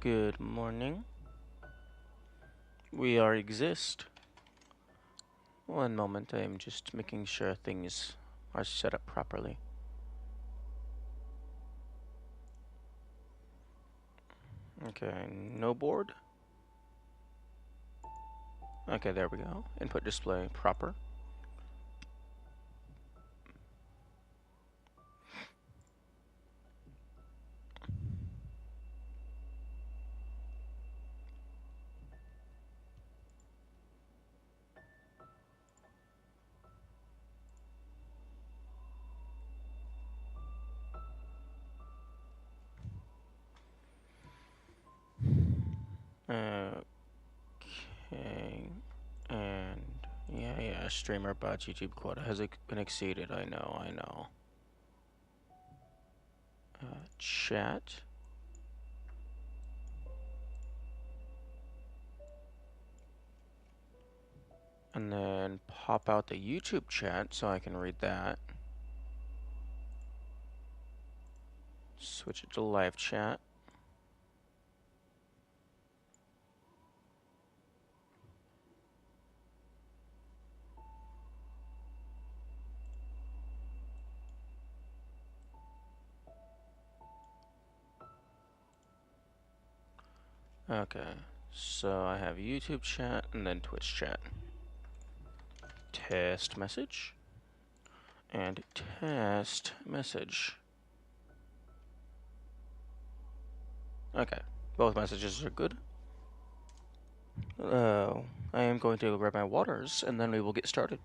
Good morning. We are exist. One moment, I am just making sure things are set up properly. Okay, no board. Okay, there we go. Input display proper. Okay, and yeah, streamer bot YouTube quota has been exceeded. I know. Chat. And then pop out the YouTube chat so I can read that. Switch it to live chat. Okay, so I have YouTube chat and then Twitch chat. Test message. And test message. Okay, both messages are good. I am going to grab my waters and then we will get started.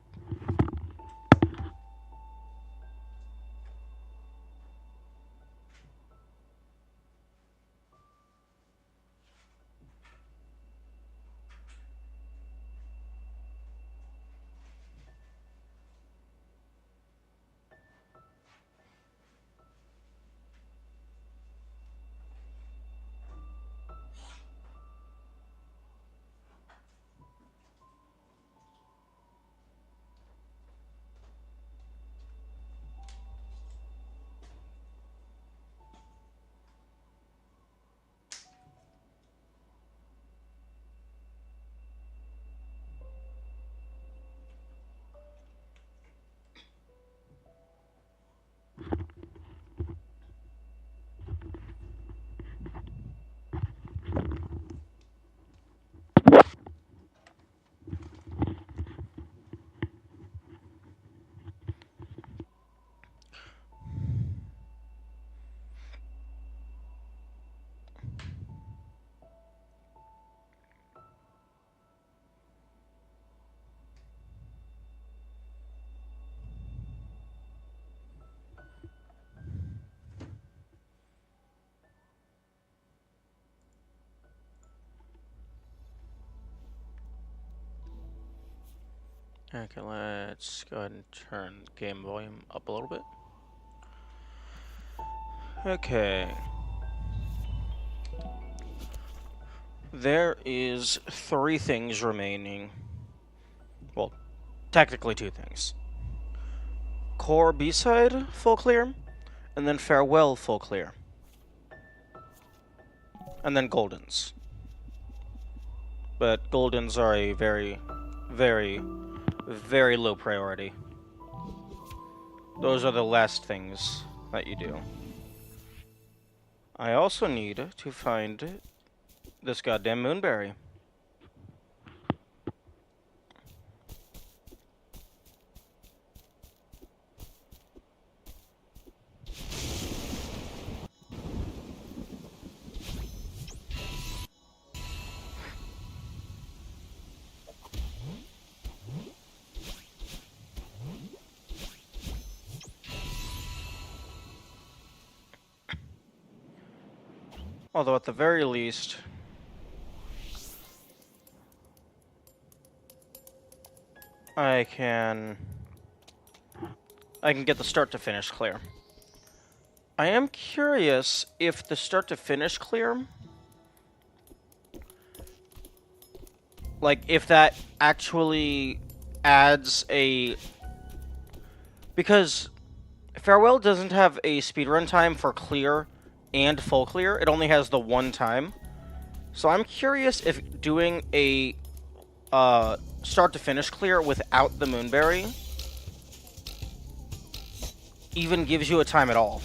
Okay, let's go ahead and turn game volume up a little bit. Okay. There is 3 things remaining. Well, technically 2 things. Core B-side full clear, and then farewell full clear. And then Goldens. But Goldens are a very, very, very low priority. Those are the last things that you do. I also need to find this goddamn moonberry. Although at the very least, I can get the start to finish clear. I am curious if the start to finish clear, like if that actually adds a, because Farewell doesn't have a speedrun time for clear and full clear. It only has the one time. So I'm curious if doing a start to finish clear without the Moonberry even gives you a time at all.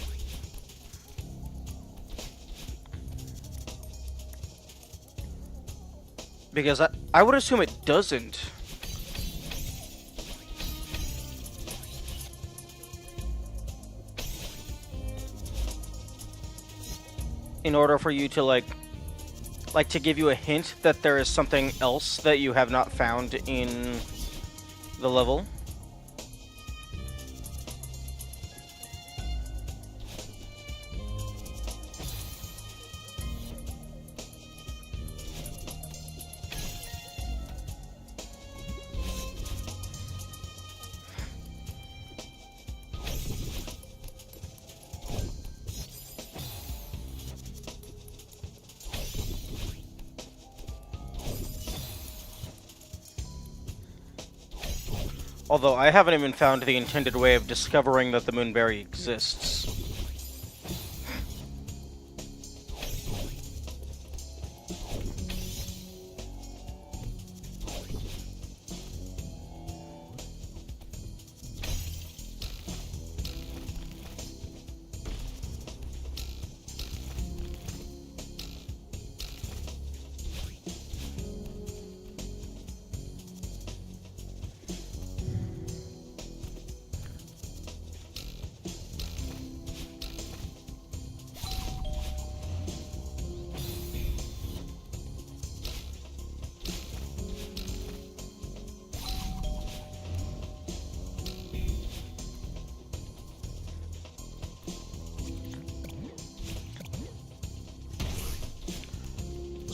Because I would assume it doesn't. In order for you to like to give you a hint that there is something else that you have not found in the level. Although I haven't even found the intended way of discovering that the Moonberry exists.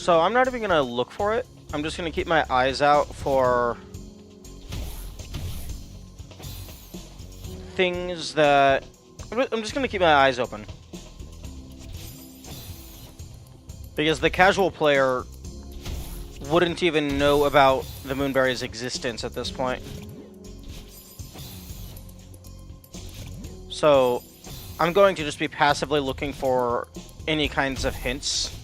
So I'm not even gonna look for it. I'm just gonna keep my eyes out for things that... I'm just gonna keep my eyes open. Because the casual player wouldn't even know about the Moonberry's existence at this point. So I'm going to just be passively looking for any kinds of hints.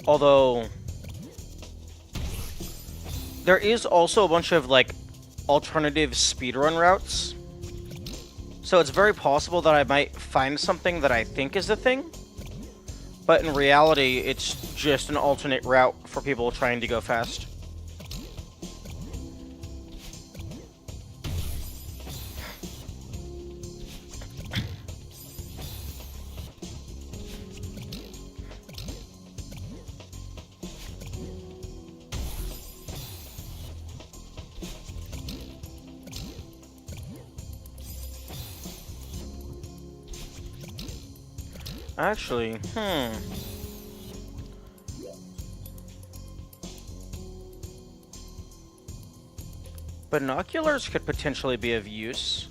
Although there is also a bunch of like alternative speedrun routes. So it's very possible that I might find something that I think is a thing, but in reality it's just an alternate route for people trying to go fast. Actually, Binoculars could potentially be of use.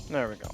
There we go.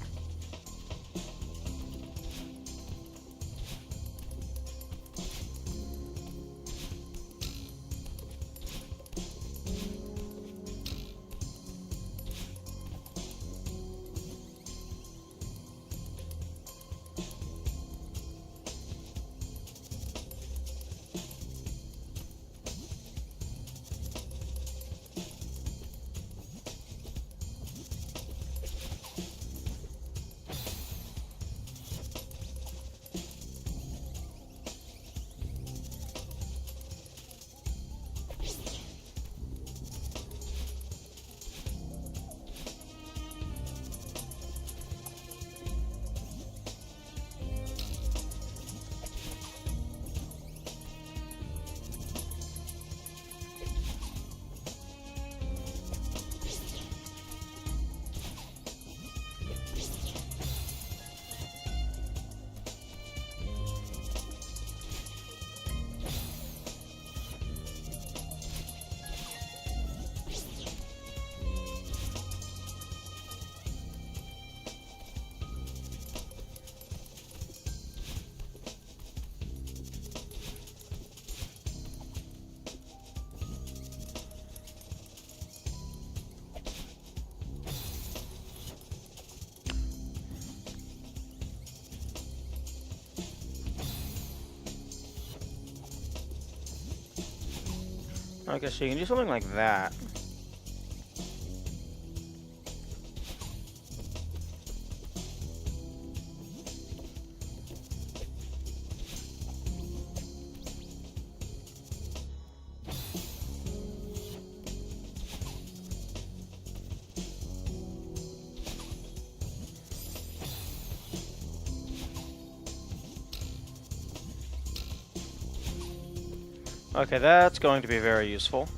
Okay, so you can do something like that. Okay, that's going to be very useful.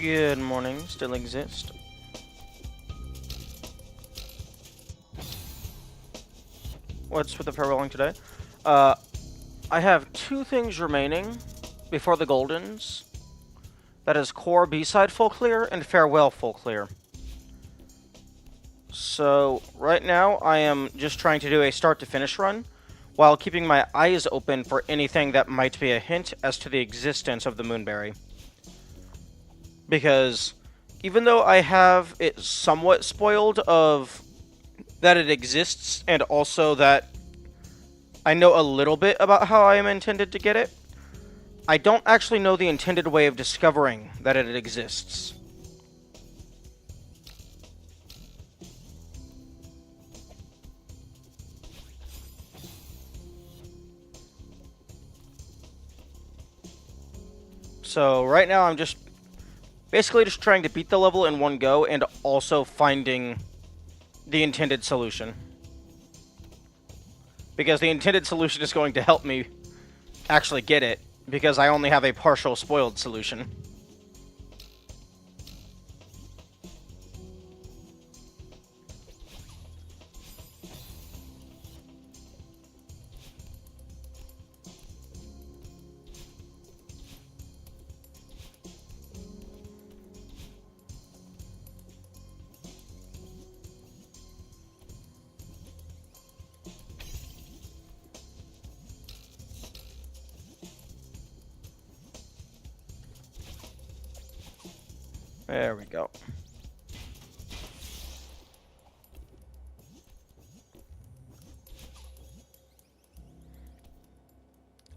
Good morning, still exist. What's with the farewelling today? I have 2 things remaining before the Goldens. That is Core B-Side full clear and Farewell full clear. So, right now, I am just trying to do a start-to-finish run, while keeping my eyes open for anything that might be a hint as to the existence of the Moonberry. Because, even though I have it somewhat spoiled of that it exists, and also that I know a little bit about how I am intended to get it, I don't actually know the intended way of discovering that it exists. So right now I'm just basically just trying to beat the level in one go and also finding the intended solution. Because the intended solution is going to help me actually get it, because I only have a partial spoiled solution. There we go.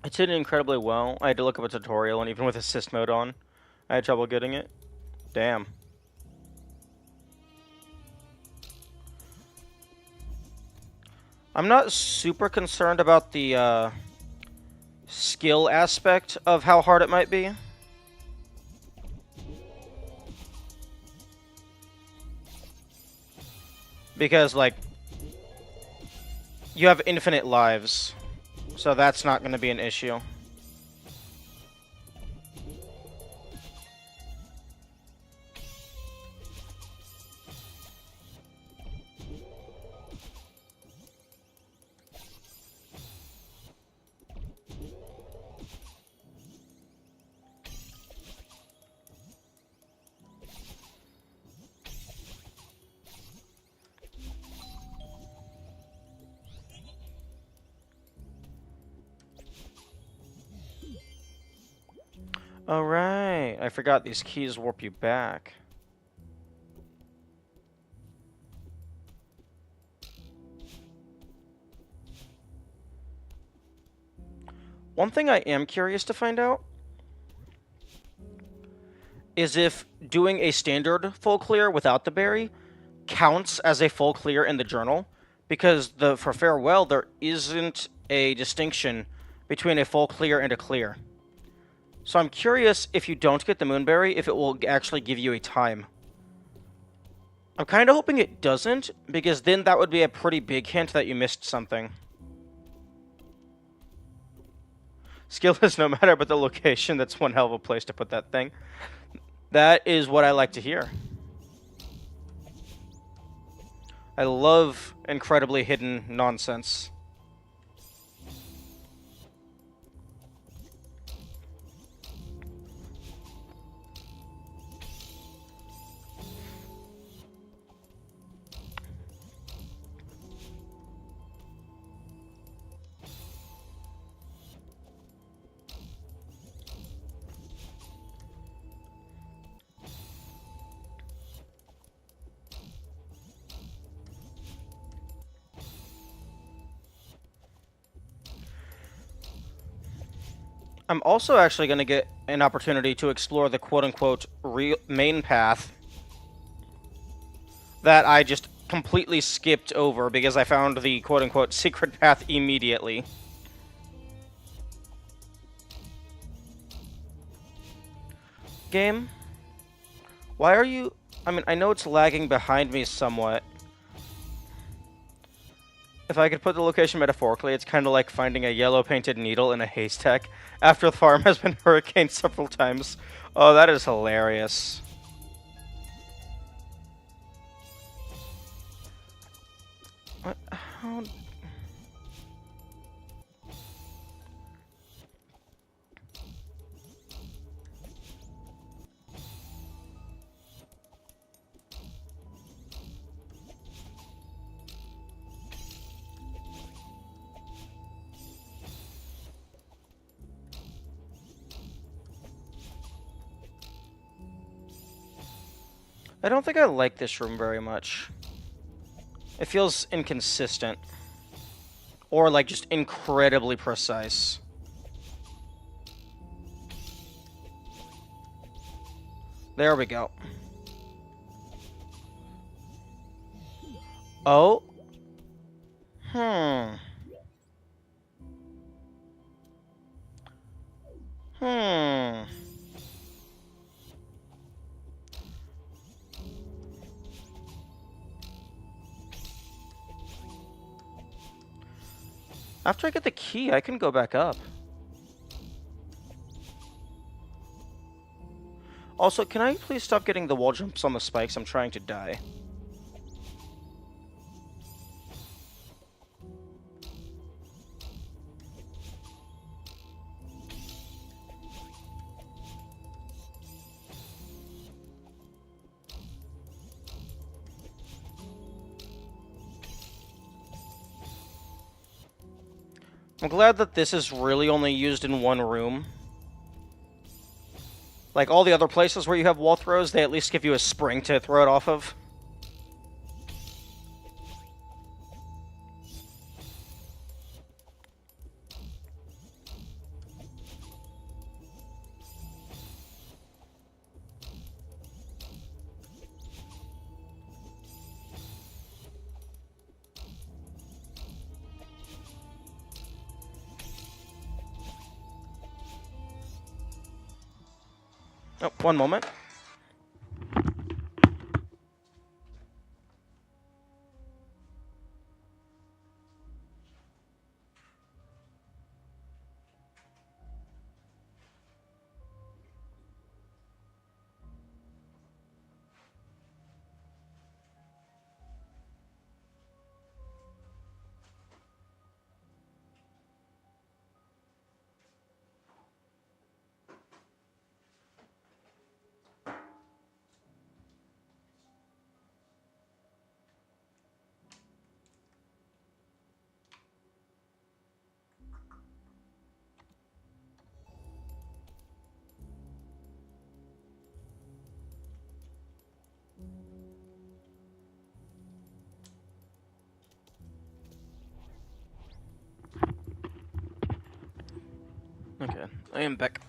It's hidden incredibly well. I had to look up a tutorial, and even with assist mode on, I had trouble getting it. Damn. I'm not super concerned about the skill aspect of how hard it might be. Because, like, you have infinite lives, so that's not going to be an issue. Alright, I forgot these keys warp you back. One thing I am curious to find out is if doing a standard full clear without the berry counts as a full clear in the journal, because for Farewell there isn't a distinction between a full clear and a clear. So I'm curious, if you don't get the Moonberry, if it will actually give you a time. I'm kind of hoping it doesn't, because then that would be a pretty big hint that you missed something. Skill is no matter but the location. That's one hell of a place to put that thing. That is what I like to hear. I love incredibly hidden nonsense. I'm also actually going to get an opportunity to explore the quote-unquote main path that I just completely skipped over because I found the quote-unquote secret path immediately. Game? Why are you... I mean, I know it's lagging behind me somewhat. If I could put the location metaphorically, it's kind of like finding a yellow painted needle in a haystack after the farm has been hurricaned several times. Oh, that is hilarious. I don't think I like this room very much. It feels inconsistent. Or, like, just incredibly precise. There we go. Oh. Hmm. Hmm. After I get the key, I can go back up. Also, can I please stop getting the wall jumps on the spikes? I'm trying to die. I'm glad that this is really only used in one room. Like, all the other places where you have wall throws, they at least give you a spring to throw it off of. Oh, one moment. Okay, I am back.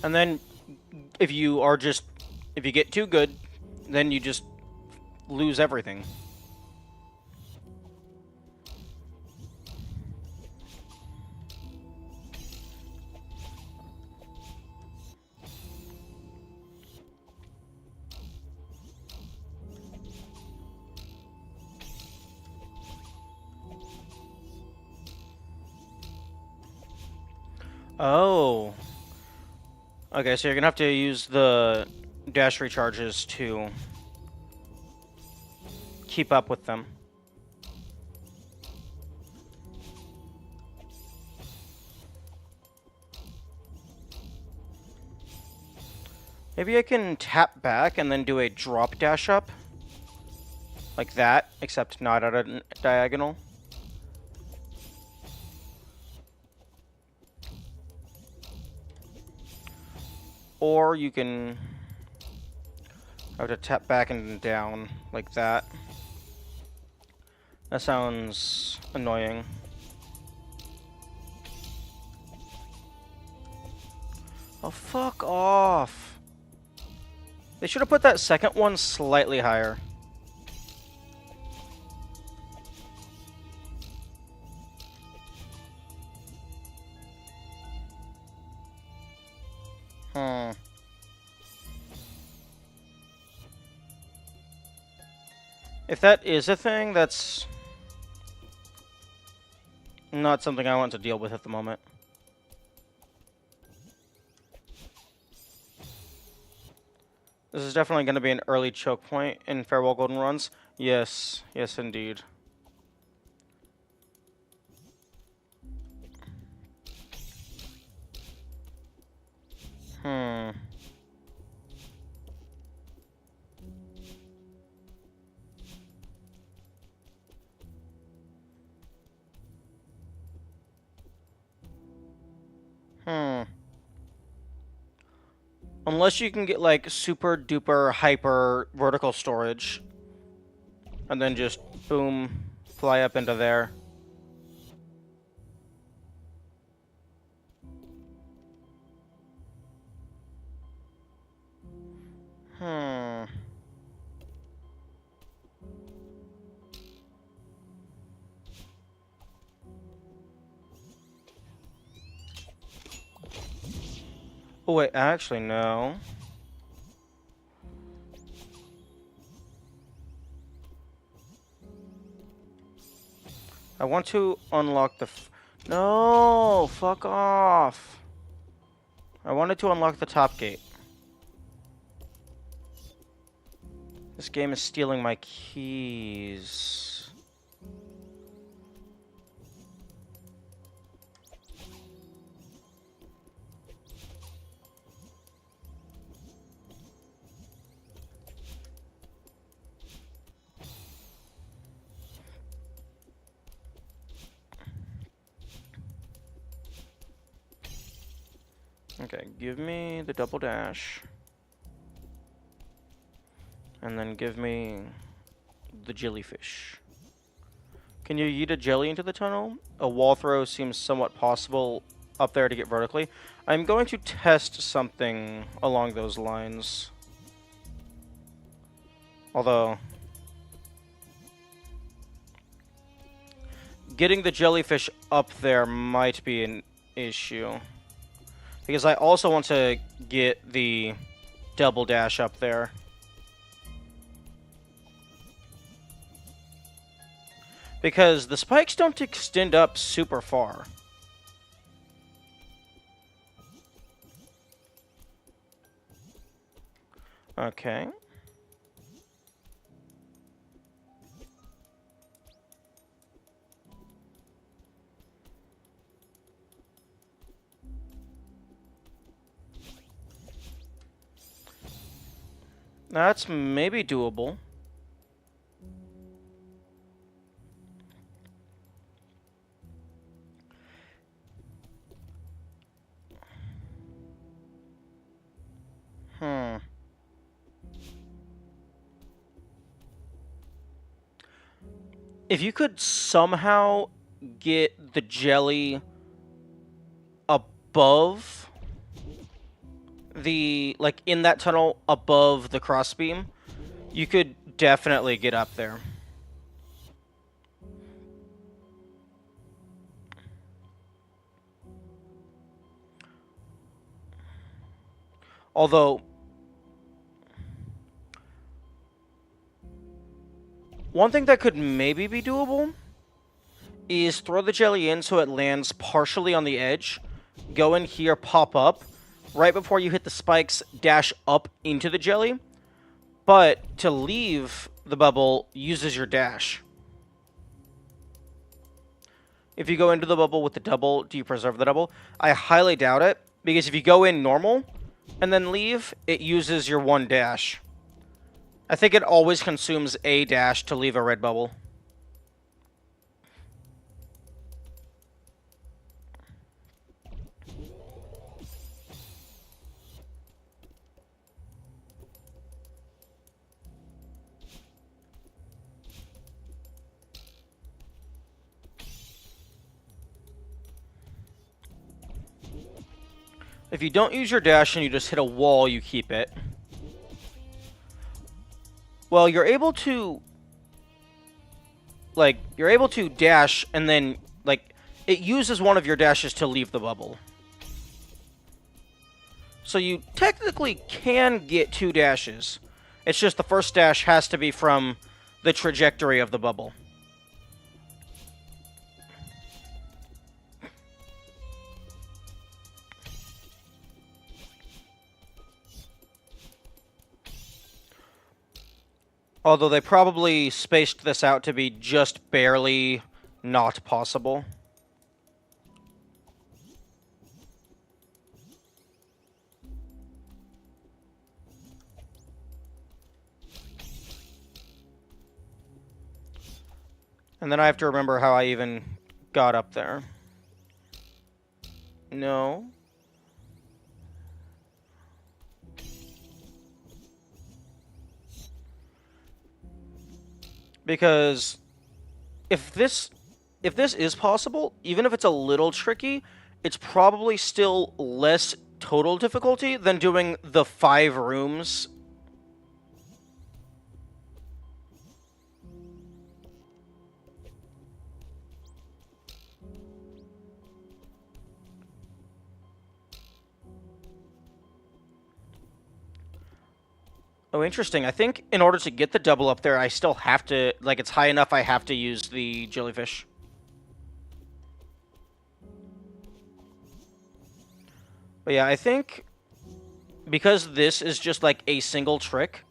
And then, if you get too good, then you just lose everything. Oh. Okay, so you're gonna have to use the dash recharges to keep up with them. Maybe I can tap back and then do a drop dash up. Like that, except not at a diagonal. Or you can have to tap back and down like that. That sounds annoying. Oh, fuck off. They should have put that second one slightly higher. If that is a thing, that's not something I want to deal with at the moment. This is definitely going to be an early choke point in Farewell Golden Runs. Yes, yes indeed. Unless you can get, like, super duper hyper vertical storage. And then just, boom, fly up into there. Hmm. Oh, wait, actually, no. I want to unlock the... No! Fuck off! I wanted to unlock the top gate. This game is stealing my keys. Okay, give me the double dash. And then give me the jellyfish. Can you yeet a jelly into the tunnel? A wall throw seems somewhat possible up there to get vertically. I'm going to test something along those lines. Although, getting the jellyfish up there might be an issue. Because I also want to get the double dash up there. Because the spikes don't extend up super far. Okay. That's maybe doable. If you could somehow get the jelly above the, like, in that tunnel above the crossbeam, you could definitely get up there. Although, one thing that could maybe be doable is throw the jelly in so it lands partially on the edge, go in here, pop up, right before you hit the spikes, dash up into the jelly, but to leave the bubble uses your dash. If you go into the bubble with the double, do you preserve the double? I highly doubt it, because if you go in normal and then leave, it uses your one dash. I think it always consumes a dash to leave a red bubble. If you don't use your dash and you just hit a wall, you keep it. Well, you're able to... Like, you're able to dash and then, like, it uses one of your dashes to leave the bubble. So you technically can get two dashes. It's just the first dash has to be from the trajectory of the bubble. Although they probably spaced this out to be just barely not possible. And then I have to remember how I even got up there. No. Because if this is possible, even if it's a little tricky, it's probably still less total difficulty than doing the 5 rooms. Oh, interesting. I think in order to get the double up there, I still have to, like, it's high enough I have to use the jellyfish. But yeah, I think because this is just like a single trick,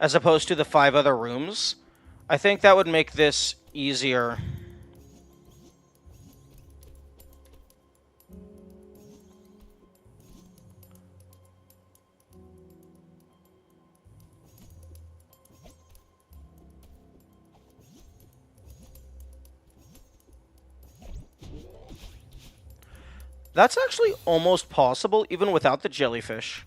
as opposed to the 5 other rooms, I think that would make this easier. That's actually almost possible, even without the jellyfish.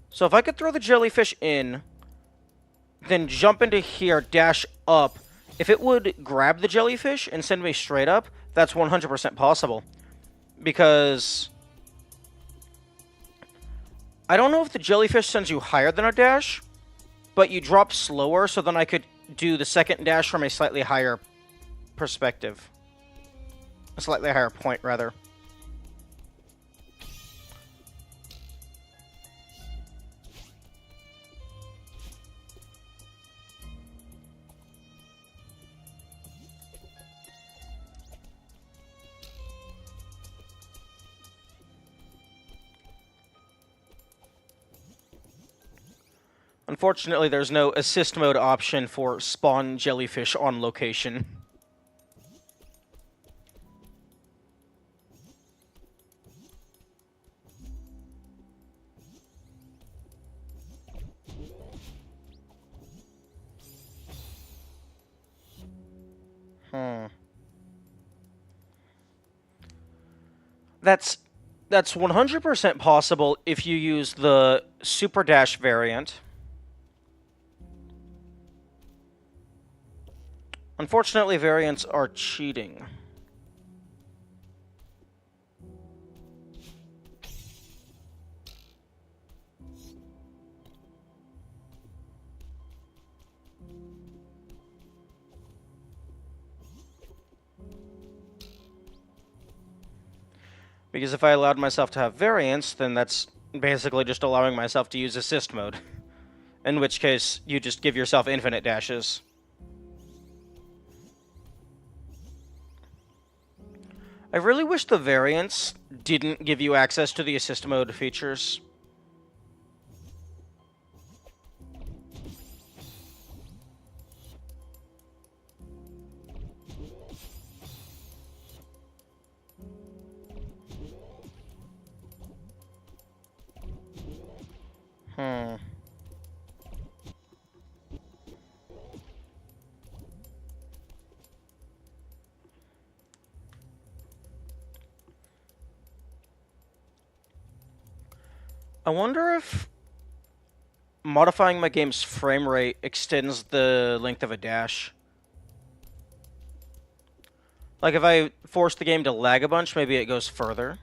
So if I could throw the jellyfish in, then jump into here, dash up, if it would grab the jellyfish and send me straight up, that's 100% possible. Because I don't know if the jellyfish sends you higher than a dash, but you drop slower, so then I could do the second dash from a slightly higher perspective. A slightly higher point, rather. Unfortunately, there's no assist mode option for spawn jellyfish on location. That's 100% possible if you use the Super Dash variant. Unfortunately, variants are cheating. Because if I allowed myself to have variants, then that's basically just allowing myself to use assist mode. In which case, you just give yourself infinite dashes. I really wish the variants didn't give you access to the assist mode features. I wonder if modifying my game's frame rate extends the length of a dash. Like, if I force the game to lag a bunch, maybe it goes further.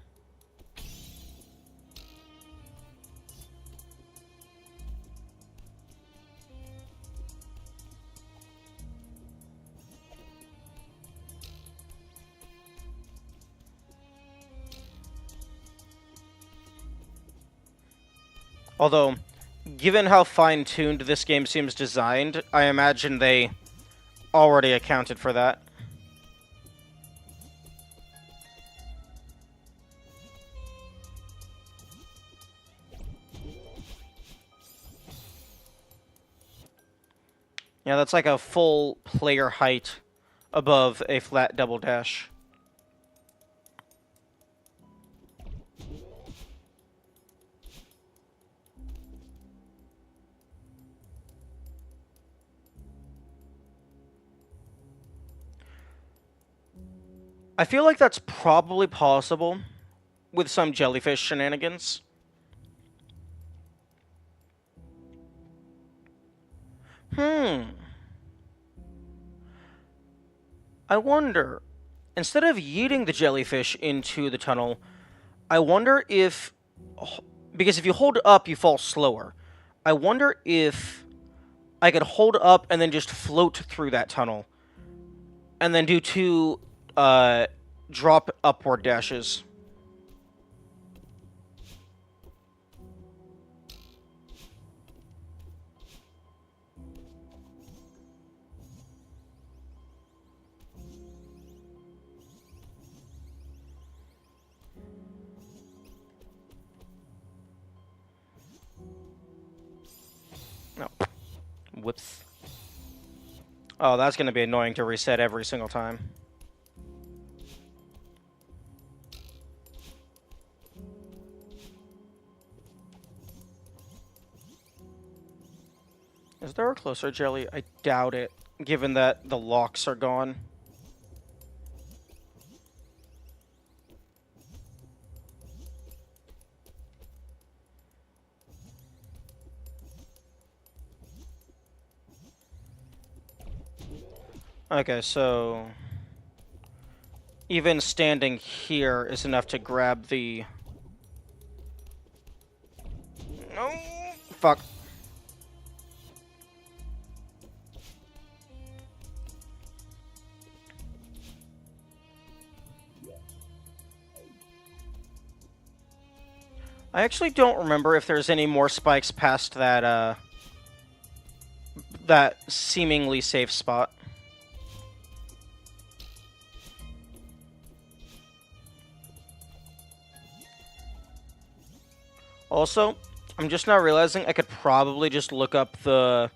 Although, given how fine-tuned this game seems designed, I imagine they already accounted for that. Yeah, that's like a full player height above a flat double dash. I feel like that's probably possible with some jellyfish shenanigans. I wonder, instead of yeeting the jellyfish into the tunnel, I wonder if, because if you hold up, you fall slower. I wonder if I could hold up and then just float through that tunnel, and then do 2 drop upward dashes. No. Whoops. Oh, that's going to be annoying to reset every single time. Is there a closer jelly? I doubt it, given that the locks are gone. Okay, so even standing here is enough to grab the... No! Fuck. I actually don't remember if there's any more spikes past that, that seemingly safe spot. Also, I'm just now realizing I could probably just look up the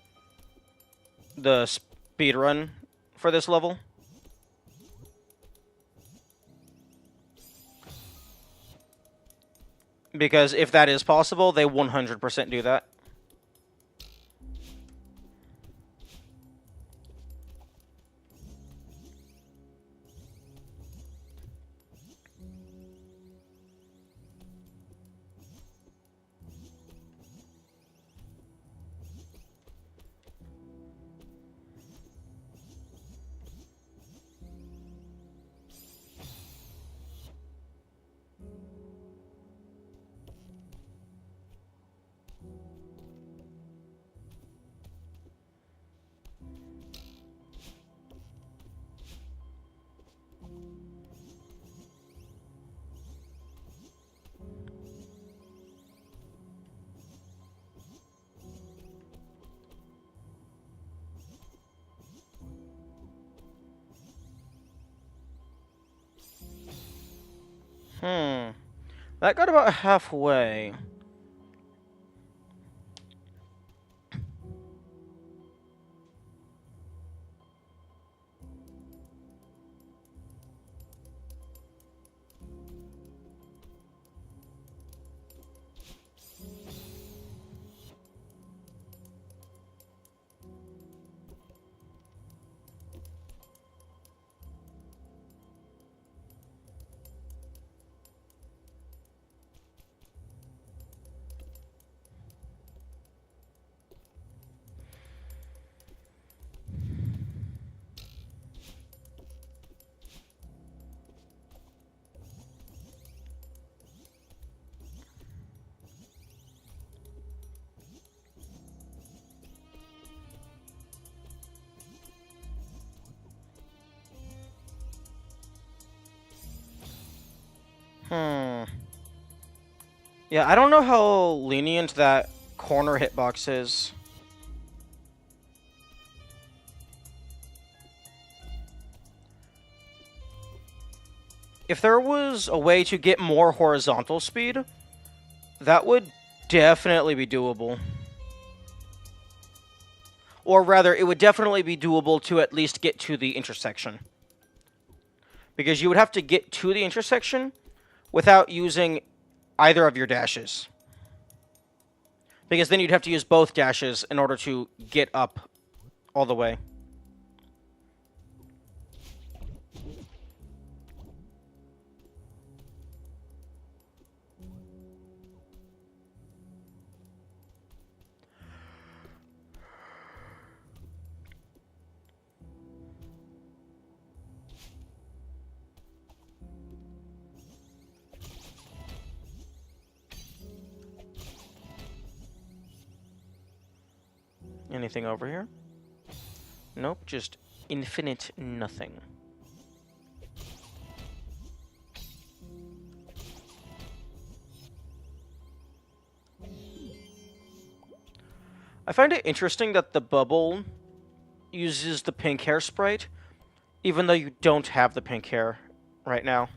speedrun for this level. Because if that is possible, they 100% do that. That got about halfway. Yeah, I don't know how lenient that corner hitbox is. If there was a way to get more horizontal speed, that would definitely be doable. Or rather, it would definitely be doable to at least get to the intersection. Because you would have to get to the intersection without using either of your dashes. Because then you'd have to use both dashes in order to get up all the way. Anything over here? Nope, just infinite nothing. I find it interesting that the bubble uses the pink hair sprite, even though you don't have the pink hair right now.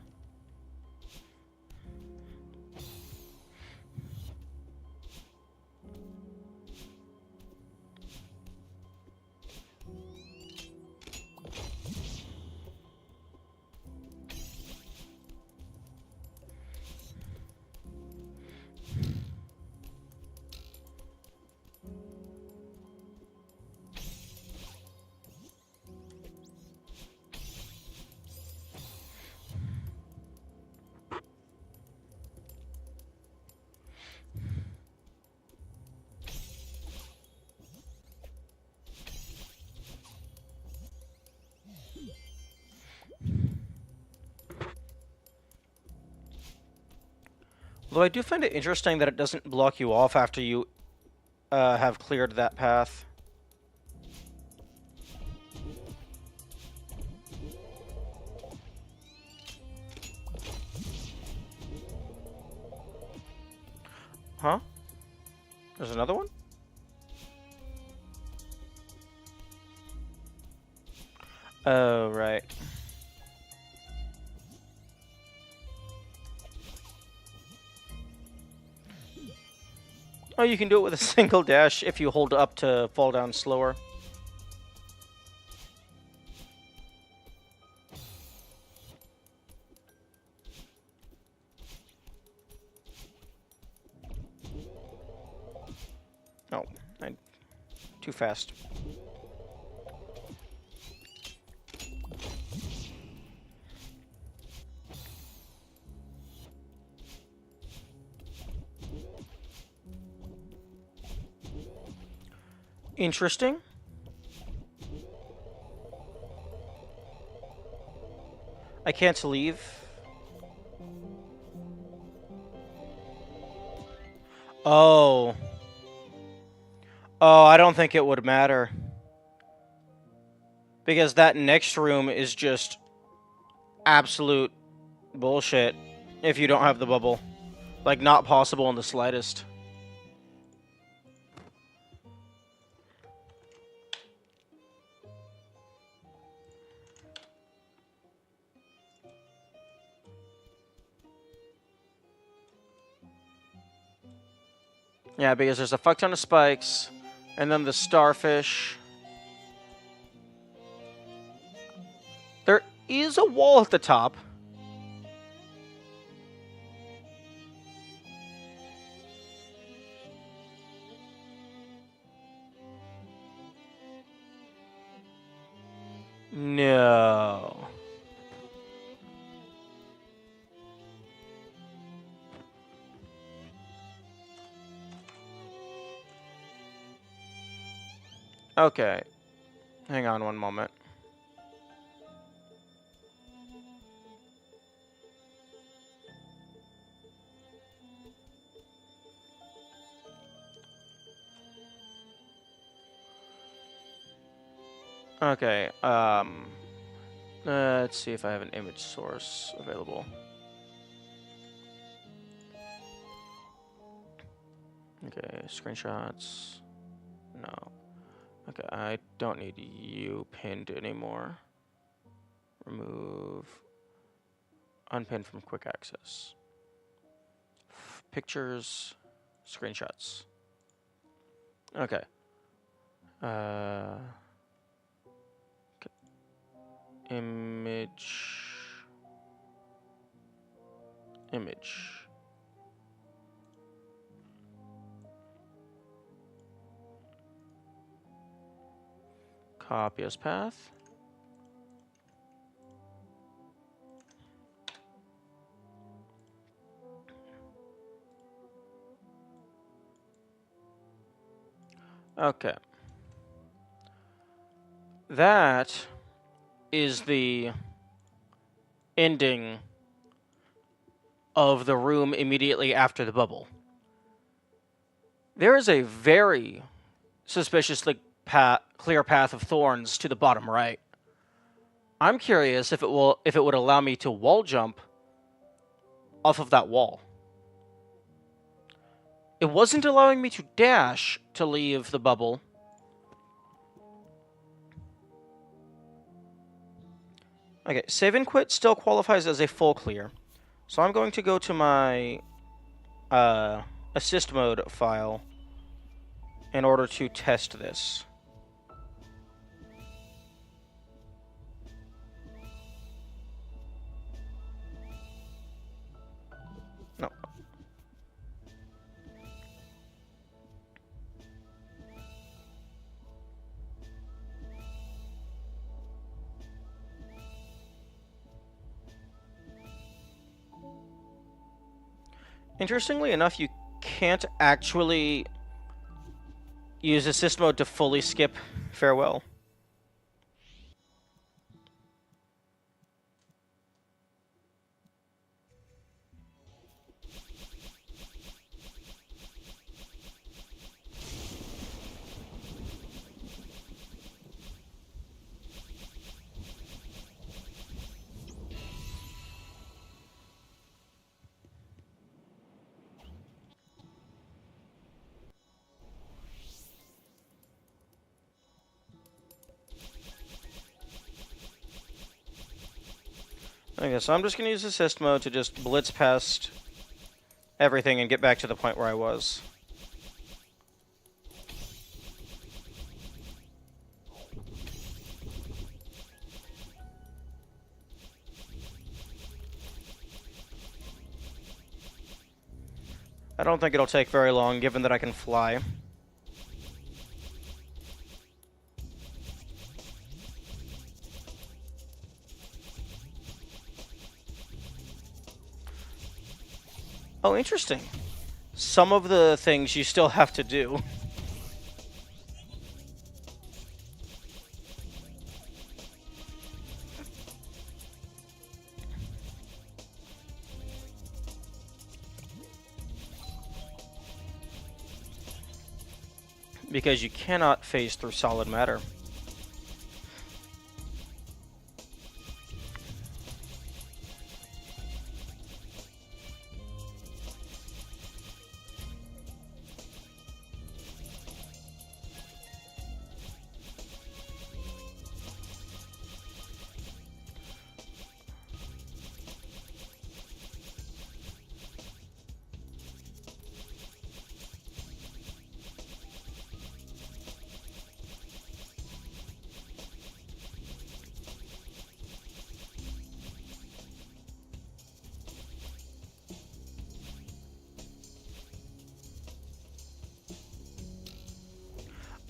Though I do find it interesting that it doesn't block you off after you have cleared that path. Huh? There's another one? Oh, right. Oh, you can do it with a single dash if you hold up to fall down slower. Oh, too fast. Interesting. I can't leave. Oh. Oh, I don't think it would matter. Because that next room is just absolute bullshit if you don't have the bubble. Like, not possible in the slightest. Yeah, because there's a fuck ton of spikes, and then the starfish. There is a wall at the top. No. Okay. Hang on one moment. Okay, let's see if I have an image source available. Okay, screenshots. No. Okay, I don't need you pinned anymore. Remove. Unpin from quick access. Pictures. Screenshots. Okay. Image. Copy as path. Okay. That is the ending of the room immediately after the bubble. There is a very suspiciously clear path of thorns to the bottom right. I'm curious if it would allow me to wall jump off of that wall. It wasn't allowing me to dash to leave the bubble. Okay, save and quit still qualifies as a full clear. So I'm going to go to my assist mode file in order to test this. No. Interestingly enough, you can't actually use assist mode to fully skip farewell. Okay, so I'm just going to use assist mode to just blitz past everything and get back to the point where I was. I don't think it'll take very long, given that I can fly. Oh, interesting. Some of the things you still have to do. Because you cannot phase through solid matter.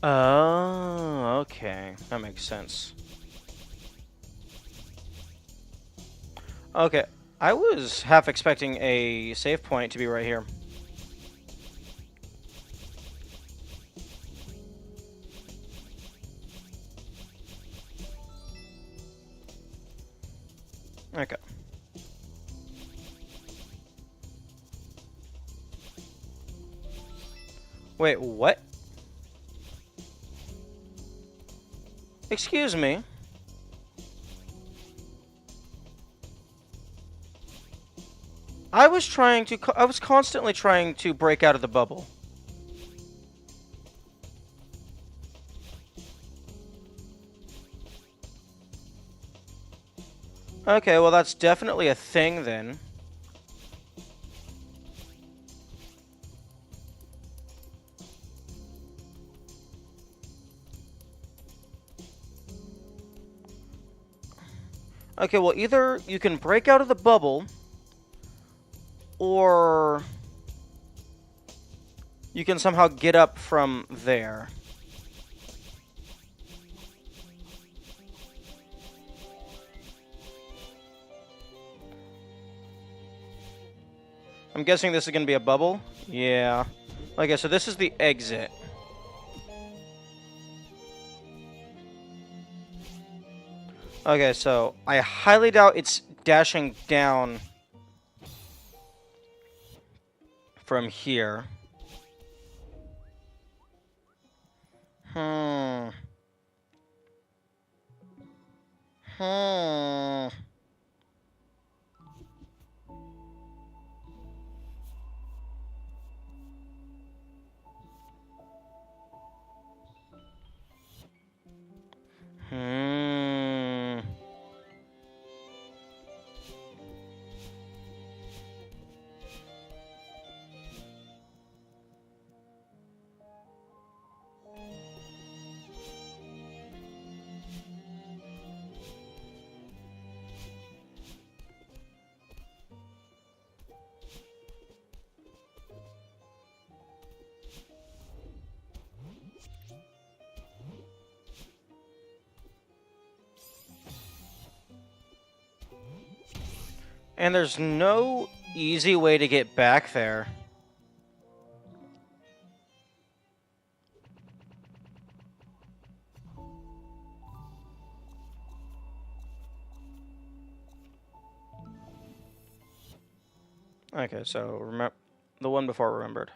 Oh, okay. That makes sense. Okay, I was half expecting a save point to be right here. Okay. Wait, what? Excuse me. I was constantly trying to break out of the bubble. Okay, well that's definitely a thing then. Okay, well either you can break out of the bubble, or you can somehow get up from there. I'm guessing this is going to be a bubble? Yeah. Okay, so this is the exit. Okay, so I highly doubt it's dashing down from here. Hmm. Hmm. Hmm. And there's no easy way to get back there. Okay, so remember the one before remembered.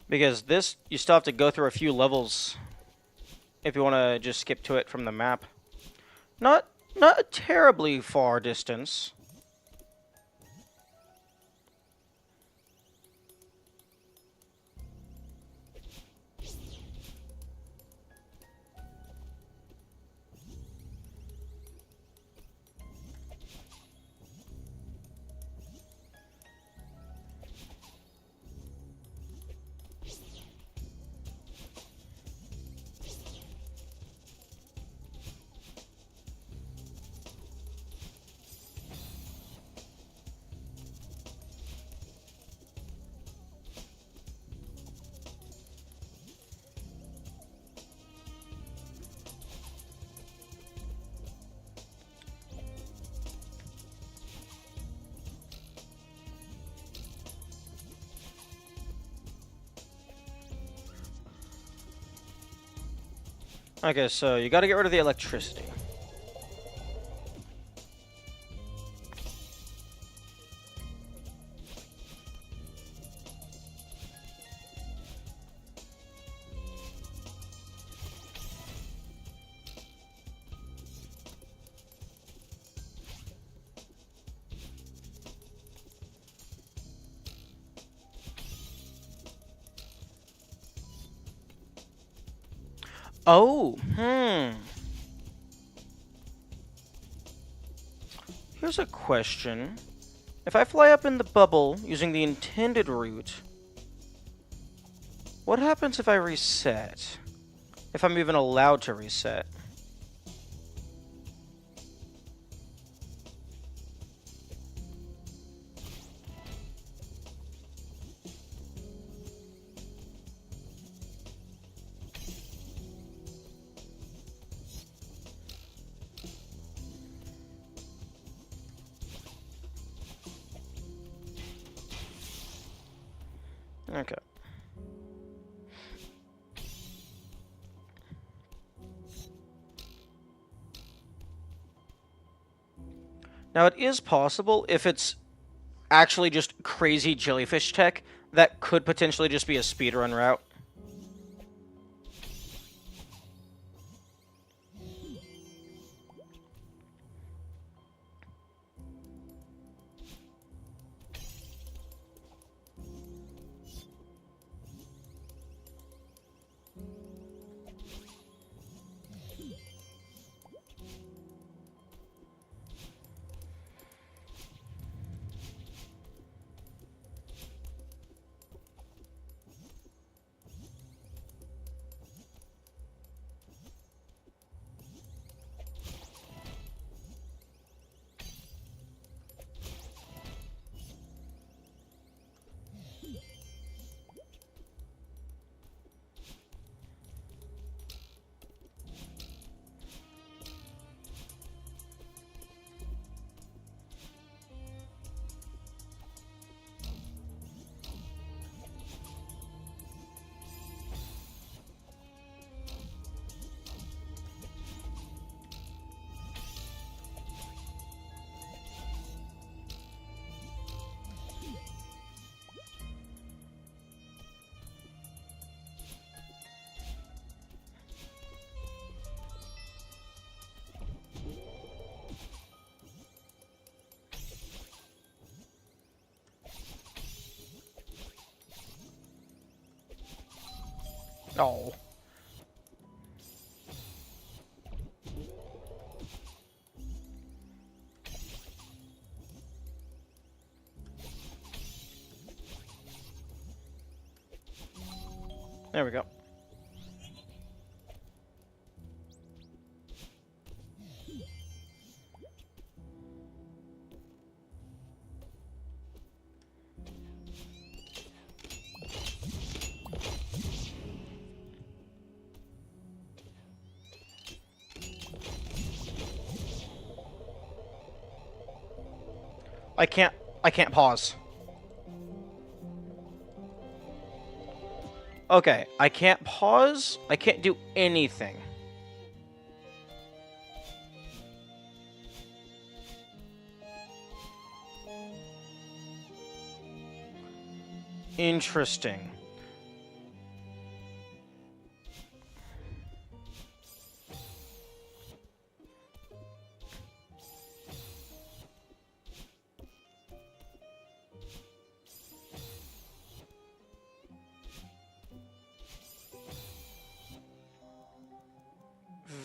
Because this, you still have to go through a few levels if you want to just skip to it from the map. Not a terribly far distance. Okay, so you got to get rid of the electricity. Oh, Here's a question. If I fly up in the bubble using the intended route, what happens if I reset? If I'm even allowed to reset? Okay. Now, it is possible, if it's actually just crazy jellyfish tech, that could potentially just be a speedrun route. Oh. There we go. I can't pause. Okay, I can't pause. I can't do anything. Interesting.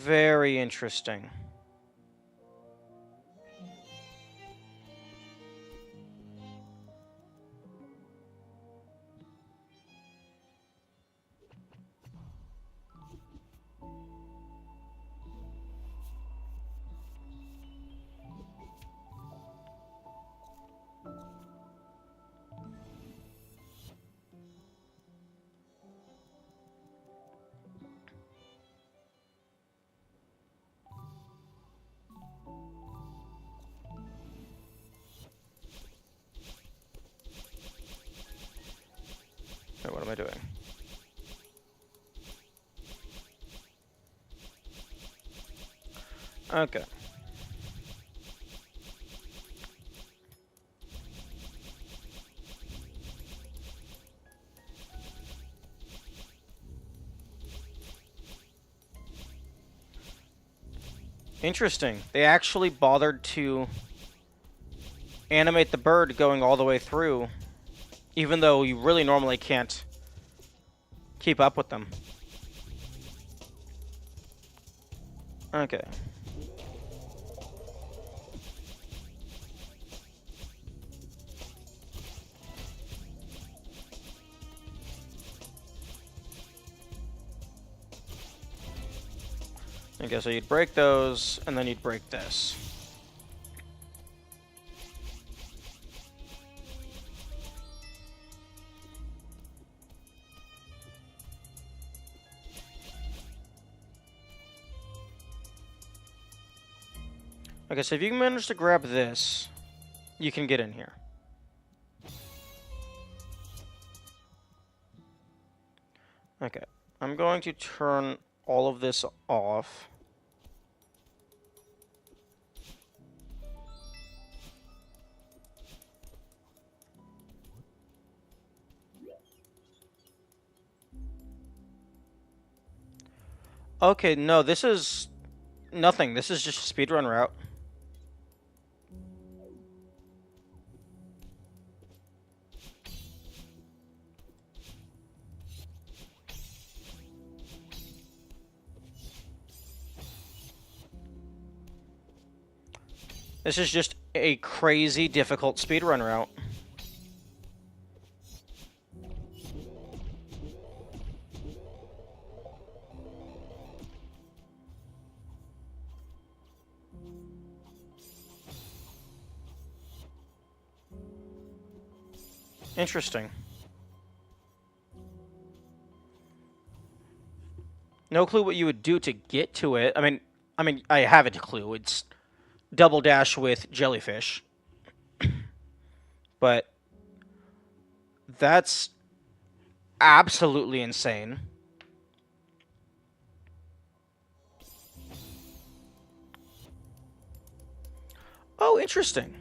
Very interesting. Wait, what am I doing? Okay. Interesting. They actually bothered to animate the bird going all the way through, even though you really normally can't keep up with them. Okay. Okay, so you'd break those, and then you'd break this. Okay, so if you can manage to grab this, you can get in here. Okay, I'm going to turn all of this off. Okay, no, this is nothing. This is just a speedrun route. This is just a crazy difficult speedrun route. Interesting. No clue what you would do to get to it. I mean, I have a clue. It's double dash with jellyfish. But that's absolutely insane. Oh, interesting.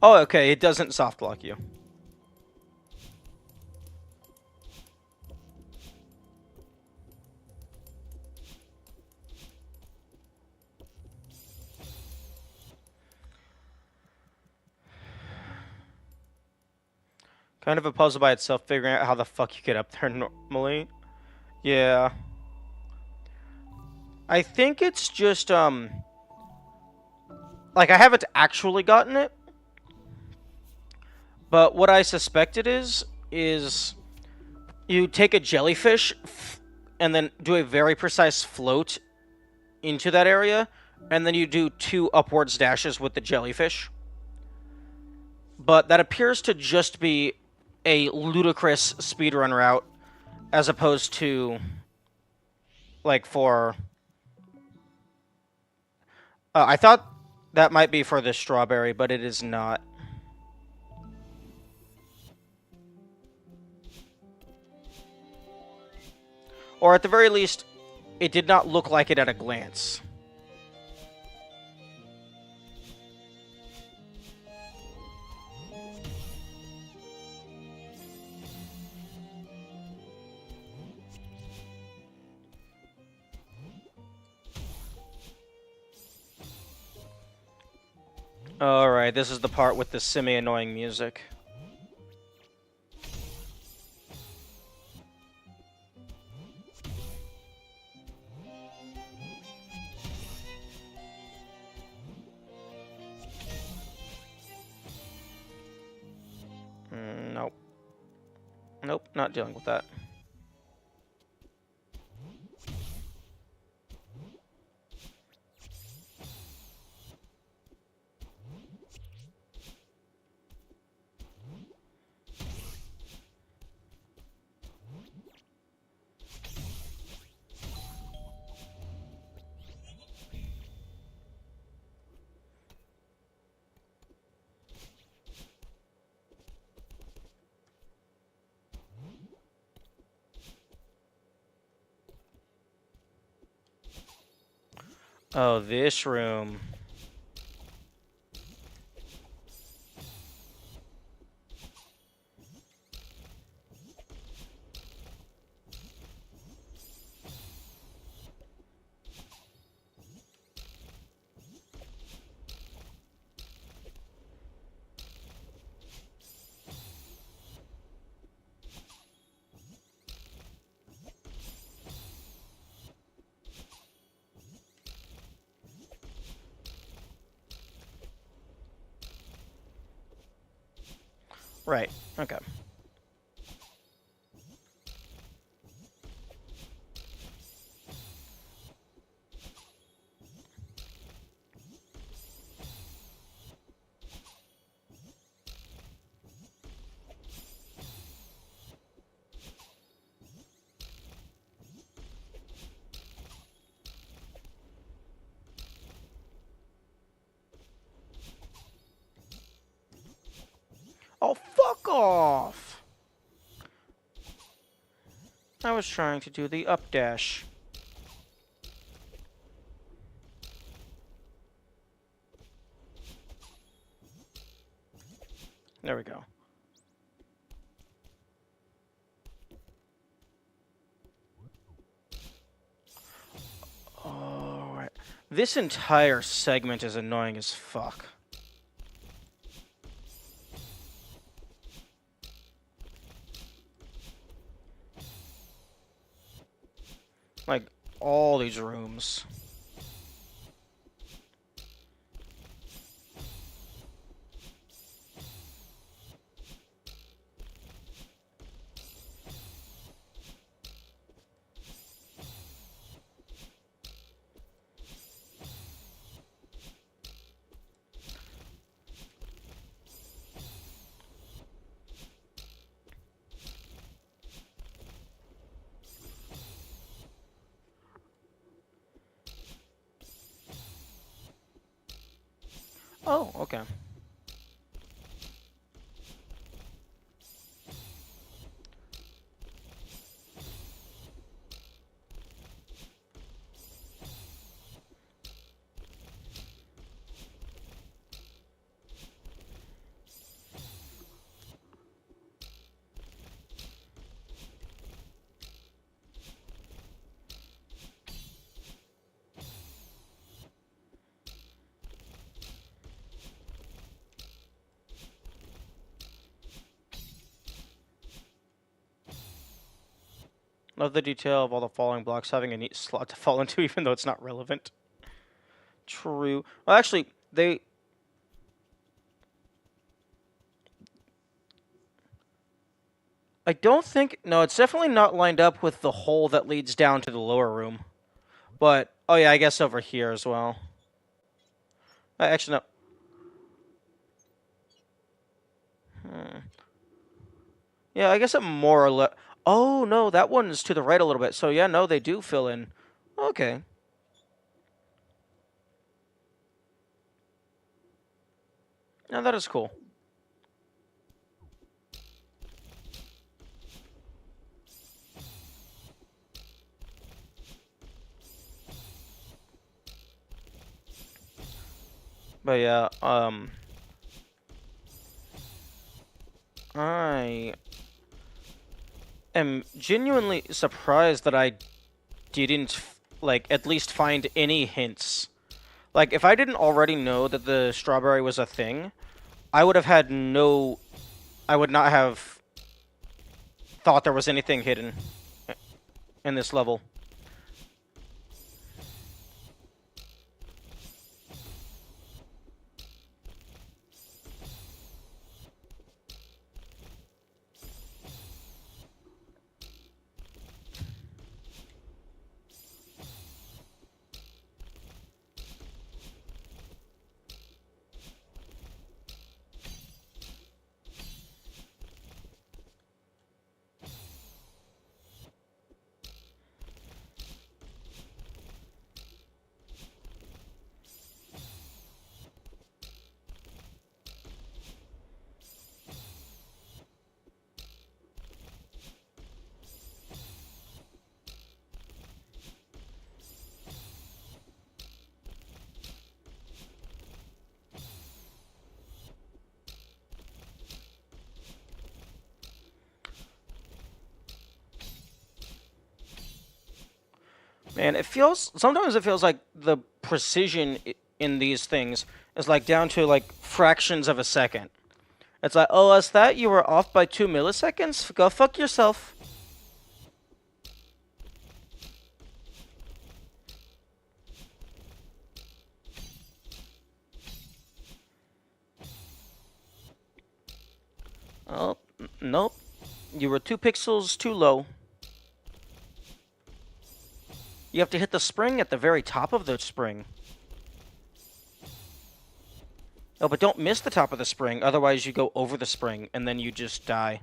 Oh, okay, it doesn't soft block you. Kind of a puzzle by itself, figuring out how the fuck you get up there normally. Yeah. I think it's just, like, I haven't actually gotten it, but what I suspect it is you take a jellyfish and then do a very precise float into that area, and then you do 2 upwards dashes with the jellyfish. But that appears to just be a ludicrous speedrun route, as opposed to, like, for... I thought that might be for the strawberry, but it is not. Or at the very least, it did not look like it at a glance. Alright, this is the part with the semi-annoying music. Nope. Nope, not dealing with that. Oh, this room. Right, okay. Oh, fuck off! I was trying to do the up dash. There we go. Alright. This entire segment is annoying as fuck. Like, all these rooms. Oh, okay. Love the detail of all the falling blocks having a neat slot to fall into, even though it's not relevant. True. Well, actually, I don't think... No, it's definitely not lined up with the hole that leads down to the lower room. But, oh yeah, I guess over here as well. Actually, no. Yeah, I guess it more or less... Oh, no, that one's to the right a little bit. So, yeah, no, they do fill in. Okay. Now that is cool. But yeah, I am genuinely surprised that I didn't, like, at least find any hints. Like, if I didn't already know that the strawberry was a thing, I would have had no... I would not have thought there was anything hidden in this level. Man, sometimes it feels like the precision in these things is like down to like fractions of a second. It's like, oh, is that you were off by 2 milliseconds? Go fuck yourself. Oh, nope. You were 2 pixels too low. You have to hit the spring at the very top of the spring. Oh, but don't miss the top of the spring, otherwise you go over the spring, and then you just die.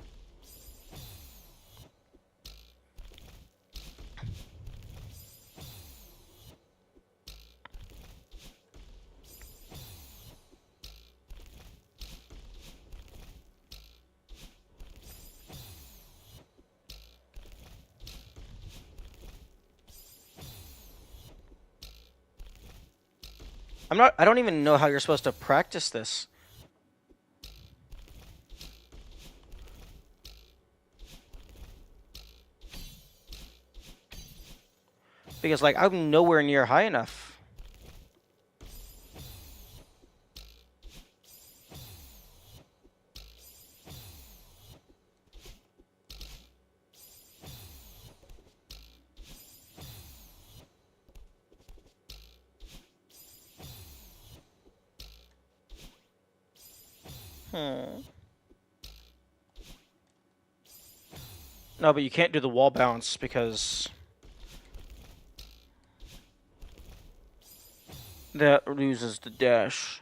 I don't even know how you're supposed to practice this. Because, like, I'm nowhere near high enough. No, but you can't do the wall bounce because that loses the dash.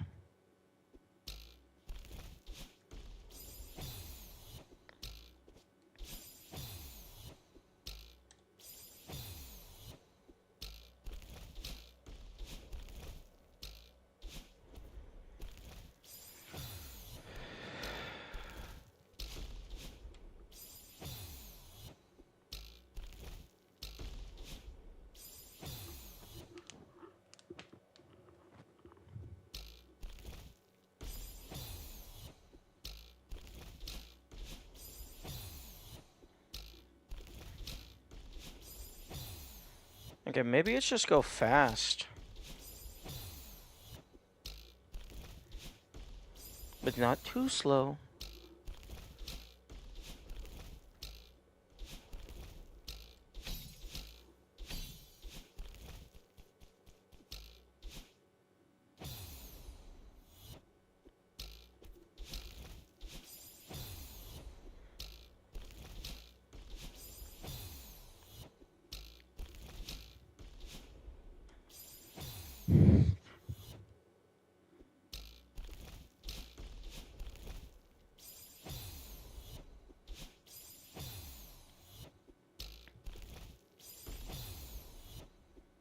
Okay, maybe it's just go fast. But not too slow.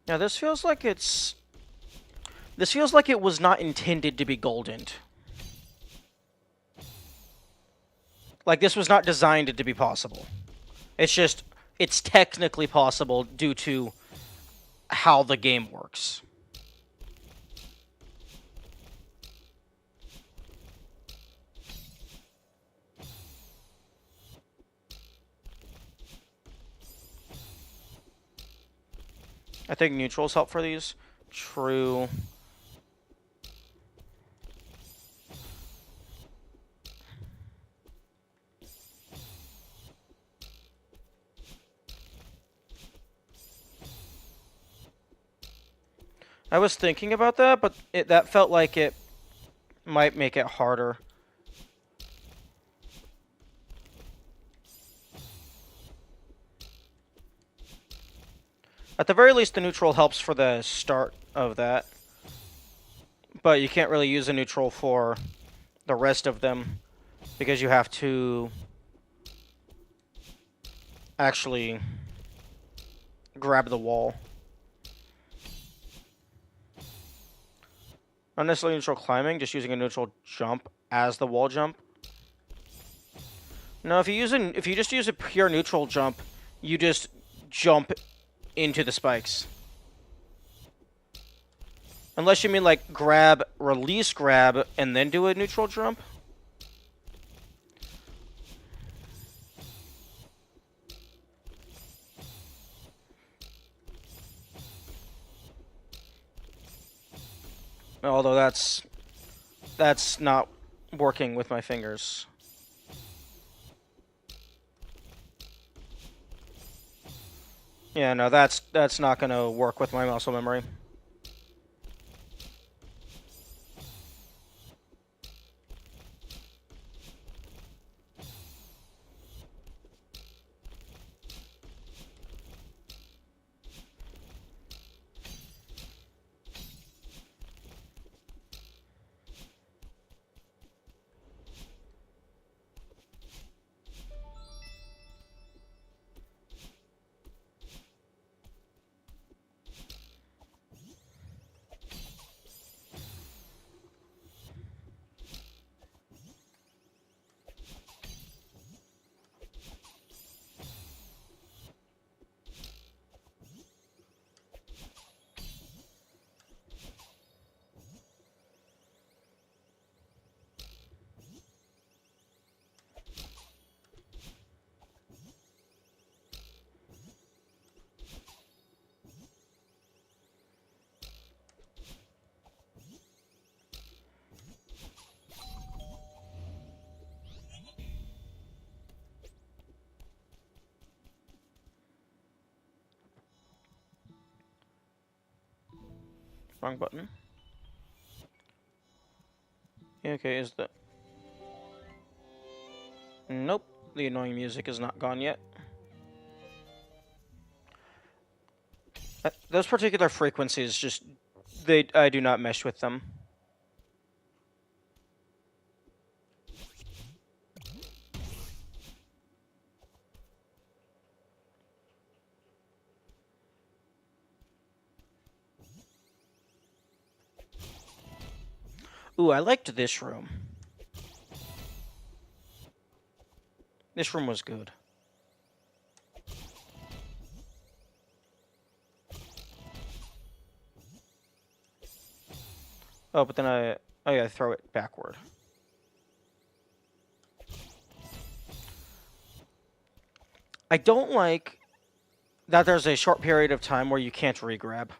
Now this feels like it's... This feels like it was not intended to be goldened. Like, this was not designed to be possible. It's just... It's technically possible due to how the game works. I think neutrals help for these. True. I was thinking about that, but that felt like it might make it harder. At the very least, the neutral helps for the start of that. But you can't really use a neutral for the rest of them because you have to actually grab the wall. Not necessarily neutral climbing, just using a neutral jump as the wall jump. No, if you just use a pure neutral jump, you just jump into the spikes. Unless you mean like grab, release grab, and then do a neutral jump. Although that's not working with my fingers. Yeah, no, that's not gonna work with my muscle memory. Wrong button. Okay, is the... Nope, the annoying music is not gone yet. Those particular frequencies just... I do not mesh with them. Ooh, I liked this room. This room was good. Oh, but then oh yeah, I throw it backward. I don't like that there's a short period of time where you can't re-grab.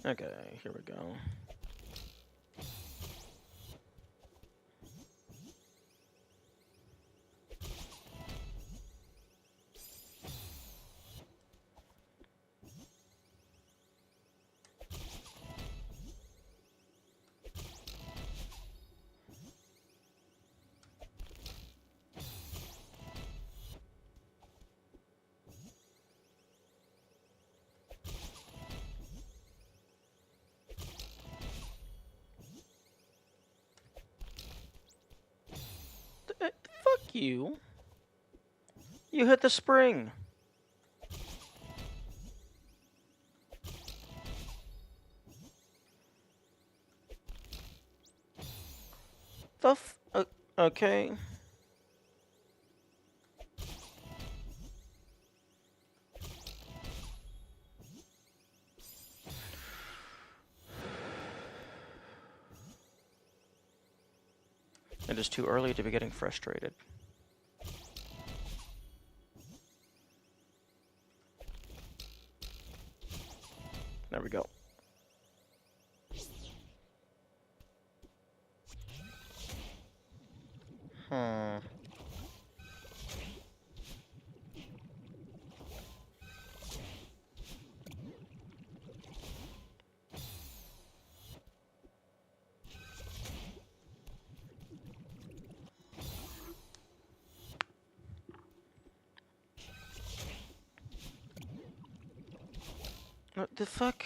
Okay, here we go. Fuck you. You hit the spring. Okay. It is too early to be getting frustrated. There we go. What the fuck?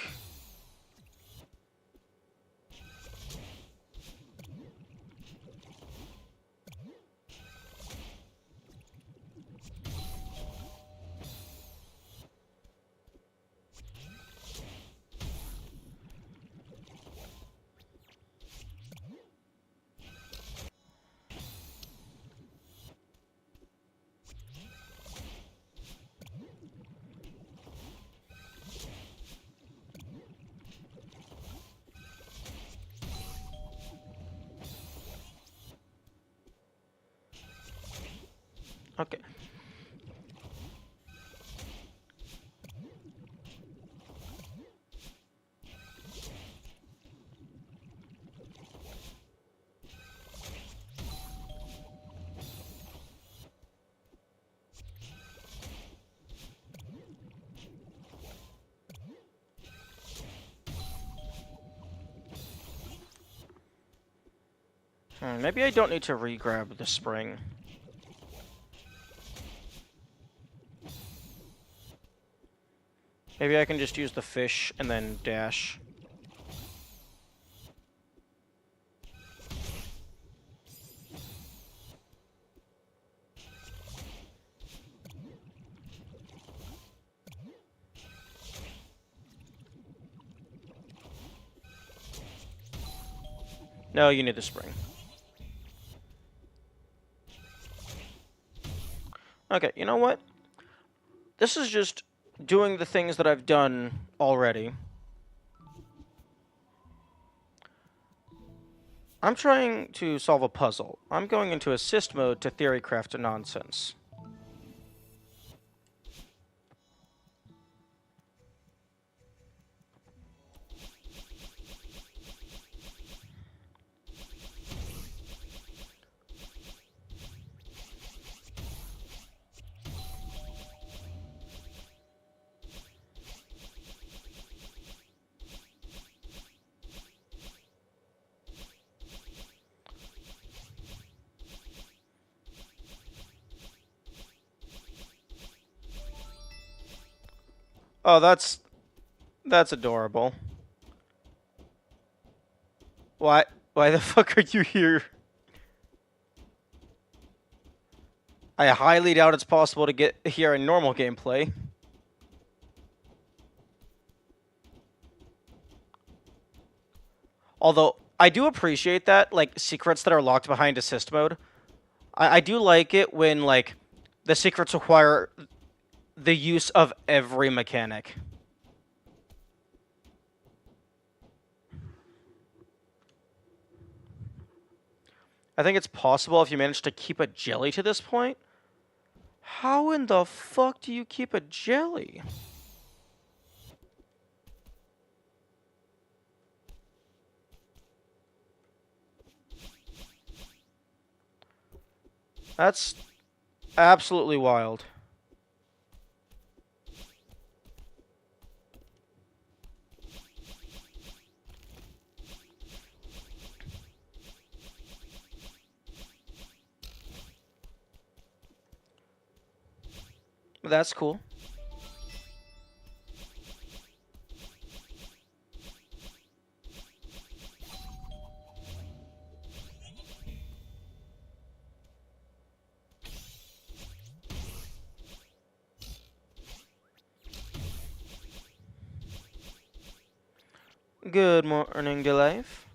Okay. Maybe I don't need to re-grab the spring. Maybe I can just use the fish and then dash. No, you need the spring. Okay, you know what? This is just doing the things that I've done already. I'm trying to solve a puzzle. I'm going into assist mode to theorycraft nonsense. Oh, that's adorable. Why the fuck are you here? I highly doubt it's possible to get here in normal gameplay. Although, I do appreciate that, like, secrets that are locked behind assist mode. I do like it when, like, the secrets require the use of every mechanic. I think it's possible if you manage to keep a jelly to this point. How in the fuck do you keep a jelly? That's absolutely wild. That's cool. Good morning, to life.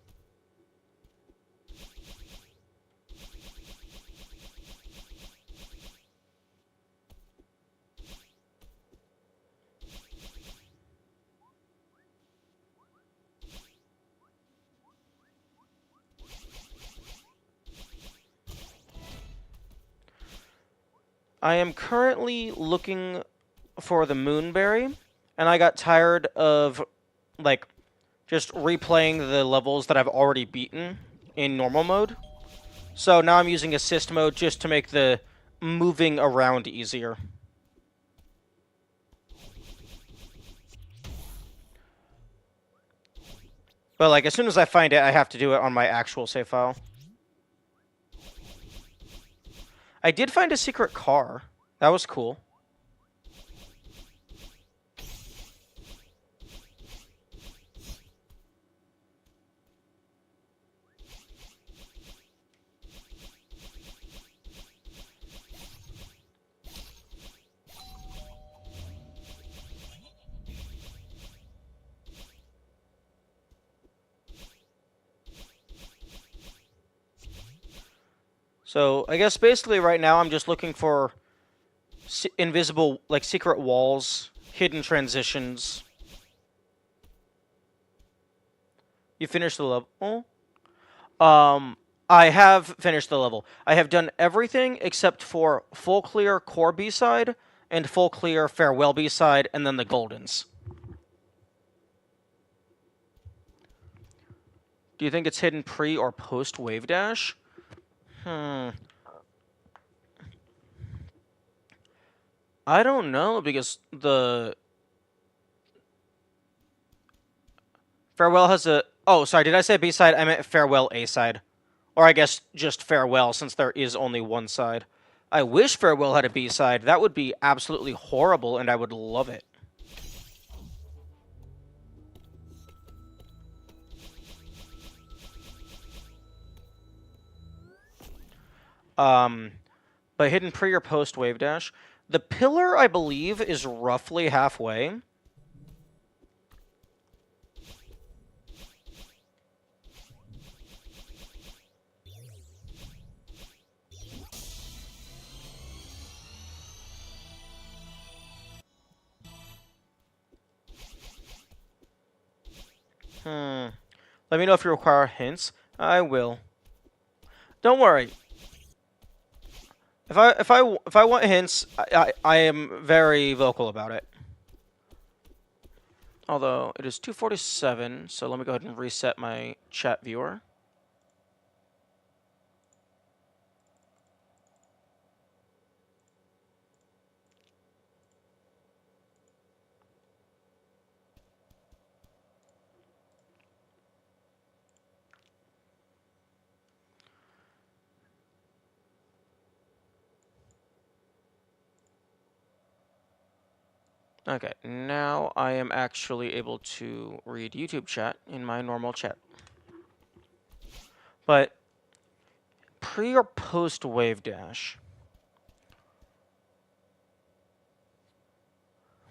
I am currently looking for the moonberry, and I got tired of, like, just replaying the levels that I've already beaten in normal mode. So now I'm using assist mode just to make the moving around easier. But, like, as soon as I find it, I have to do it on my actual save file. I did find a secret car. That was cool. So, I guess basically right now I'm just looking for invisible, like, secret walls, hidden transitions. You finished the level? I have finished the level. I have done everything except for full clear core B-side and full clear farewell B-side, and then the Goldens. Do you think it's hidden pre or post wave dash? I don't know, because the farewell has a... Oh, sorry, did I say B-side? I meant farewell A-side. Or I guess just farewell, since there is only one side. I wish farewell had a B-side. That would be absolutely horrible, and I would love it. But hidden pre or post wave dash. The pillar, I believe, is roughly halfway. Let me know if you require hints. I will. Don't worry. If I want hints, I am very vocal about it. Although it is 2:47, so let me go ahead and reset my chat viewer. Okay, now I am actually able to read YouTube chat in my normal chat. But pre or post wave dash?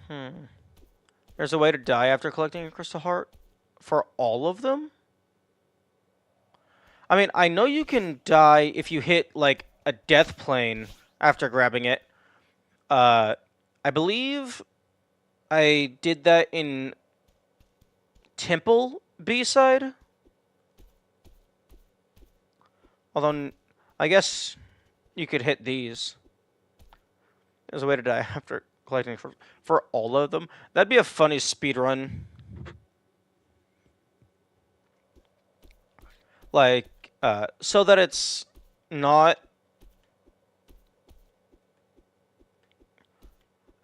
There's a way to die after collecting a crystal heart for all of them? I mean, I know you can die if you hit, like, a death plane after grabbing it. I believe I did that in Temple B-side. Although, I guess you could hit these. There's a way to die after collecting for all of them. That'd be a funny speedrun. Like, so that it's not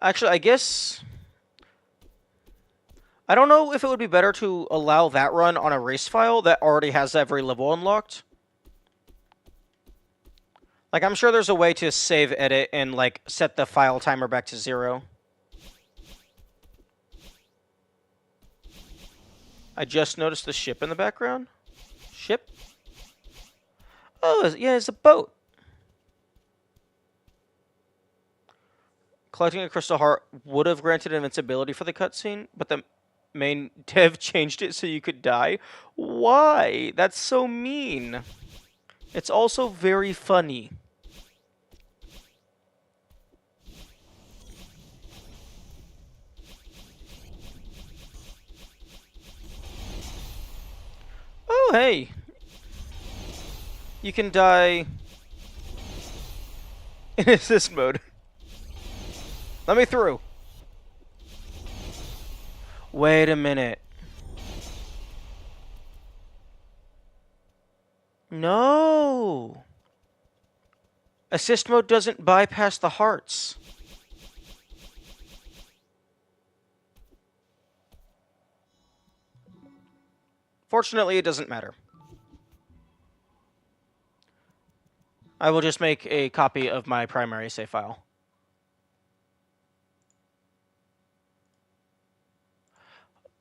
Actually, I guess... I don't know if it would be better to allow that run on a race file that already has every level unlocked. Like, I'm sure there's a way to save, edit, and, like, set the file timer back to 0. I just noticed the ship in the background. Ship? Oh, yeah, it's a boat. Collecting a crystal heart would have granted invincibility for the cutscene, but the main dev changed it so you could die. Why? That's so mean. It's also very funny. Oh, hey. You can die in assist mode. Let me through. Wait a minute. No. Assist mode doesn't bypass the hearts. Fortunately, it doesn't matter. I will just make a copy of my primary save file.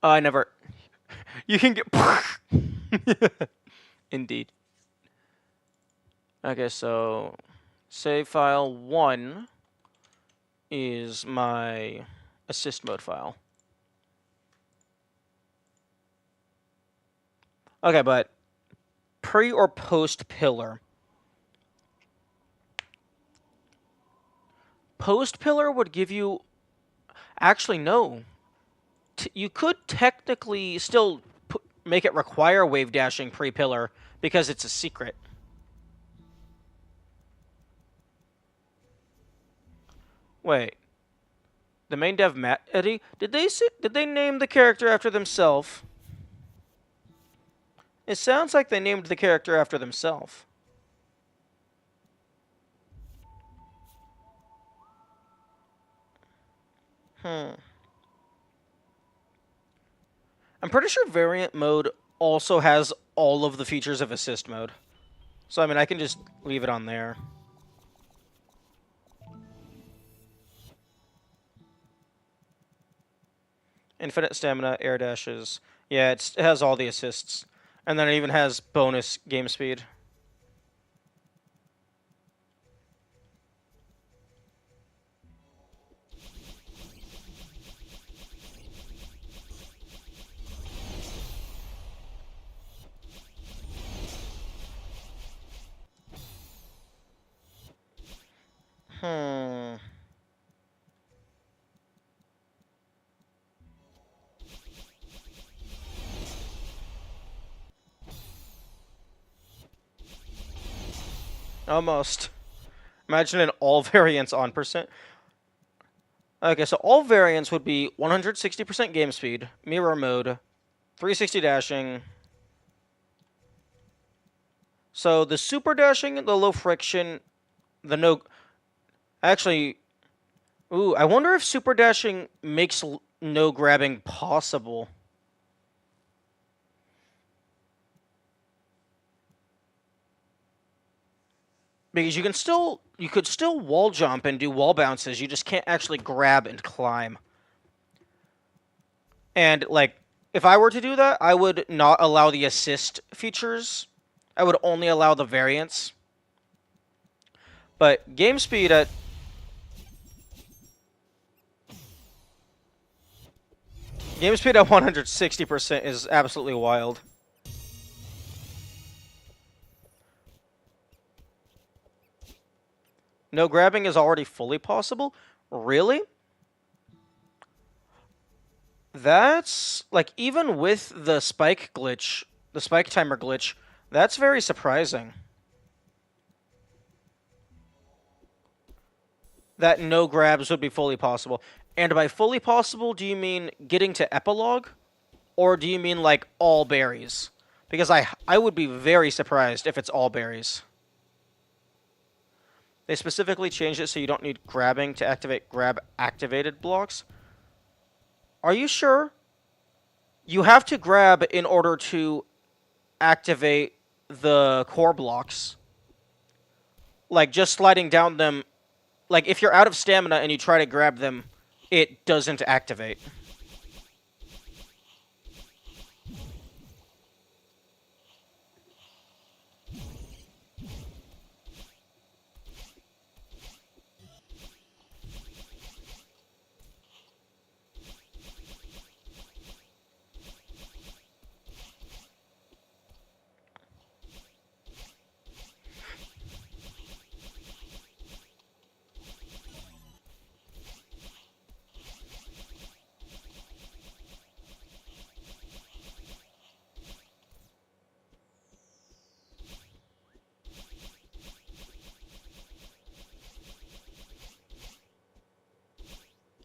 I never... You can get... Indeed. Okay, so... Save file 1 is my assist mode file. Okay, but pre or post pillar? Post pillar would give you... Actually, no. You could technically still make it require wave dashing pre-pillar because it's a secret. Wait. The main dev, Matt Eddie, did they name the character after themselves? It sounds like they named the character after themselves. I'm pretty sure variant mode also has all of the features of assist mode. So, I mean, I can just leave it on there. Infinite stamina, air dashes. Yeah, it has all the assists. And then it even has bonus game speed. Almost. Imagine an all variants on percent. Okay, so all variants would be 160% game speed, mirror mode, 360 dashing. So the super dashing, the low friction, the no... Actually, ooh, I wonder if super dashing makes no grabbing possible. Because you could still wall jump and do wall bounces, you just can't actually grab and climb. And, like, if I were to do that, I would not allow the assist features. I would only allow the variants. But game speed at... Game speed at 160% is absolutely wild. No grabbing is already fully possible? Really? That's, like, even with the spike glitch, the spike timer glitch, that's very surprising. That no grabs would be fully possible. And by fully possible, do you mean getting to epilogue? Or do you mean, like, all berries? Because I would be very surprised if it's all berries. They specifically changed it so you don't need grabbing to activate grab-activated blocks. Are you sure? You have to grab in order to activate the core blocks. Like, just sliding down them... Like, if you're out of stamina and you try to grab them, it doesn't activate.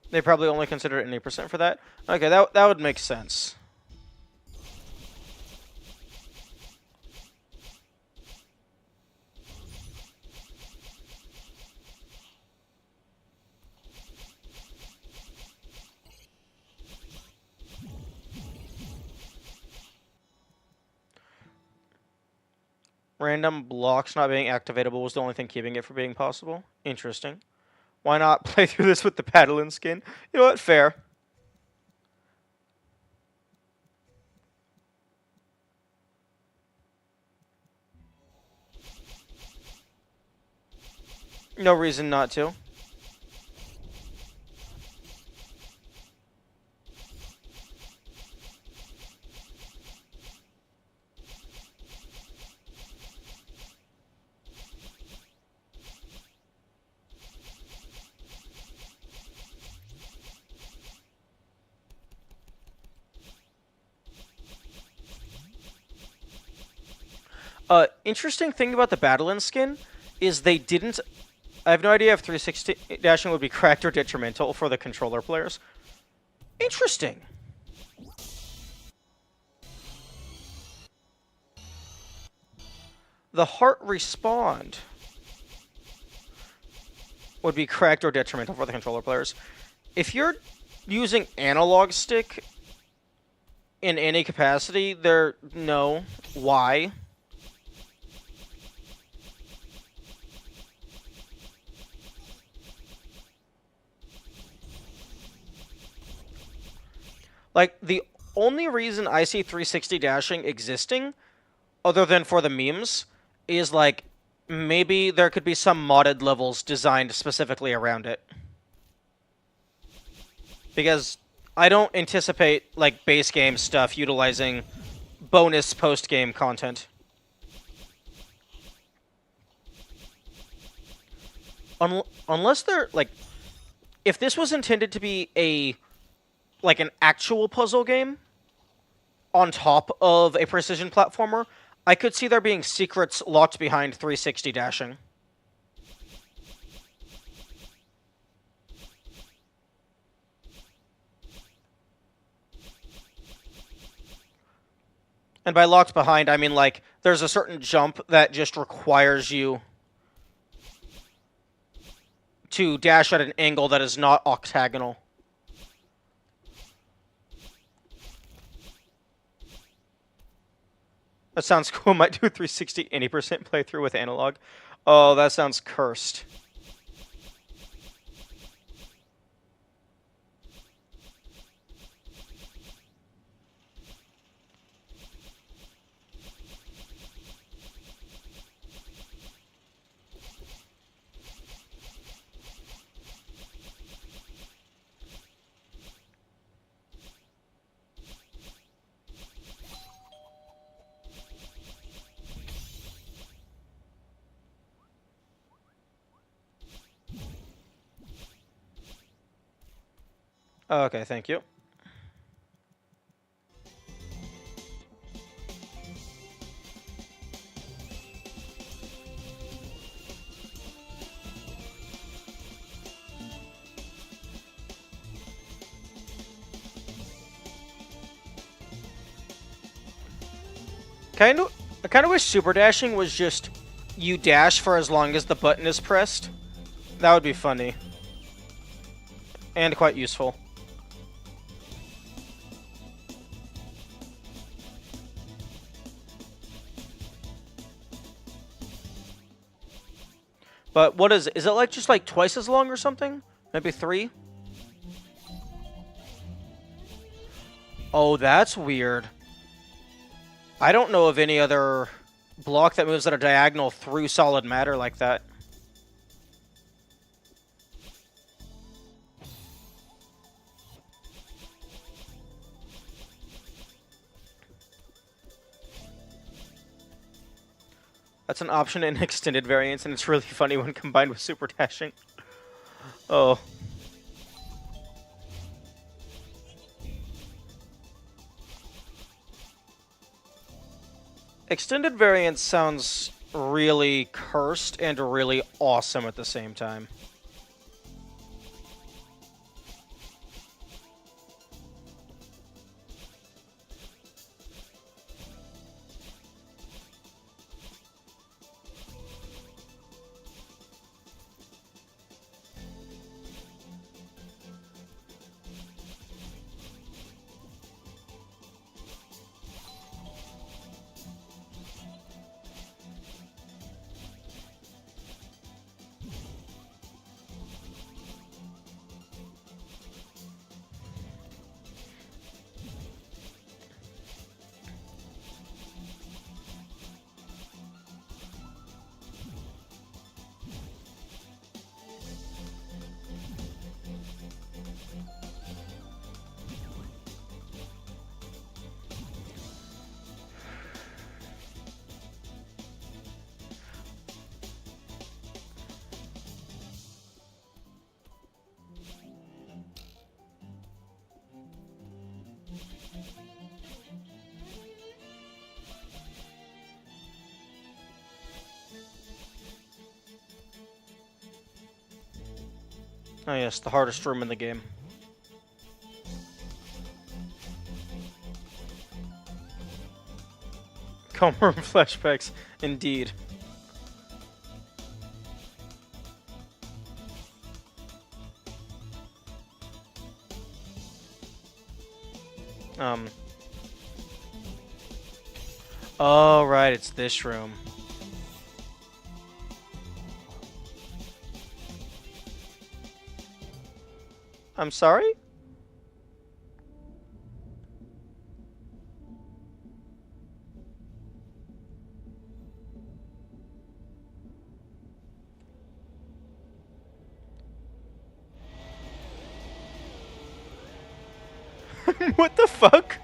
They probably only consider it an 8% for that. Okay, that would make sense. Random blocks not being activatable was the only thing keeping it from being possible. Interesting. Why not play through this with the Paddling skin? You know what? Fair. No reason not to. Interesting thing about the Battlein skin is they didn't... I have no idea if 360 dashing would be cracked or detrimental for the controller players. Interesting. The heart respawned would be cracked or detrimental for the controller players. If you're using analog stick in any capacity, no. Why? Like, the only reason I see 360 dashing existing, other than for the memes, is, like, maybe there could be some modded levels designed specifically around it. Because I don't anticipate, like, base game stuff utilizing bonus post-game content. Unless they're, like... If this was intended to be like an actual puzzle game on top of a precision platformer, I could see there being secrets locked behind 360 dashing. And by locked behind, I mean, like, there's a certain jump that just requires you to dash at an angle that is not octagonal. That sounds cool. Might do 360 80% playthrough with analog. Oh, that sounds cursed. Okay, thank you. I kind of wish super dashing was just you dash for as long as the button is pressed. That would be funny. And quite useful. But what is it? Is it like just like twice as long or something? Maybe 3? Oh, that's weird. I don't know of any other block that moves at a diagonal through solid matter like that. That's an option in extended variants, and it's really funny when combined with super dashing. Oh. Extended variants sounds really cursed and really awesome at the same time. Oh yes, the hardest room in the game. Coma room flashbacks, indeed. Oh, right, it's this room. I'm sorry? What the fuck?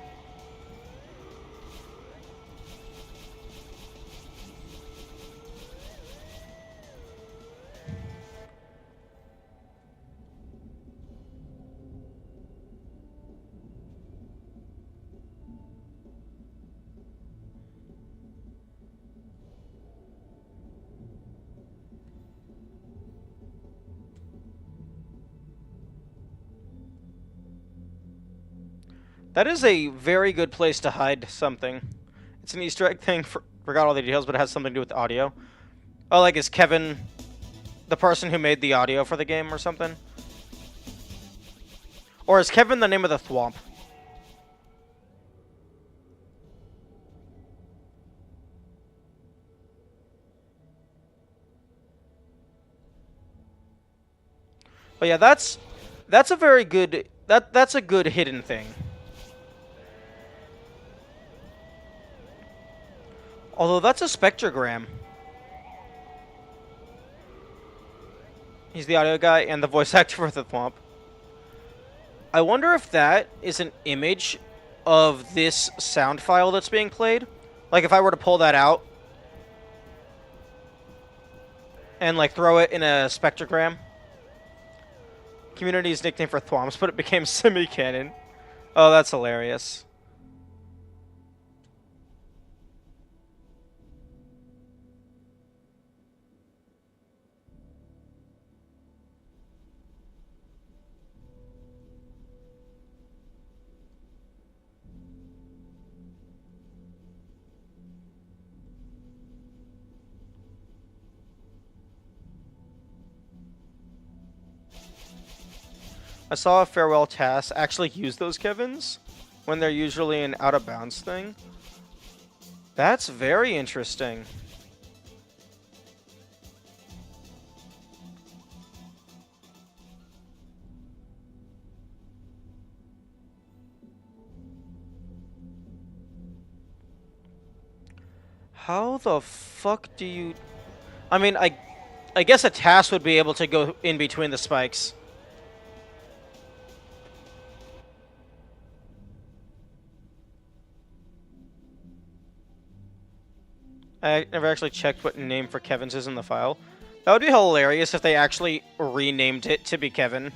That is a very good place to hide something. It's an Easter egg thing. Forgot all the details, but it has something to do with the audio. Oh, like, is Kevin the person who made the audio for the game or something? Or is Kevin the name of the thwomp? But yeah, that's a very good that's a good hidden thing. Although that's a spectrogram. He's the audio guy and the voice actor for the thwomp. I wonder if that is an image of this sound file that's being played. Like if I were to pull that out and like throw it in a spectrogram. Community's nickname for thwomps, but it became semi-canon. Oh, that's hilarious. I saw a farewell task actually use those Kevins when they're usually an out of bounds thing. That's very interesting. How the fuck do you... I mean, I guess a task would be able to go in between the spikes. I never actually checked what name for Kevin's is in the file. That would be hilarious if they actually renamed it to be Kevin.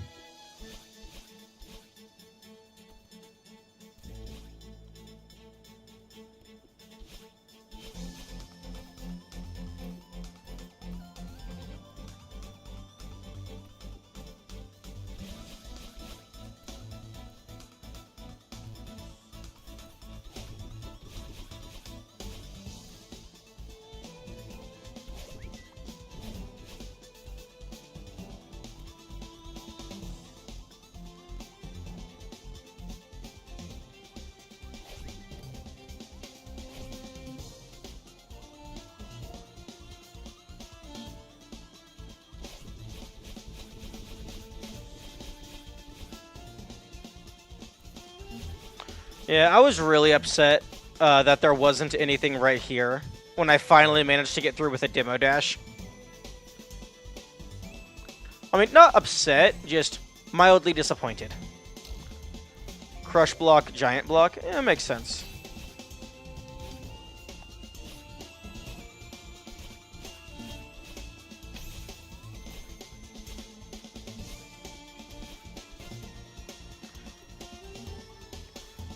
Yeah, I was really upset that there wasn't anything right here when I finally managed to get through with a demo dash. I mean, not upset, just mildly disappointed. Crush block, giant block, yeah, makes sense.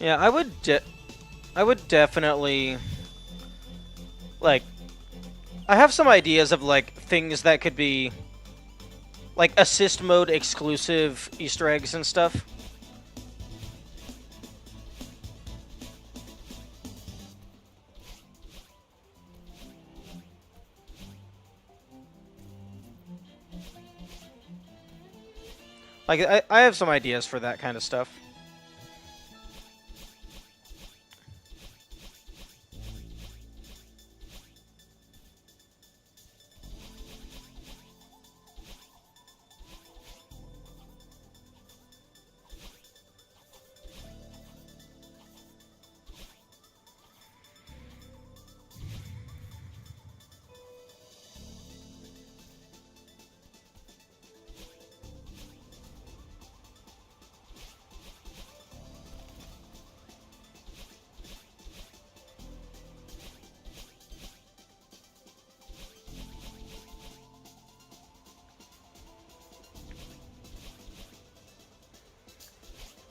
Yeah, I would definitely, like, I have some ideas of, like, things that could be, like, assist mode exclusive Easter eggs and stuff. Like, I have some ideas for that kind of stuff.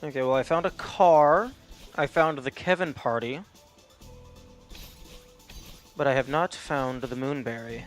Okay, well, I found a car. I found the Kevin party. But I have not found the Moonberry.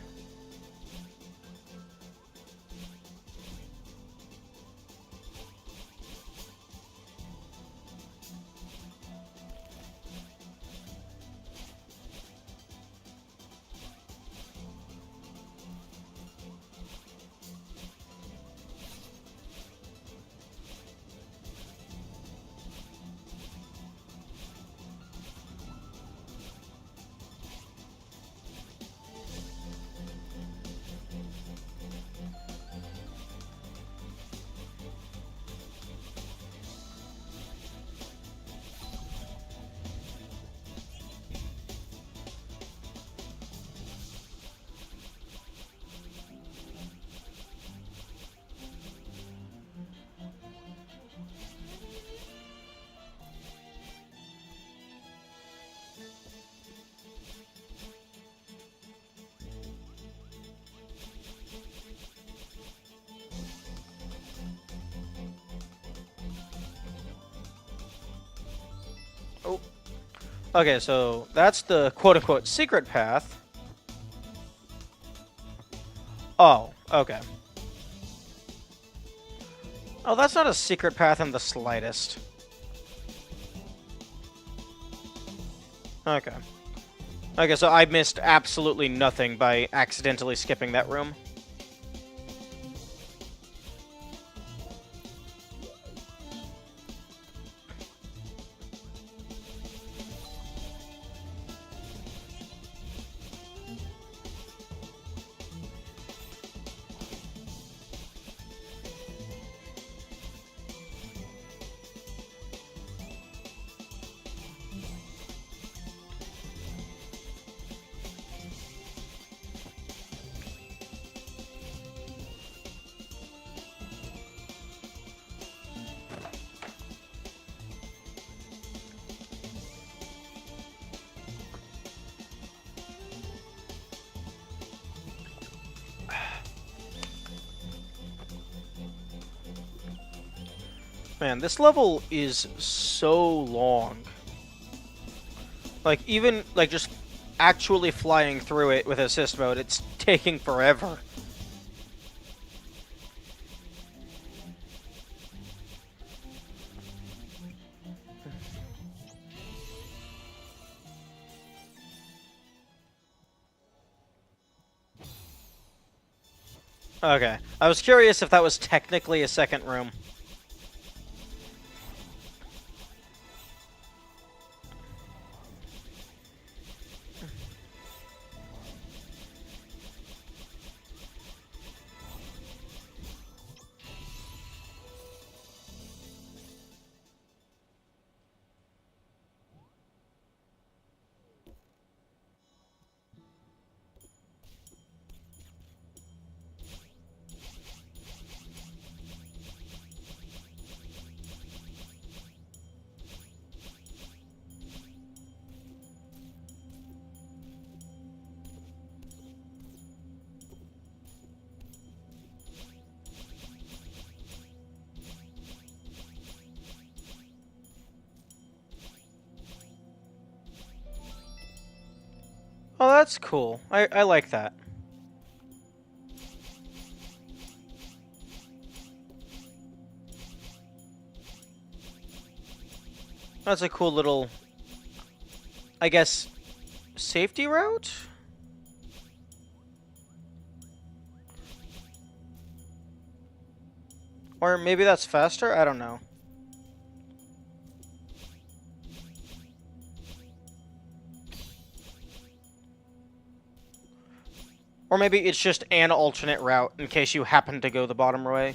Oh. Okay, so that's the quote-unquote secret path. Oh, okay. Oh, that's not a secret path in the slightest. Okay. Okay, so I missed absolutely nothing by accidentally skipping that room. Man, this level is so long. Like, even, like, just actually flying through it with assist mode, it's taking forever. Okay. I was curious if that was technically a second room. Oh, that's cool. I like that. That's a cool little, I guess, safety route? Or maybe that's faster? I don't know. Or maybe it's just an alternate route in case you happen to go the bottom way.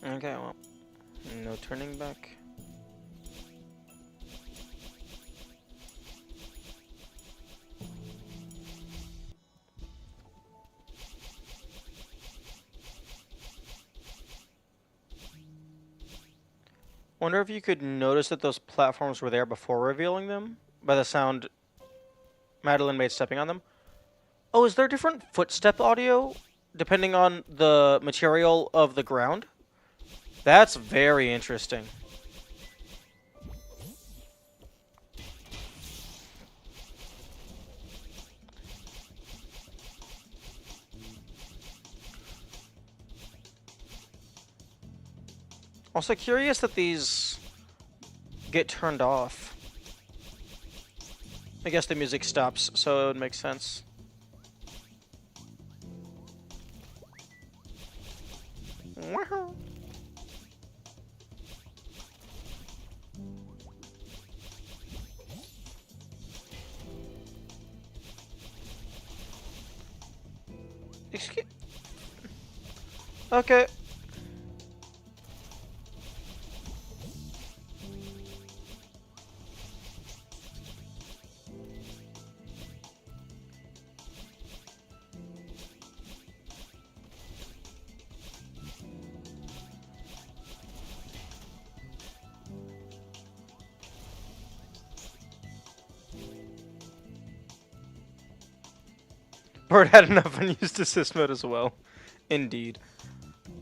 Okay, well, no turning back. Wonder if you could notice that those platforms were there before revealing them by the sound Madeline made stepping on them. Oh, is there different footstep audio depending on the material of the ground? That's very interesting. Also curious that these get turned off. I guess the music stops, so it would make sense. Wow. Excuse. Okay. Bird had enough unused assist mode as well. Indeed.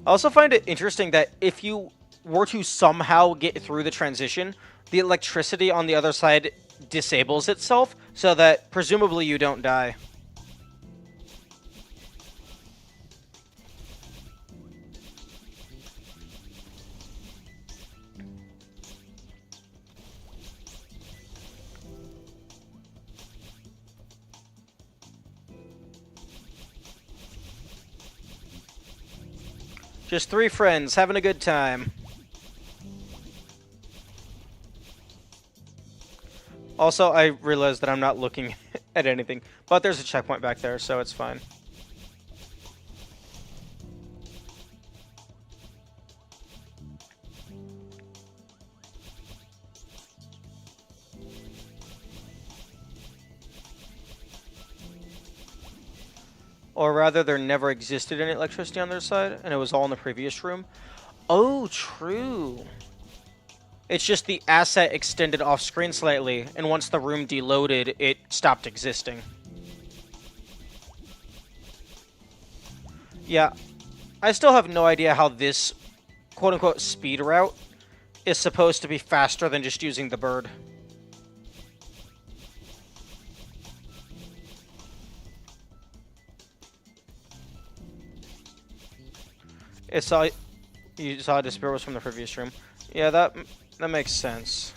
I also find it interesting that if you were to somehow get through the transition, the electricity on the other side disables itself, so that presumably you don't die. Just 3 friends having a good time. Also, I realized that I'm not looking at anything, but there's a checkpoint back there, so it's fine. Or rather, there never existed any electricity on their side, and it was all in the previous room. Oh, true. It's just the asset extended off screen slightly, and once the room deloaded, it stopped existing. Yeah, I still have no idea how this quote-unquote speed route is supposed to be faster than just using the bird. You saw Despair was from the previous room. Yeah, that makes sense.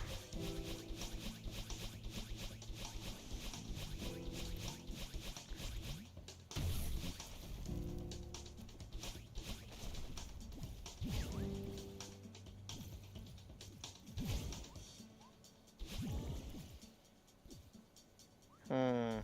Hmm.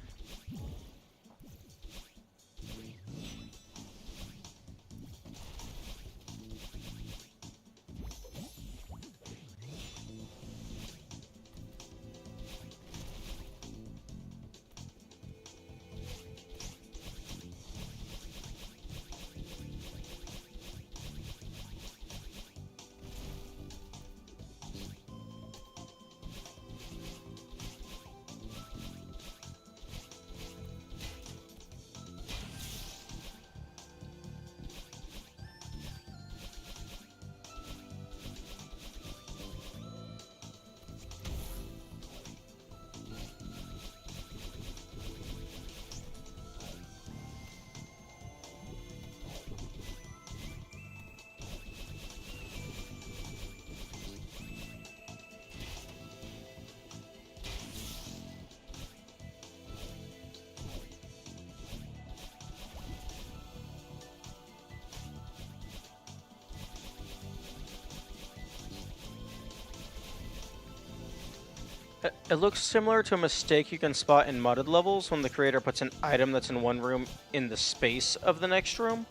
It looks similar to a mistake you can spot in modded levels when the creator puts an item that's in one room in the space of the next room.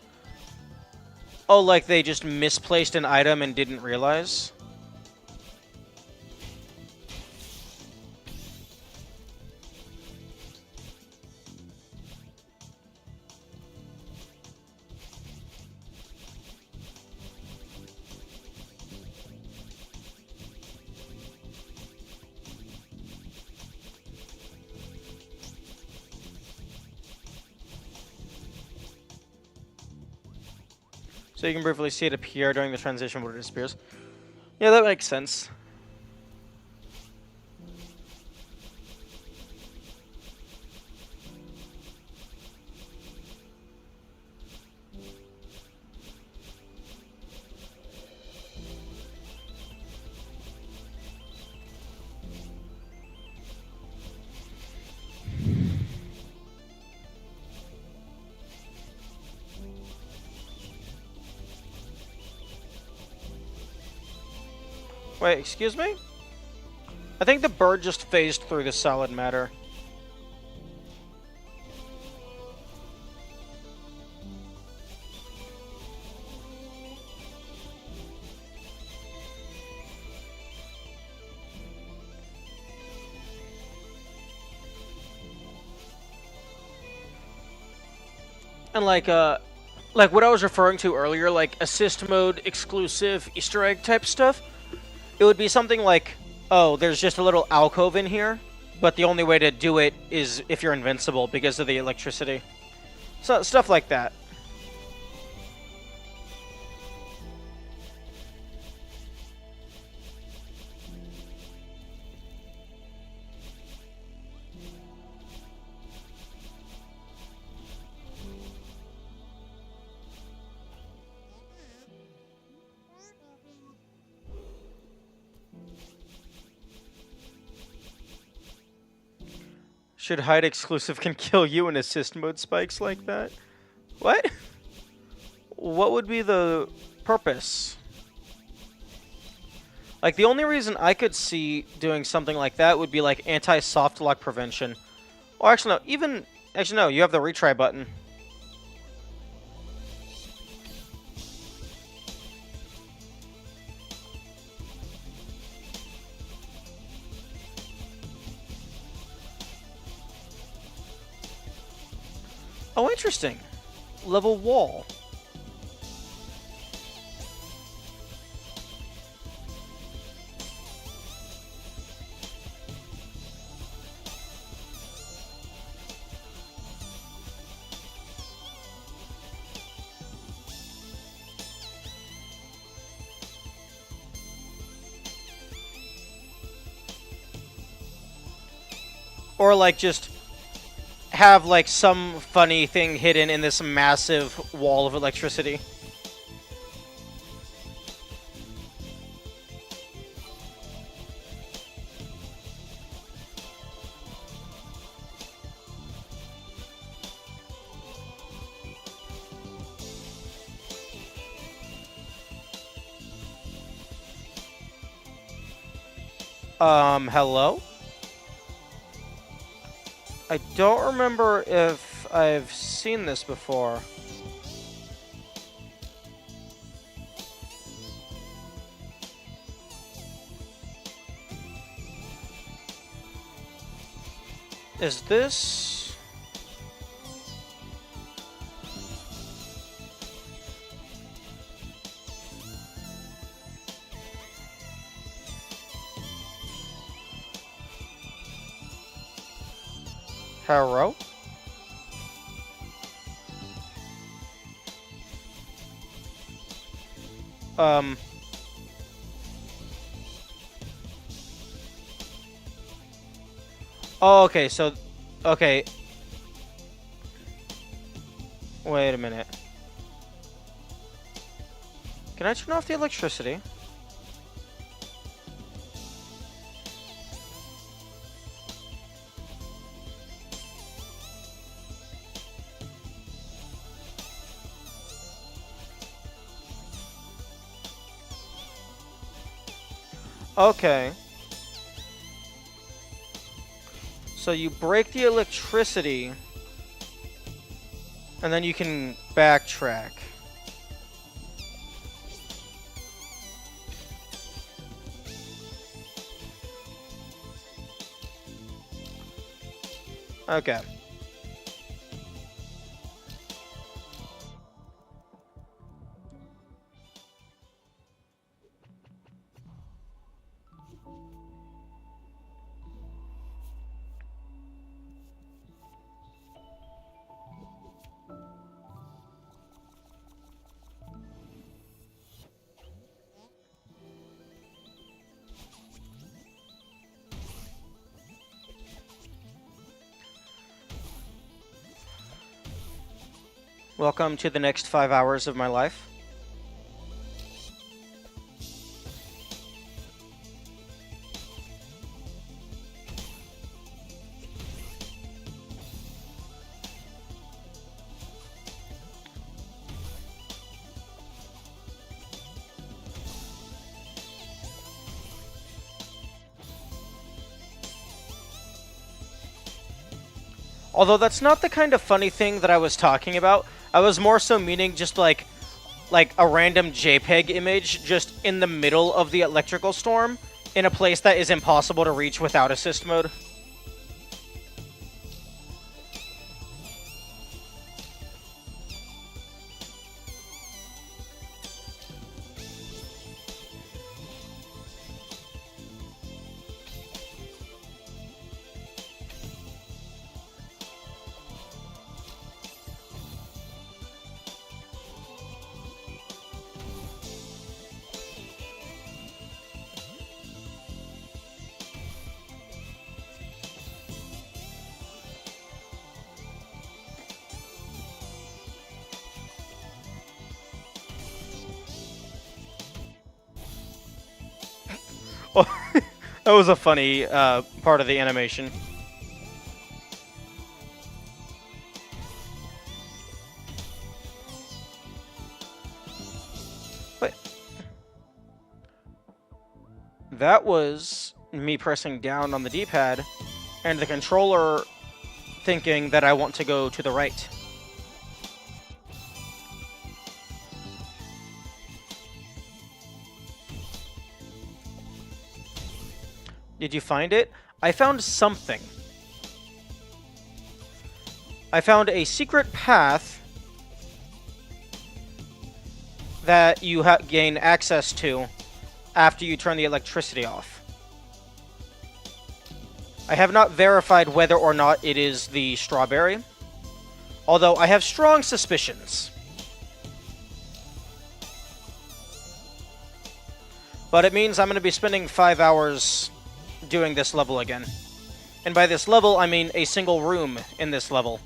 Oh, like they just misplaced an item and didn't realize? So you can briefly see it appear during the transition when it disappears. Yeah, that makes sense. Wait, excuse me? I think the bird just phased through the solid matter. And like what I was referring to earlier, like assist mode exclusive Easter egg type stuff, it would be something like, oh, there's just a little alcove in here, but the only way to do it is if you're invincible because of the electricity. So stuff like that. Should hide exclusive can kill you in assist mode spikes like that? What? what would be the purpose? Like, the only reason I could see doing something like that would be, like, anti-soft lock prevention. Or actually, no, even... Actually, no, you have the retry button. Oh, interesting. Level wall. Or, like, just have, like, some funny thing hidden in this massive wall of electricity. Hello? I don't remember if I've seen this before. Is this... Hello? Oh, okay, so... Okay. Wait a minute. Can I turn off the electricity? Okay. So you break the electricity, and then you can backtrack. Okay. Welcome to the next 5 hours of my life. Although that's not the kind of funny thing that I was talking about. I was more so meaning just like a random JPEG image just in the middle of the electrical storm in a place that is impossible to reach without assist mode. Oh, that was a funny part of the animation. Wait. That was me pressing down on the D-pad, and the controller thinking that I want to go to the right. Did you find it? I found something. I found a secret path that you gain access to after you turn the electricity off. I have not verified whether or not it is the strawberry, although I have strong suspicions. But it means I'm going to be spending 5 hours doing this level again. And by this level, I mean a single room in this level.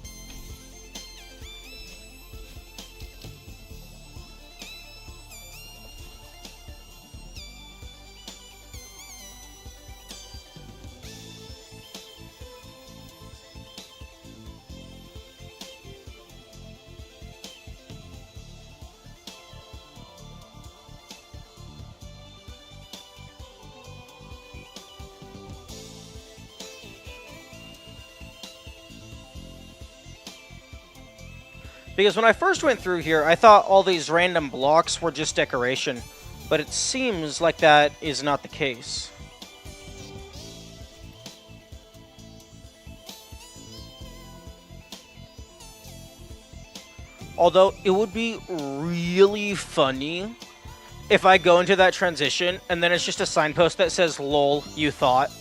Because when I first went through here, I thought all these random blocks were just decoration, but it seems like that is not the case. Although, it would be really funny if I go into that transition, and then it's just a signpost that says, "Lol, you thought."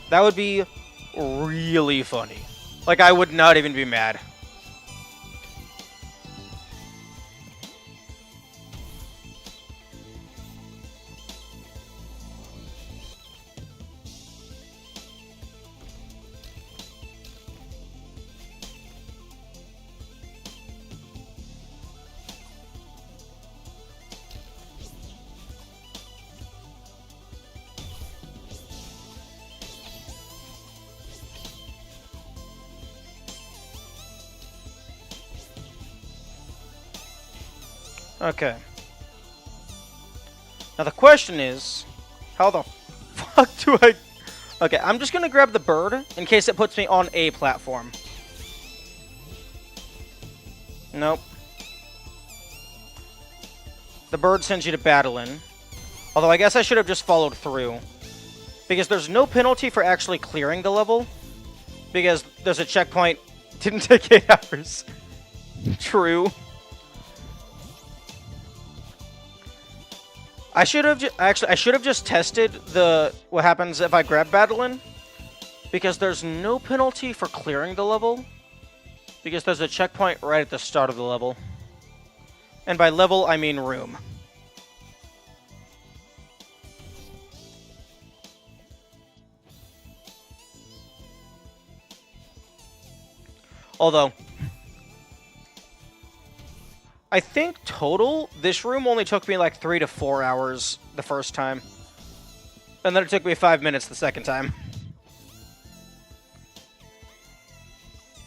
That would be really funny. Like, I would not even be mad. Okay. Now the question is, how the fuck do I... Okay, I'm just gonna grab the bird in case it puts me on a platform. Nope. The bird sends you to Battlein. Although I guess I should have just followed through. Because there's no penalty for actually clearing the level. Because there's a checkpoint. Didn't take 8 hours. True. I should have just tested what happens if I grab Battlein, because there's no penalty for clearing the level, because there's a checkpoint right at the start of the level. And by level, I mean room. Although, I think total, this room only took me like 3 to 4 hours the first time. And then it took me 5 minutes the second time.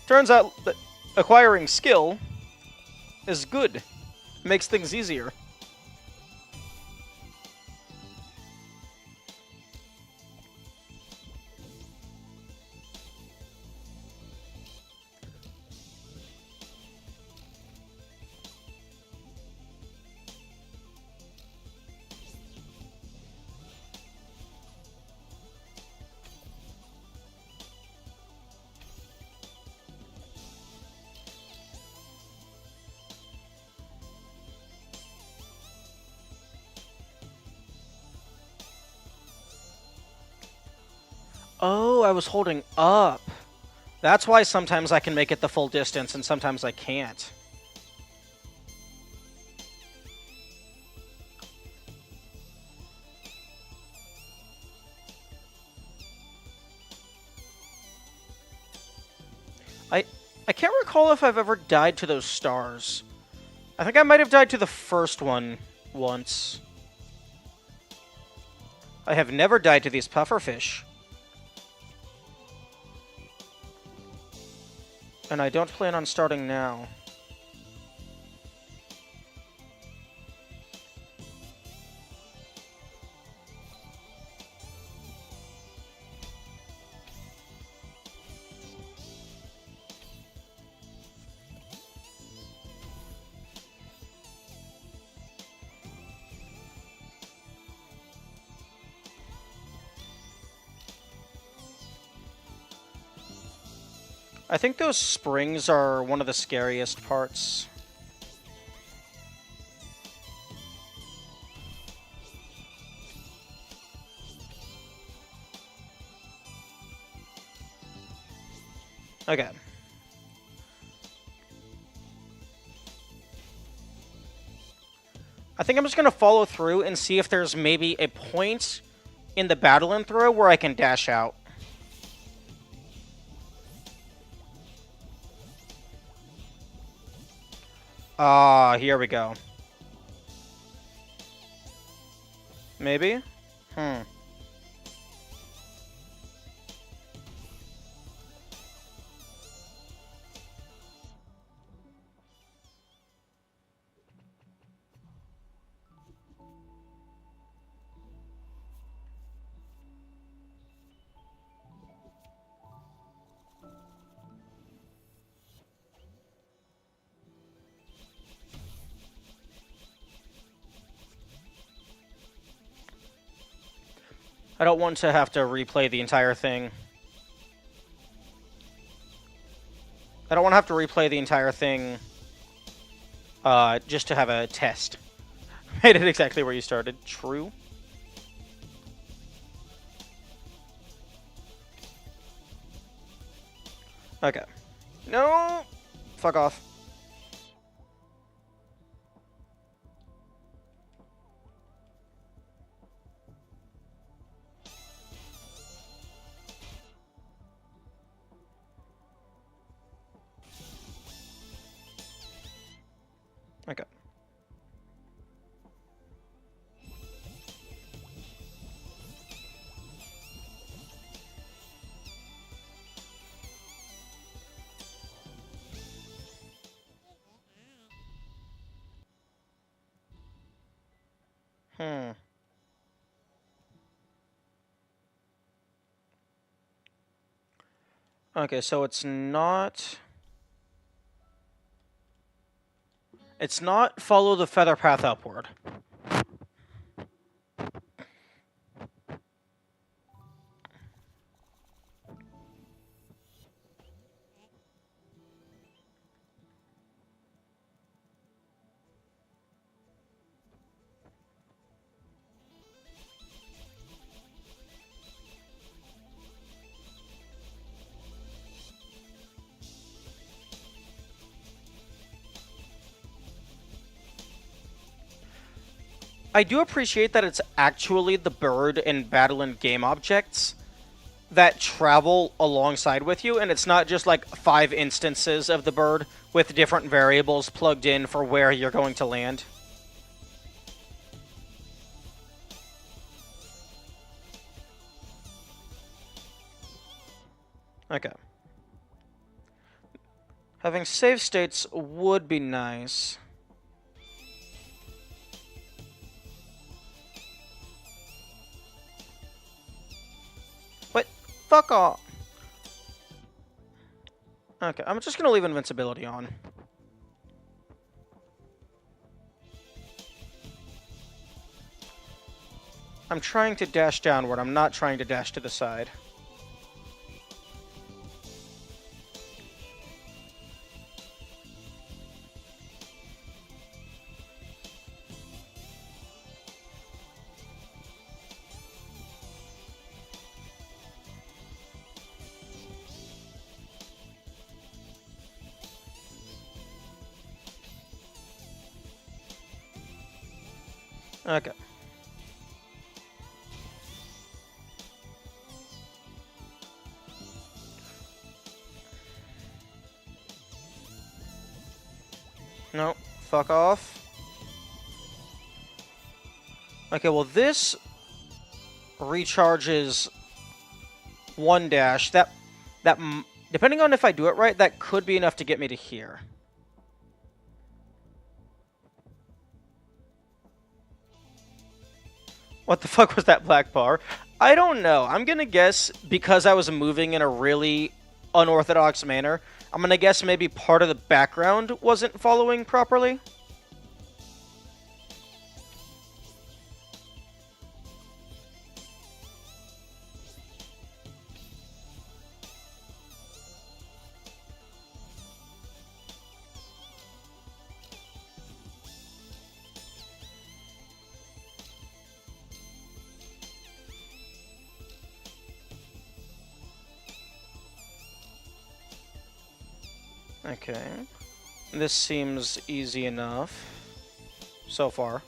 Turns out that acquiring skill is good. Makes things easier. Oh, I was holding up. That's why sometimes I can make it the full distance and sometimes I can't. I can't recall if I've ever died to those stars. I think I might have died to the first one once. I have never died to these pufferfish. And I don't plan on starting now. I think those springs are one of the scariest parts. Okay. I think I'm just going to follow through and see if there's maybe a point in the battle and throw where I can dash out. Ah, here we go. Maybe? I don't want to have to replay the entire thing. I don't want to have to replay the entire thing just to have a test. Made it exactly where you started. True. Okay. No! Fuck off. Okay. Okay, so it's not... It's not follow the feather path upward. I do appreciate that it's actually the bird and battle and game objects that travel alongside with you, and it's not just like 5 instances of the bird with different variables plugged in for where you're going to land. Okay. Having save states would be nice. But fuck off. Okay, I'm just gonna leave invincibility on. I'm trying to dash downward, I'm not trying to dash to the side. Okay. No, fuck off. Okay, well this recharges one dash. That Depending on if I do it right, that could be enough to get me to here. What the fuck was that black bar? I don't know. I'm gonna guess because I was moving in a really unorthodox manner, I'm gonna guess maybe part of the background wasn't following properly. Okay. This seems easy enough so far.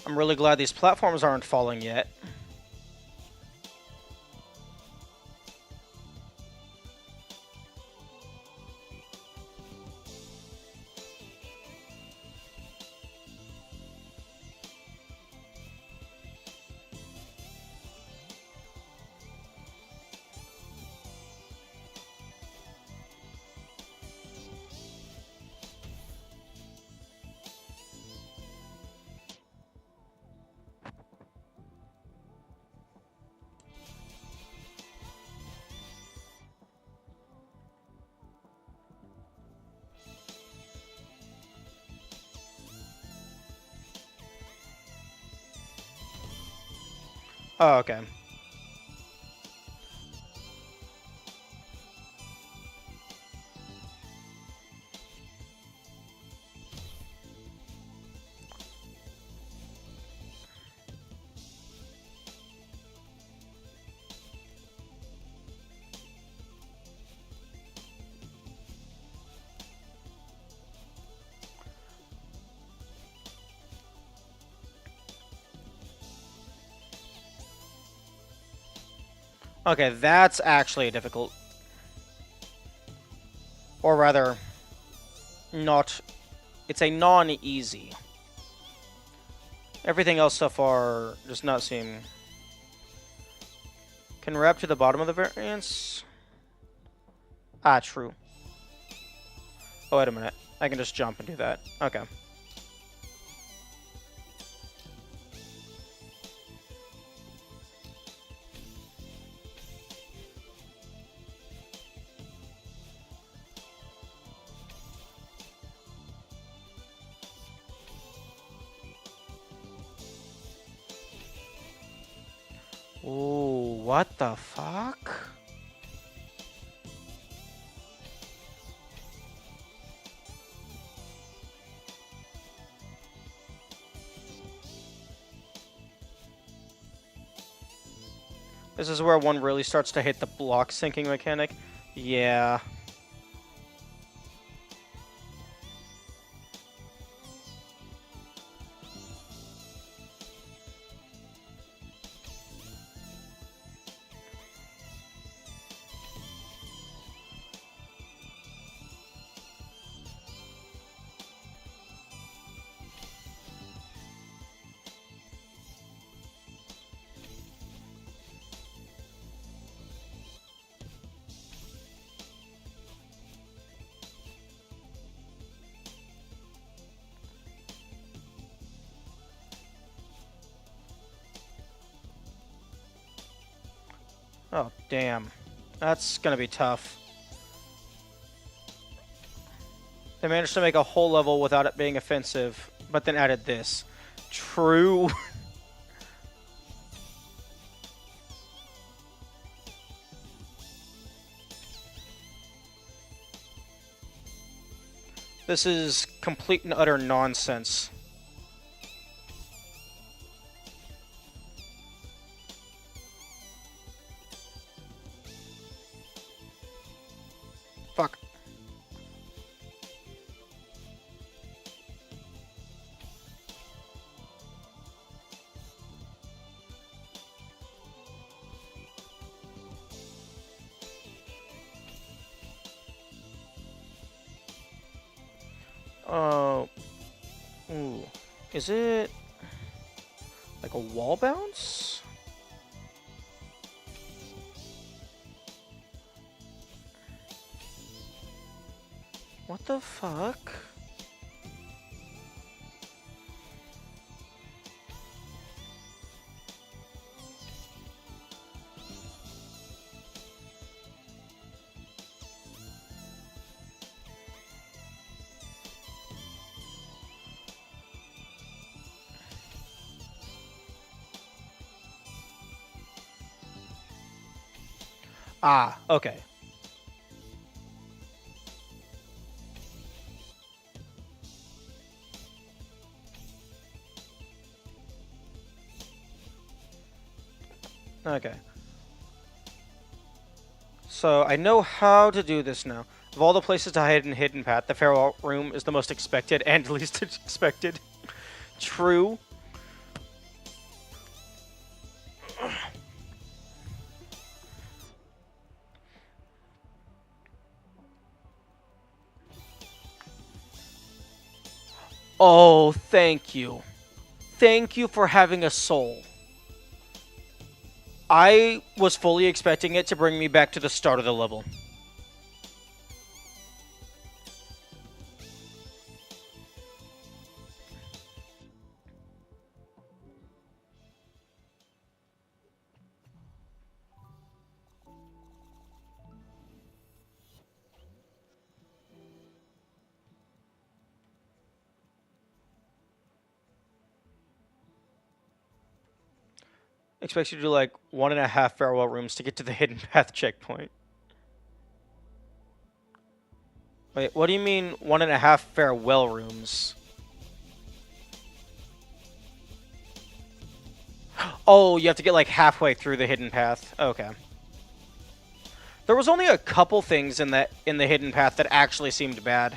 I'm really glad these platforms aren't falling yet. Oh, okay. Okay, that's actually difficult. Or rather, not... It's a non-easy. Everything else so far does not seem... Can wrap to the bottom of the variance? Ah, true. Oh, wait a minute. I can just jump and do that. Okay. Ooh, what the fuck? This is where one really starts to hit the block sinking mechanic. Yeah. Oh, damn. That's gonna be tough. They managed to make a whole level without it being offensive, but then added this. True. This is complete and utter nonsense. Fuck. Oh. Ooh. Is it like a wall bounce? What the fuck? Ah, okay. Okay. So I know how to do this now. Of all the places to hide in Hidden Path, the farewell room is the most expected and least expected. True. Oh, thank you. Thank you for having a soul. I was fully expecting it to bring me back to the start of the level. Expects you to do like 1.5 farewell rooms to get to the Hidden Path checkpoint. Wait, what do you mean 1.5 farewell rooms? Oh, you have to get like halfway through the Hidden Path. Okay. There was only a couple things in the Hidden Path that actually seemed bad.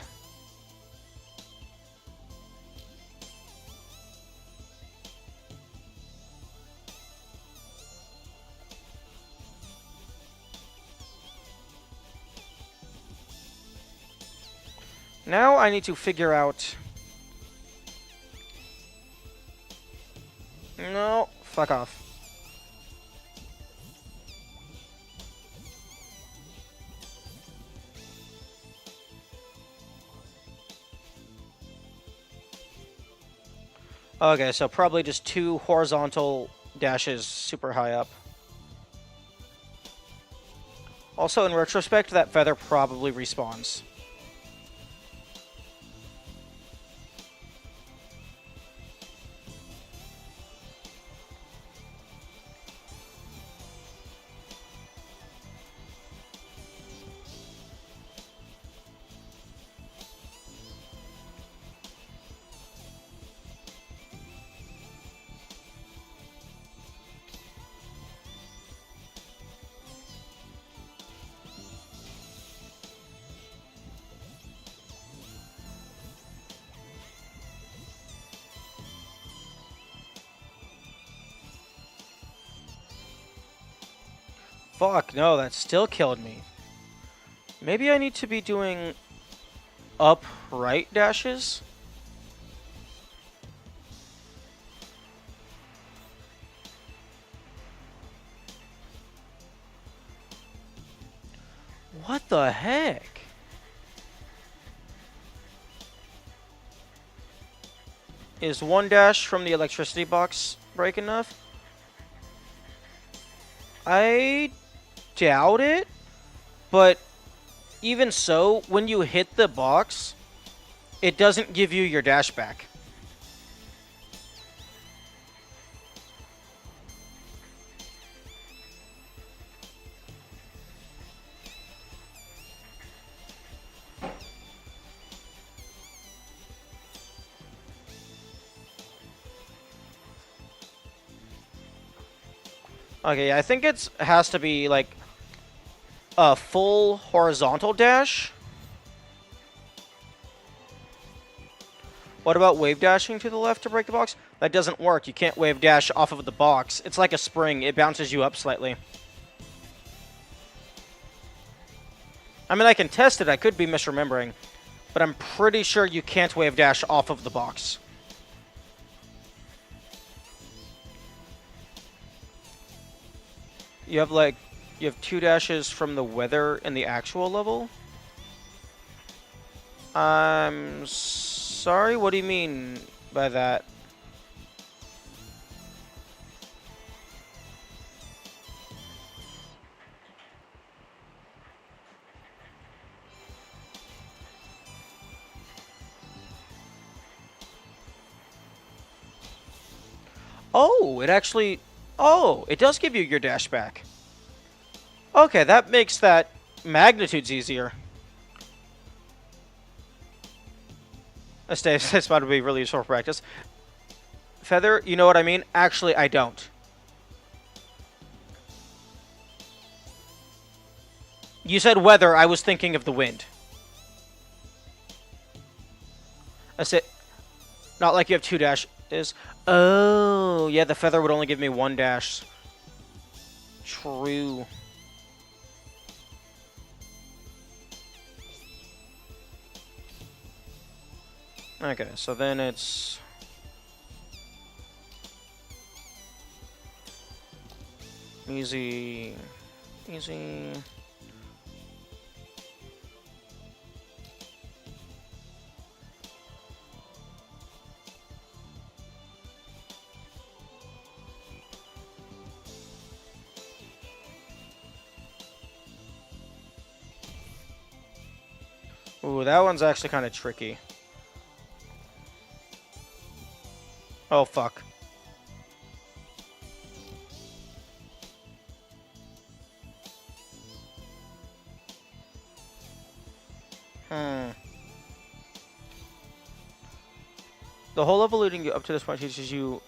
Now I need to figure out... No, fuck off. Okay, so probably just 2 horizontal dashes super high up. Also, in retrospect, that feather probably respawns. Fuck, no, that still killed me. Maybe I need to be doing upright dashes? What the heck? Is 1 dash from the electricity box break enough? I doubt it, but even so, when you hit the box, it doesn't give you your dash back. Okay, I think it has to be like a full horizontal dash. What about wave dashing to the left to break the box? That doesn't work. You can't wave dash off of the box. It's like a spring. It bounces you up slightly. I mean, I can test it. I could be misremembering. But I'm pretty sure you can't wave dash off of the box. You have 2 dashes from the weather in the actual level. I'm sorry, what do you mean by that? Oh, it actually... Oh, it does give you your dash back. Okay, that makes that magnitudes easier. This about to be really useful for practice. Feather, you know what I mean? Actually, I don't. You said weather, I was thinking of the wind. That's it. Not like you have 2 dashes. Oh, yeah, the feather would only give me 1 dash. True. Okay, so then it's... Easy. Easy. Ooh, that one's actually kind of tricky. Oh, fuck. The whole level leading you up to this point teaches you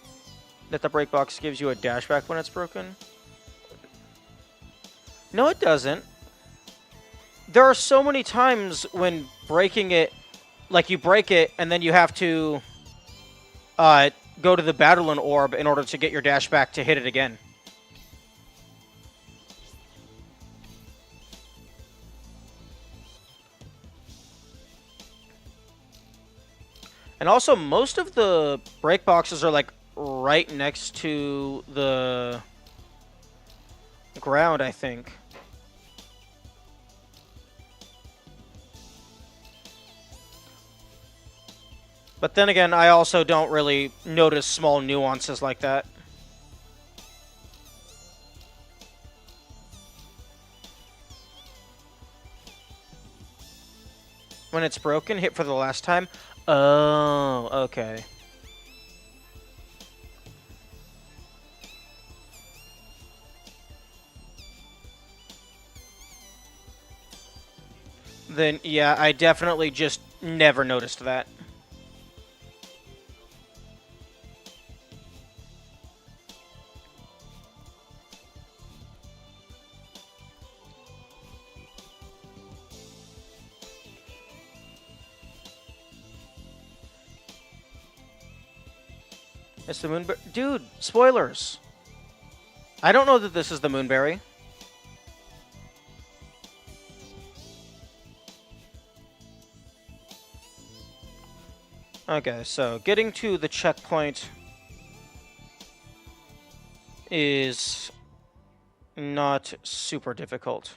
that the break box gives you a dash back when it's broken. No, it doesn't. There are so many times when breaking it, like you break it and then you have to go to the Battling Orb in order to get your dash back to hit it again. And also, most of the break boxes are like right next to the ground, I think. But then again, I also don't really notice small nuances like that. When it's broken, hit for the last time. Oh, okay. Then, yeah, I definitely just never noticed that. It's the moonberry. Dude, spoilers. I don't know that this is the moonberry. Okay, so getting to the checkpoint is not super difficult.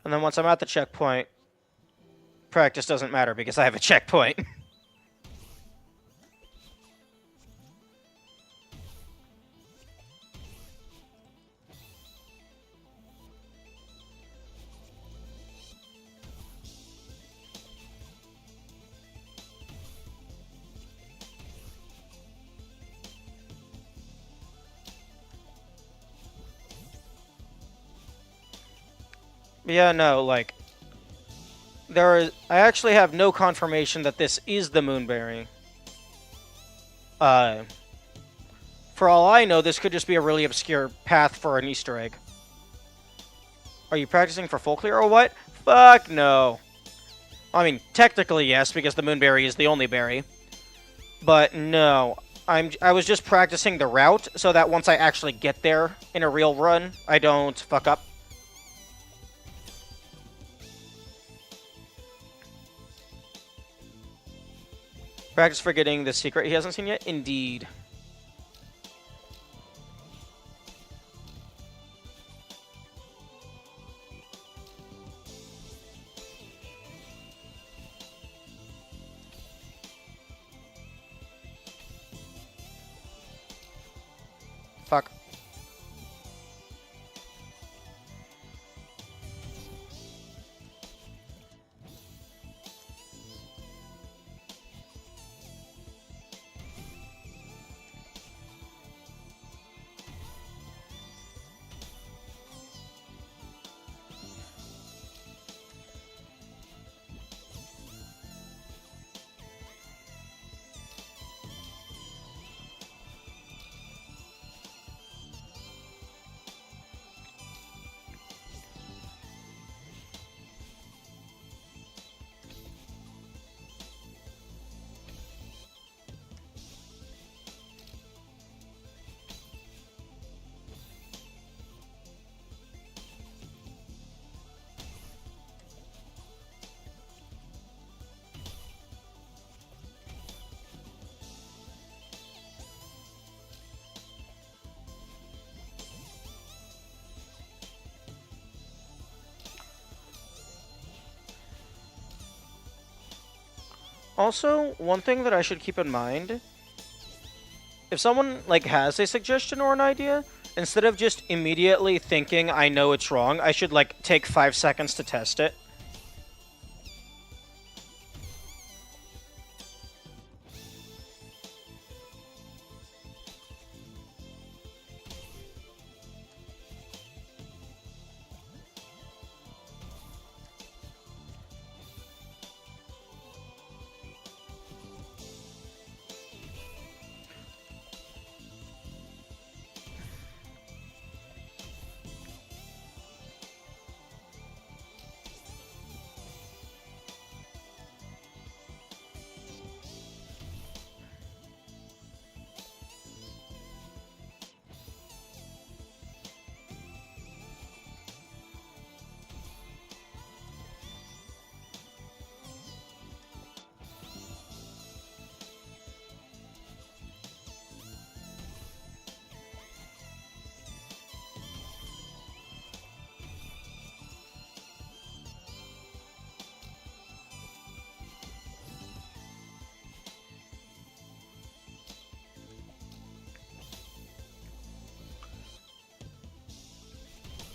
And then once I'm at the checkpoint, practice doesn't matter because I have a checkpoint. Yeah, no, like, I actually have no confirmation that this is the moonberry. For all I know, this could just be a really obscure path for an Easter egg. Are you practicing for full clear or what? Fuck no. I mean, technically yes, because the moonberry is the only berry. But no, I was just practicing the route so that once I actually get there in a real run, I don't fuck up. Practice for getting the secret he hasn't seen yet? Indeed. Fuck. Also, one thing that I should keep in mind, if someone like has a suggestion or an idea, instead of just immediately thinking I know it's wrong, I should like take 5 seconds to test it.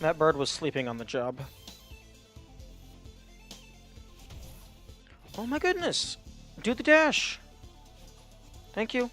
That bird was sleeping on the job. Oh my goodness! Do the dash! Thank you.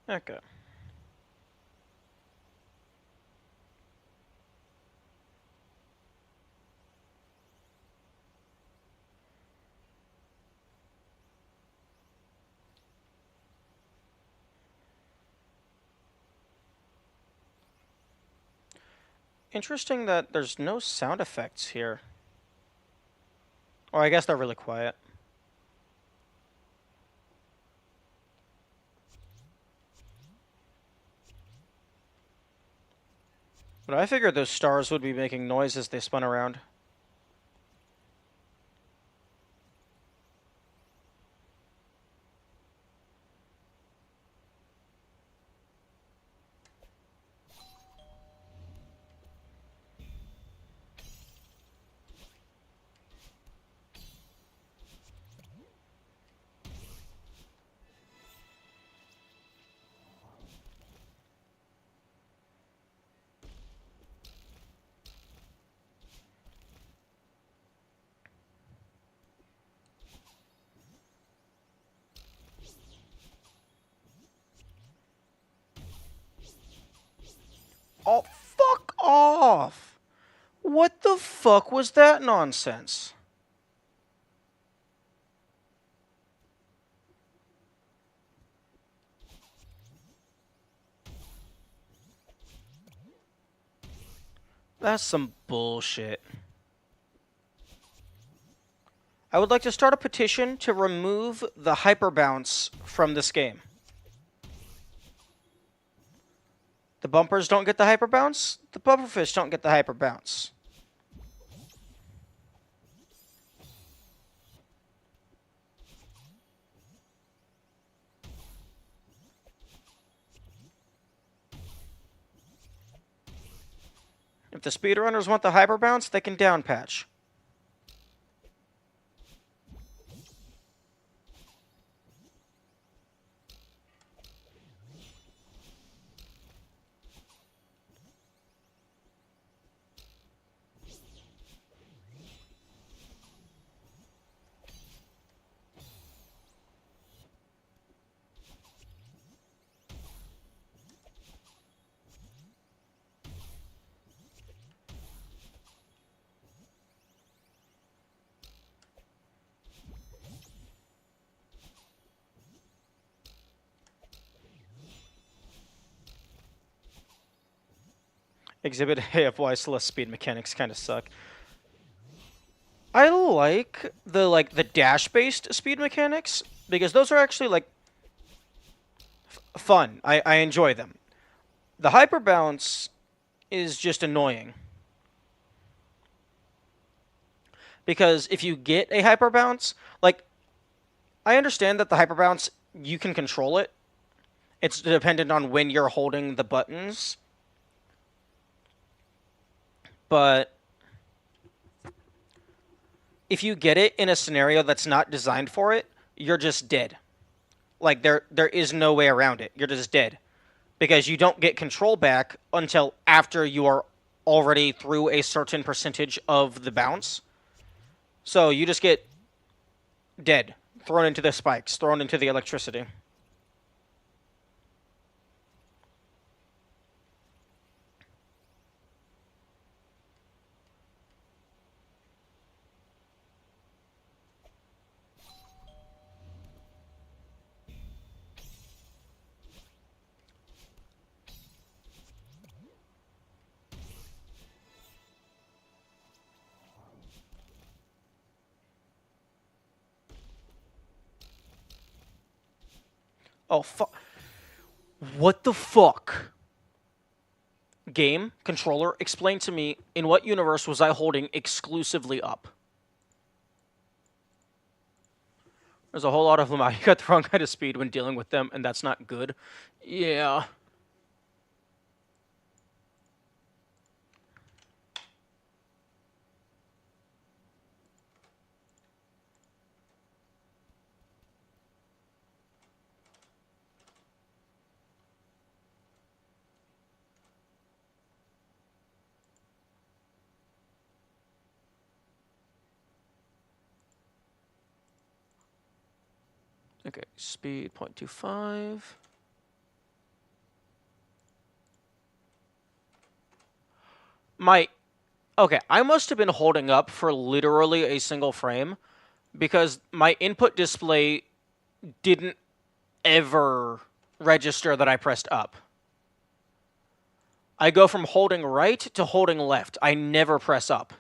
Okay. Interesting that there's no sound effects here. Or I guess they're really quiet. But I figured those stars would be making noise as they spun around. Oh, fuck off! What the fuck was that nonsense? That's some bullshit. I would like to start a petition to remove the hyper bounce from this game. The bumpers don't get the hyper bounce. The pufferfish don't get the hyper bounce. If the speedrunners want the hyper bounce, they can down patch. Exhibit A of why Celeste speed mechanics kind of suck. I like the dash based speed mechanics because those are actually like fun. I enjoy them. The hyper bounce is just annoying. Because if you get a hyper bounce, like I understand that the hyper bounce you can control it. It's dependent on when you're holding the buttons. But if you get it in a scenario that's not designed for it, you're just dead. Like there is no way around it. You're just dead. Because you don't get control back until after you are already through a certain percentage of the bounce. So you just get dead, thrown into the spikes, thrown into the electricity. Oh, fuck. What the fuck? Game, controller, explain to me, in what universe was I holding exclusively up? There's a whole lot of them out. You got the wrong kind of speed when dealing with them, and that's not good. Yeah. Okay, speed 0.25. Okay, I must have been holding up for literally a single frame because my input display didn't ever register that I pressed up. I go from holding right to holding left. I never press up.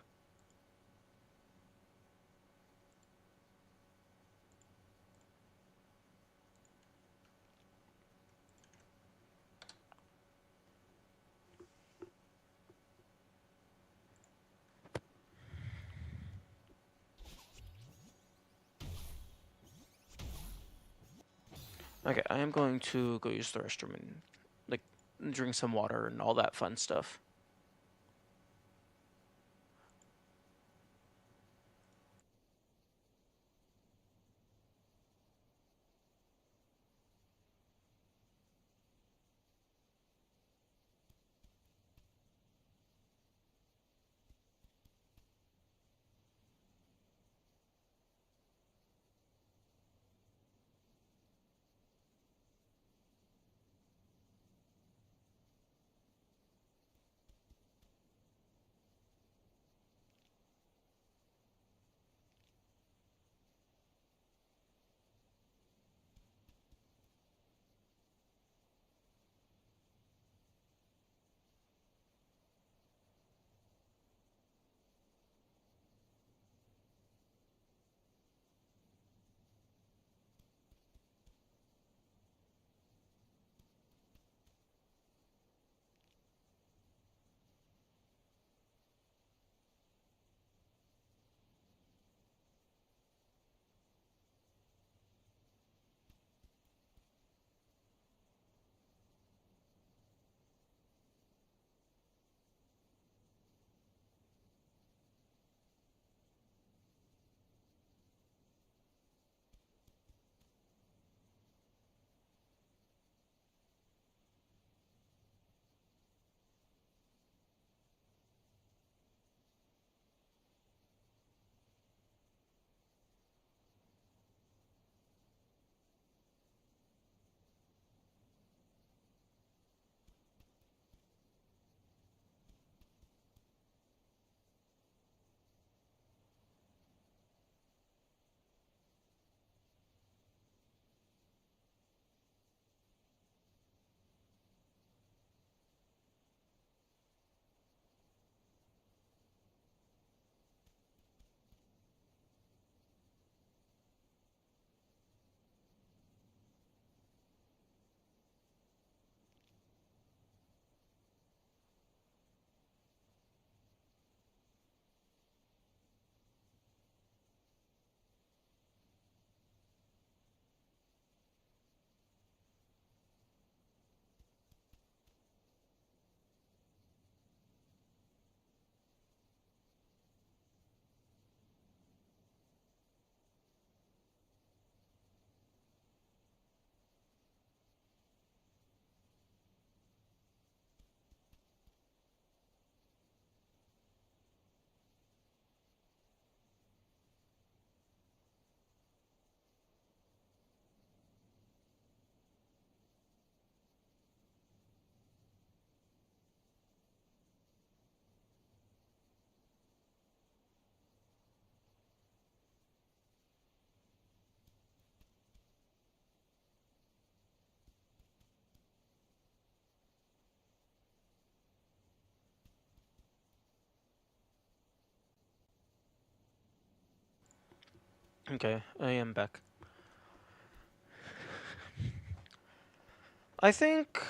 Okay, I am going to go use the restroom and, like, drink some water and all that fun stuff. Okay, I am back. I think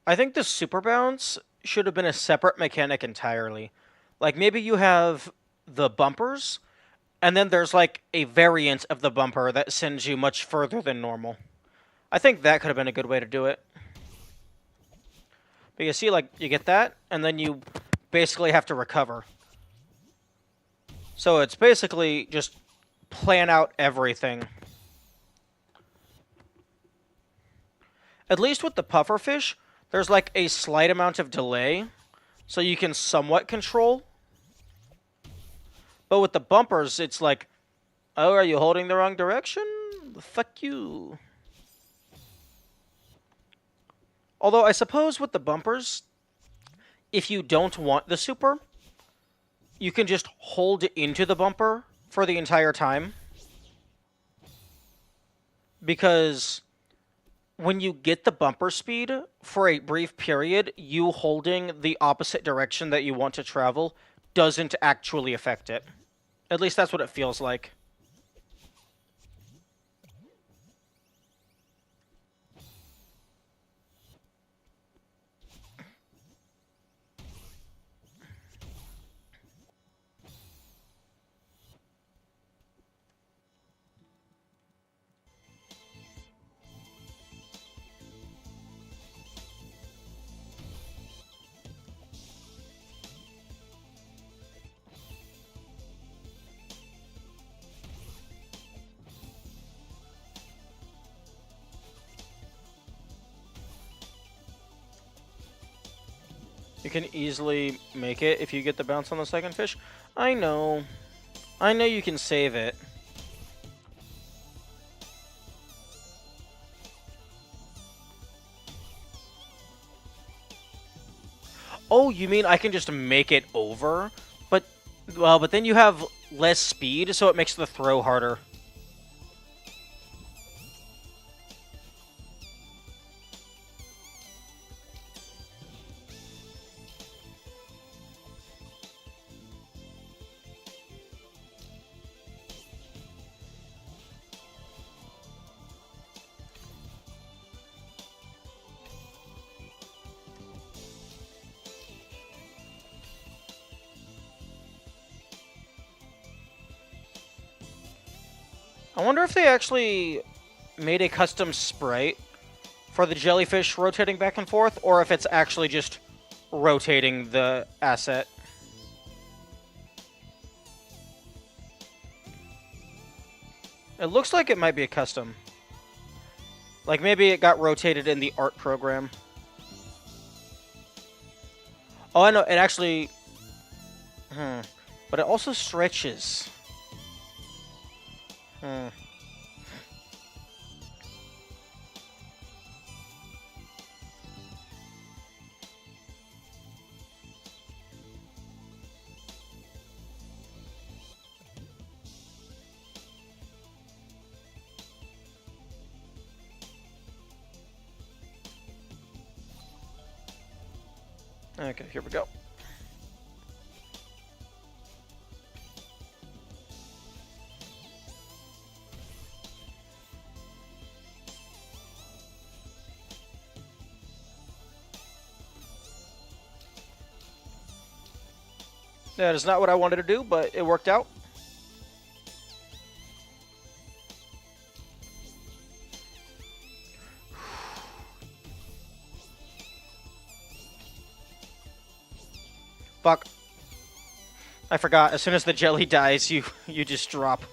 I think the super bounce should have been a separate mechanic entirely. Like maybe you have the bumpers, and then there's like a variant of the bumper that sends you much further than normal. I think that could have been a good way to do it. But you see, like, you get that, and then you basically have to recover. So it's basically just plan out everything. At least with the pufferfish, there's like a slight amount of delay, so you can somewhat control. But with the bumpers, it's like, oh, are you holding the wrong direction? Fuck you. Although I suppose with the bumpers, if you don't want the super, you can just hold into the bumper for the entire time. Because when you get the bumper speed for a brief period, you holding the opposite direction that you want to travel doesn't actually affect it. At least that's what it feels like. You can easily make it if you get the bounce on the second fish. I know. I know you can save it. Oh, you mean I can just make it over? But, well, but then you have less speed, so it makes the throw harder. I wonder if they actually made a custom sprite for the jellyfish rotating back and forth, or if it's actually just rotating the asset. It looks like it might be a custom. Like maybe it got rotated in the art program. Oh, I know, it actually... But it also stretches. Okay, here we go. That is not what I wanted to do, but it worked out. Fuck. I forgot. As soon as the jelly dies, you just drop.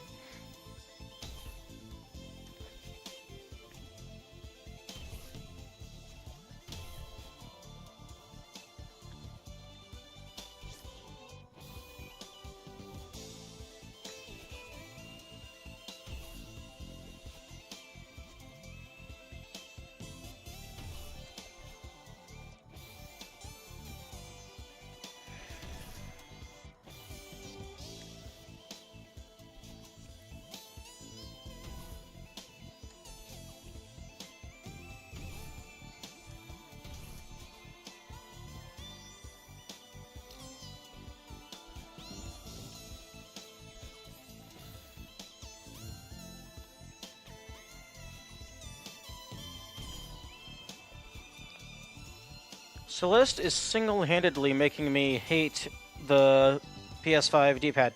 Celeste is single-handedly making me hate the PS5 D-pad.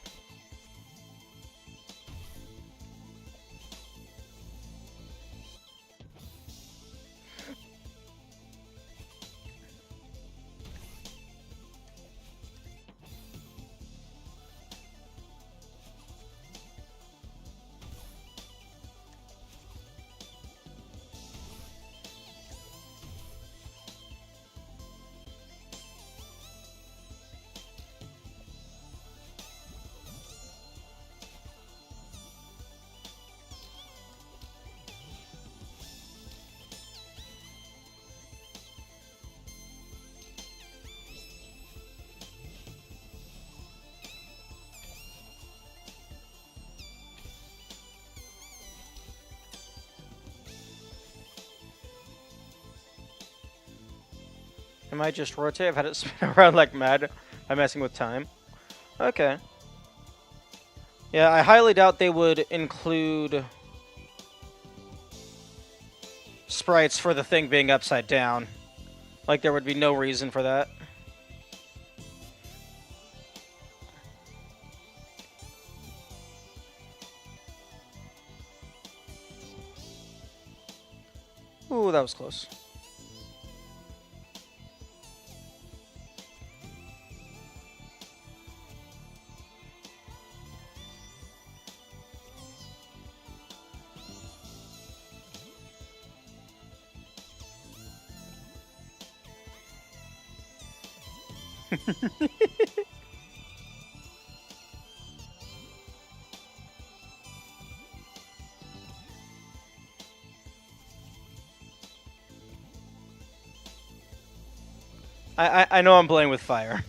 Am I just rotate? I've had it spin around like mad. I'm messing with time. Okay. Yeah, I highly doubt they would include sprites for the thing being upside down. Like, there would be no reason for that. Ooh, that was close. I know I'm playing with fire.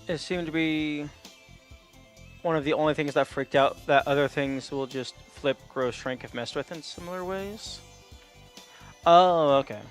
It seemed to be one of the only things that freaked out that other things will just flip, grow, shrink if messed with in similar ways. Oh, okay.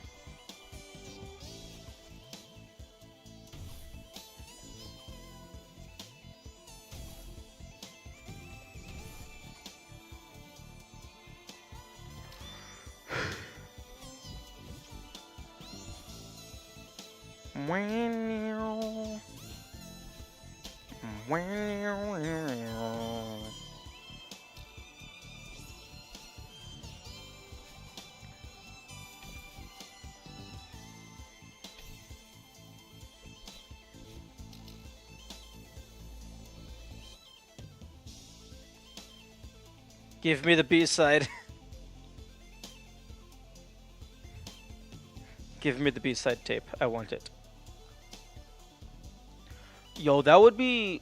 Give me the B-side. Give me the B-side tape. I want it. Yo, that would be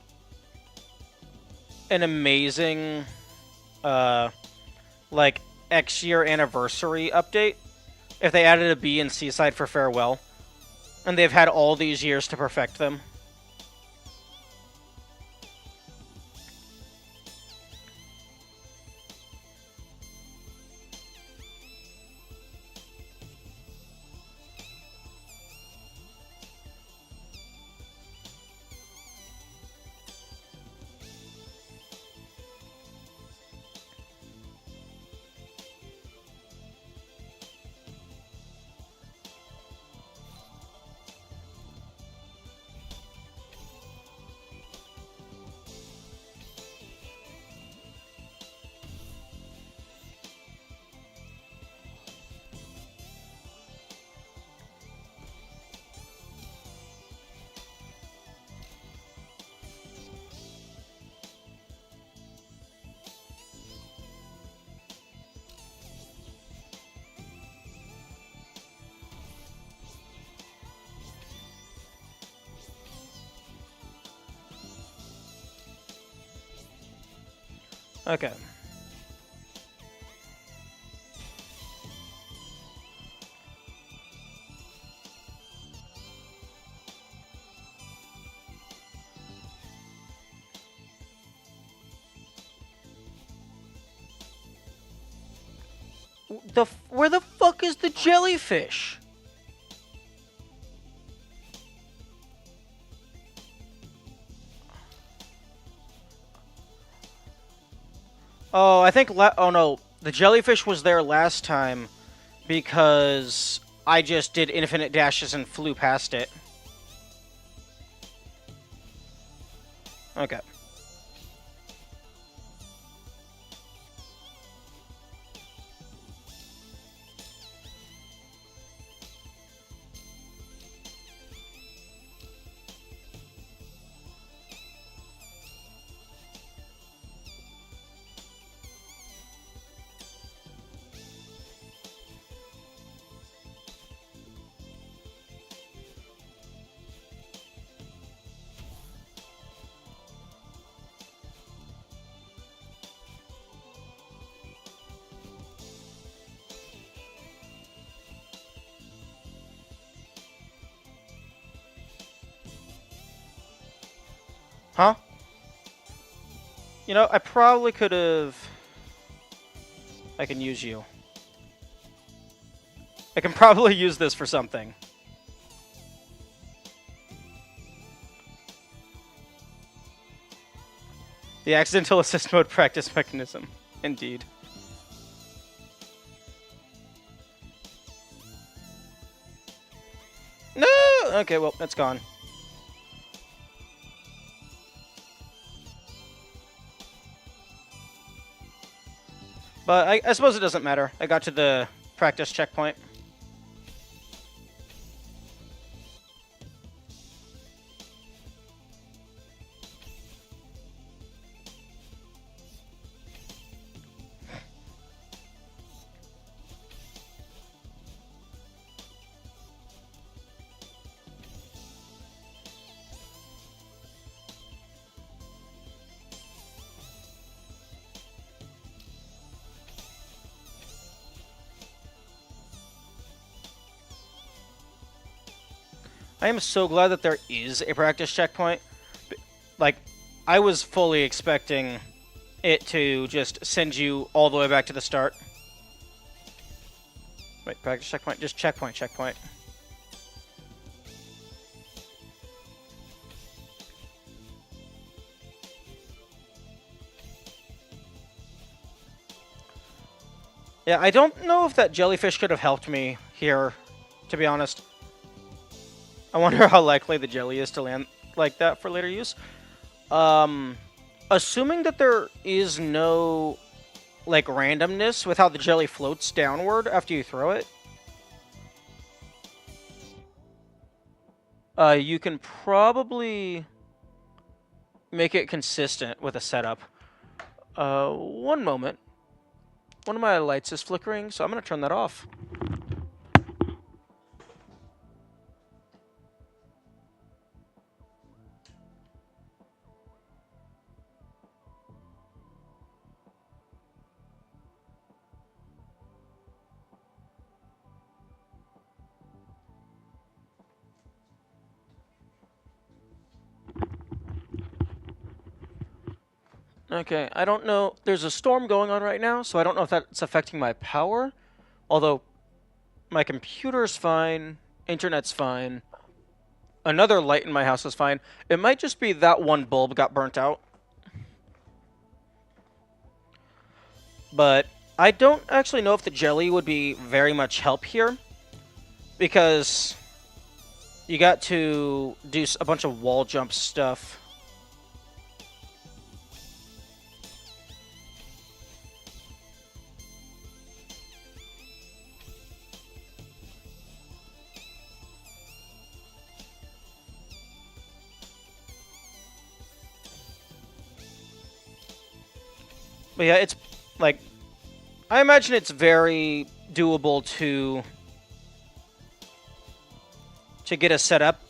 an amazing, like, X-year anniversary update if they added a B and C side for Farewell. And they've had all these years to perfect them. Okay. Where the fuck is the jellyfish? Oh, I think oh no, the jellyfish was there last time because I just did infinite dashes and flew past it. Okay. Huh? You know, I probably could have... I can use you. I can probably use this for something. The accidental assist mode practice mechanism. Indeed. No! Okay, well, it's gone. But I suppose it doesn't matter. I got to the practice checkpoint. I am so glad that there is a practice checkpoint. Like, I was fully expecting it to just send you all the way back to the start. Wait, practice checkpoint? Just checkpoint. Yeah, I don't know if that jellyfish could have helped me here, to be honest. I wonder how likely the jelly is to land like that for later use. Assuming that there is no, like, randomness with how the jelly floats downward after you throw it, you can probably make it consistent with a setup. One moment. One of my lights is flickering, so I'm going to turn that off. Okay, I don't know. There's a storm going on right now, so I don't know if that's affecting my power. Although, my computer's fine, internet's fine, another light in my house is fine. It might just be that one bulb got burnt out. But I don't actually know if the jelly would be very much help here, because you got to do a bunch of wall jump stuff. But yeah, it's, like, I imagine it's very doable to get a setup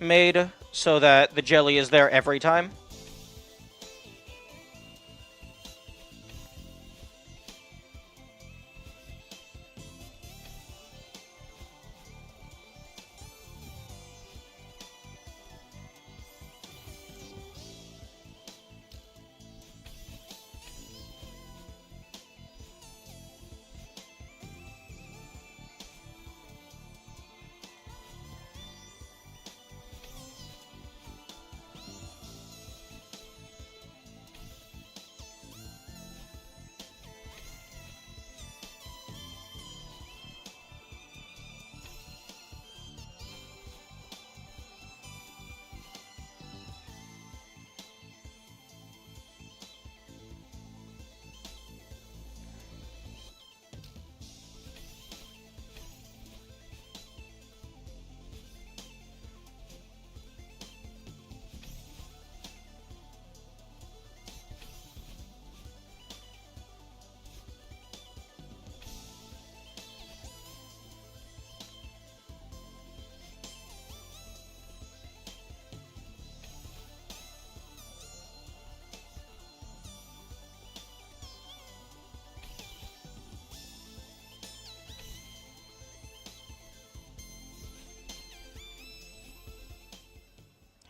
made so that the jelly is there every time.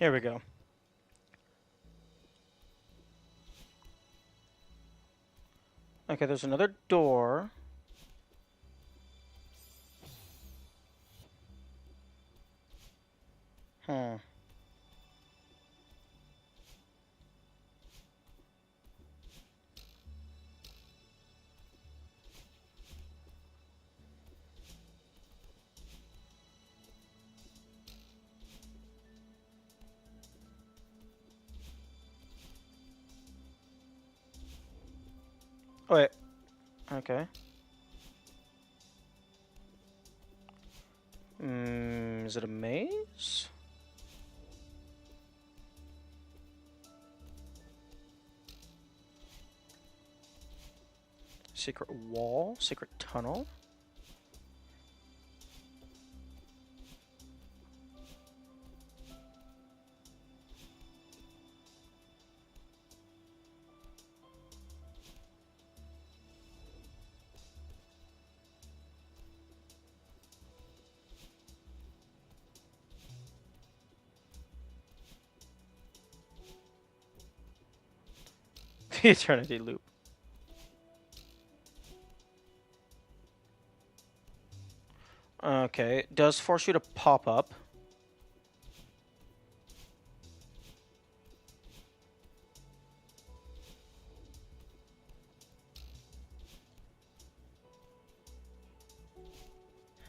Here we go. Okay, there's another door. Hmm. Oh, wait. Okay. Is it a maze? Secret wall? Secret tunnel? The eternity loop. Okay, it does force you to pop up.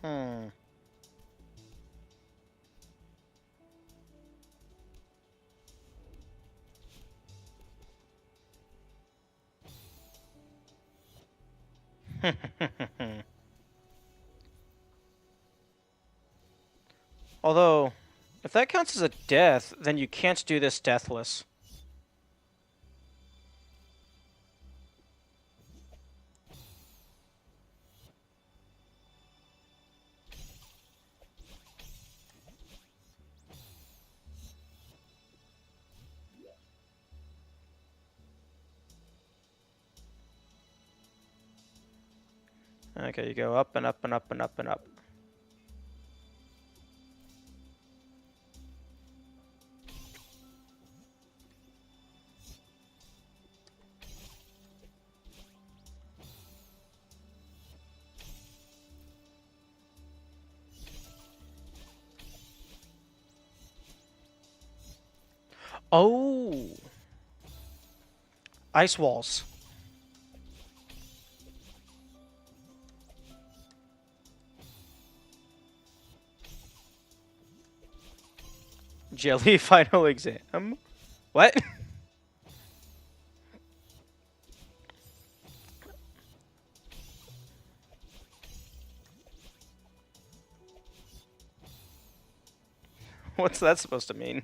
Hmm. Although, if that counts as a death, then you can't do this deathless. Okay, you go up and up and up and up and up. Oh! Ice walls. Jelly final exam? What? What's that supposed to mean?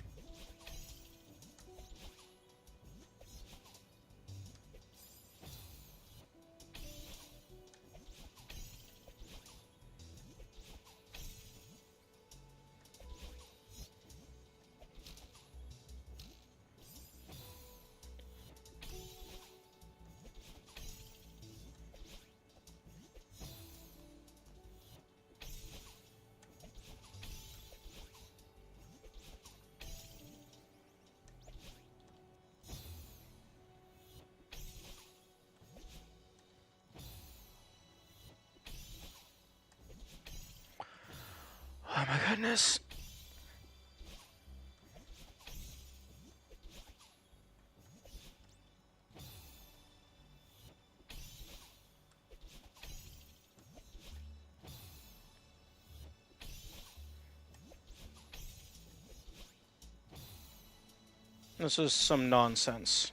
Oh my goodness. This is some nonsense.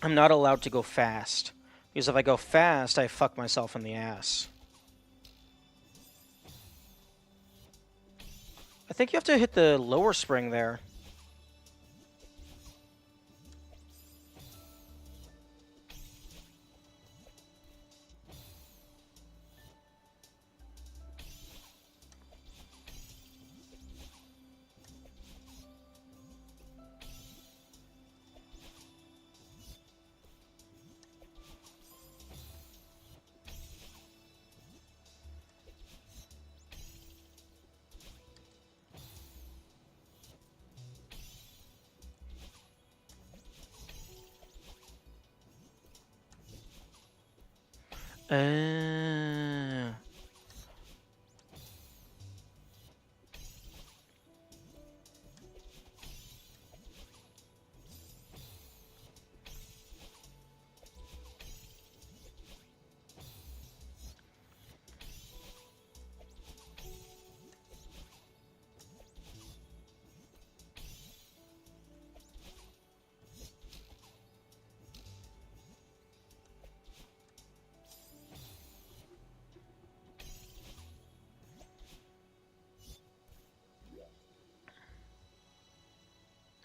I'm not allowed to go fast. Because if I go fast, I fuck myself in the ass. I think you have to hit the lower spring there. Uh...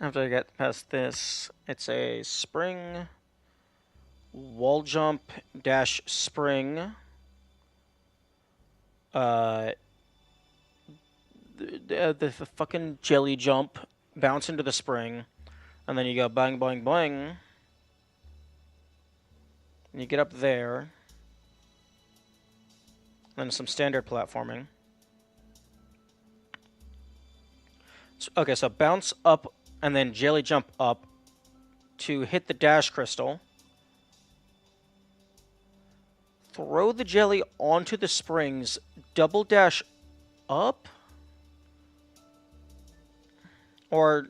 After I get past this, it's a spring, wall jump, dash spring, the fucking jelly jump, bounce into the spring, and then you go bang, bang, bang, and you get up there, and then some standard platforming. Okay, so bounce up and then jelly jump up to hit the dash crystal. Throw the jelly onto the springs, double dash up? Or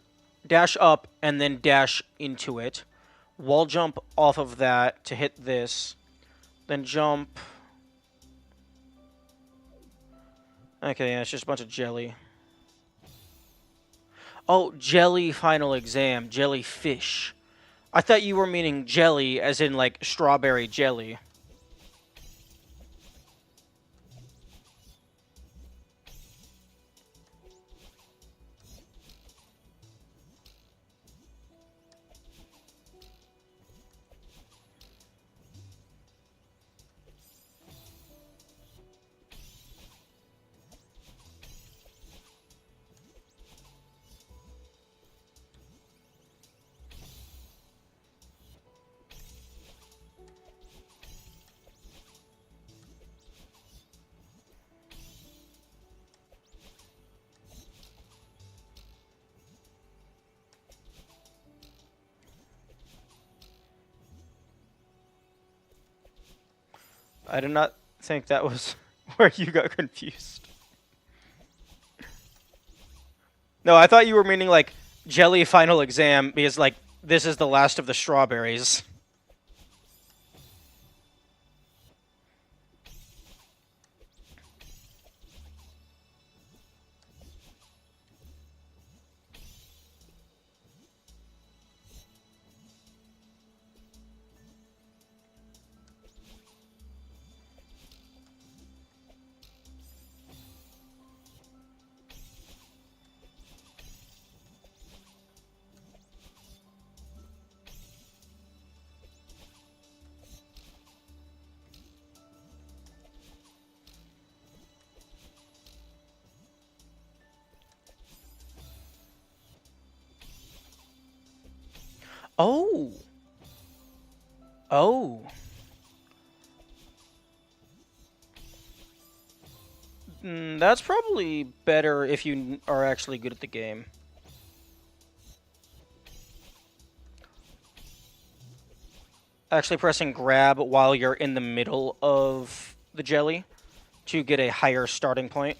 dash up and then dash into it. Wall jump off of that to hit this. Then jump. Okay, yeah, it's just a bunch of jelly. Oh, jelly final exam. Jellyfish. I thought you were meaning jelly as in, like, strawberry jelly. I did not think that was where you got confused. No, I thought you were meaning, like, jelly final exam because, like, this is the last of the strawberries. Oh. Oh. That's probably better if you are actually good at the game. Actually pressing grab while you're in the middle of the jelly to get a higher starting point.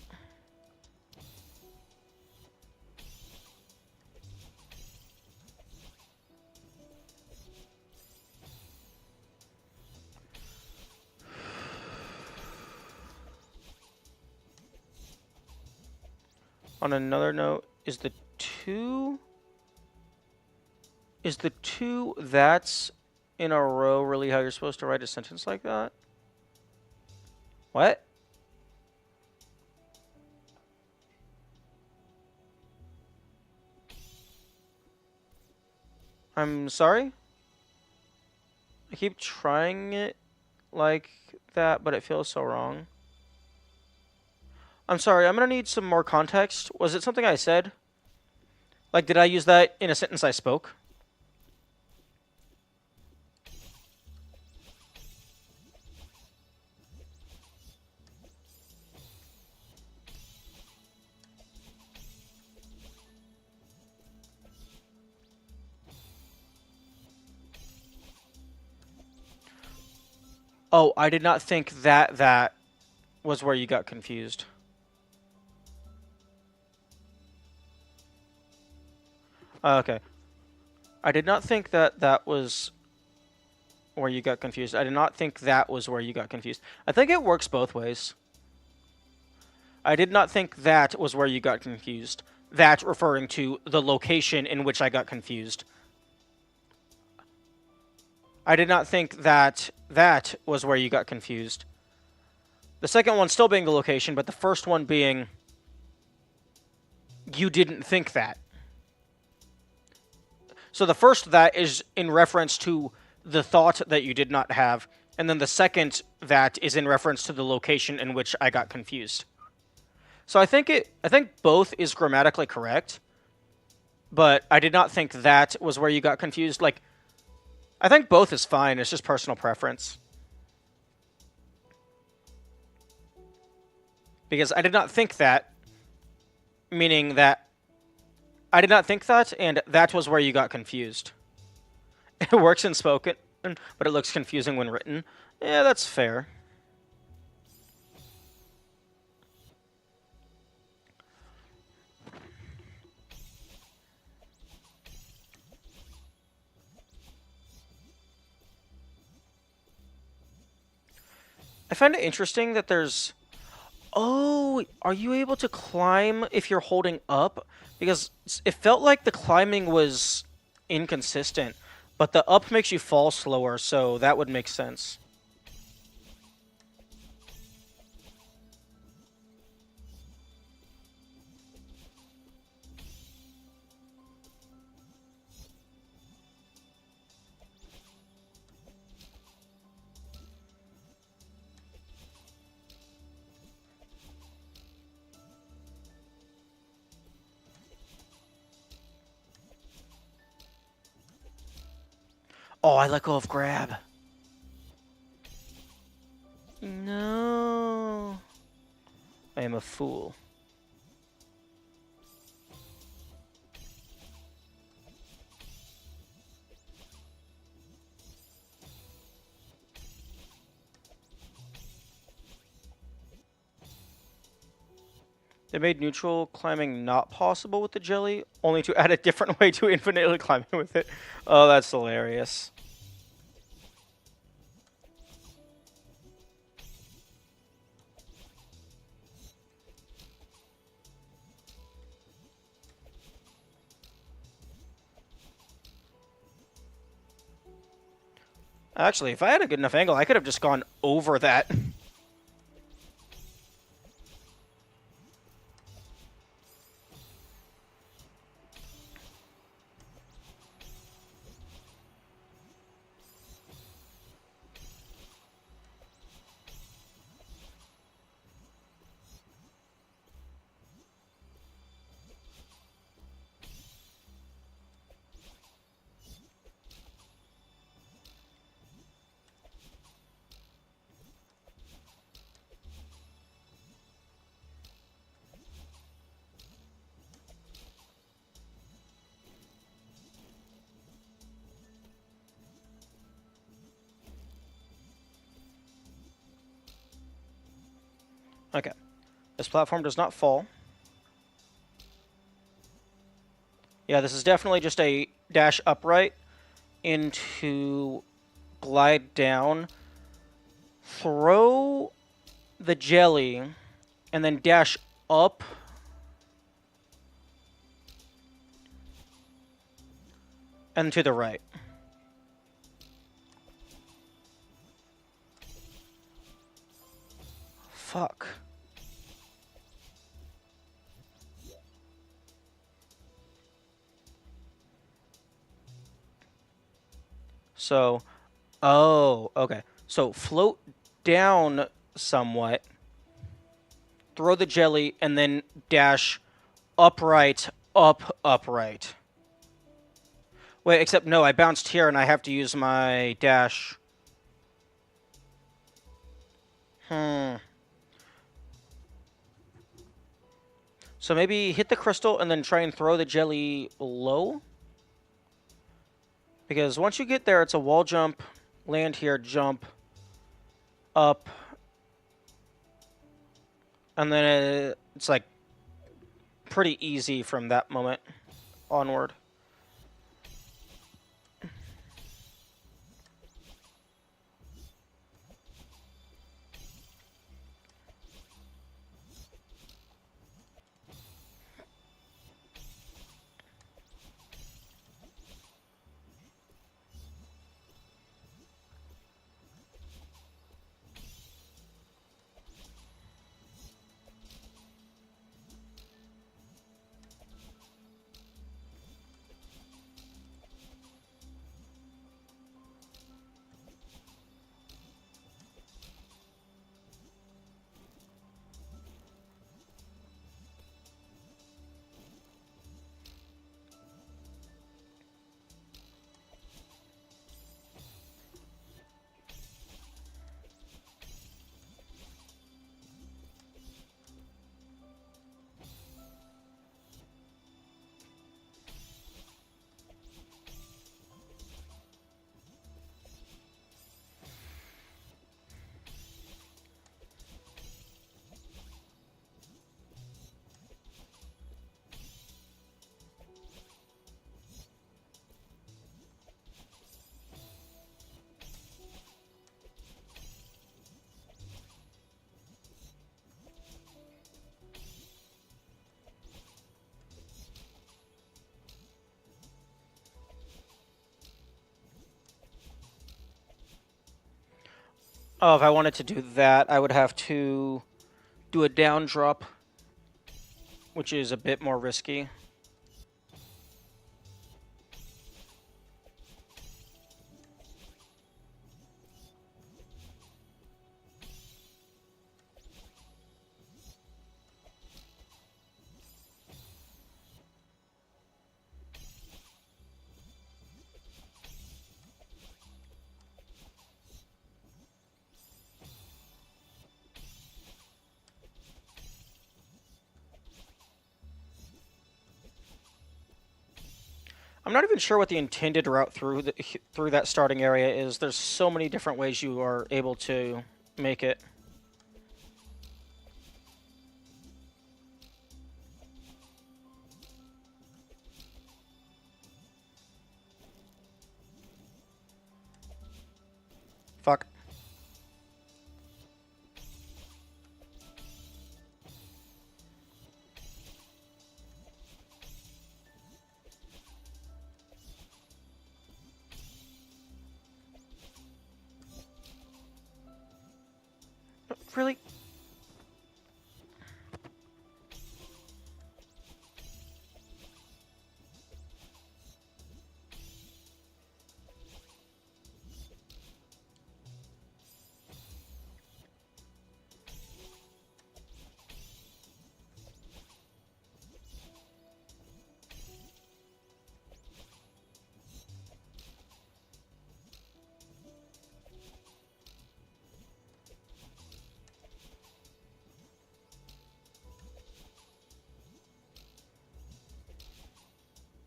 On another note, is the two that's in a row really how you're supposed to write a sentence like that? What? I'm sorry? I keep trying it like that, but it feels so wrong. I'm sorry, I'm gonna need some more context. Was it something I said? Like, did I use that in a sentence I spoke? Oh, I did not think that was where you got confused. Okay. I did not think that was where you got confused. I did not think that was where you got confused. I think it works both ways. I did not think that was where you got confused. That referring to the location in which I got confused. I did not think that was where you got confused. The second one still being the location, but the first one being you didn't think that. So the first that is in reference to the thought that you did not have, and then the second that is in reference to the location in which I got confused. So I think both is grammatically correct, but I did not think that was where you got confused. Like, I think both is fine. It's just personal preference. Because I did not think that, meaning that I did not think that, and that was where you got confused. It works in spoken, but it looks confusing when written. Yeah, that's fair. I find it interesting that there's... Oh, are you able to climb if you're holding up? Because it felt like the climbing was inconsistent, but the up makes you fall slower, so that would make sense. Oh, I let go of grab. No. I am a fool. They made neutral climbing not possible with the jelly, only to add a different way to infinitely climbing with it. Oh, that's hilarious. Actually, if I had a good enough angle, I could have just gone over that. Okay. This platform does not fall. Yeah, this is definitely just a dash upright into glide down, throw the jelly, and then dash up and to the right. Fuck. So, oh, okay. So float down somewhat, throw the jelly, and then dash upright, upright. Wait, except no, I bounced here and I have to use my dash. So maybe hit the crystal and then try and throw the jelly low? Because once you get there, it's a wall jump, land here, jump, up, and then it's like pretty easy from that moment onward. Oh, if I wanted to do that, I would have to do a down drop, which is a bit more risky. I'm not even sure what the intended route through that starting area is. There's so many different ways you are able to make it. Fuck. Really?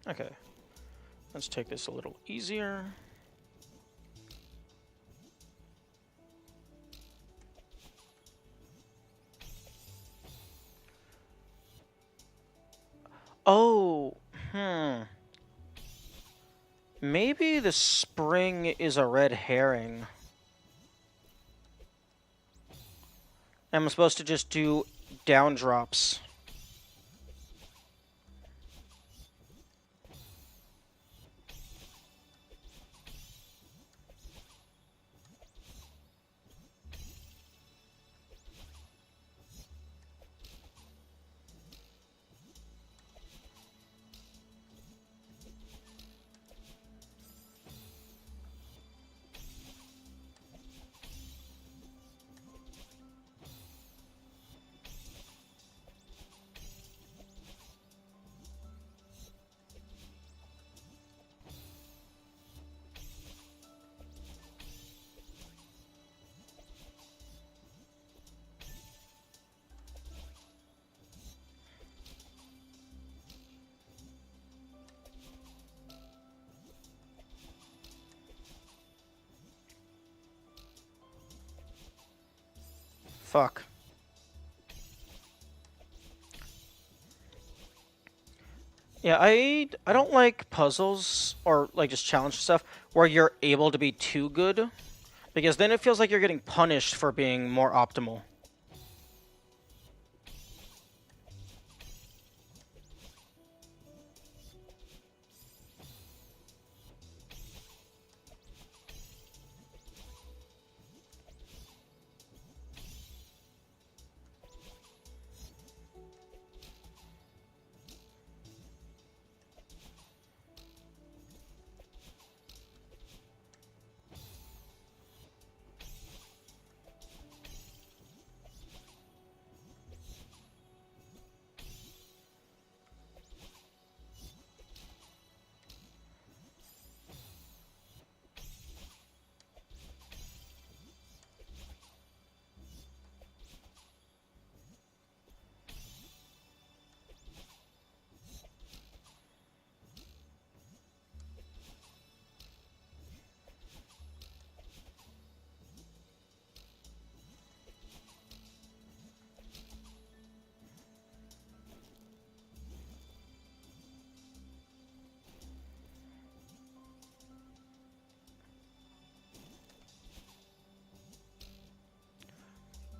Okay. Let's take this a little easier. Oh, maybe the spring is a red herring. I'm supposed to just do down drops. Fuck. Yeah, I don't like puzzles or like just challenge stuff where you're able to be too good, because then it feels like you're getting punished for being more optimal.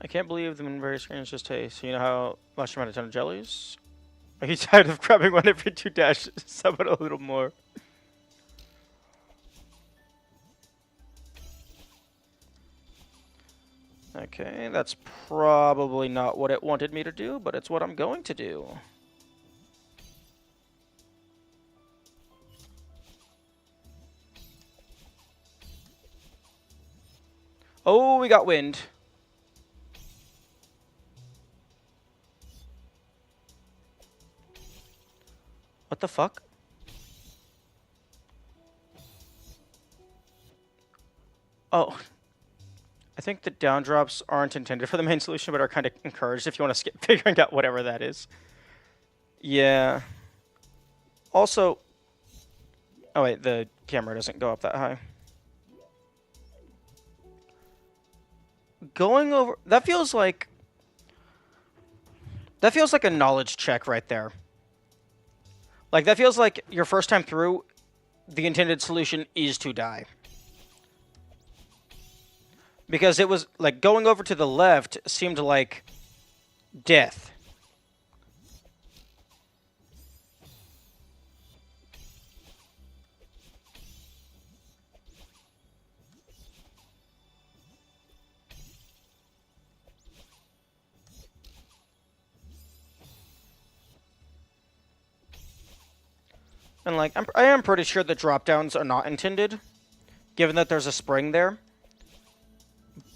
I can't believe the Moonberry screens just taste. You know how much amount of ton of jellies? Are you tired of grabbing one every 2 dashes? Summon a little more. Okay, that's probably not what it wanted me to do, but it's what I'm going to do. Oh, we got wind. What the fuck? Oh. I think the down drops aren't intended for the main solution, but are kind of encouraged if you want to skip figuring out whatever that is. Yeah. Also... Oh wait, the camera doesn't go up that high. Going over... That feels like a knowledge check right there. Like, that feels like your first time through, the intended solution is to die. Because it was, like, going over to the left seemed like death. And, like, I am pretty sure that drop-downs are not intended, given that there's a spring there.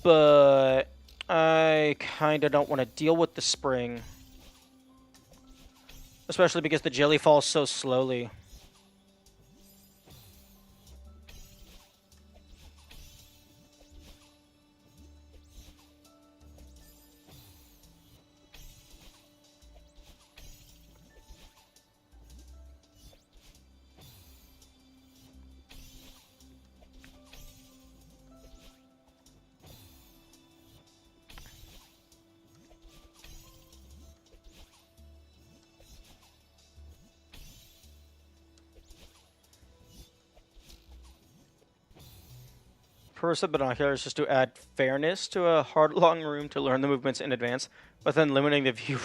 But I kind of don't want to deal with the spring. Especially because the jelly falls so slowly. Purpose of binoculars is to add fairness to a hard, long room to learn the movements in advance, but then limiting the view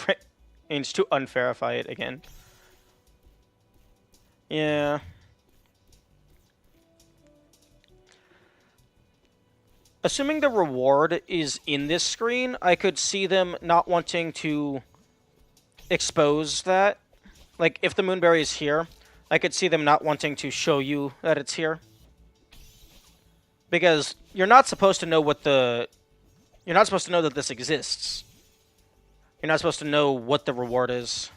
range to unverify it again. Yeah. Assuming the reward is in this screen, I could see them not wanting to expose that. Like, if the Moonberry is here, I could see them not wanting to show you that it's here. Because you're not supposed to know what the... You're not supposed to know that this exists. You're not supposed to know what the reward is.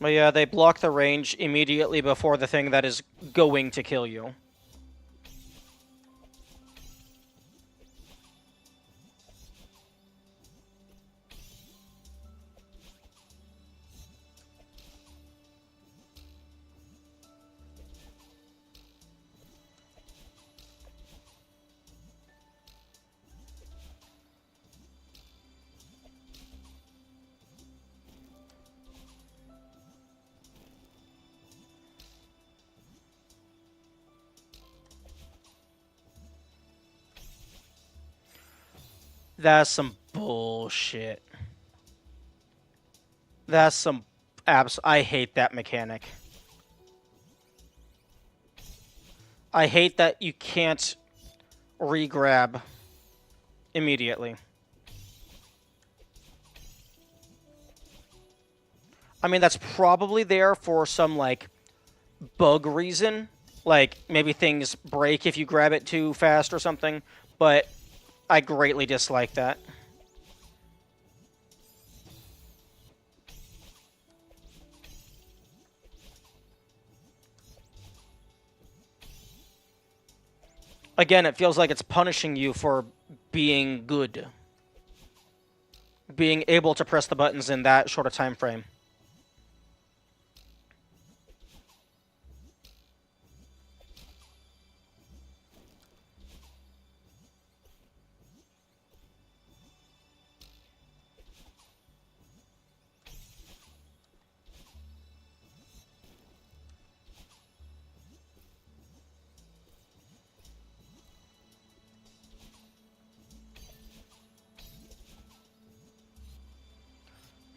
But yeah, they block the range immediately before the thing that is going to kill you. That's some bullshit. That's some I hate that mechanic. I hate that you can't re-grab immediately. I mean, that's probably there for some, like, bug reason. Like, maybe things break if you grab it too fast or something. But I greatly dislike that. Again, it feels like it's punishing you for being good. Being able to press the buttons in that short a time frame.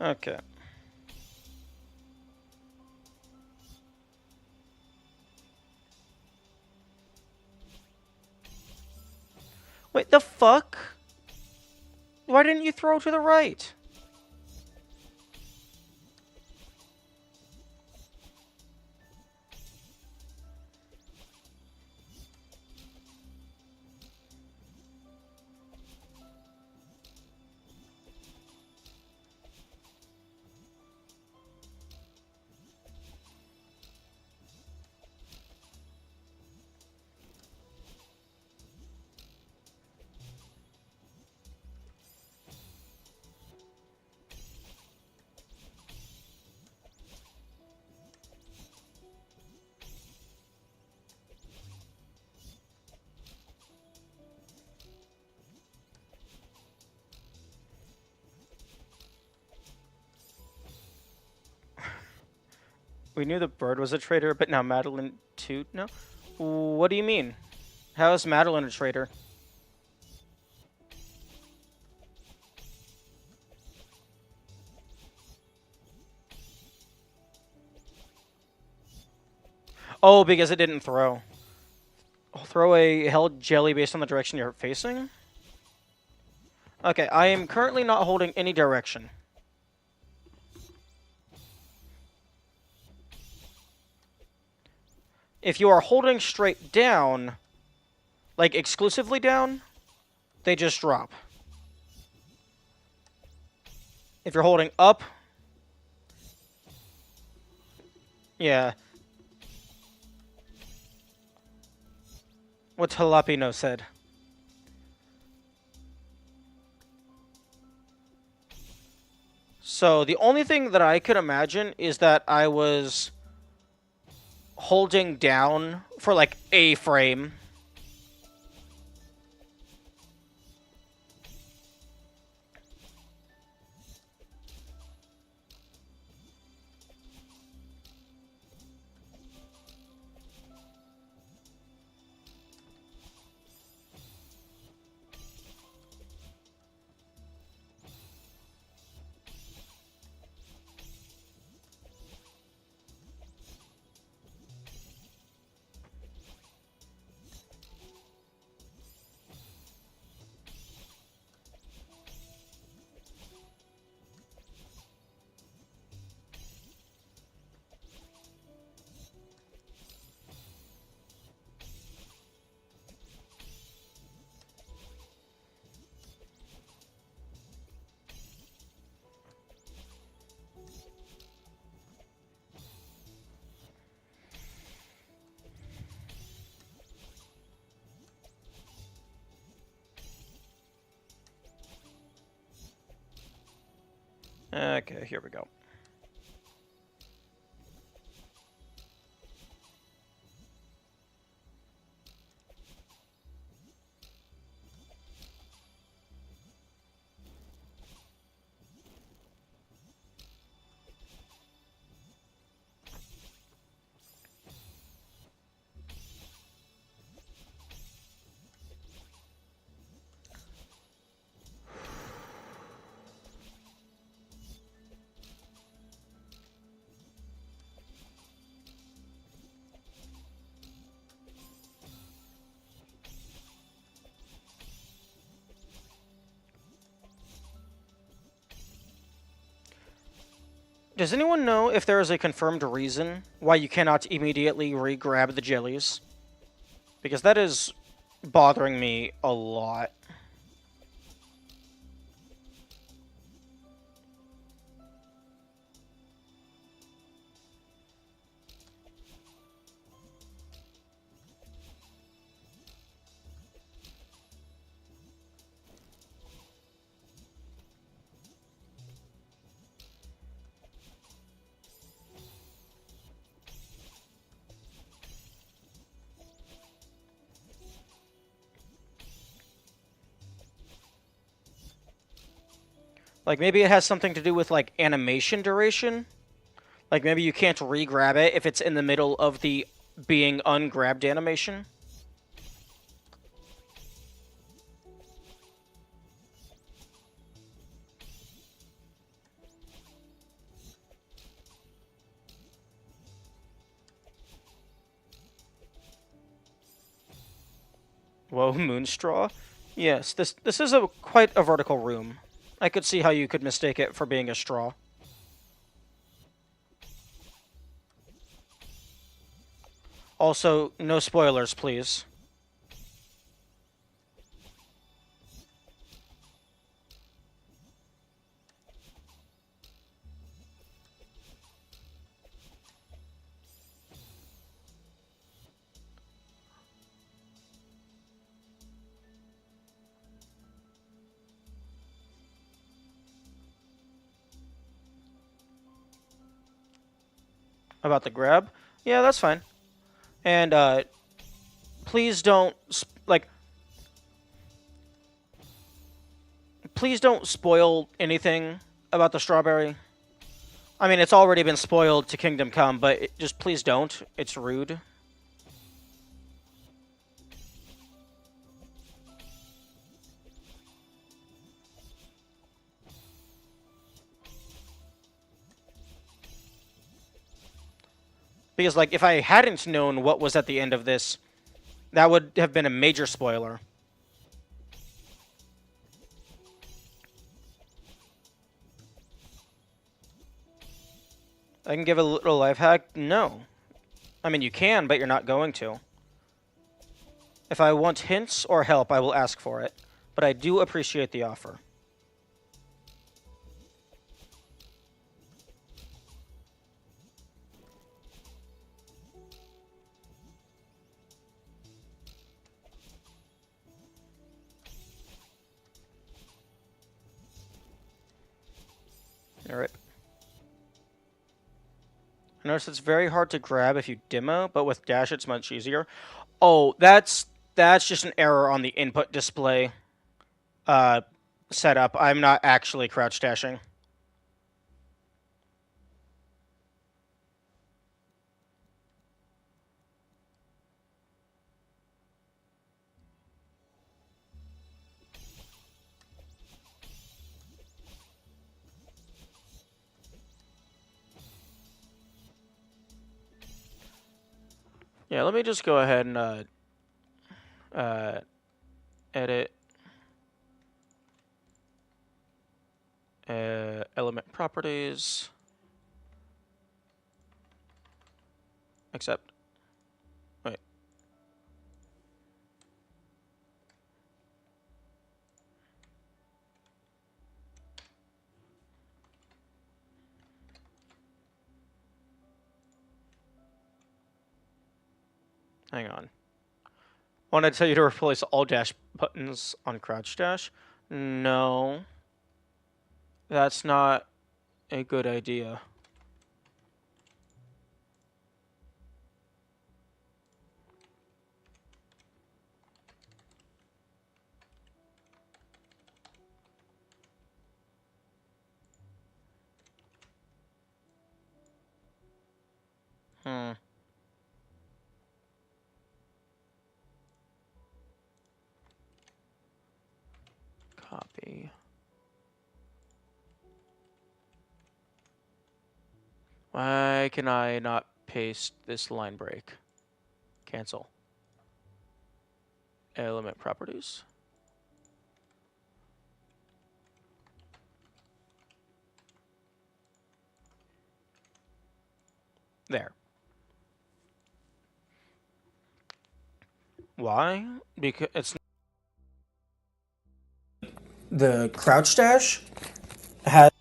Okay. Wait, the fuck? Why didn't you throw to the right? We knew the bird was a traitor, but now Madeline too? No? What do you mean? How is Madeline a traitor? Oh, because it didn't throw. Throw a held jelly based on the direction you're facing? Okay, I am currently not holding any direction. If you are holding straight down, like exclusively down, they just drop. If you're holding up, yeah. What Jalapeno said. So the only thing that I could imagine is that I was holding down for like a frame. Okay, here we go. Does anyone know if there is a confirmed reason why you cannot immediately re-grab the jellies? Because that is bothering me a lot. Like, maybe it has something to do with, like, animation duration? Like, maybe you can't re-grab it if it's in the middle of the being ungrabbed animation? Whoa, Moonstraw? Yes, this is quite a vertical room. I could see how you could mistake it for being a straw. Also, no spoilers, please. About the grab? Yeah, that's fine. And, please don't, like, please don't spoil anything about the strawberry. I mean, it's already been spoiled to Kingdom Come, but just please don't. It's rude. Because, like, if I hadn't known what was at the end of this, that would have been a major spoiler. I can give a little life hack? No. I mean, you can, but you're not going to. If I want hints or help, I will ask for it. But I do appreciate the offer. Alright. I notice it's very hard to grab if you demo, but with dash it's much easier. Oh, that's just an error on the input display setup. I'm not actually crouch dashing. Yeah, let me just go ahead and edit element properties. Accept. Wait. Hang on. I want to tell you to replace all dash buttons on crouch dash. No. That's not a good idea. Hmm. Copy. Why can I not paste this line break? Cancel. Element properties. There. Why? Because it's the crouch dash has.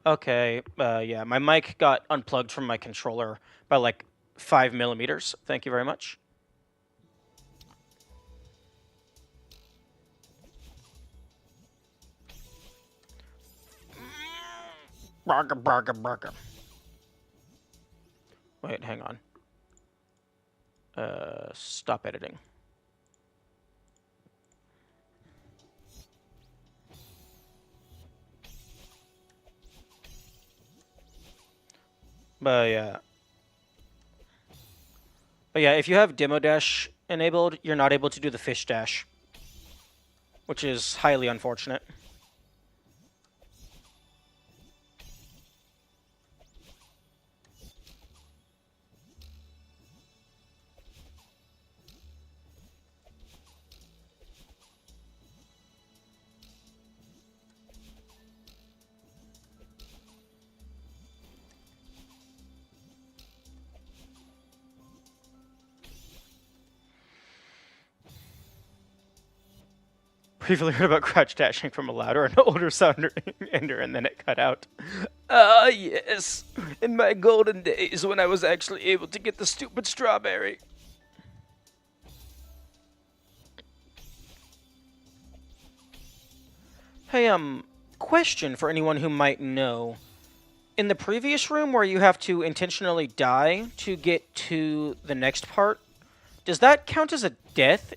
Okay, yeah, my mic got unplugged from my controller by like 5 millimeters. Thank you very much. Barker, barker, barker. Wait, hang on. Stop editing. But yeah. But yeah, if you have demo dash enabled, you're not able to do the fish dash, which is highly unfortunate. Briefly heard about crouch dashing from a louder and older sounder ender, and then it cut out. Ah, yes. In my golden days when I was actually able to get the stupid strawberry. Hey, question for anyone who might know. In the previous room where you have to intentionally die to get to the next part, does that count as a death?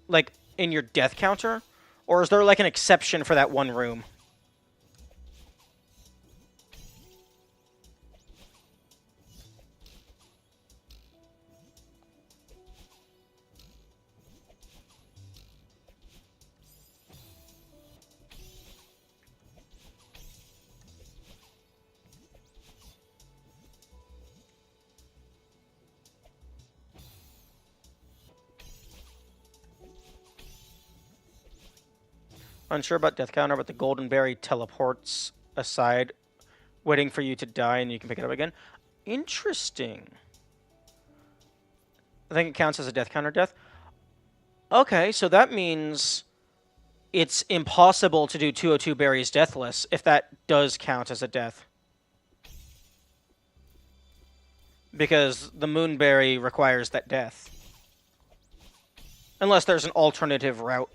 Like, in your death counter? Or is there, like, an exception for that one room? Unsure about death counter, but the golden berry teleports aside, waiting for you to die, and you can pick it up again. Interesting. I think it counts as a death counter death. Okay, so that means it's impossible to do 202 berries deathless if that does count as a death. Because the moonberry requires that death. Unless there's an alternative route.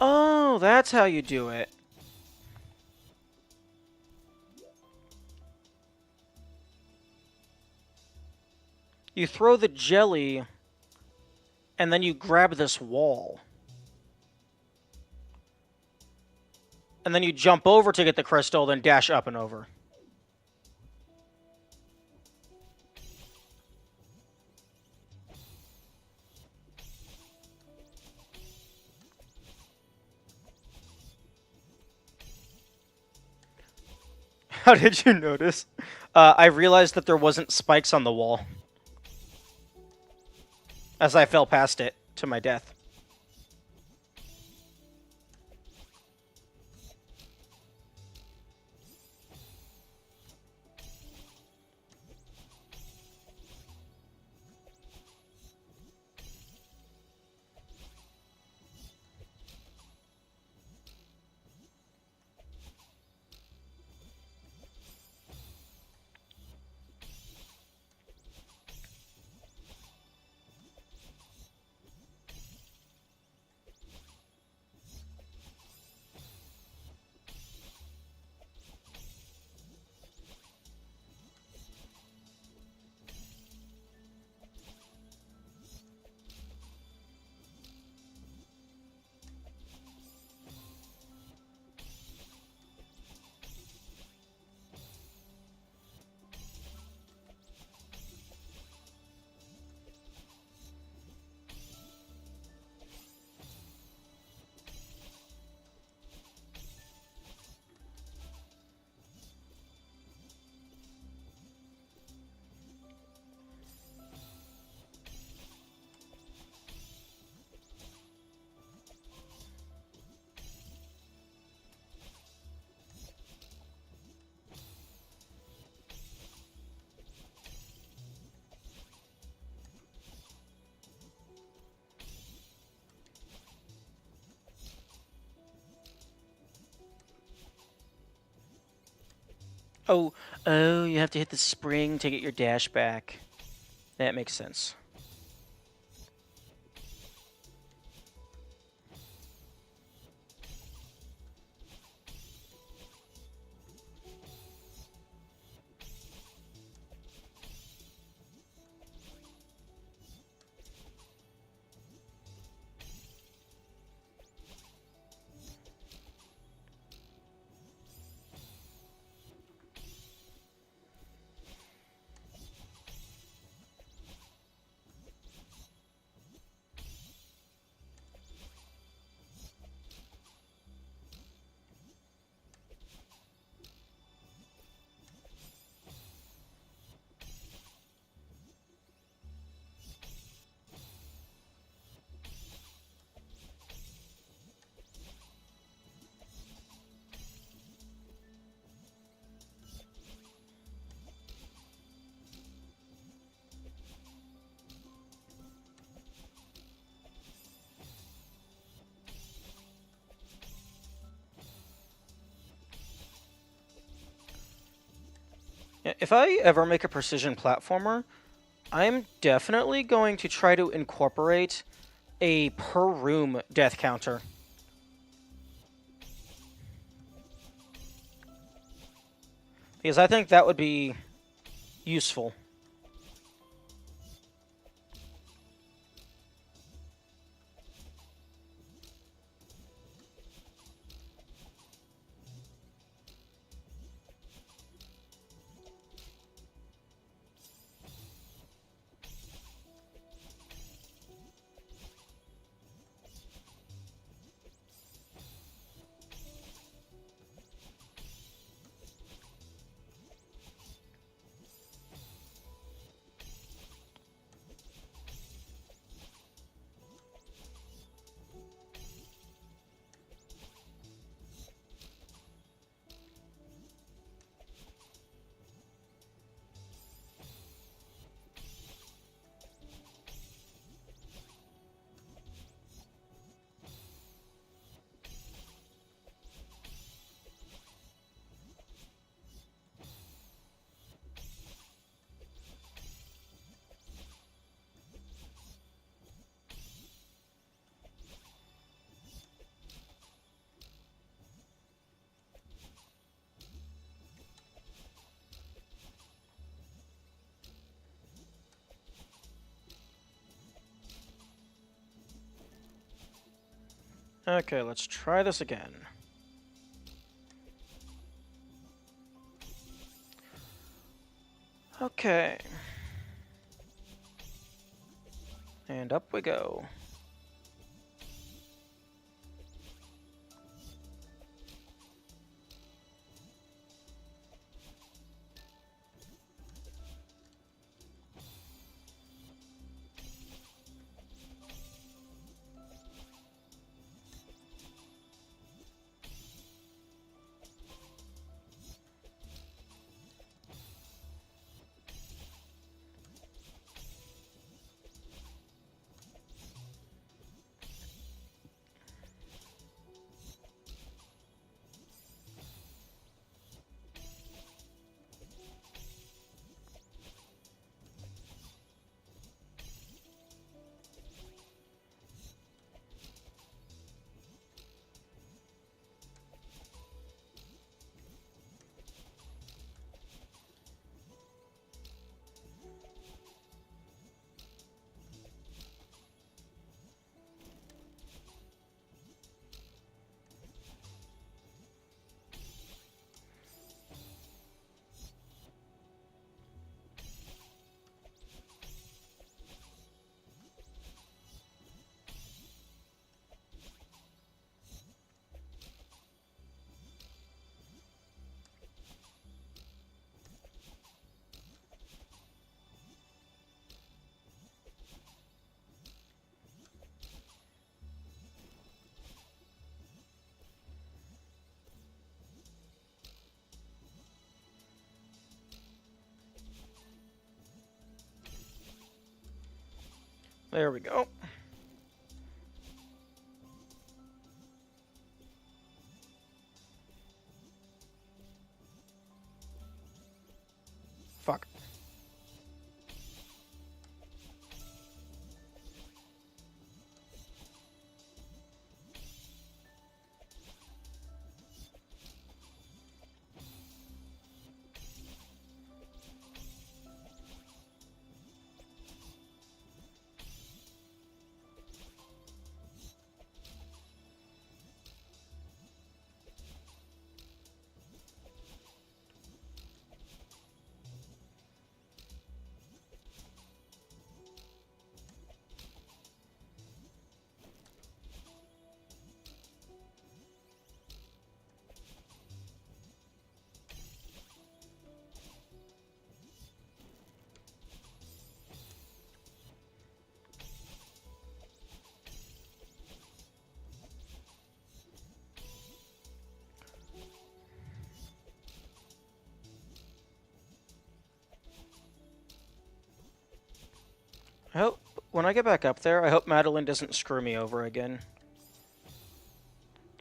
Oh, that's how you do it. You throw the jelly, and then you grab this wall. And then you jump over to get the crystal, then dash up and over. How did you notice? I realized that there wasn't spikes on the wall as I fell past it to my death. Oh, you have to hit the spring to get your dash back. That makes sense. If I ever make a precision platformer, I'm definitely going to try to incorporate a per room death counter. Because I think that would be useful. Okay, let's try this again. Okay. And up we go. There we go. Fuck. I hope when I get back up there, I hope Madeline doesn't screw me over again.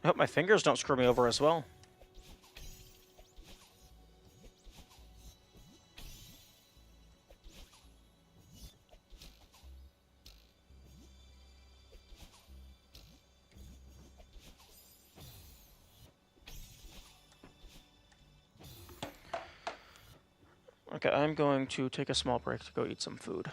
I hope my fingers don't screw me over as well. Okay, I'm going to take a small break to go eat some food.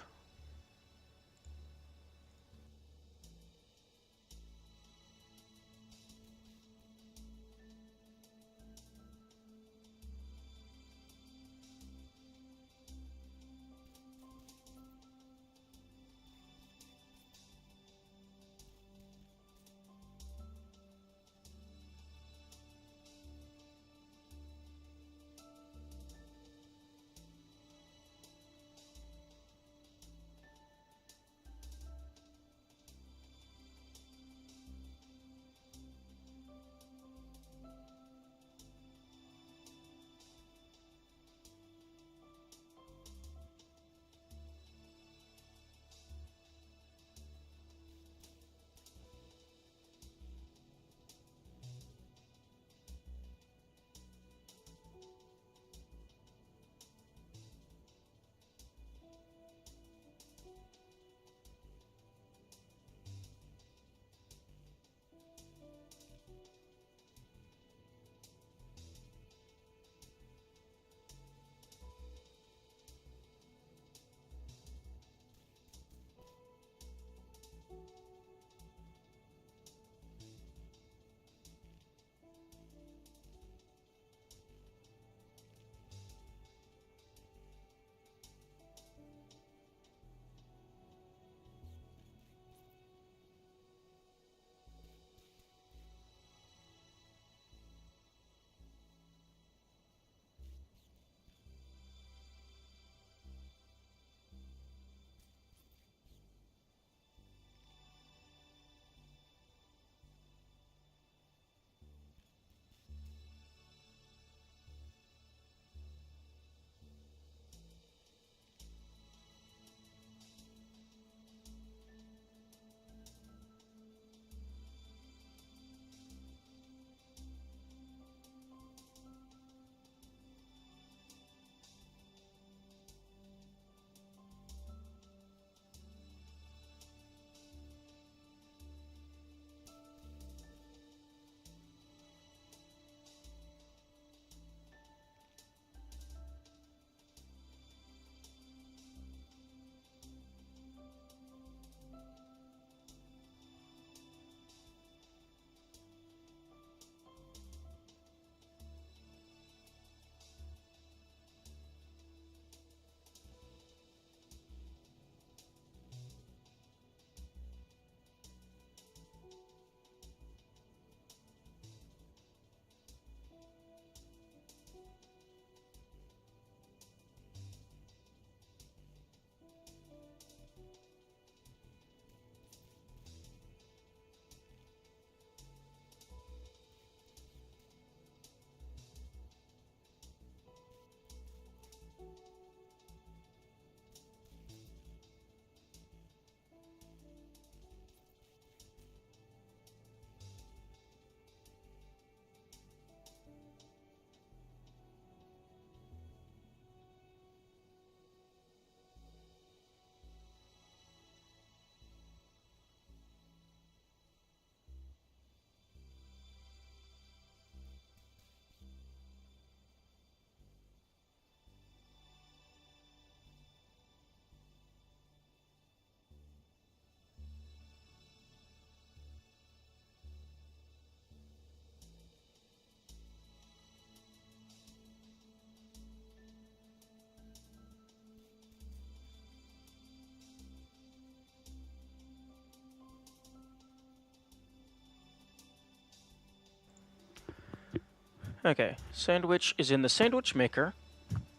Okay, sandwich is in the sandwich maker,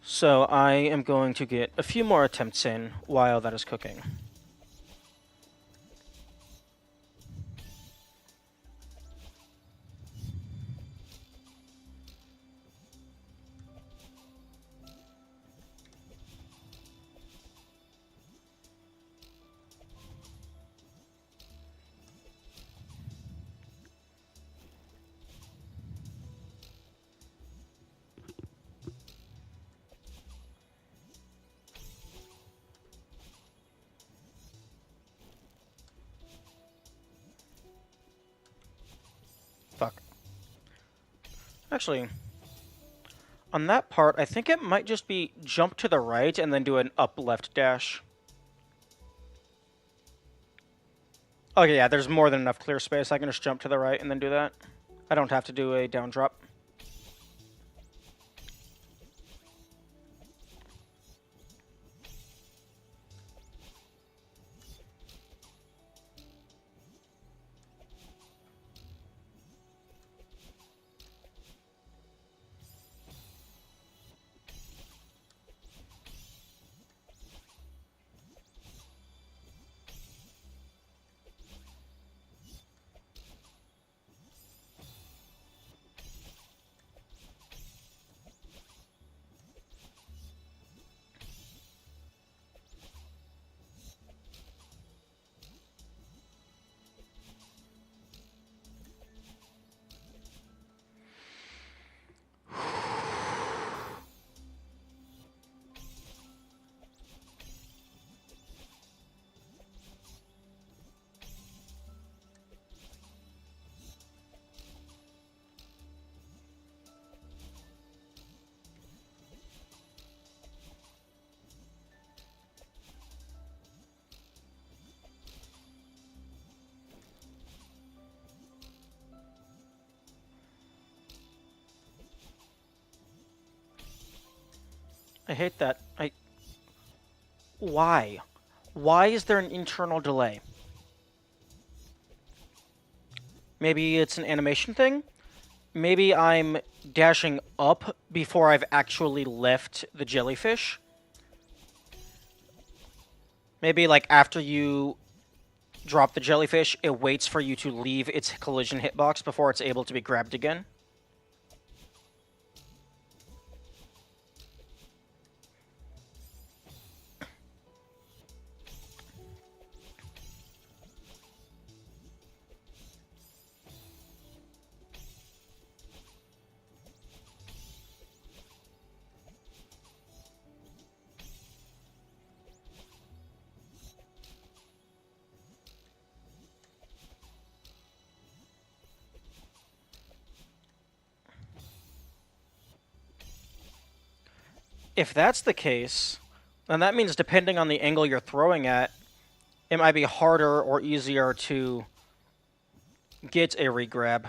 so I am going to get a few more attempts in while that is cooking. Fuck. Actually, on that part, I think it might just be jump to the right and then do an up left dash. Okay, yeah, there's more than enough clear space. I can just jump to the right and then do that. I don't have to do a down drop. I hate that. Why? Why is there an internal delay? Maybe it's an animation thing? Maybe I'm dashing up before I've actually left the jellyfish? Maybe, like, after you drop the jellyfish, it waits for you to leave its collision hitbox before it's able to be grabbed again? If that's the case, then that means depending on the angle you're throwing at, it might be harder or easier to get a regrab.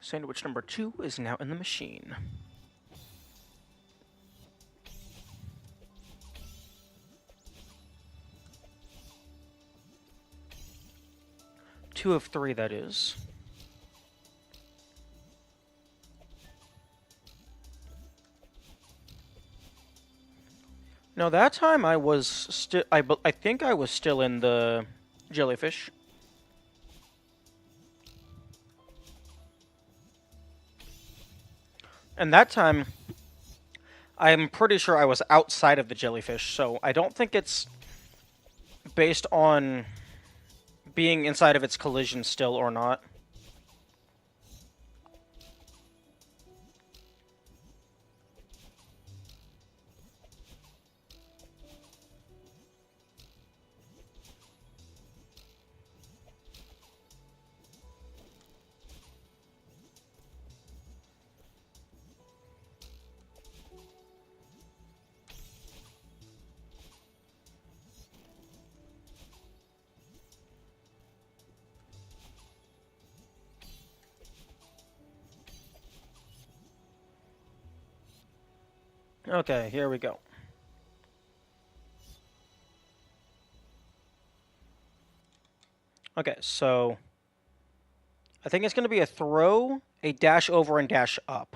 Sandwich number 2 is now in the machine. Two of 3, that is. No, that time I was still. I think I was still in the jellyfish. And that time, I'm pretty sure I was outside of the jellyfish, so I don't think it's based on being inside of its collision still or not. Okay, here we go. Okay, so I think it's going to be a throw, a dash over, and dash up.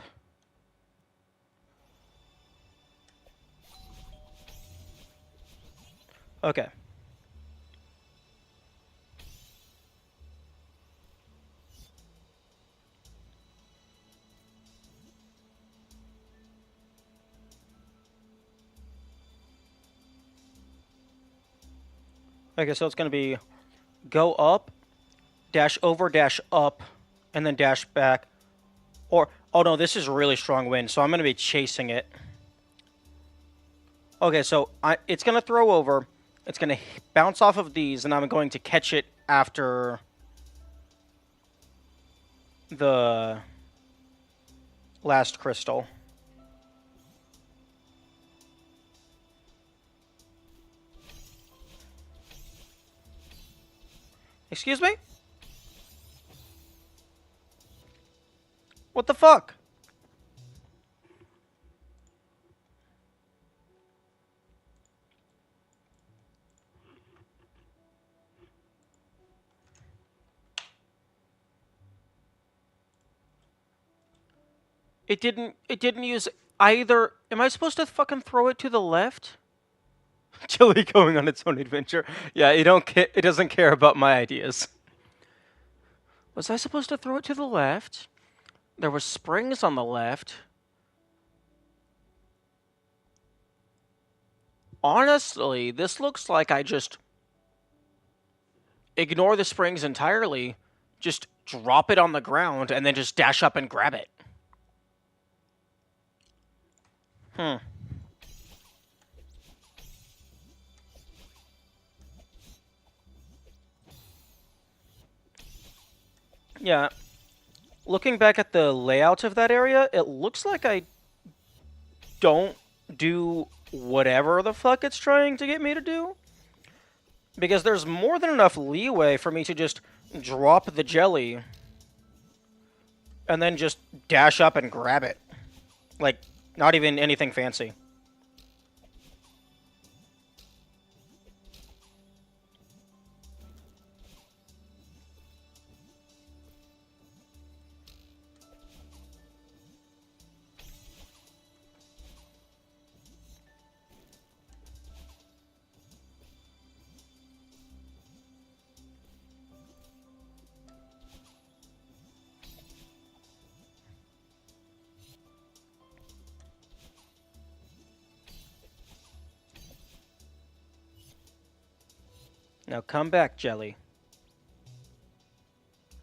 Okay. Okay, so it's going to be go up, dash over, dash up, and then dash back. Or, oh no, this is really strong wind, so I'm going to be chasing it. Okay, so it's going to throw over. It's going to bounce off of these, and I'm going to catch it after the last crystal. Excuse me? What the fuck? It didn't use either. Am I supposed to fucking throw it to the left? Chili going on its own adventure. Yeah, it doesn't care about my ideas. Was I supposed to throw it to the left? There were springs on the left. Honestly, this looks like I just ignore the springs entirely, just drop it on the ground, and then just dash up and grab it. Yeah. Looking back at the layout of that area, it looks like I don't do whatever the fuck it's trying to get me to do. Because there's more than enough leeway for me to just drop the jelly and then just dash up and grab it. Like, not even anything fancy. Now come back, jelly.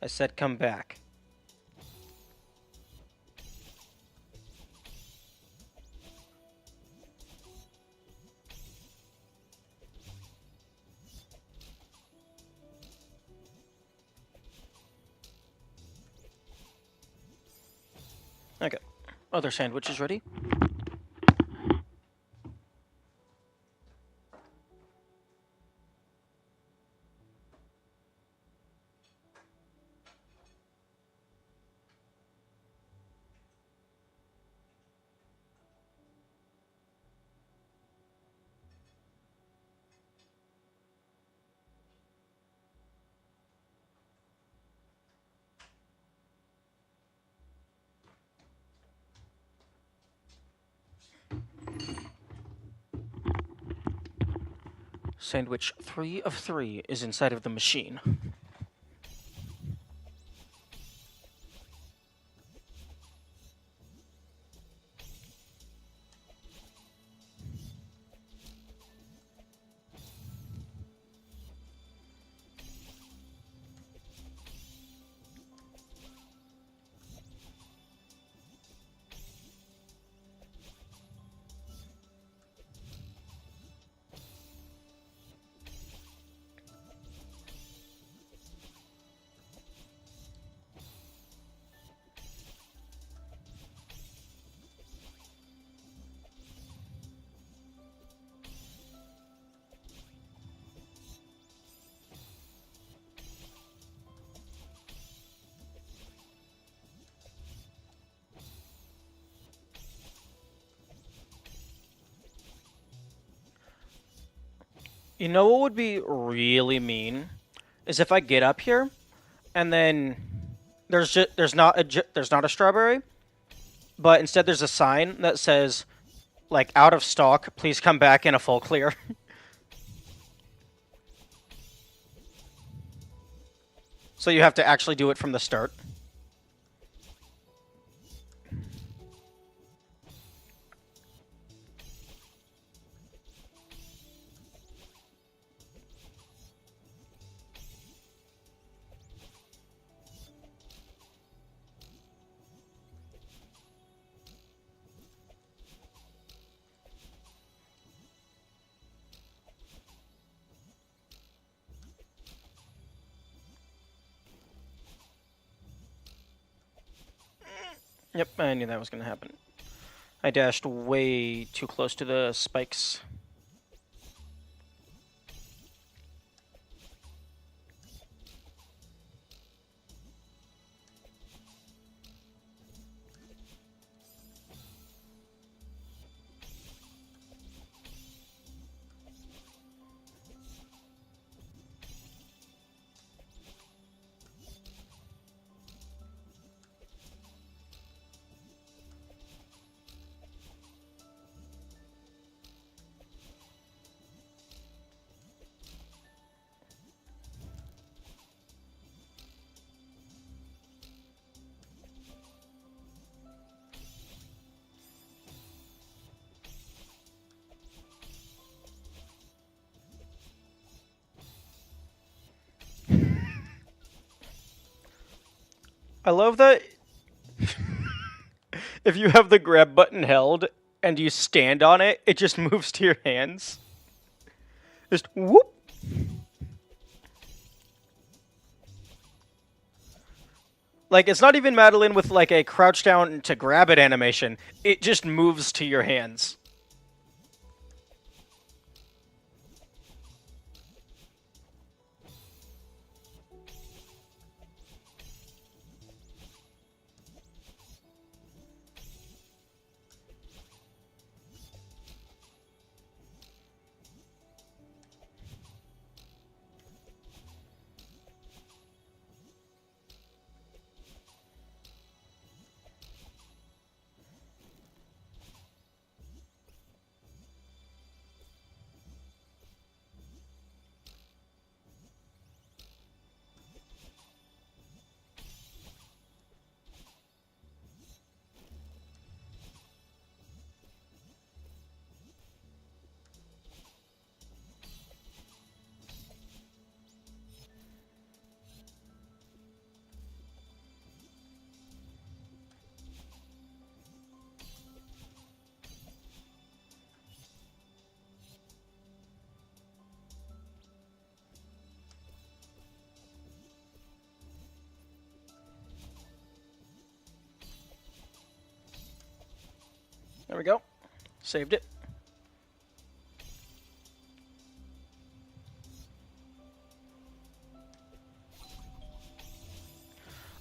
I said come back. Okay. Other sandwiches ready? Sandwich 3 of 3 is inside of the machine. You know what would be really mean is if I get up here and then there's not a strawberry, but instead there's a sign that says like out of stock, please come back in a full clear. So you have to actually do it from the start. Yep, I knew that was going to happen. I dashed way too close to the spikes. I love that if you have the grab button held and you stand on it, it just moves to your hands. Just whoop. Like, it's not even Madeline with like a crouch down to grab it animation. It just moves to your hands. There we go. Saved it.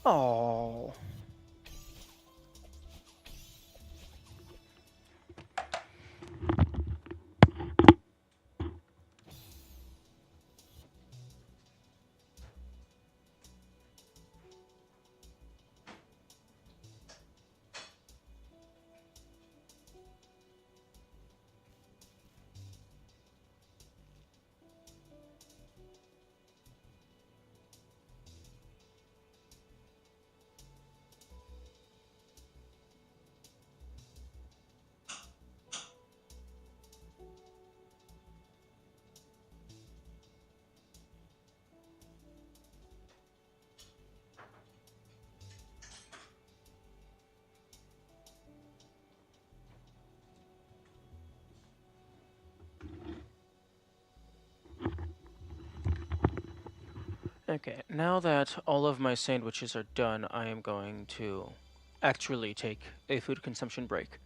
Oh. Okay, now that all of my sandwiches are done, I am going to actually take a food consumption break.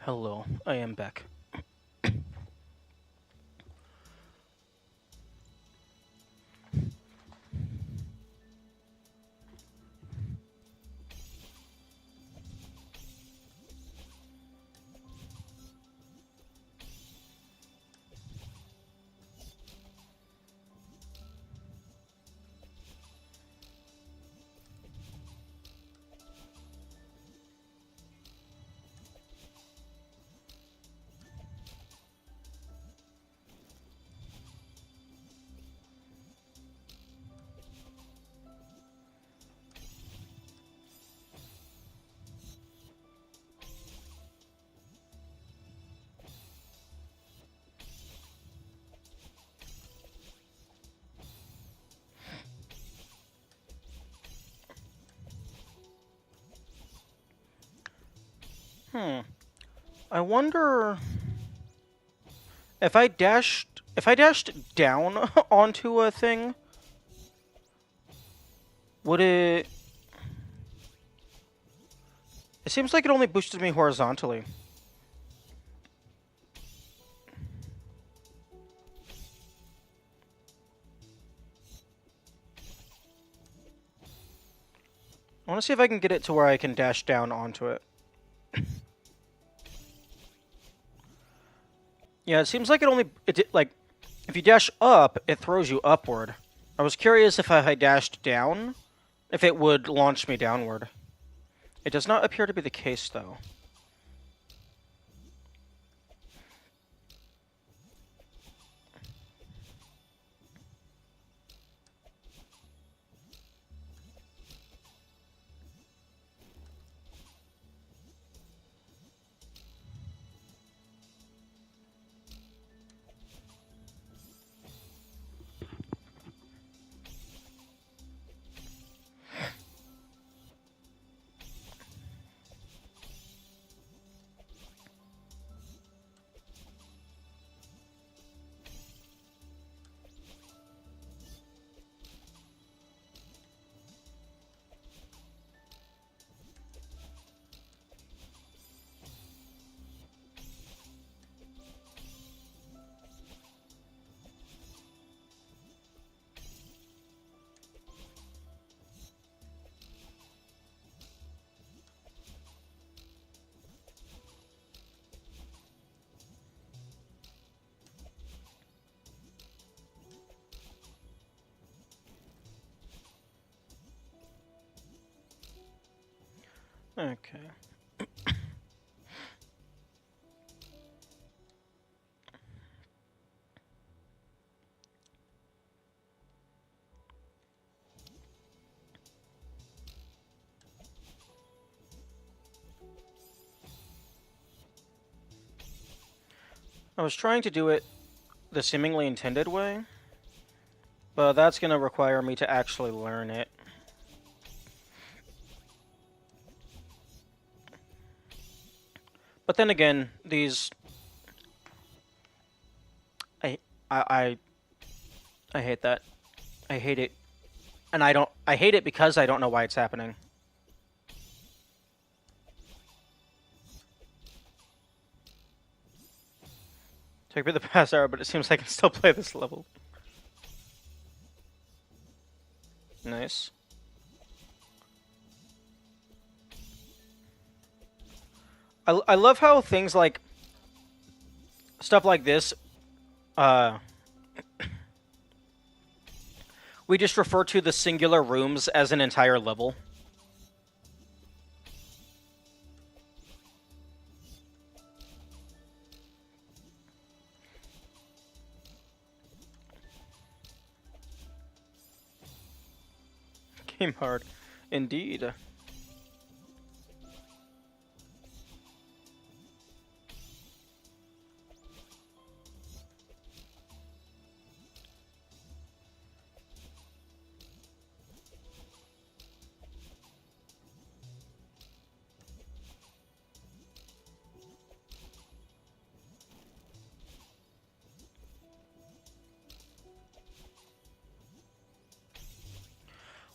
Hello, I am back. I wonder if I dashed down onto a thing, would it? It seems like it only boosted me horizontally. I want to see if I can get it to where I can dash down onto it. Yeah, it seems like like, if you dash up, it throws you upward. I was curious if I dashed down, if it would launch me downward. It does not appear to be the case, though. Okay. I was trying to do it the seemingly intended way, but that's going to require me to actually learn it. But then again, these... I, I, I hate that. I hate it. And I hate it because I don't know why it's happening. Took me the past hour, but it seems I can still play this level. Nice. I love how things like... stuff like this, we just refer to the singular rooms as an entire level. Game hard. Indeed.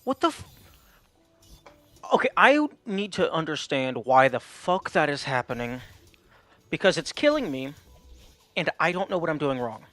What the f... Okay, I need to understand why the fuck that is happening. Because it's killing me, and I don't know what I'm doing wrong.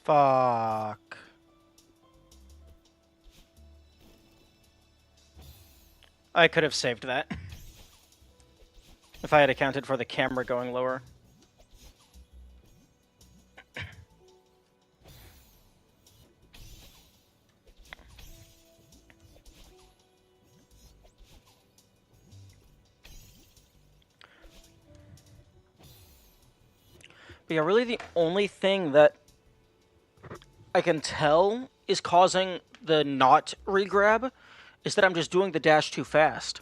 Fuck. I could have saved that. If I had accounted for the camera going lower. But yeah, really the only thing that I can tell is causing the not regrab is that I'm just doing the dash too fast.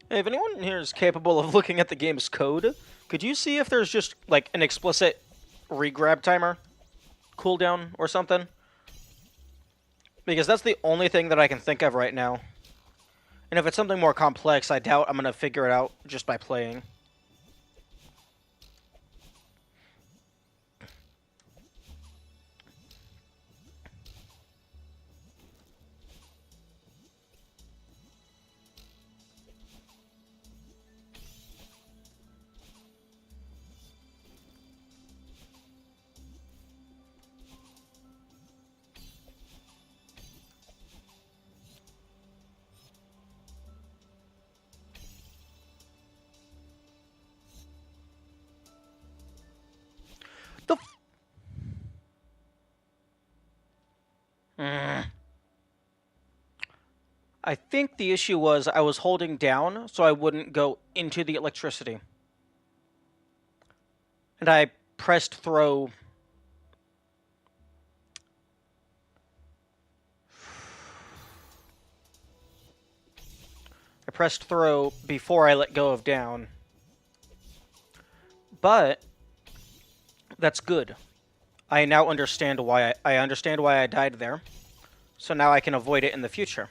Hey, if anyone here is capable of looking at the game's code, could you see if there's just, like, an explicit regrab timer? Cooldown or something? Because that's the only thing that I can think of right now. And if it's something more complex, I doubt I'm going to figure it out just by playing. The I think the issue was I was holding down so I wouldn't go into the electricity. And I pressed throw. I pressed throw before I let go of down. But that's good. I now understand why I understand why I died there. So now I can avoid it in the future.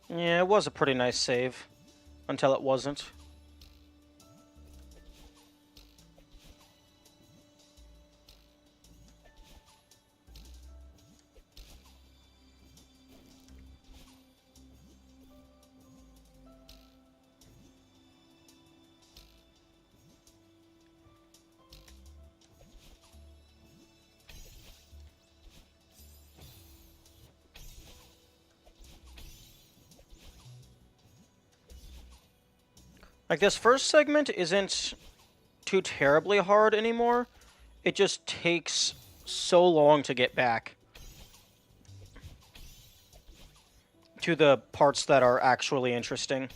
Yeah, it was a pretty nice save. Until it wasn't. Like, this first segment isn't too terribly hard anymore. It just takes so long to get back to the parts that are actually interesting.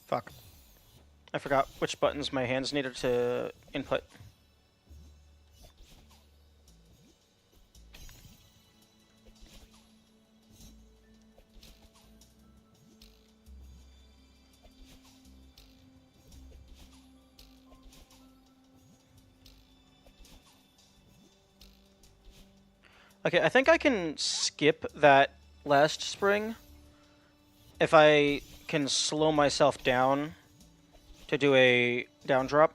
Fuck. I forgot which buttons my hands needed to input. Okay, I think I can skip that last spring if I can slow myself down to do a down drop.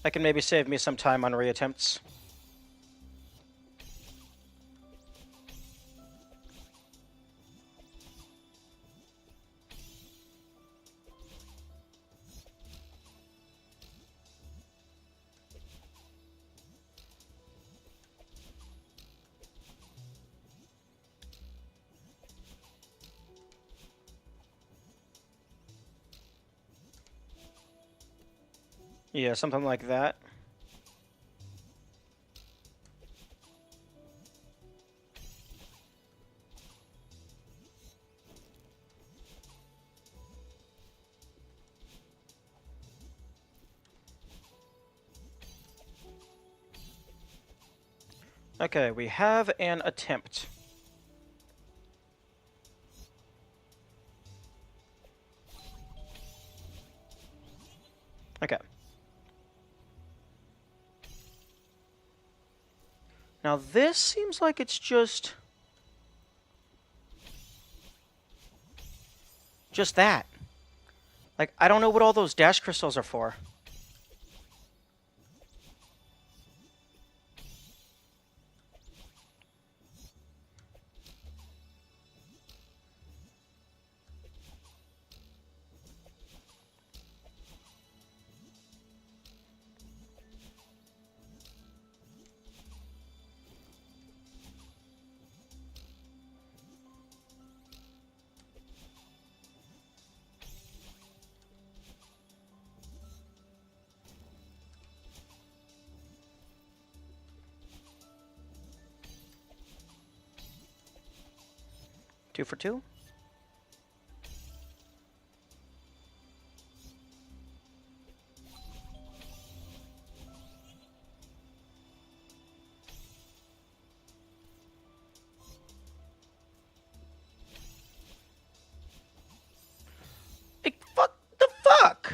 That can maybe save me some time on reattempts. Yeah, something like that. Okay, we have an attempt. Okay. Now this seems like it's just that. Like, I don't know what all those dash crystals are for. Two for two? Like, fuck the fuck?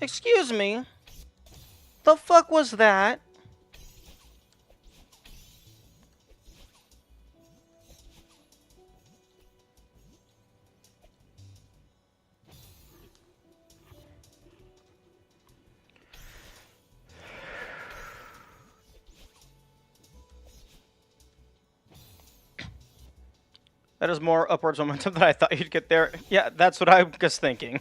Excuse me? The fuck was that? That is more upwards momentum than I thought you'd get there. Yeah, that's what I was thinking.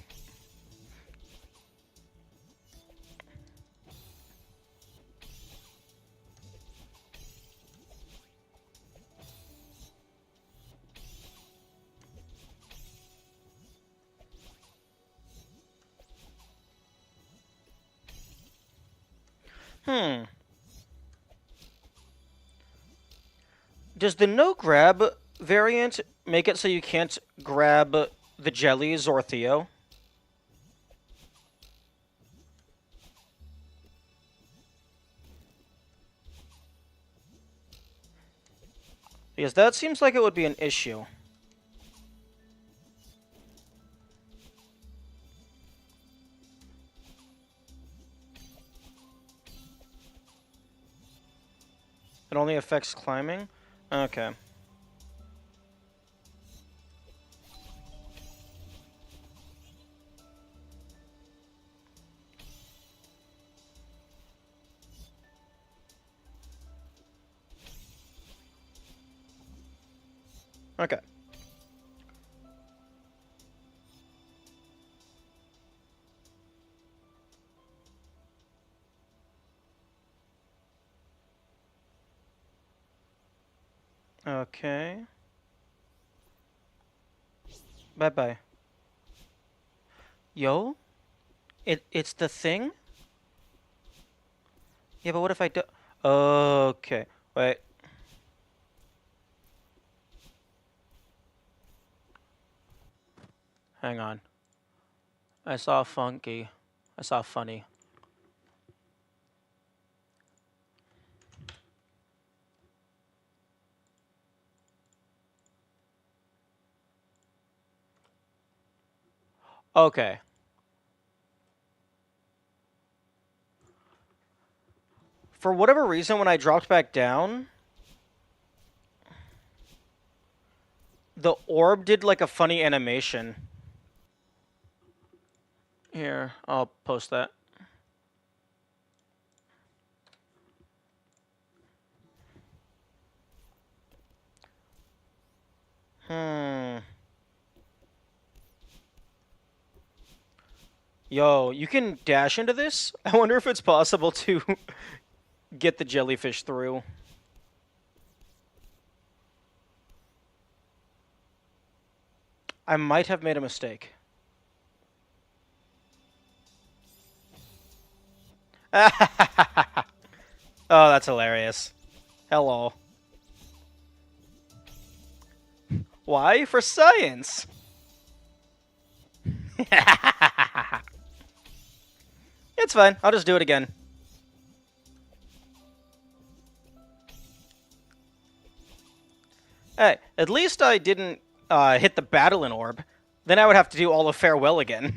Does the no grab variant make it so you can't grab the jellies or Theo? Because that seems like it would be an issue. It only affects climbing? Okay. Okay. Okay. Bye-bye. Yo? It's the thing? Yeah, but what if I do... Okay. Wait. Hang on. I saw funky. I saw funny. Okay. For whatever reason, when I dropped back down, the orb did like a funny animation. Here, I'll post that. Yo, you can dash into this? I wonder if it's possible to get the jellyfish through. I might have made a mistake. Oh, that's hilarious. Hello. Why? For science. It's fine. I'll just do it again. Hey, at least I didn't hit the battling orb. Then I would have to do all of farewell again.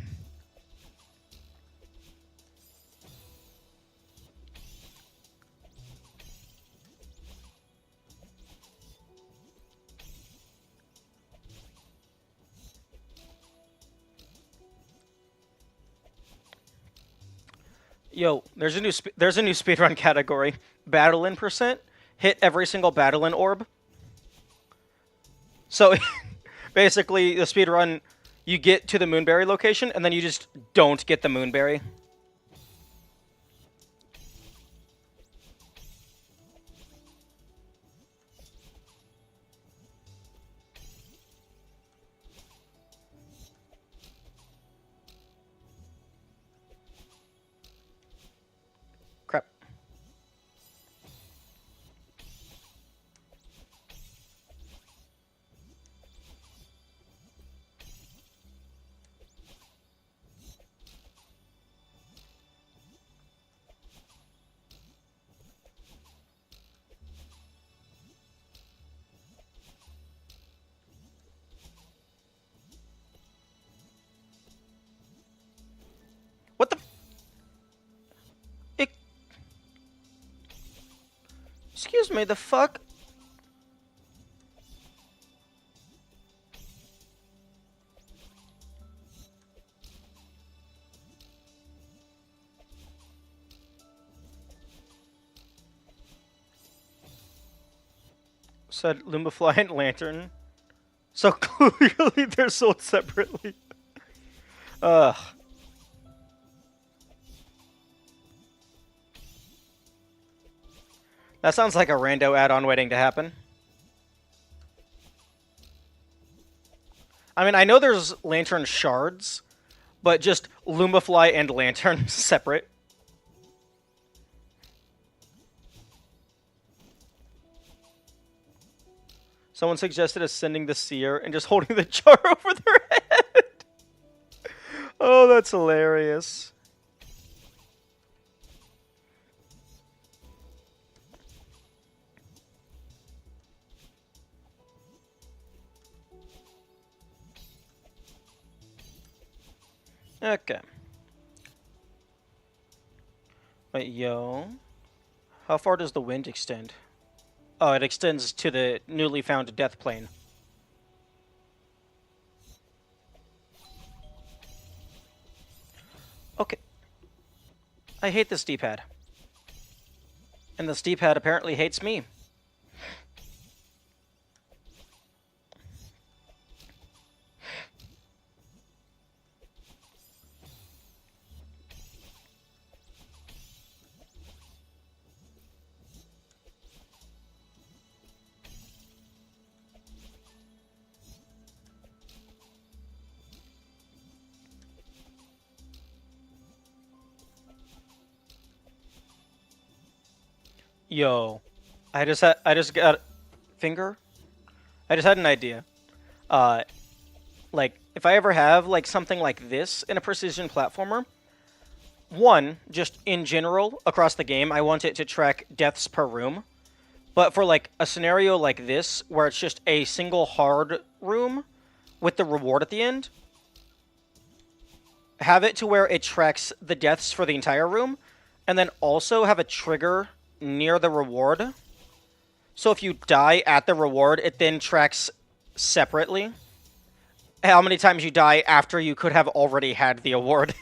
Yo, there's a new speedrun category. Battling percent. Hit every single battling orb. So basically, the speedrun, you get to the Moonberry location, and then you just don't get the Moonberry. Crap. What the... It... Excuse me, the fuck? Said Lumafly and Lantern. So clearly they're sold separately. Ugh. That sounds like a rando add-on waiting to happen. I mean, I know there's Lantern shards, but just Lumafly and Lantern separate. Someone suggested ascending the seer and just holding the jar over their head. Oh, that's hilarious. Okay. Wait, yo. How far does the wind extend? Oh, it extends to the newly found death plane. Okay. I hate this D-pad. And this D-pad apparently hates me. Yo. I just got finger. I just had an idea. Uh like if I ever have like something like this in a precision platformer, one, just in general across the game, I want it to track deaths per room. But for like a scenario like this where it's just a single hard room with the reward at the end, have it to where it tracks the deaths for the entire room, and then also have a trigger near the reward. So if you die at the reward, it then tracks separately how many times you die after you could have already had the award.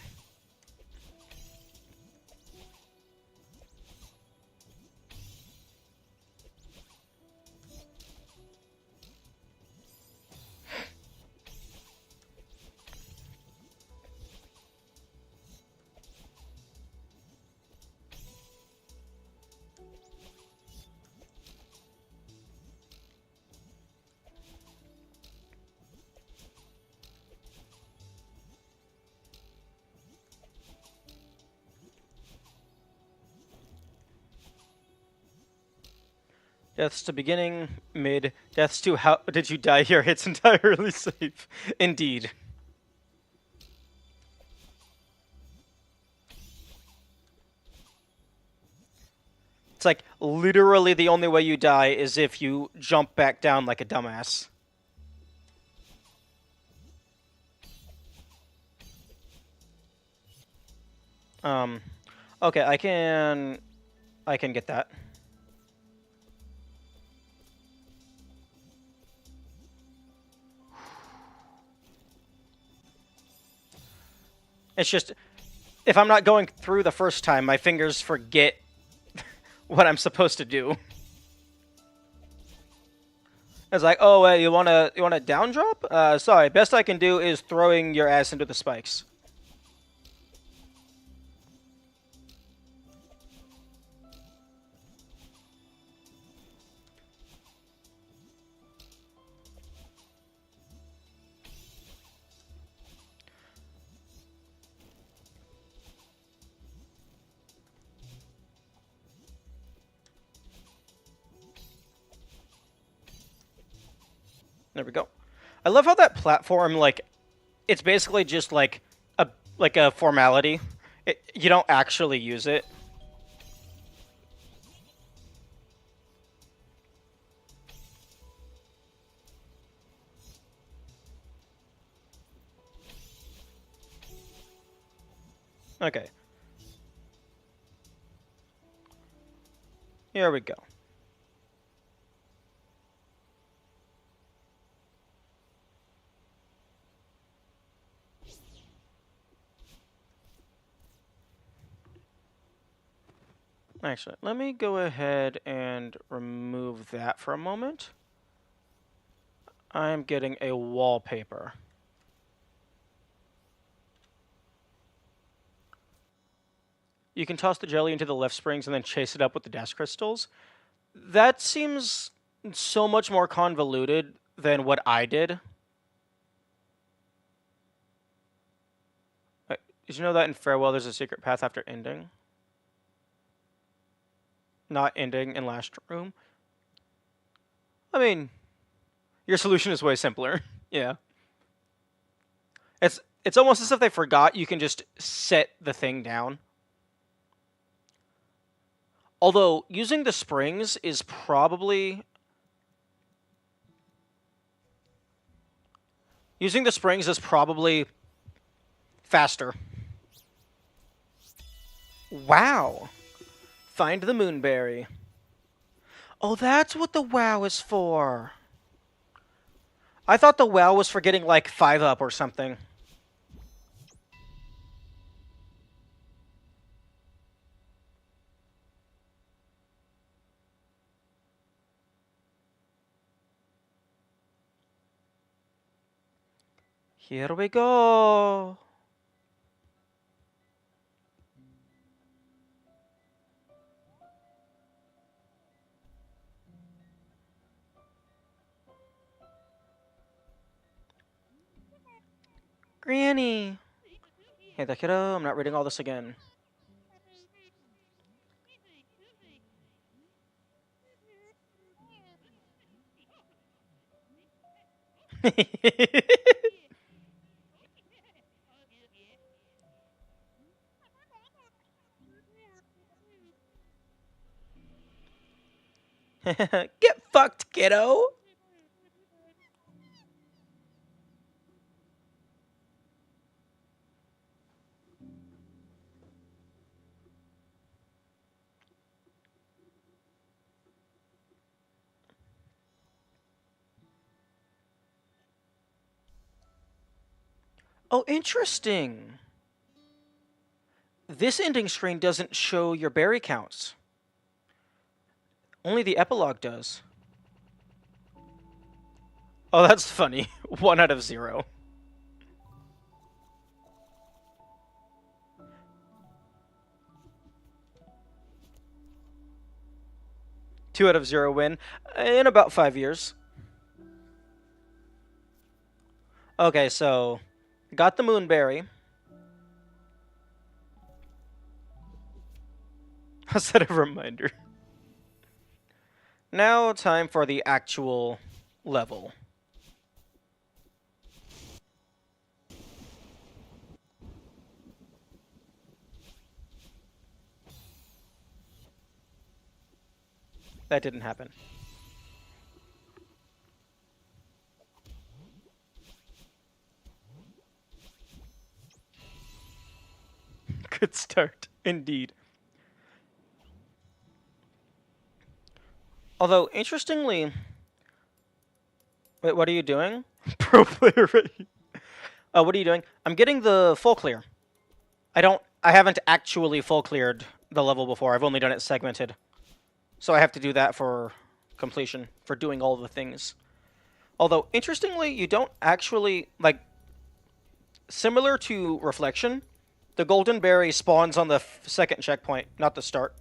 Deaths to beginning, mid, deaths to how did you die here? It's entirely safe. Indeed. It's like literally the only way you die is if you jump back down like a dumbass. Okay, I can get that. It's just, if I'm not going through the first time, my fingers forget what I'm supposed to do. It's like, oh, you wanna down drop? Sorry, best I can do is throwing your ass into the spikes. There we go. I love how that platform, like, it's basically just like a formality. You don't actually use it. Okay. Here we go. Actually, let me go ahead and remove that for a moment. I'm getting a wallpaper. You can toss the jelly into the left springs and then chase it up with the dash crystals. That seems so much more convoluted than what I did. Did you know that in Farewell there's a secret path after ending? Not ending in last room? I mean, your solution is way simpler. Yeah. It's almost as if they forgot you can just set the thing down. Although, using the springs is probably... Using the springs is probably faster. Wow. Find the moonberry. Oh, that's what the WoW is for. I thought the WoW was for getting like 5 up or something. Here we go. Granny. Hey there, kiddo. I'm not reading all this again. Get fucked, kiddo. Oh, interesting. This ending screen doesn't show your berry counts. Only the epilogue does. Oh, that's funny. 1 out of 0. 2 out of 0 win in about 5 years. Okay, so got the moonberry. I'll set a reminder. Now time for the actual level. That didn't happen. Good start, indeed. Although, interestingly... Wait, what are you doing? Pro player ready. What are you doing? I'm getting the full clear. I haven't actually full cleared the level before. I've only done it segmented. So I have to do that for completion, for doing all the things. Although, interestingly, you don't actually, like, similar to Reflection, the golden berry spawns on the second checkpoint, not the start.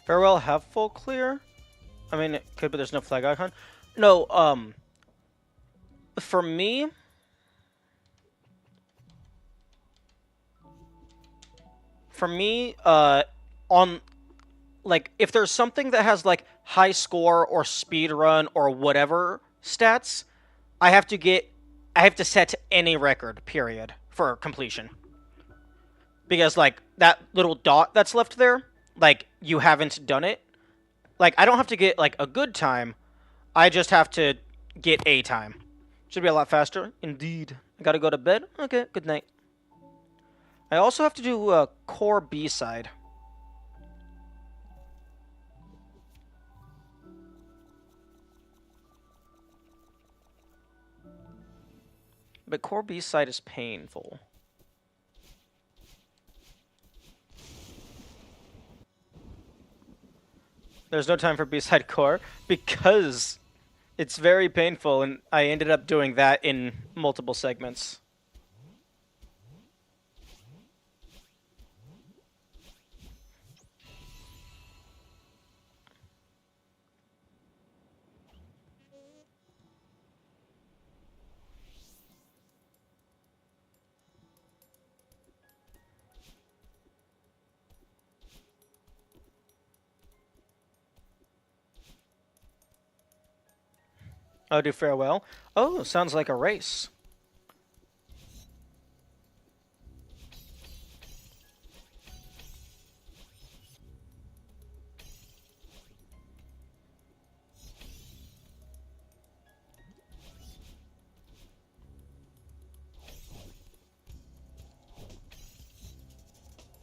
Farewell have full clear? I mean, it could, but there's no flag icon. No, for me... For me, on... Like, if there's something that has, like, high score or speed run or whatever stats, I have to set any record, period, for completion. Because, like, that little dot that's left there, like, you haven't done it. Like, I don't have to get, like, a good time. I just have to get a time. Should be a lot faster. Indeed. I gotta go to bed? Okay, good night. I also have to do a core B-side. But core B-side is painful. There's no time for B-side core because it's very painful, and I ended up doing that in multiple segments. Oh, do farewell. Oh, sounds like a race.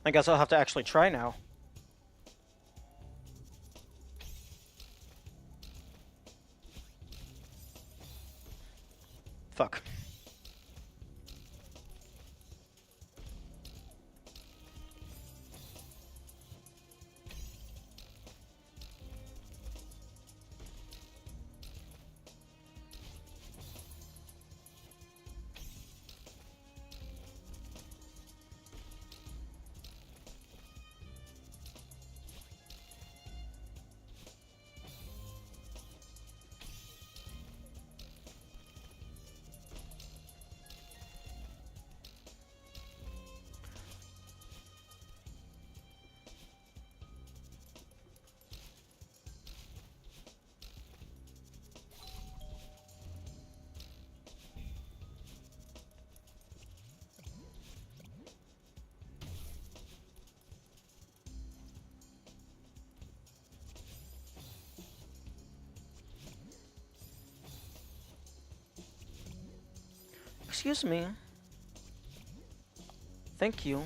I guess I'll have to actually try now. Fuck. Excuse me. Thank you.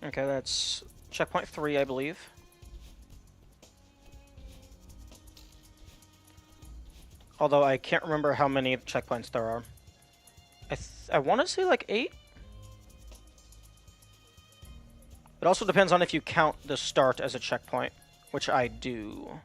Okay, that's checkpoint 3, I believe. Although I can't remember how many checkpoints there are. I want to say like 8? It also depends on if you count the start as a checkpoint, which I do.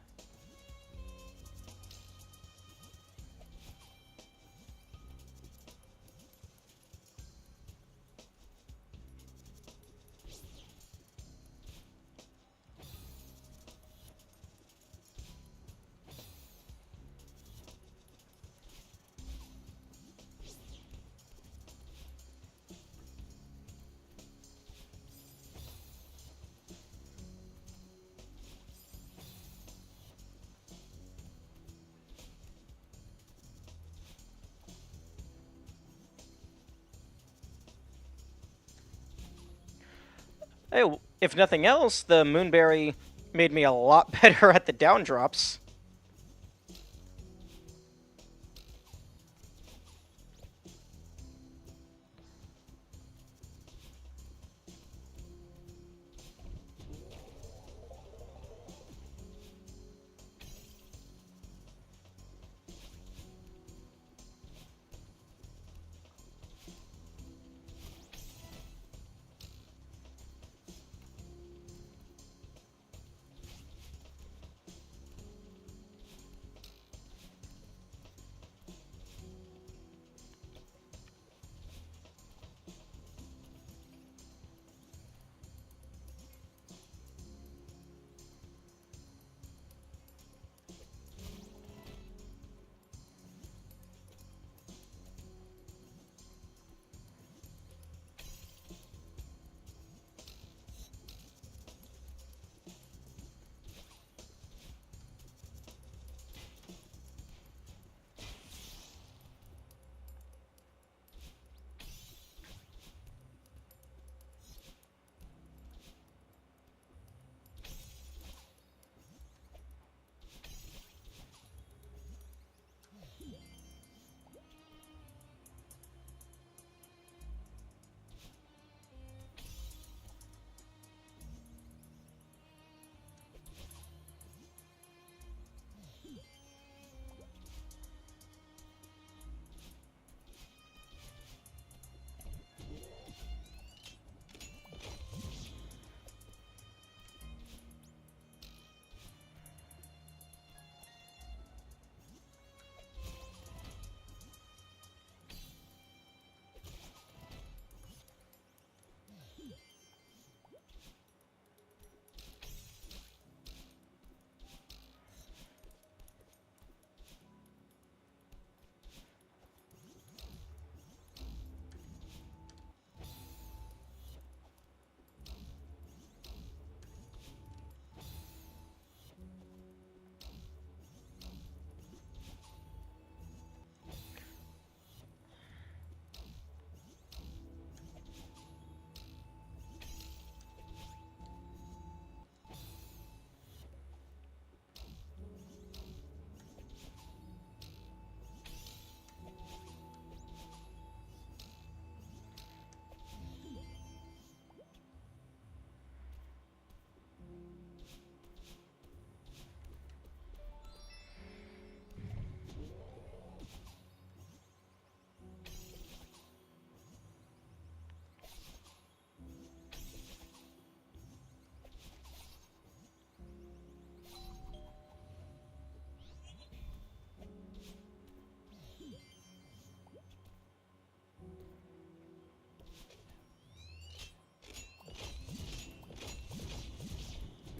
Hey, if nothing else, the Moonberry made me a lot better at the down drops.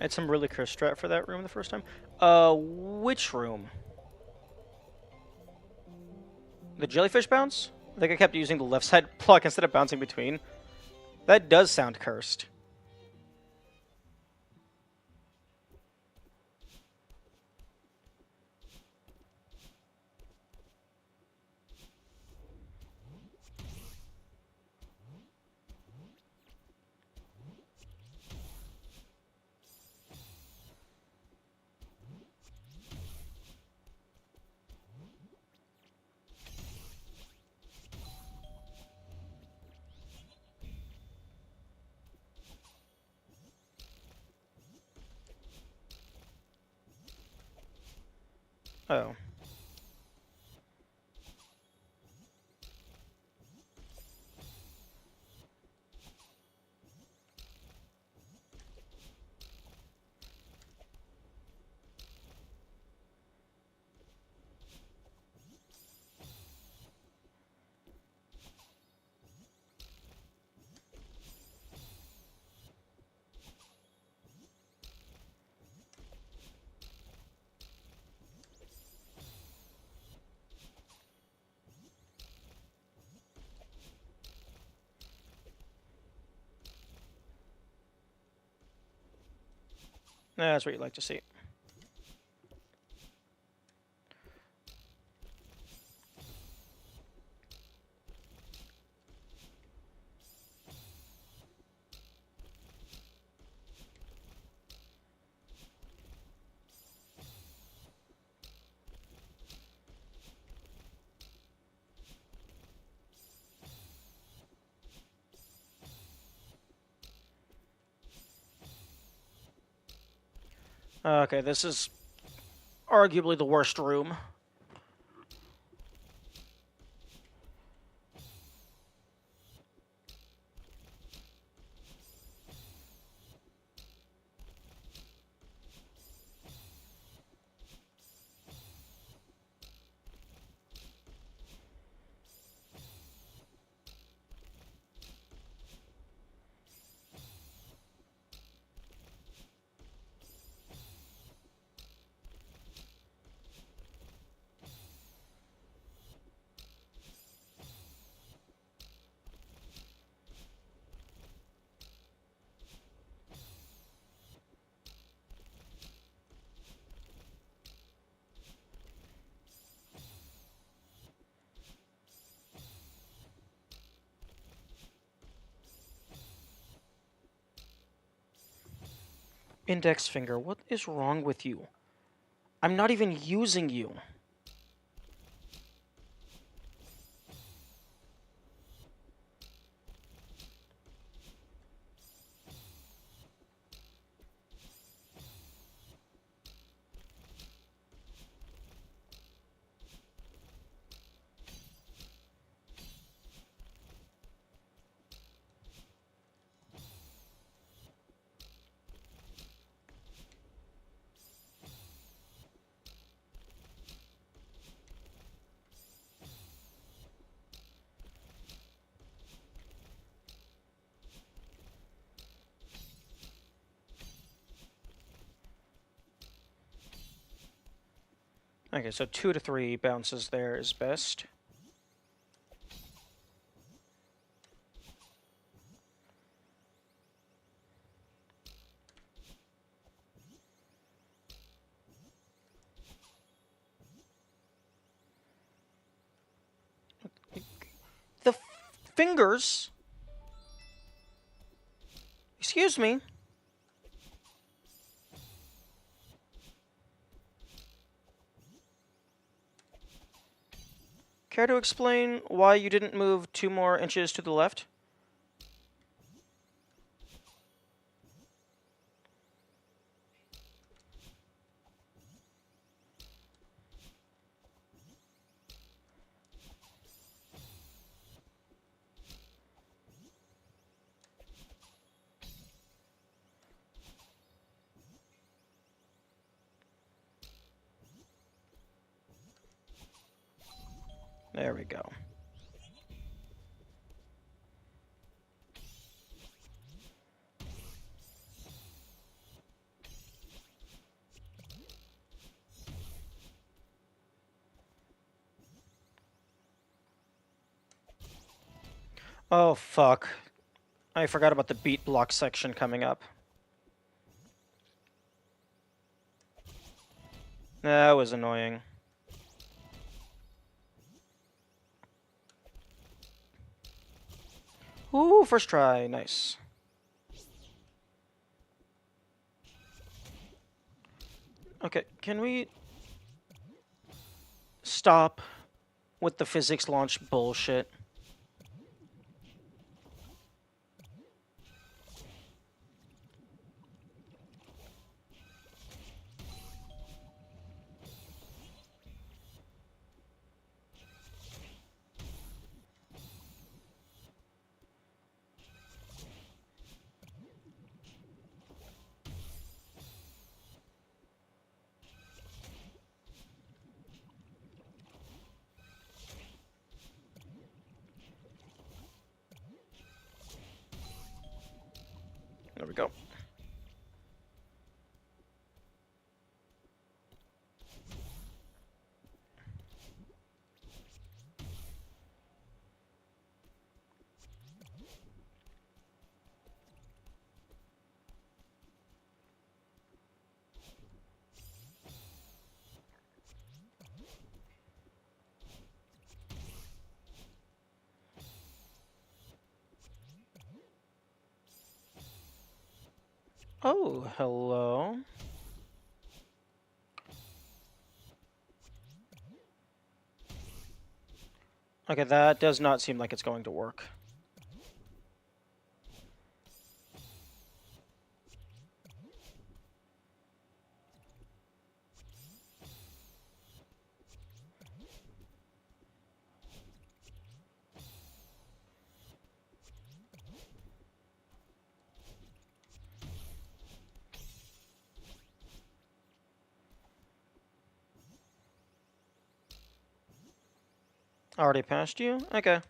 I had some really cursed strat for that room the first time. Which room? The jellyfish bounce? I think I kept using the left side block instead of bouncing between. That does sound cursed. Oh. That's what you'd like to see. Okay, this is arguably the worst room. Index finger, what is wrong with you? I'm not even using you. Okay, so 2 to 3 bounces there is best. The fingers? Excuse me. Care to explain why you didn't move 2 more inches to the left? There we go. Oh, fuck. I forgot about the beat block section coming up. That was annoying. Ooh, first try. Nice. Okay, can we stop with the physics launch bullshit? There we go. Oh, hello. Okay, that does not seem like it's going to work. Already passed you? Okay.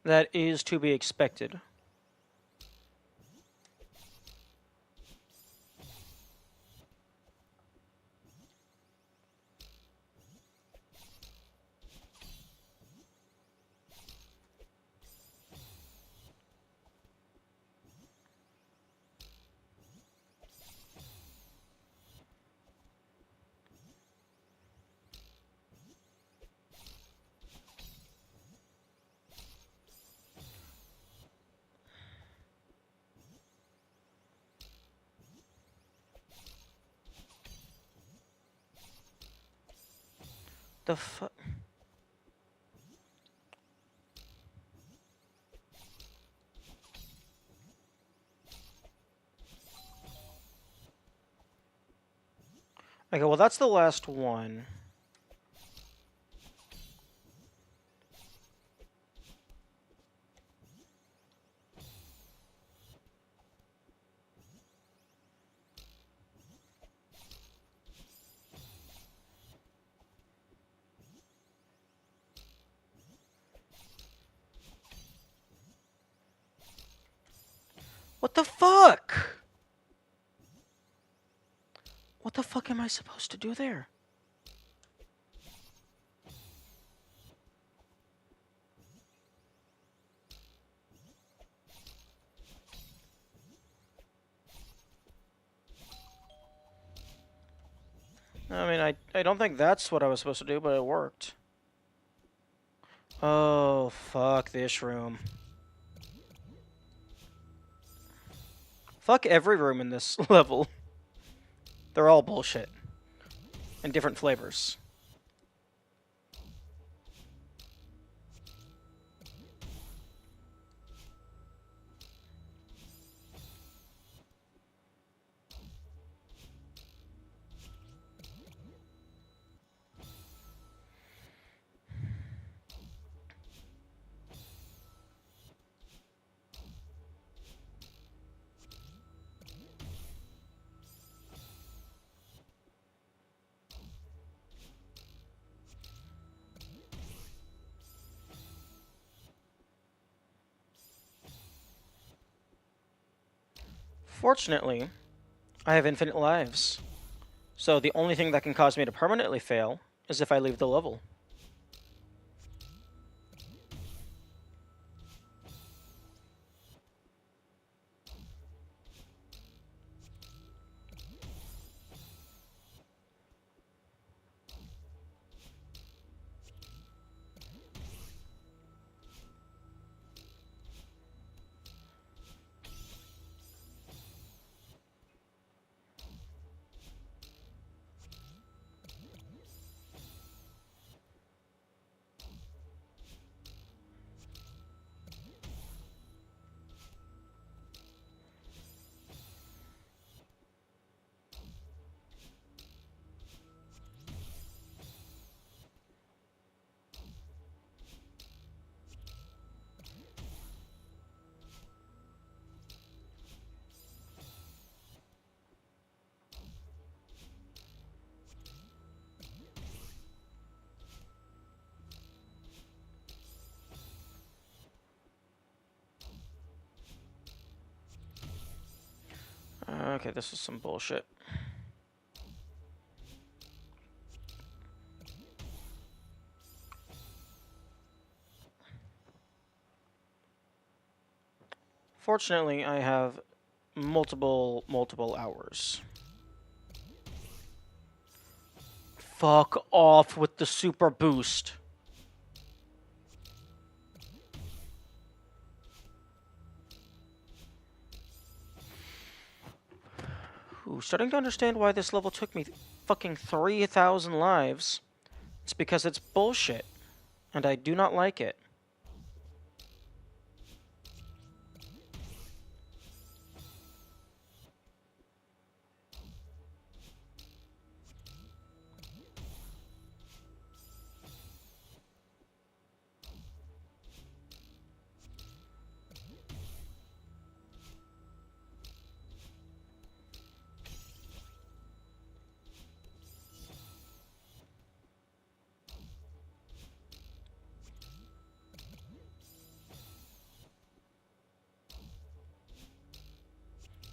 That is to be expected. The fuck? Okay, well, that's the last one. What the fuck? What the fuck am I supposed to do there? I mean, I don't think that's what I was supposed to do, but it worked. Oh, fuck this room. Fuck every room in this level. They're all bullshit. And different flavors. Fortunately, I have infinite lives. So the only thing that can cause me to permanently fail is if I leave the level. Okay, this is some bullshit. Fortunately, I have multiple hours. Fuck off with the super boost. Ooh, starting to understand why this level took me fucking 3,000 lives. It's because it's bullshit, and I do not like it.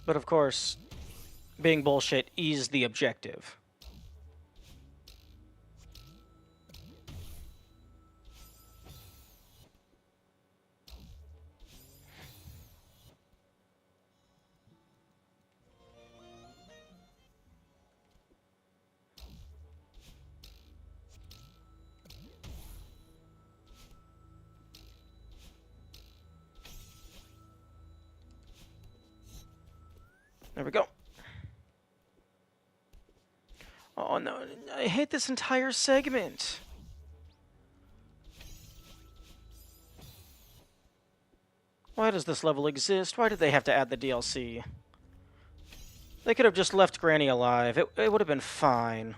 But of course, being bullshit is the objective. There we go. Oh no, I hate this entire segment. Why does this level exist? Why did they have to add the DLC? They could have just left Granny alive. It would have been fine.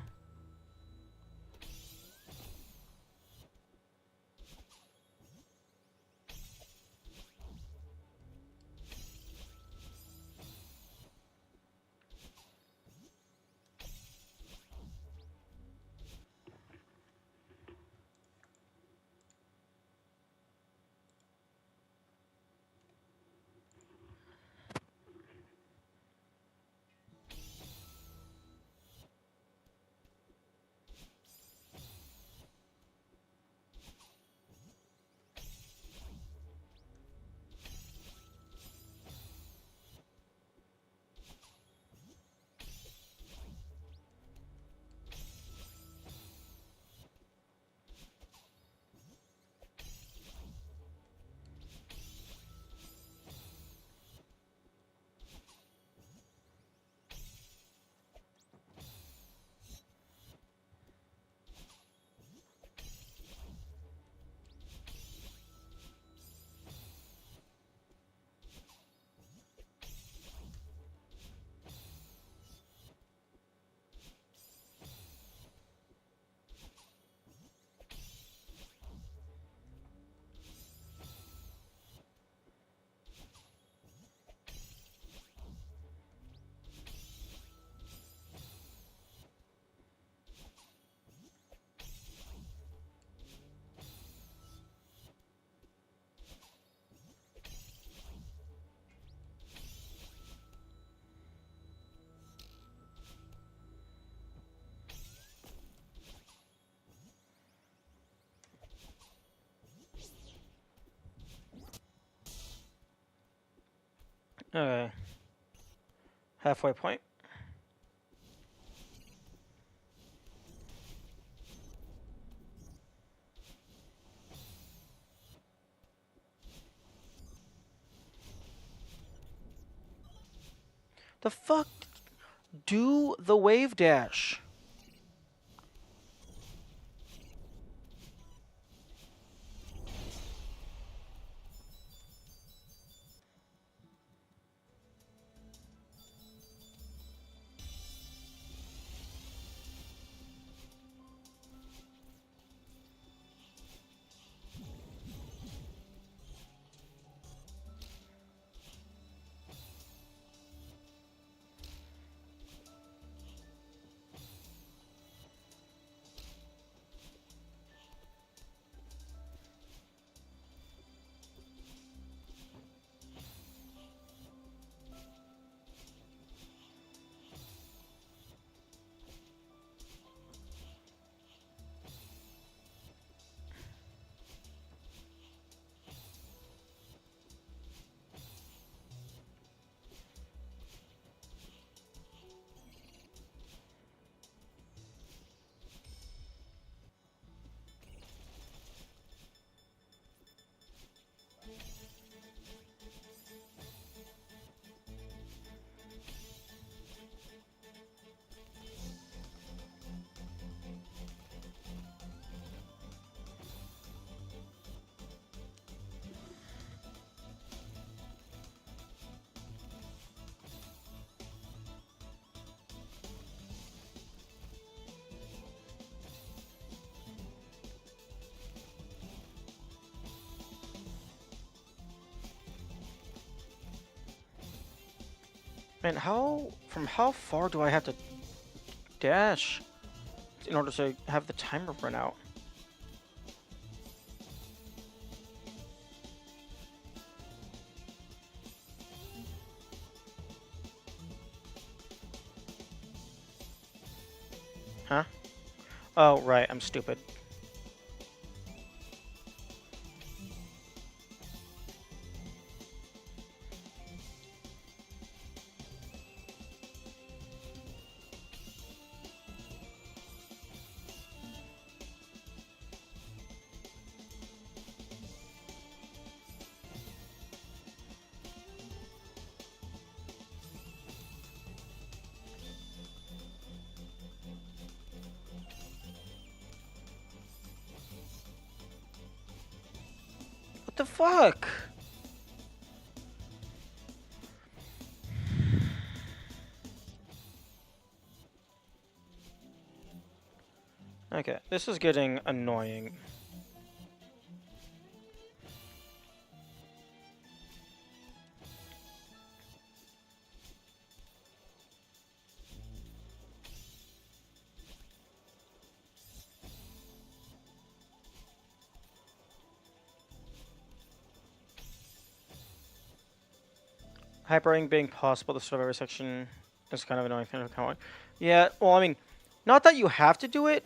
Okay. Halfway point. The fuck? Do the wave dash. Man, from how far do I have to dash in order to have the timer run out? Huh? Oh, right, I'm stupid. What the fuck? Okay, this is getting annoying. Hyperring being possible to start every section is kind of annoying. Yeah, well, I mean, not that you have to do it,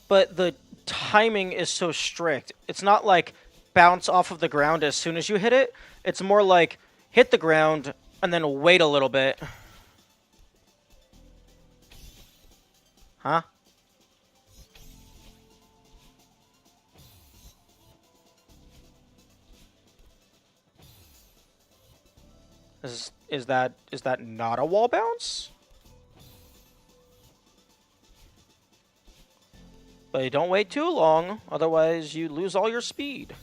but the timing is so strict. It's not like bounce off of the ground as soon as you hit it. It's more like hit the ground and then wait a little bit. Huh? Is that not a wall bounce? But don't wait too long, otherwise you lose all your speed.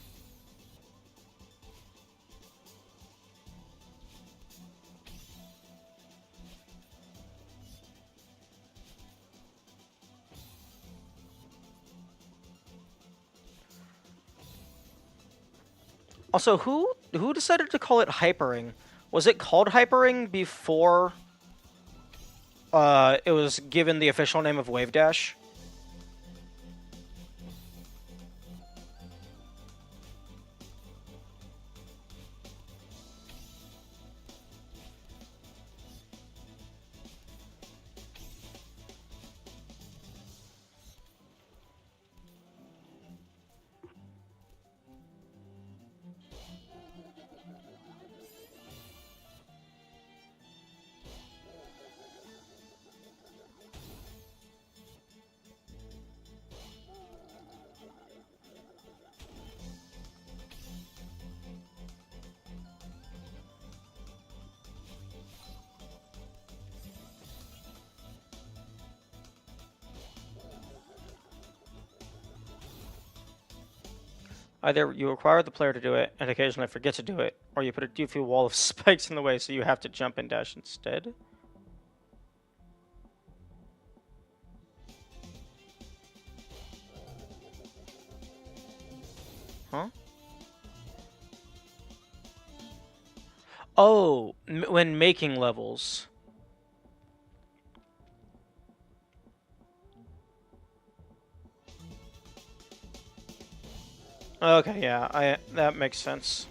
Also, who decided to call it hypering? Was it called hypering before it was given the official name of Wave Dash? Either you require the player to do it and occasionally forget to do it, or you put a doofy wall of spikes in the way so you have to jump and dash instead. Huh? Oh, when making levels. Okay, yeah, that makes sense.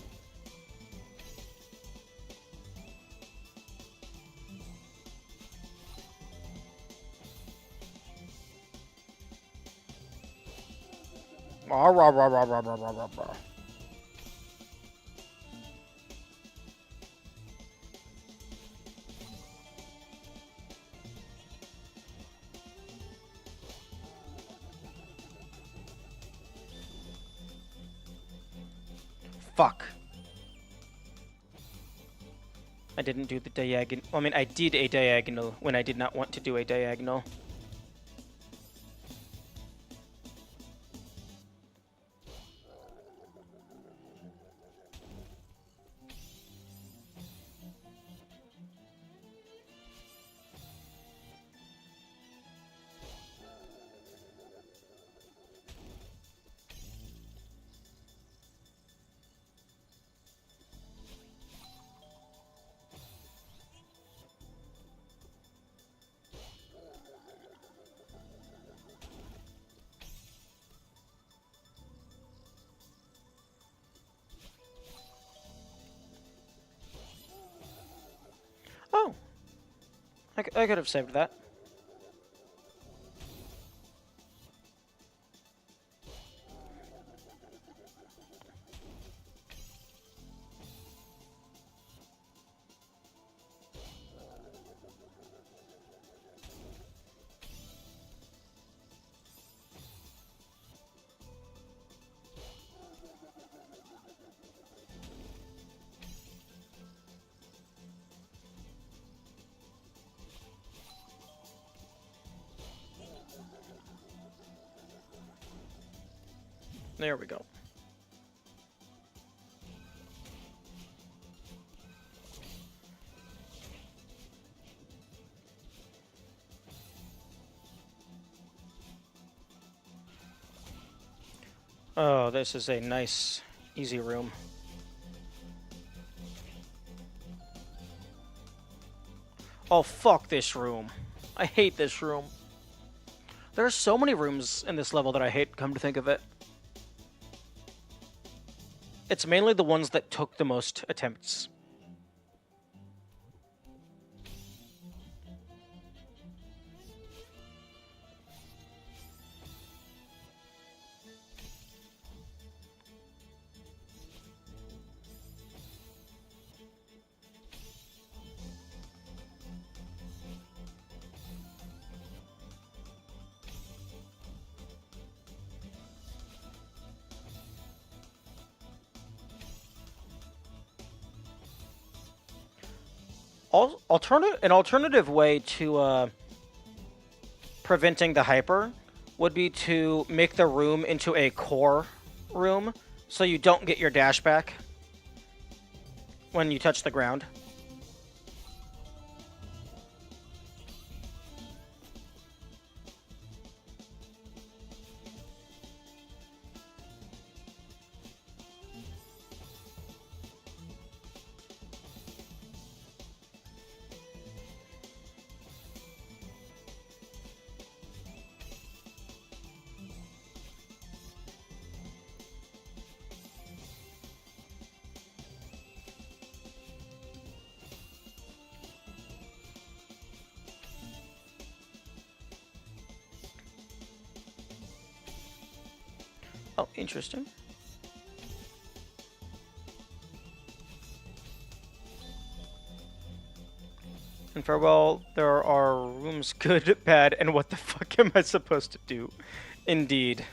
Fuck. I didn't do the diagonal. I mean, I did a diagonal when I did not want to do a diagonal. I could have saved that. There we go. Oh, this is a nice, easy room. Oh, fuck this room. I hate this room. There are so many rooms in this level that I hate, come to think of it. It's mainly the ones that took the most attempts. An alternative way to preventing the hyper would be to make the room into a core room, so you don't get your dash back when you touch the ground. Oh, interesting. And farewell, there are rooms good, bad, and what the fuck am I supposed to do? Indeed.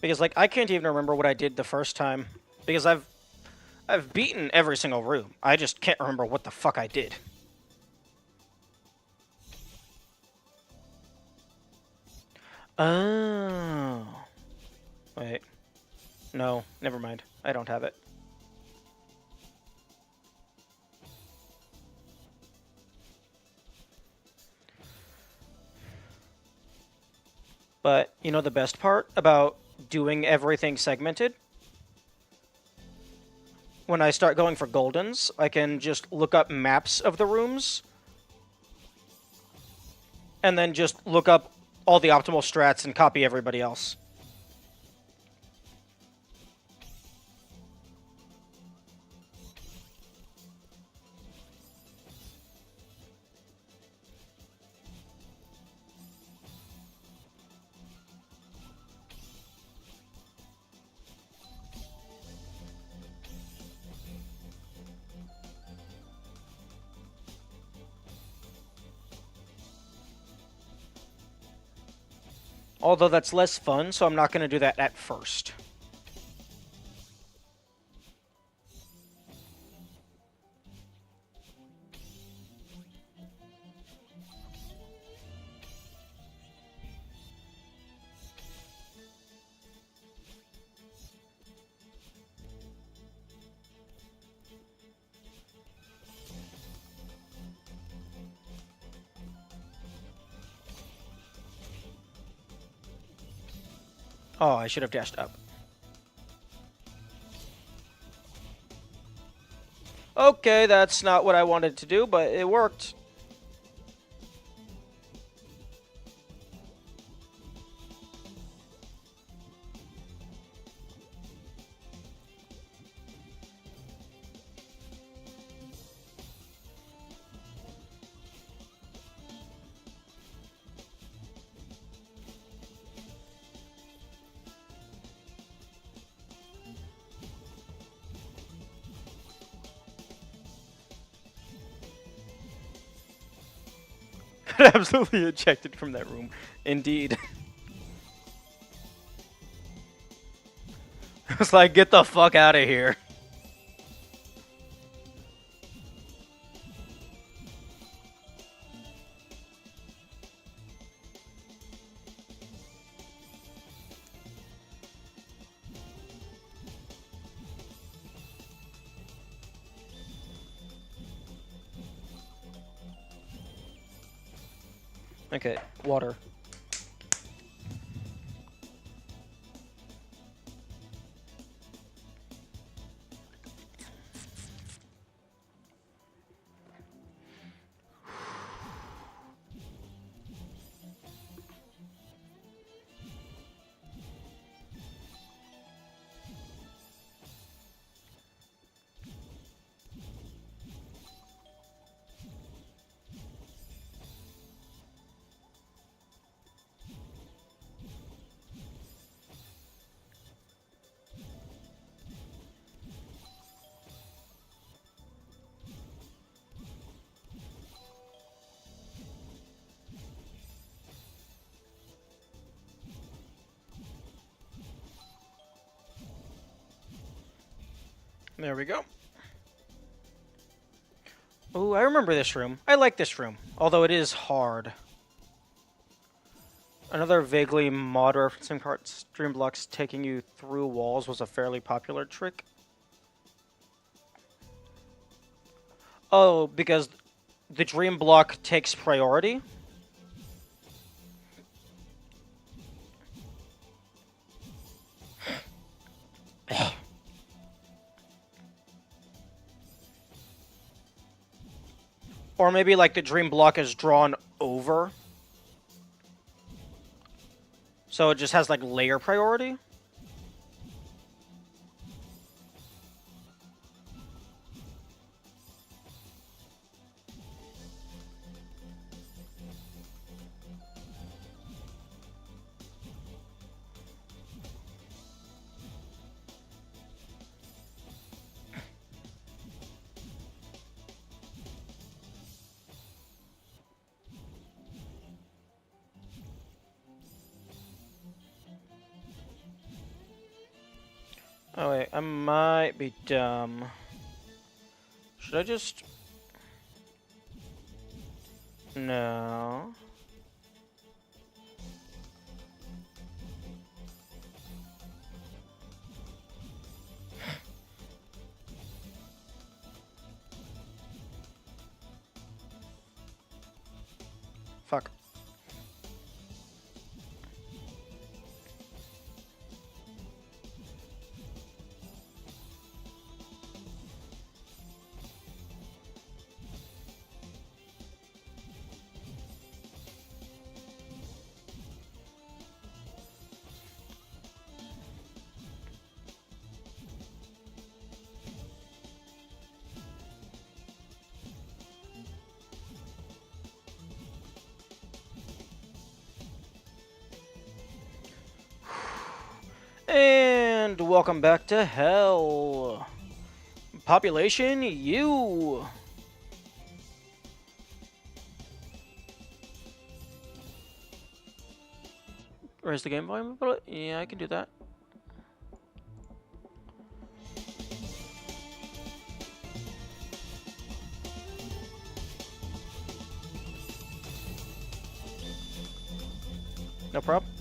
Because, like, I can't even remember what I did the first time. Because I've beaten every single room. I just can't remember what the fuck I did. Oh. Wait. No, never mind. I don't have it. But, you know the best part about doing everything segmented? When I start going for Goldens, I can just look up maps of the rooms, and then just look up all the optimal strats and copy everybody else. Although that's less fun, so I'm not going to do that at first. Oh, I should have dashed up. Okay, that's not what I wanted to do, but it worked. Got absolutely ejected from that room. Indeed. It's like, get the fuck out of here. Okay, water. There we go. Oh, I remember this room. I like this room, although it is hard. Another vaguely mod referencing parts. Dream blocks taking you through walls was a fairly popular trick. Oh, because the dream block takes priority? Or maybe like the dream block is drawn over. So it just has like layer priority? Oh wait, I might be dumb. Should I just... No. Fuck. And welcome back to hell. Population U. Raise the game volume a bit? Yeah, I can do that. No problem.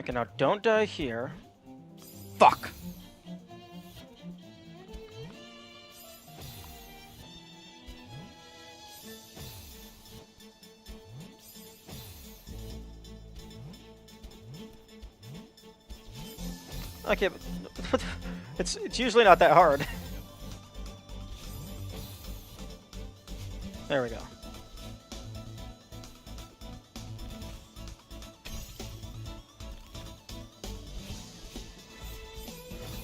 Okay, now don't die here. Fuck! Okay, but it's usually not that hard. There we go.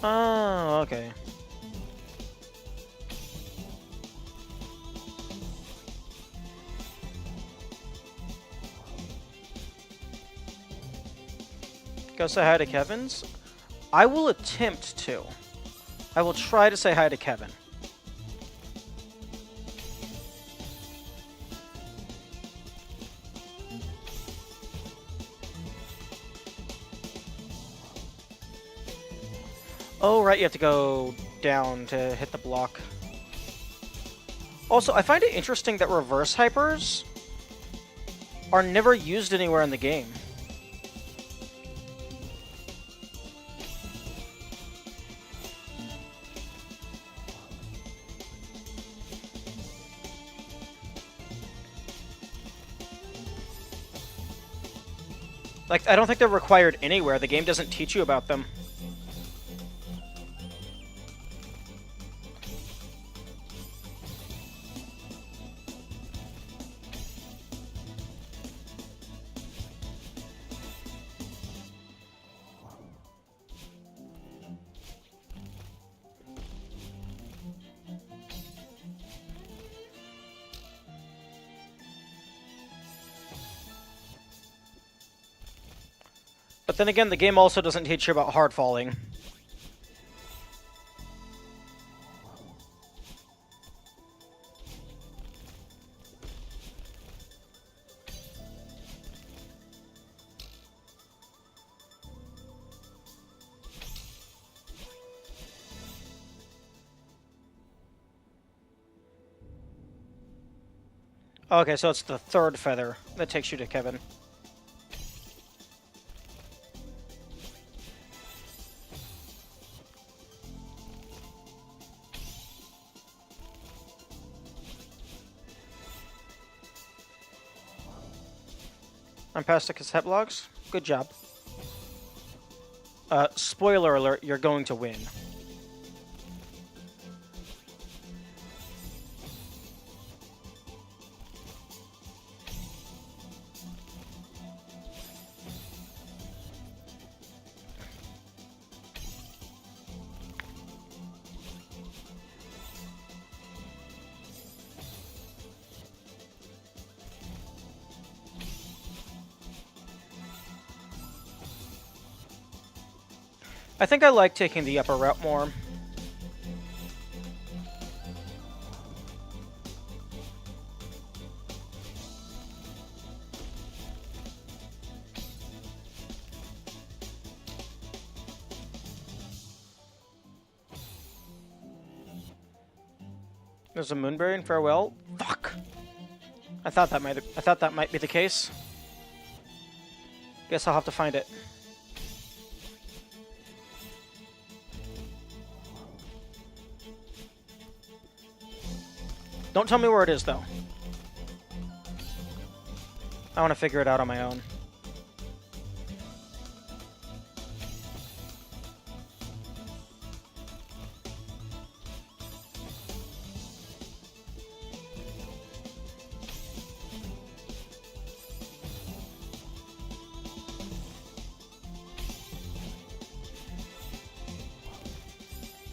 Oh, okay. Go say hi to Kevin's? I will attempt to. I will try to say hi to Kevin. Oh, right, you have to go down to hit the block. Also, I find it interesting that reverse hypers are never used anywhere in the game. Like, I don't think they're required anywhere. The game doesn't teach you about them. But then again, the game also doesn't teach you about hard falling. Okay, so it's the third feather that takes you to Kevin. I'm past the cassette logs. Good job. Spoiler alert, you're going to win. I think I like taking the upper route more. There's a moonberry in farewell. Fuck. I thought that might be the case. Guess I'll have to find it. Don't tell me where it is, though. I want to figure it out on my own.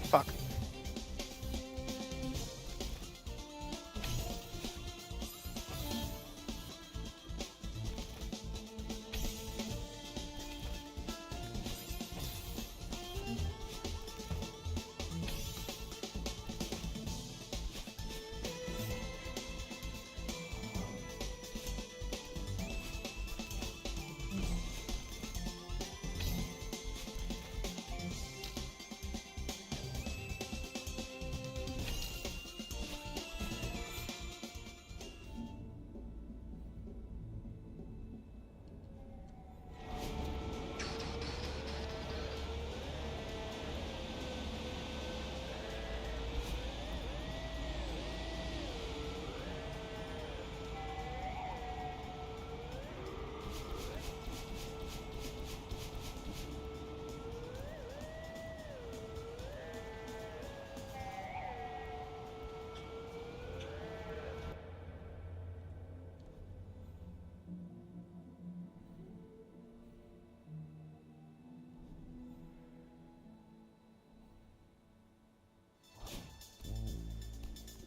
Fuck.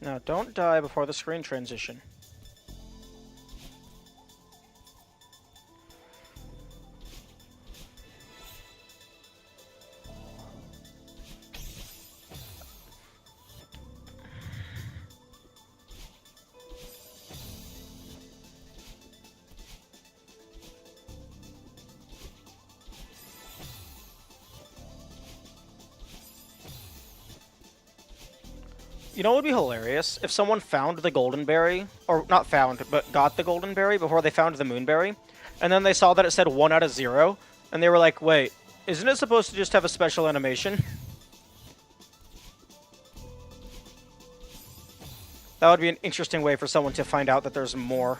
Now, don't die before the screen transition. You know what would be hilarious? If someone found the golden berry, or not found, but got the golden berry before they found the moonberry, and then they saw that it said 1 out of 0, and they were like, wait, isn't it supposed to just have a special animation? That would be an interesting way for someone to find out that there's more.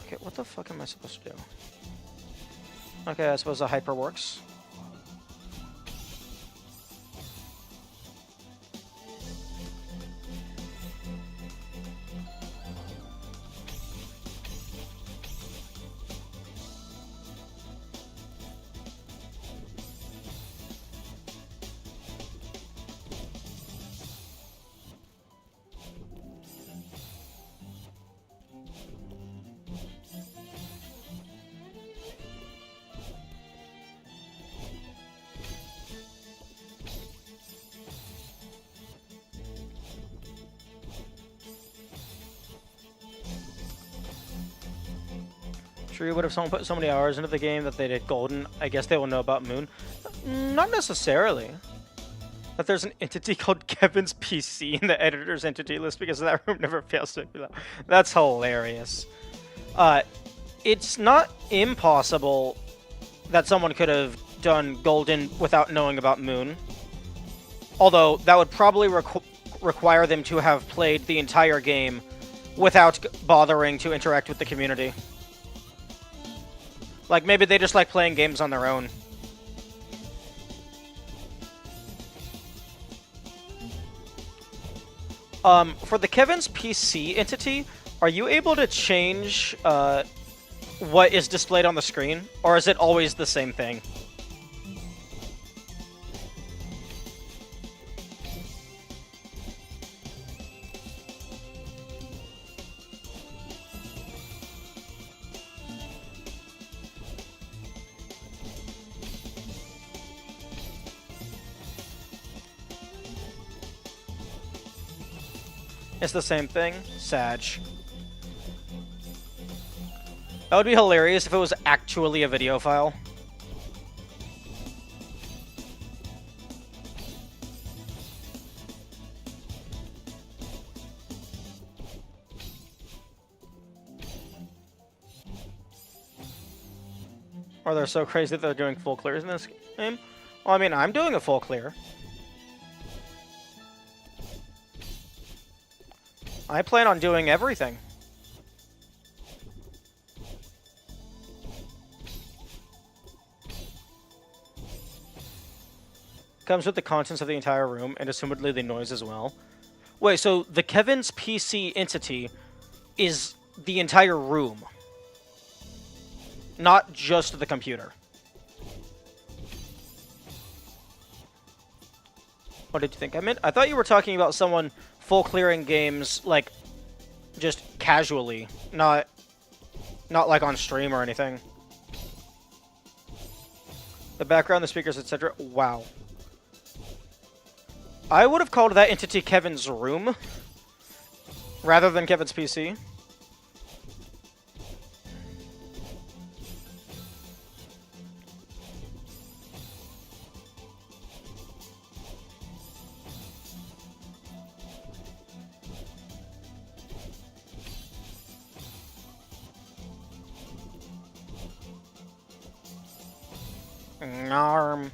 Okay, what the fuck am I supposed to do? Okay, I suppose the hyper works. True, but if someone put so many hours into the game that they did golden, I guess they will know about Moon. Not necessarily. That there's an entity called Kevin's PC in the editor's entity list because that room never fails to do that. That's hilarious. It's not impossible that someone could have done golden without knowing about Moon. Although, that would probably require them to have played the entire game without bothering to interact with the community. Like, maybe they just like playing games on their own. For the Kevin's PC entity, are you able to change what is displayed on the screen? Or is it always the same thing? It's the same thing? Sag. That would be hilarious if it was actually a video file. Or they're so crazy that they're doing full clears in this game. Well, I mean, I'm doing a full clear. I plan on doing everything. Comes with the contents of the entire room, and assumedly the noise as well. Wait, so the Kevin's PC entity is the entire room, not just the computer. What did you think I meant? I thought you were talking about someone full clearing games, like, just casually, not like on stream or anything. The background, the speakers, etc. Wow. I would have called that entity Kevin's room, rather than Kevin's PC. Arm.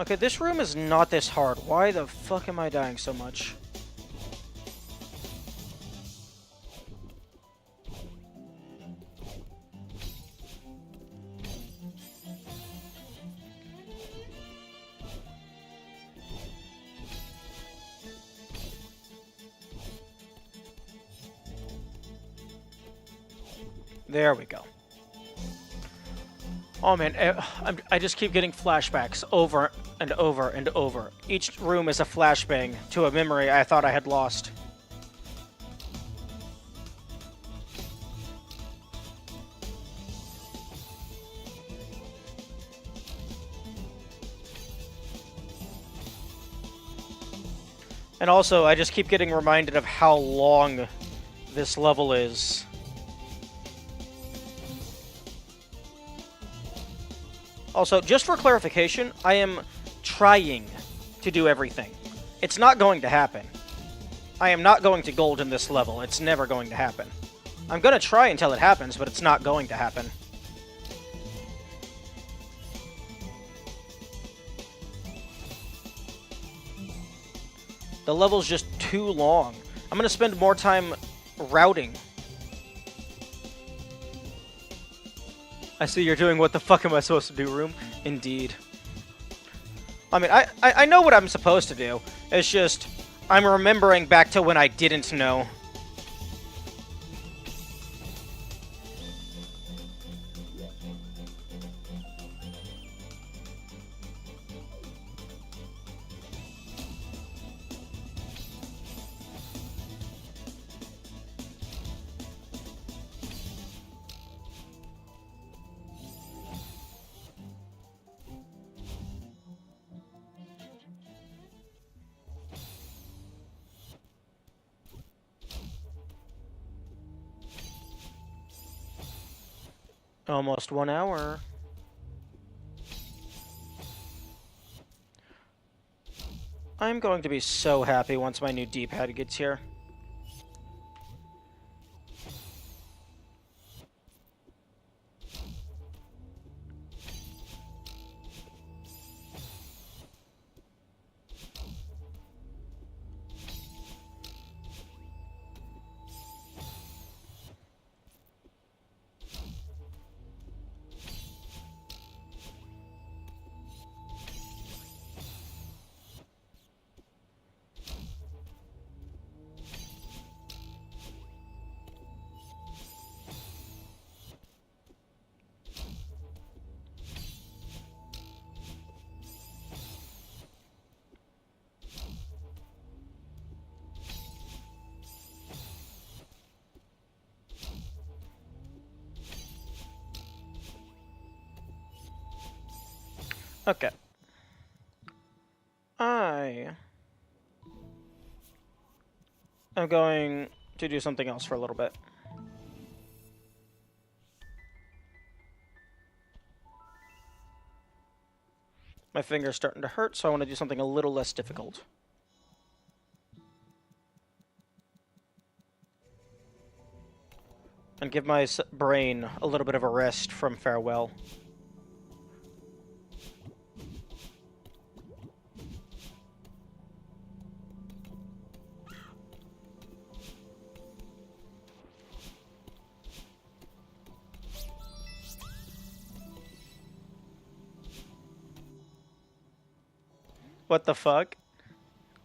Okay, this room is not this hard. Why the fuck am I dying so much? There we go. Oh man, I just keep getting flashbacks over and over and over. Each room is a flashbang to a memory I thought I had lost. And also, I just keep getting reminded of how long this level is. Also, just for clarification, I am trying to do everything. It's not going to happen. I am not going to gold in this level. It's never going to happen. I'm going to try until it happens, but it's not going to happen. The level's just too long. I'm going to spend more time routing. I see you're doing what the fuck am I supposed to do, room? Indeed. I mean, I know what I'm supposed to do. It's just, I'm remembering back to when I didn't know. Almost 1 hour. I'm going to be so happy once my new D-pad gets here. Okay. I am going to do something else for a little bit. My finger's starting to hurt, so I want to do something a little less difficult. And give my brain a little bit of a rest from farewell. What the fuck?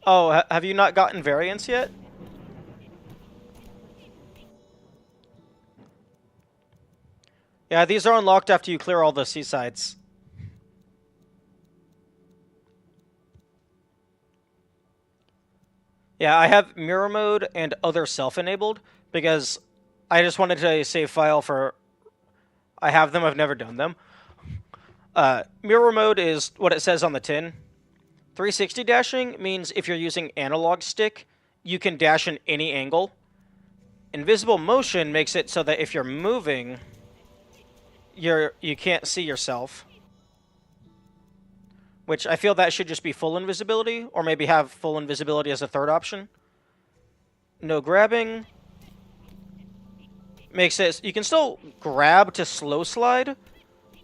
Oh, have you not gotten variants yet? Yeah, these are unlocked after you clear all the seasides. Yeah, I have mirror mode and other self enabled because I just wanted to save file for... I have them, I've never done them. Mirror mode is what it says on the tin. 360 dashing means if you're using analog stick, you can dash in any angle. Invisible motion makes it so that if you're moving, you can't see yourself. Which I feel that should just be full invisibility, or maybe have full invisibility as a third option. No grabbing makes it... You can still grab to slow slide,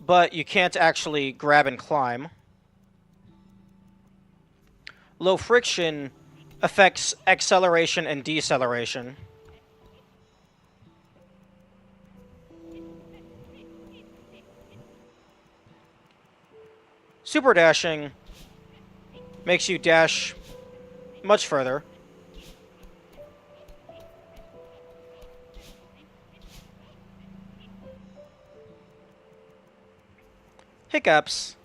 but you can't actually grab and climb. low friction affects acceleration and deceleration. Super dashing makes you dash much further. Hiccups.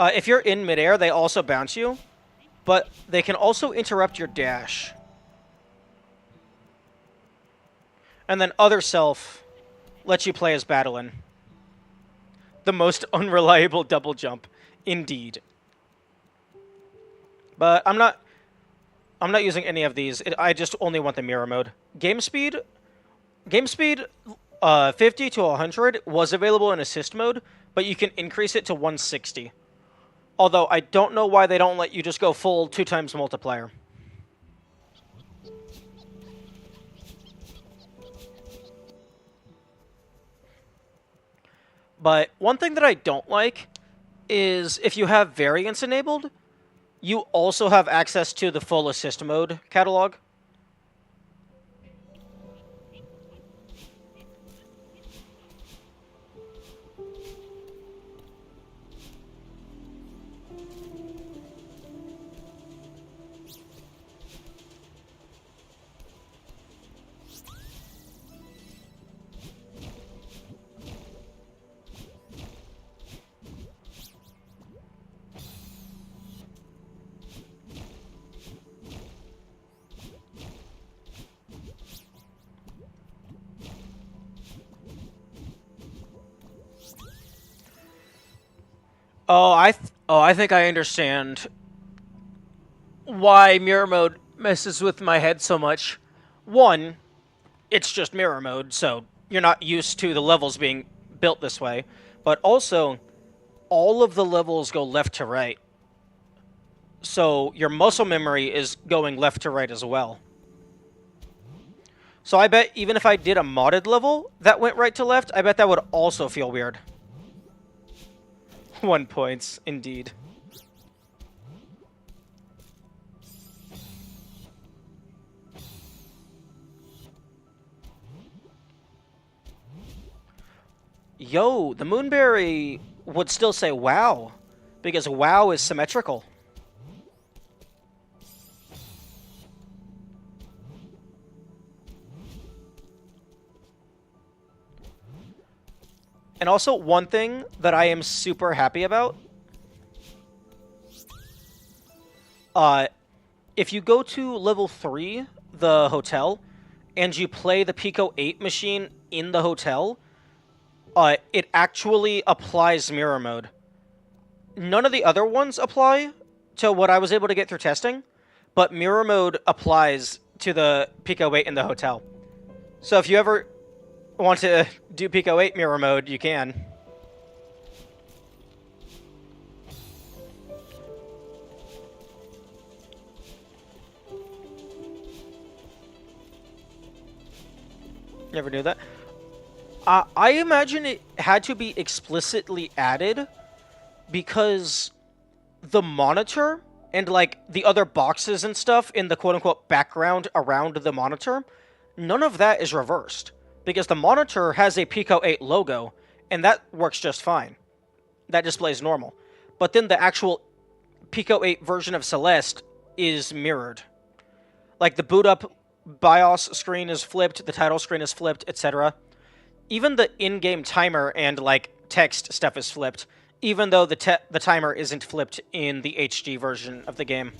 If you're in midair, they also bounce you, but they can also interrupt your dash. And then Other Self lets you play as Battlein. The most unreliable double jump, indeed. But I'm not using any of these. I just only want the mirror mode. Game speed 50 to 100 was available in assist mode, but you can increase it to 160. Although I don't know why they don't let you just go full 2 times multiplier. But one thing that I don't like is if you have variants enabled, you also have access to the full assist mode catalog. I think I understand why mirror mode messes with my head so much. One, it's just mirror mode, so you're not used to the levels being built this way. But also, all of the levels go left to right. So your muscle memory is going left to right as well. So I bet even if I did a modded level that went right to left, I bet that would also feel weird. 1 points, indeed. Yo, the Moonberry would still say wow, because wow is symmetrical. And also, one thing that I am super happy about, if you go to level 3, the hotel, and you play the Pico 8 machine in the hotel, it actually applies mirror mode. None of the other ones apply to what I was able to get through testing, but mirror mode applies to the Pico 8 in the hotel. So if you ever want to do Pico 8 mirror mode, you can. Never knew that. I imagine it had to be explicitly added because the monitor and like the other boxes and stuff in the quote-unquote background around the monitor, none of that is reversed. Because the monitor has a Pico 8 logo, and that works just fine. That displays normal. But then the actual Pico 8 version of Celeste is mirrored. Like the boot up BIOS screen is flipped, the title screen is flipped, etc. Even the in-game timer and like text stuff is flipped, even though the timer isn't flipped in the HD version of the game.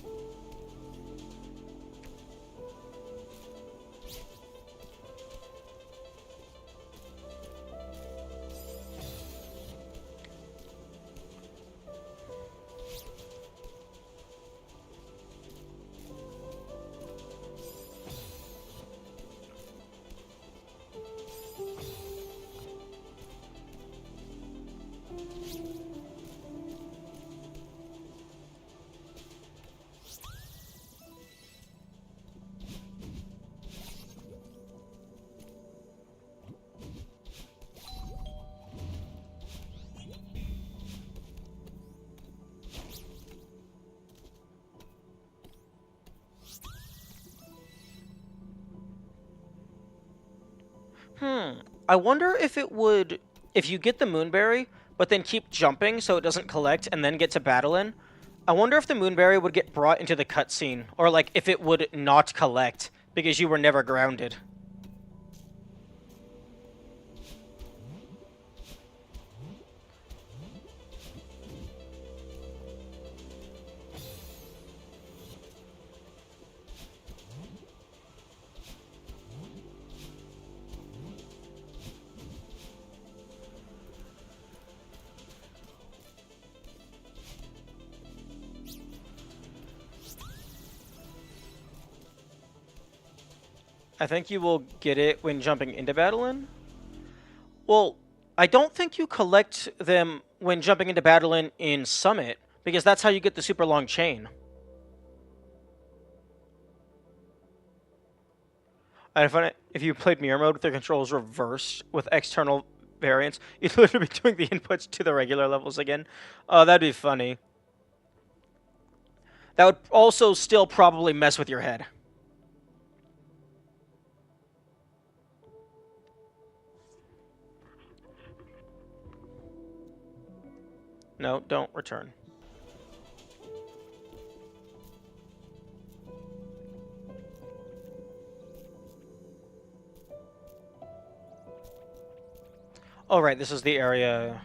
I wonder if it would... If you get the Moonberry, but then keep jumping so it doesn't collect and then get to Battlein, I wonder if the Moonberry would get brought into the cutscene, or like if it would not collect because you were never grounded. I think you will get it when jumping into Battlein. Well, I don't think you collect them when jumping into Battlein in Summit, because that's how you get the super long chain. I find it, if you played mirror mode with the controls reversed with external variants, you'd literally be doing the inputs to the regular levels again. Oh, that'd be funny. That would also still probably mess with your head. No, don't return. Oh, right, this is the area...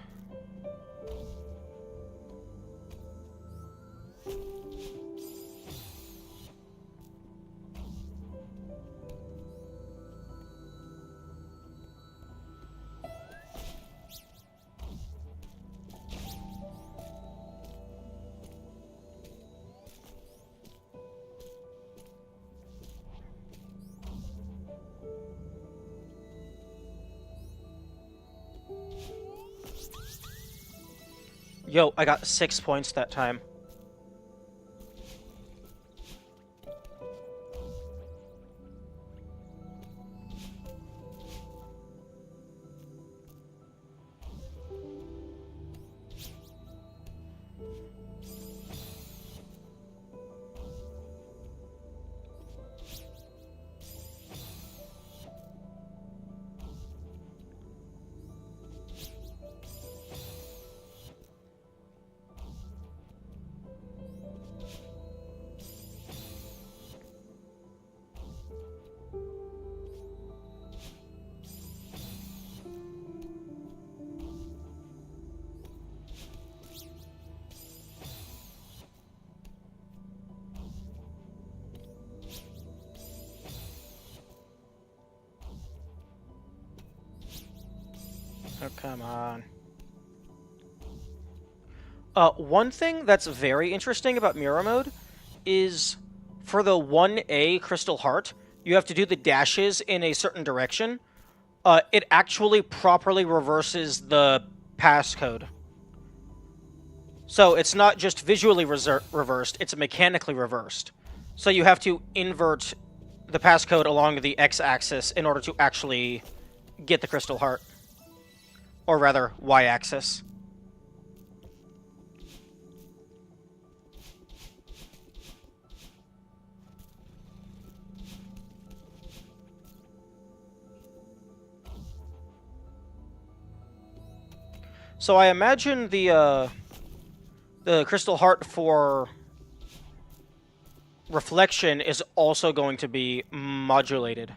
Yo, I got 6 points that time. Oh, come on. One thing that's very interesting about Mirror Mode is for the 1A Crystal Heart, you have to do the dashes in a certain direction. It actually properly reverses the passcode. So it's not just visually reversed, it's mechanically reversed. So you have to invert the passcode along the x-axis in order to actually get the Crystal Heart. Or rather, y-axis. So I imagine the Crystal Heart for Reflection is also going to be modulated.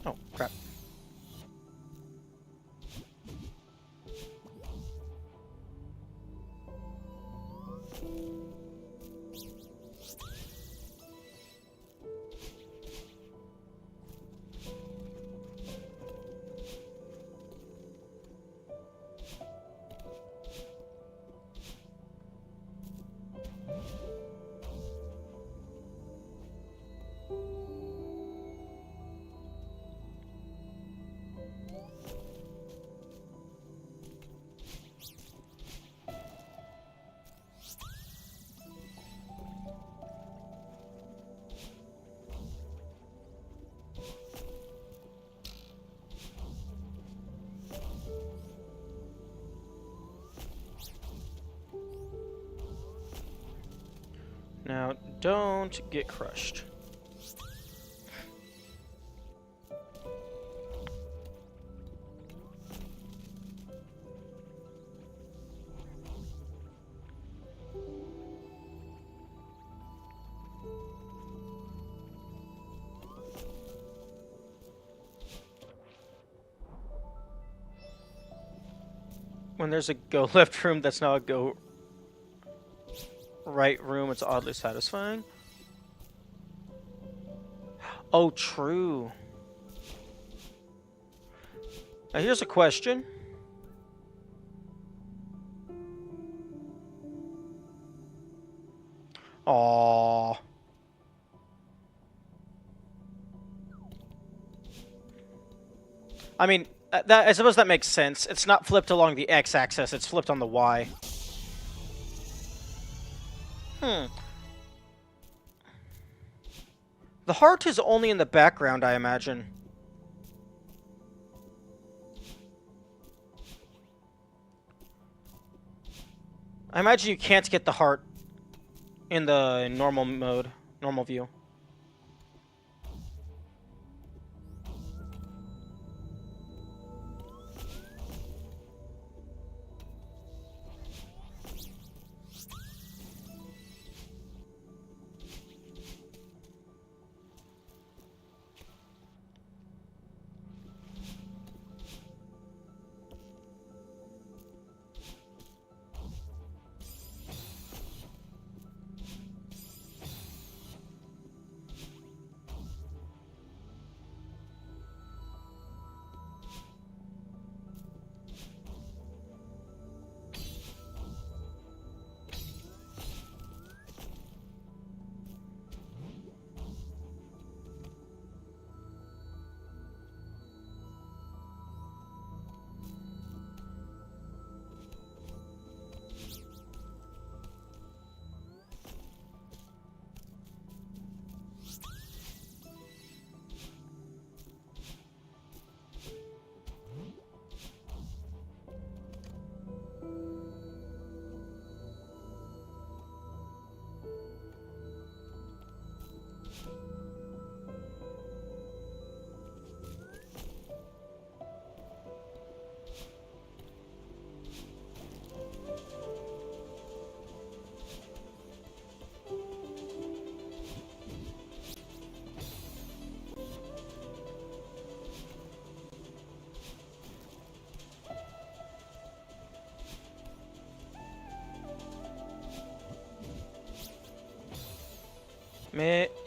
Oh, crap. Now, don't get crushed. When there's a go left room that's now a go right room, it's oddly satisfying. Oh, true. Now here's a question. Aww. I mean, I suppose that makes sense. It's not flipped along the x-axis, it's flipped on the y. The heart is only in the background, I imagine. I imagine you can't get the heart in the normal mode, normal view.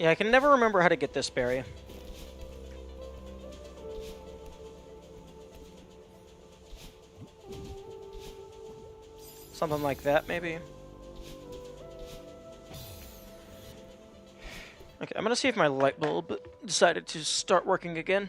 Yeah, I can never remember how to get this berry. Something like that, maybe. Okay, I'm gonna see if my light bulb decided to start working again.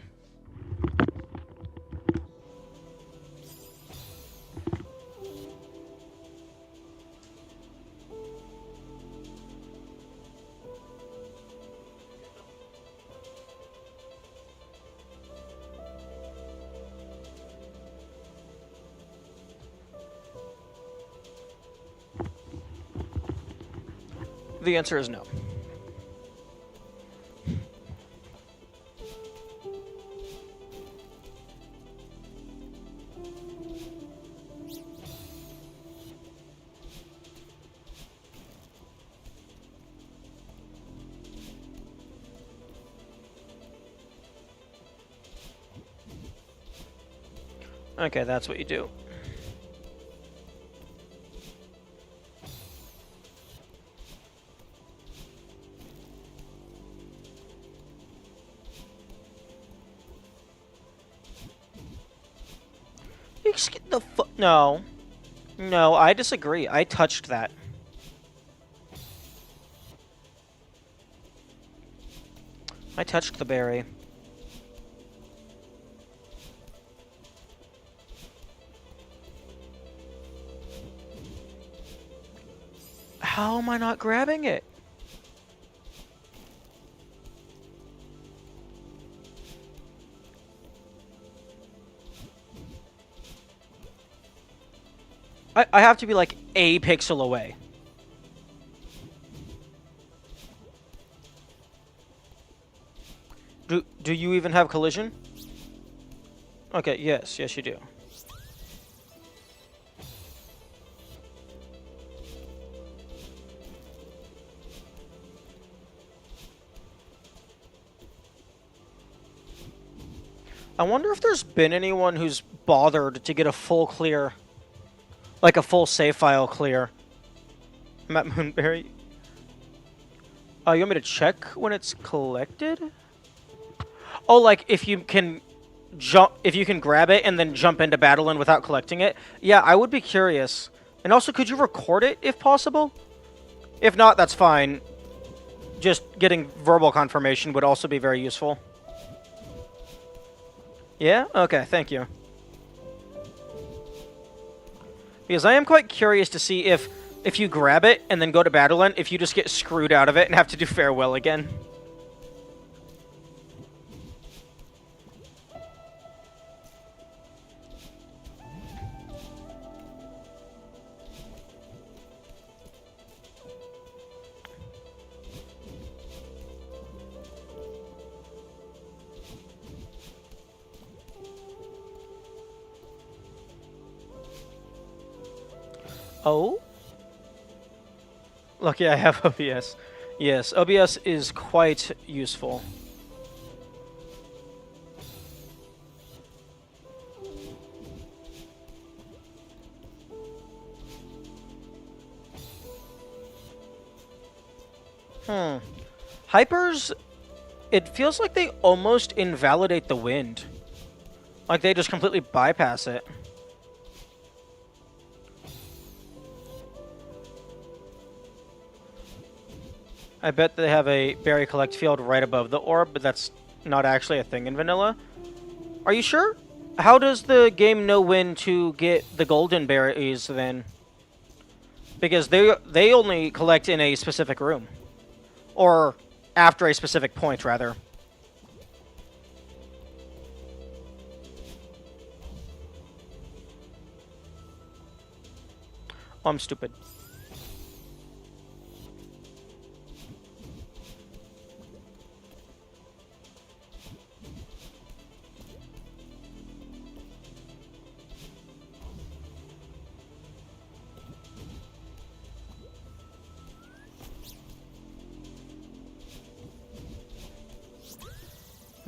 The answer is no. Okay, that's what you do. Get the fu- No. No, I disagree. I touched that. I touched the berry. How am I not grabbing it? I have to be like a pixel away. Do you even have collision? Okay, yes, you do. I wonder if there's been anyone who's bothered to get a full clear, like a full save file clear. Matt Moonberry. You want me to check when it's collected? Oh, like if you can grab it and then jump into Battleland without collecting it. Yeah, I would be curious. And also, could you record it if possible? If not, that's fine. Just getting verbal confirmation would also be very useful. Yeah? Okay, thank you. Because I am quite curious to see if you grab it and then go to Battleland, if you just get screwed out of it and have to do farewell again. Oh? Lucky I have OBS. Yes, OBS is quite useful. Hypers, it feels like they almost invalidate the wind. Like they just completely bypass it. I bet they have a berry collect field right above the orb, but that's not actually a thing in vanilla. Are you sure? How does the game know when to get the golden berries then? Because they only collect in a specific room. Or after a specific point, rather. Oh, I'm stupid.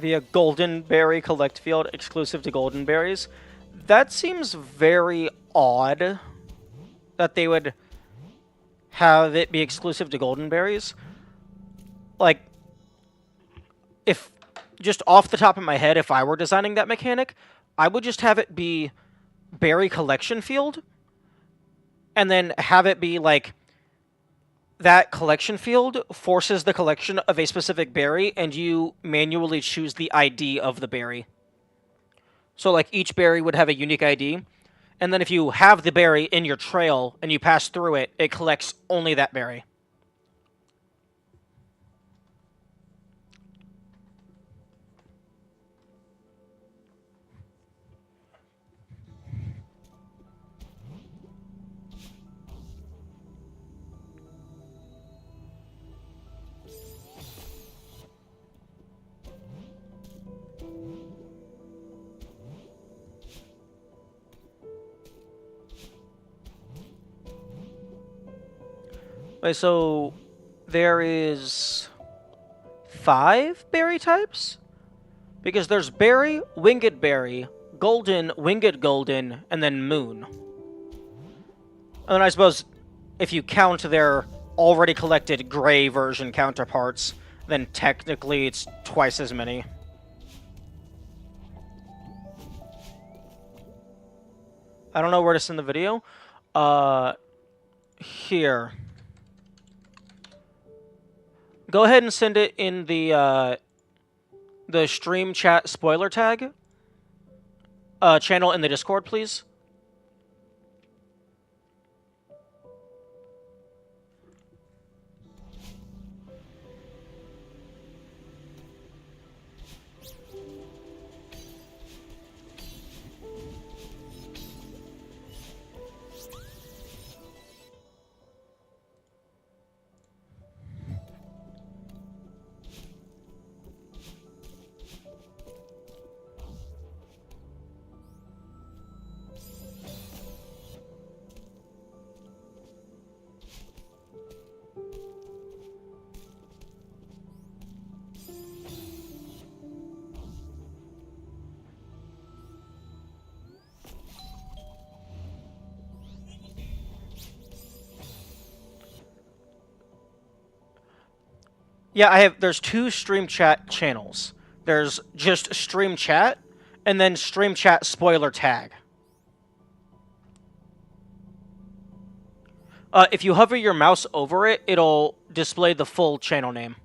Via Golden Berry Collect Field exclusive to Golden Berries. That seems very odd that they would have it be exclusive to Golden Berries. Like, if, just off the top of my head, if I were designing that mechanic, I would just have it be Berry Collection Field, and then have it be, like, that collection field forces the collection of a specific berry, and you manually choose the ID of the berry. So, like, each berry would have a unique ID, and then if you have the berry in your trail and you pass through it, it collects only that berry. Wait, so there is 5 berry types? Because there's berry, winged berry, golden, winged golden, and then moon. And then I suppose if you count their already collected gray version counterparts, then technically it's twice as many. I don't know where to send the video. Here. Go ahead and send it in the stream chat spoiler tag channel in the Discord, please. Yeah, there's two stream chat channels. There's just stream chat, and then stream chat spoiler tag. If you hover your mouse over it, it'll display the full channel name.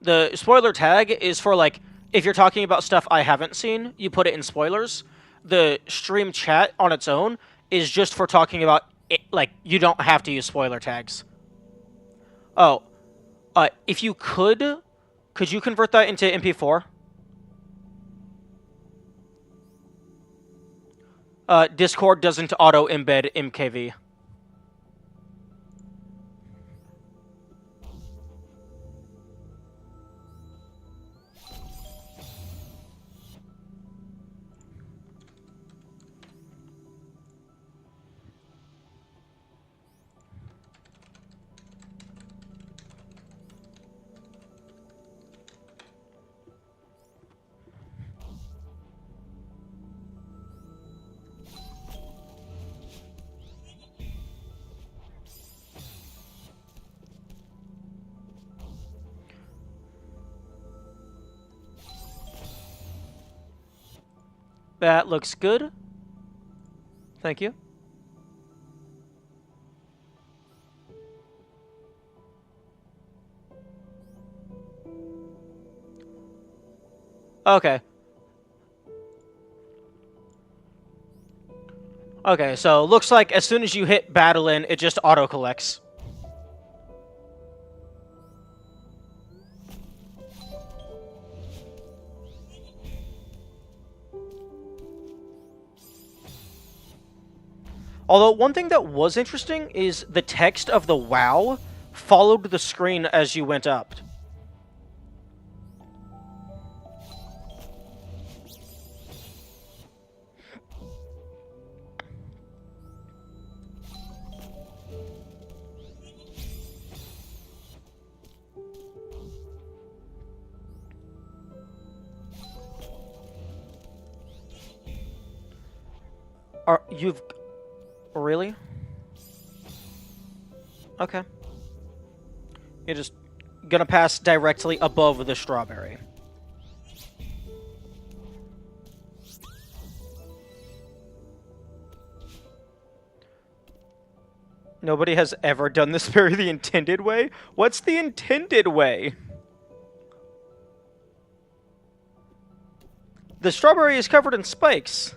The spoiler tag is for, like, if you're talking about stuff I haven't seen, you put it in spoilers. The stream chat on its own is just for talking about it, like, you don't have to use spoiler tags. Oh, if you could you convert that into MP4? Discord doesn't auto-embed MKV. That looks good. Thank you. Okay. Okay, so looks like as soon as you hit battle in, it just auto-collects. Although, one thing that was interesting is the text of the WoW followed the screen as you went up. You've... Really? Okay. You're just gonna pass directly above the strawberry. Nobody has ever done this berry the intended way? What's the intended way? The strawberry is covered in spikes.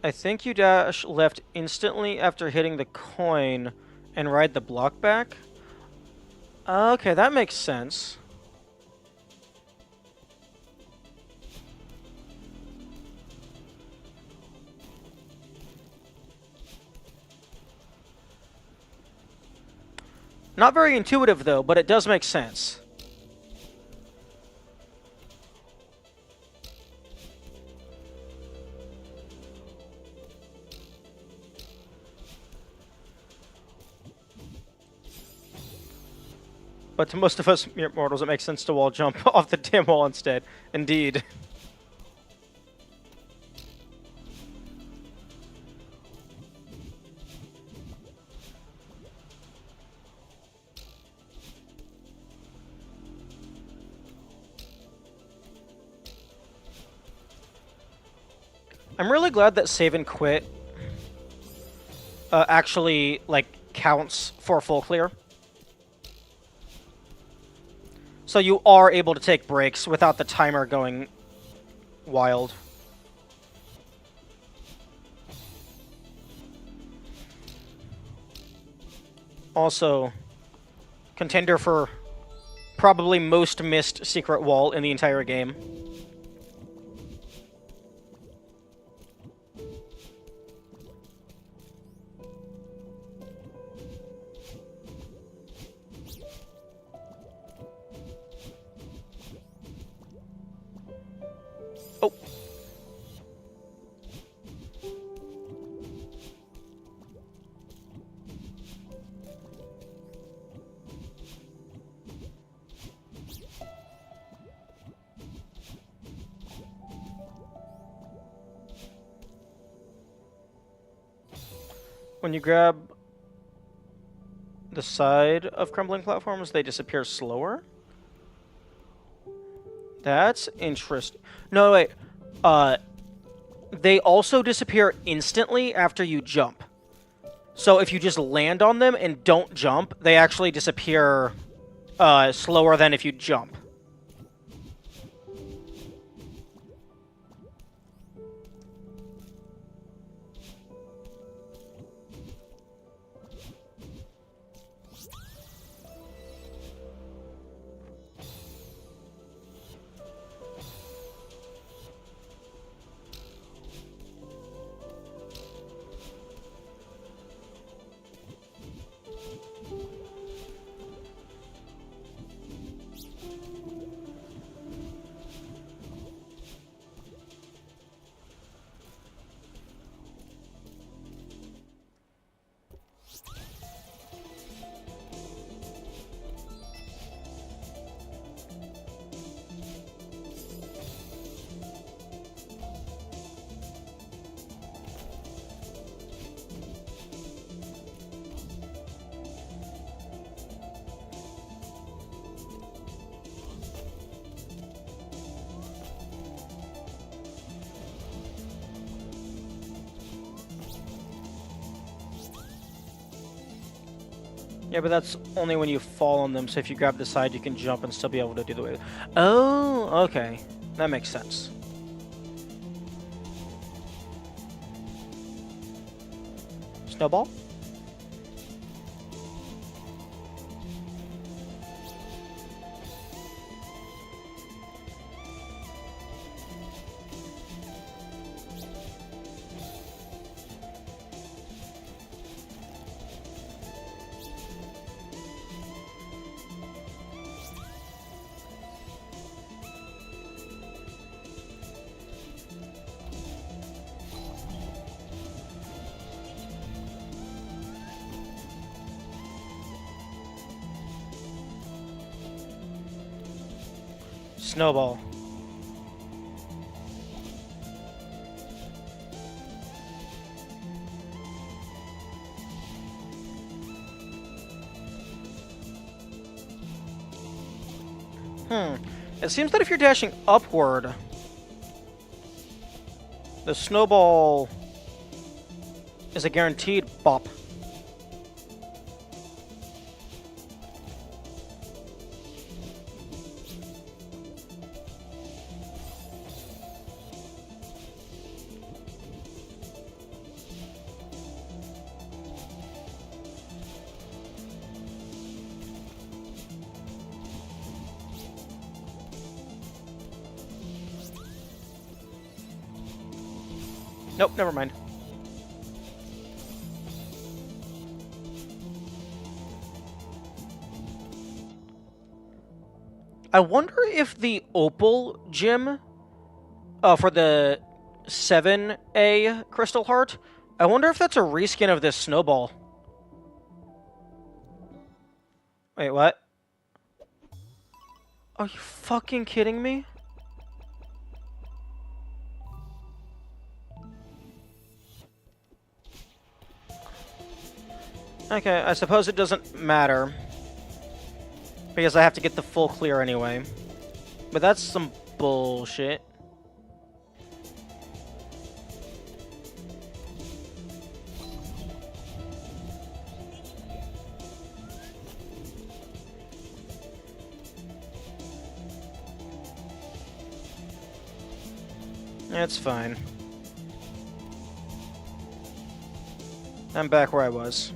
I think you dash left instantly after hitting the coin and ride the block back. Okay, that makes sense. Not very intuitive, though, but it does make sense. But to most of us mere mortals, it makes sense to wall jump off the damn wall instead. Indeed. I'm really glad that save and quit actually, like, counts for full clear. So you are able to take breaks without the timer going wild. Also, contender for probably most missed secret wall in the entire game. Oh. When you grab the side of crumbling platforms, they disappear slower? That's interesting. No, wait. They also disappear instantly after you jump. So if you just land on them and don't jump, they actually disappear slower than if you jump. Yeah, but that's only when you fall on them, so if you grab the side, you can jump and still be able to do the way. Oh, okay. That makes sense. Snowball? Snowball. It seems that if you're dashing upward, the snowball is a guaranteed bop. Nope, never mind. I wonder if the Opal gym for the 7A Crystal Heart, I wonder if that's a reskin of this snowball. Wait, what? Are you fucking kidding me? Okay, I suppose it doesn't matter. Because I have to get the full clear anyway. But that's some bullshit. It's fine. I'm back where I was.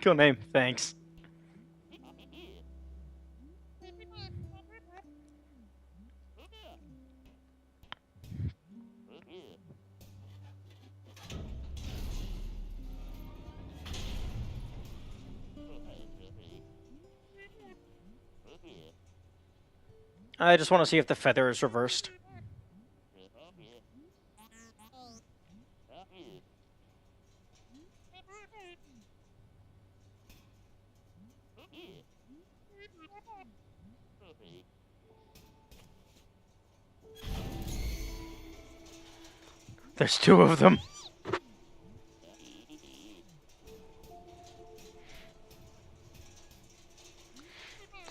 Cool name, thanks. I just want to see if the feather is reversed. There's two of them.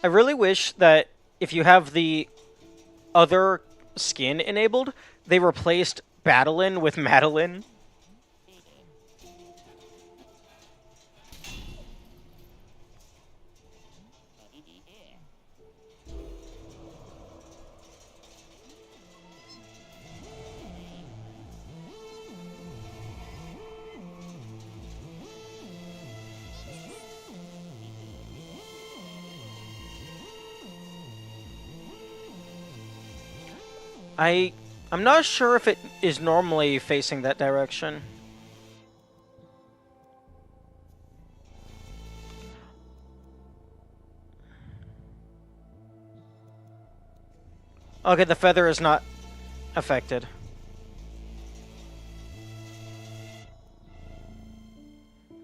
I really wish that if you have the other skin enabled, they replaced Badeline with Madeline. I'm not sure if it is normally facing that direction. Okay, the feather is not affected.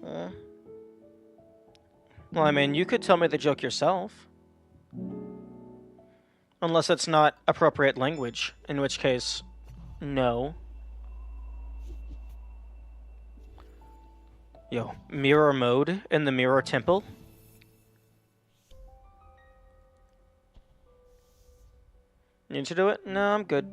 Well, I mean, you could tell me the joke yourself. Unless it's not appropriate language, in which case, no. Yo, mirror mode in the mirror temple? Need to do it? No, I'm good.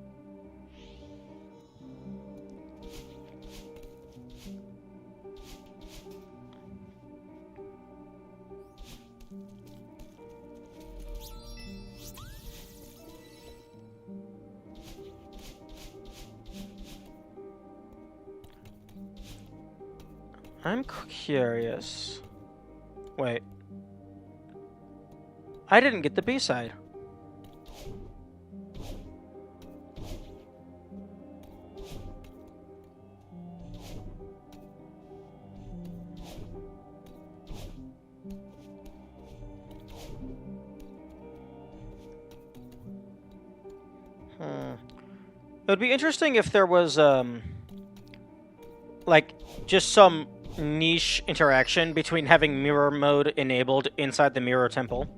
I'm curious. Wait. I didn't get the B-side. It would be interesting if there was, like, just some niche interaction between having mirror mode enabled inside the mirror temple.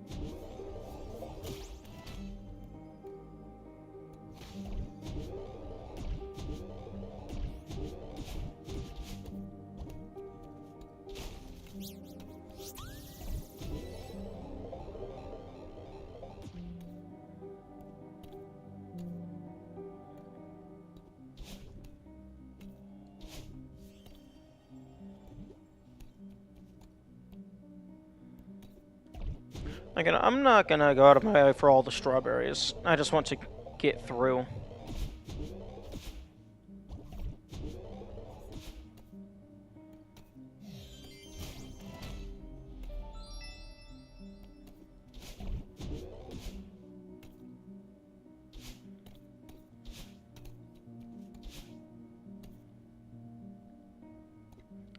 Again, I'm not gonna go out of my way for all the strawberries. I just want to get through.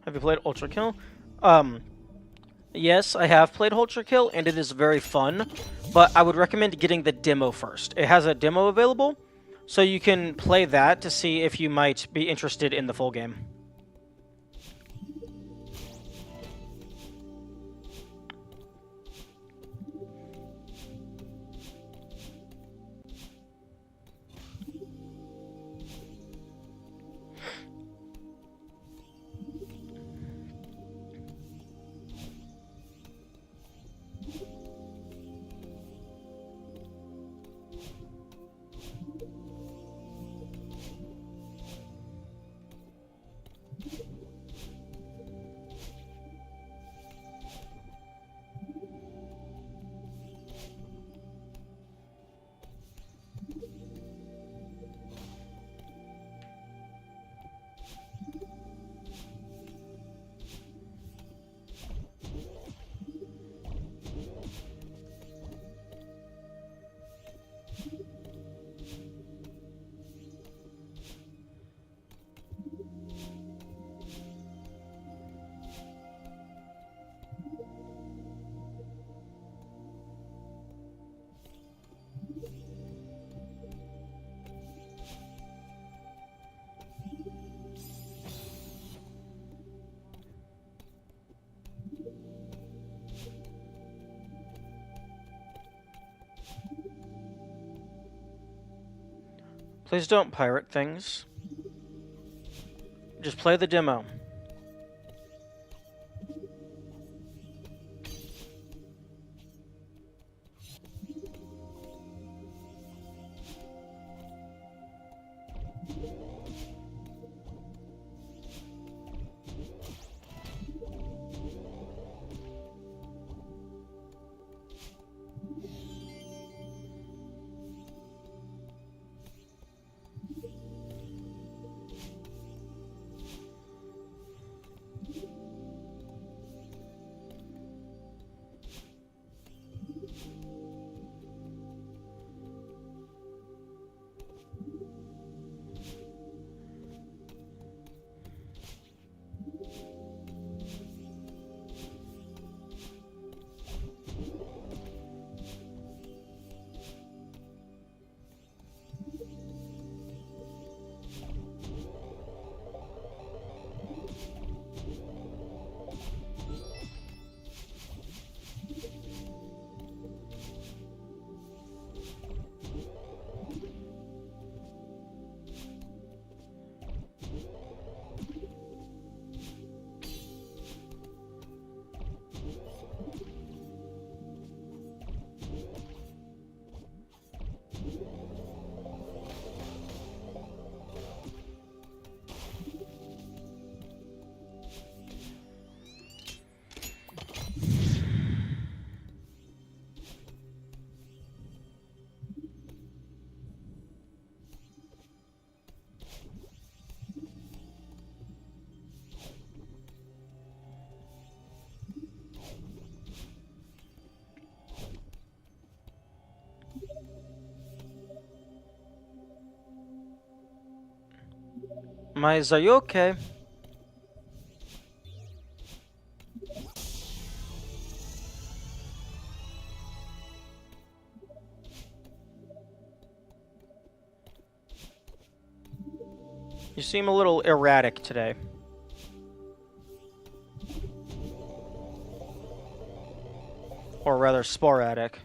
Have you played Ultra Kill? Yes, I have played Ultra Kill, and it is very fun, but I would recommend getting the demo first. It has a demo available, so you can play that to see if you might be interested in the full game. Please don't pirate things. Just play the demo. Mize, are you okay? You seem a little erratic today. Or rather, sporadic.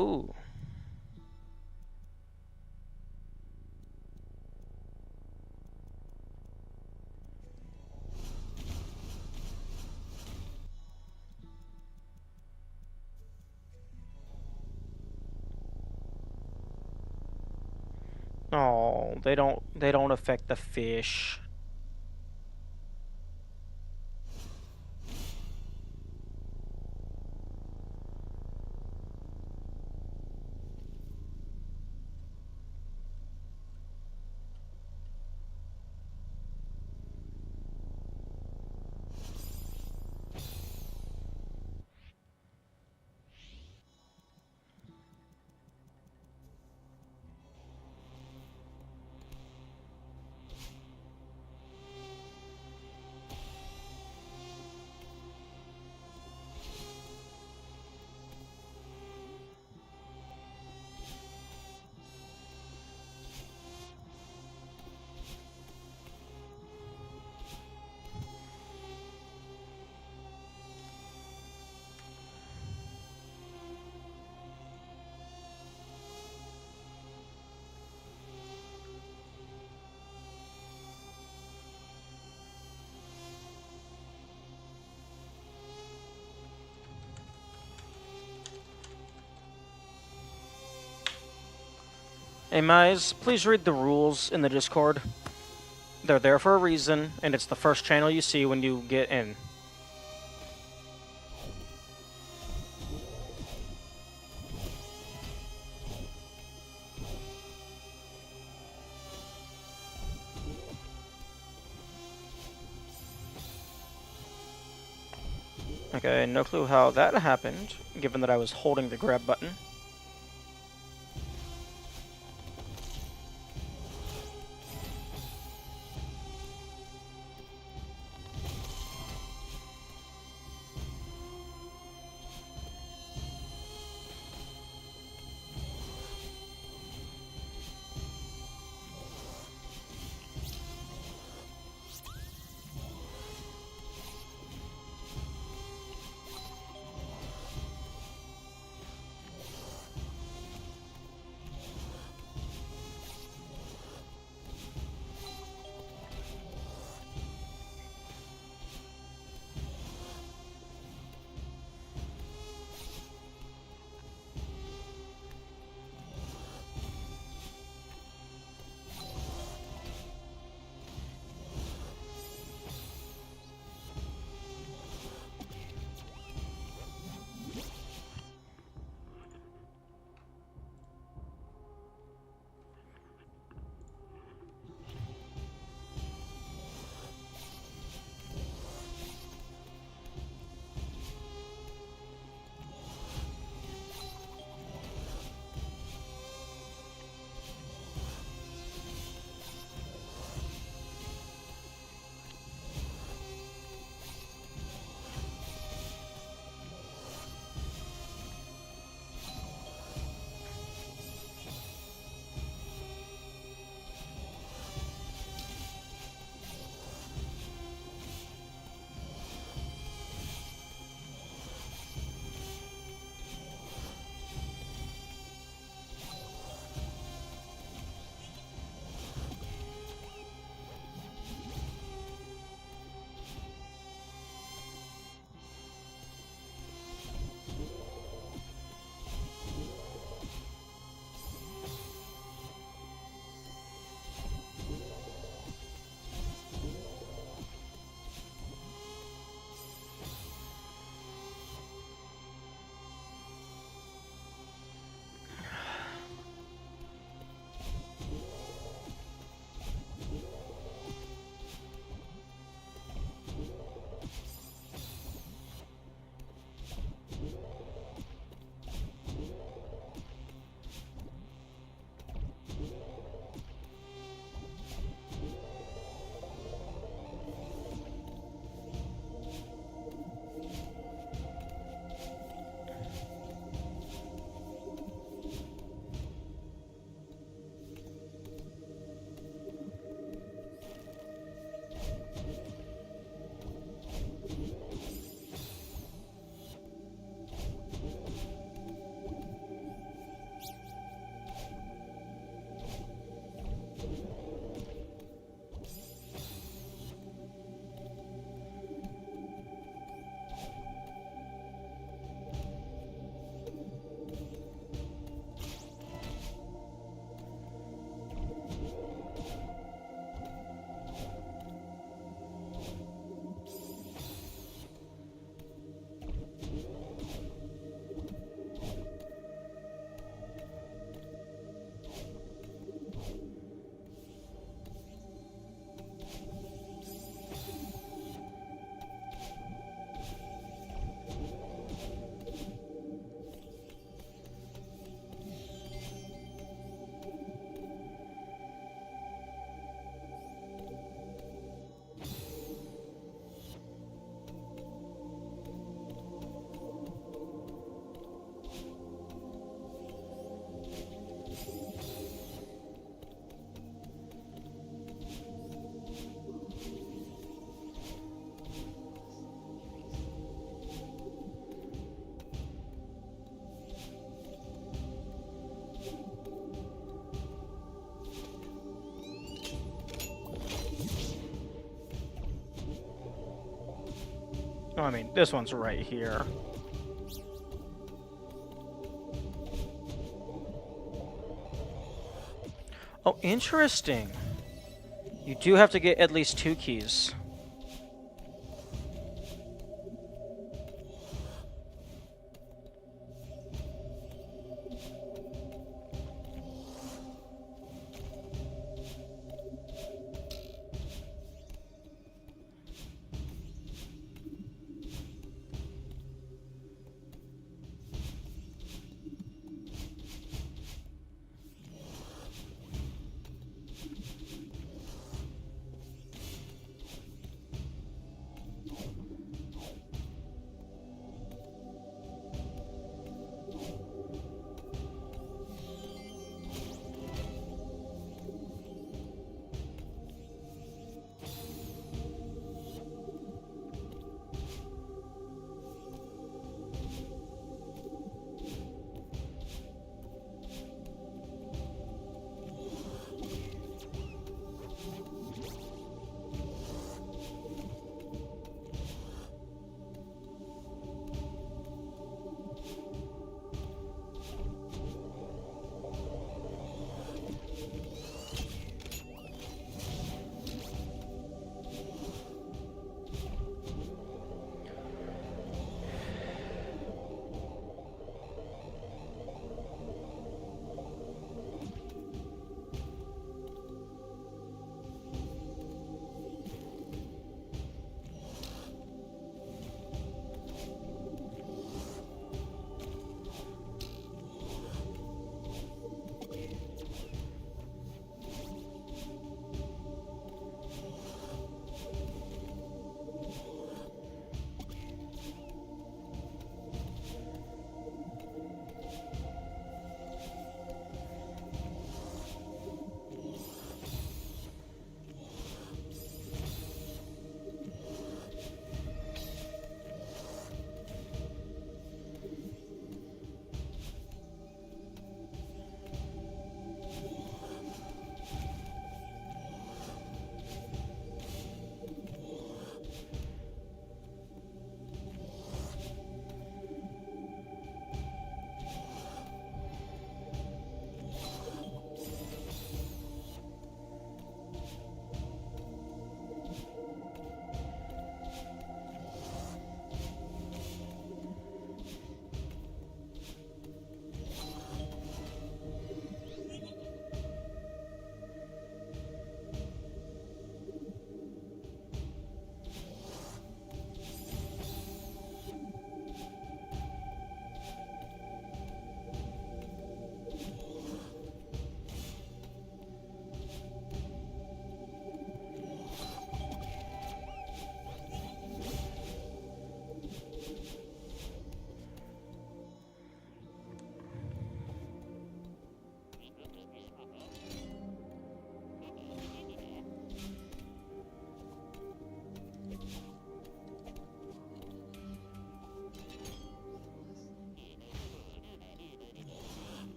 Ooh. Oh, they don't affect the fish. Hey Mize, please read the rules in the Discord. They're there for a reason, and it's the first channel you see when you get in. Okay, no clue how that happened, given that I was holding the grab button. Oh, I mean, this one's right here. Oh, interesting. You do have to get at least 2 keys.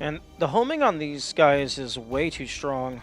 And the homing on these guys is way too strong.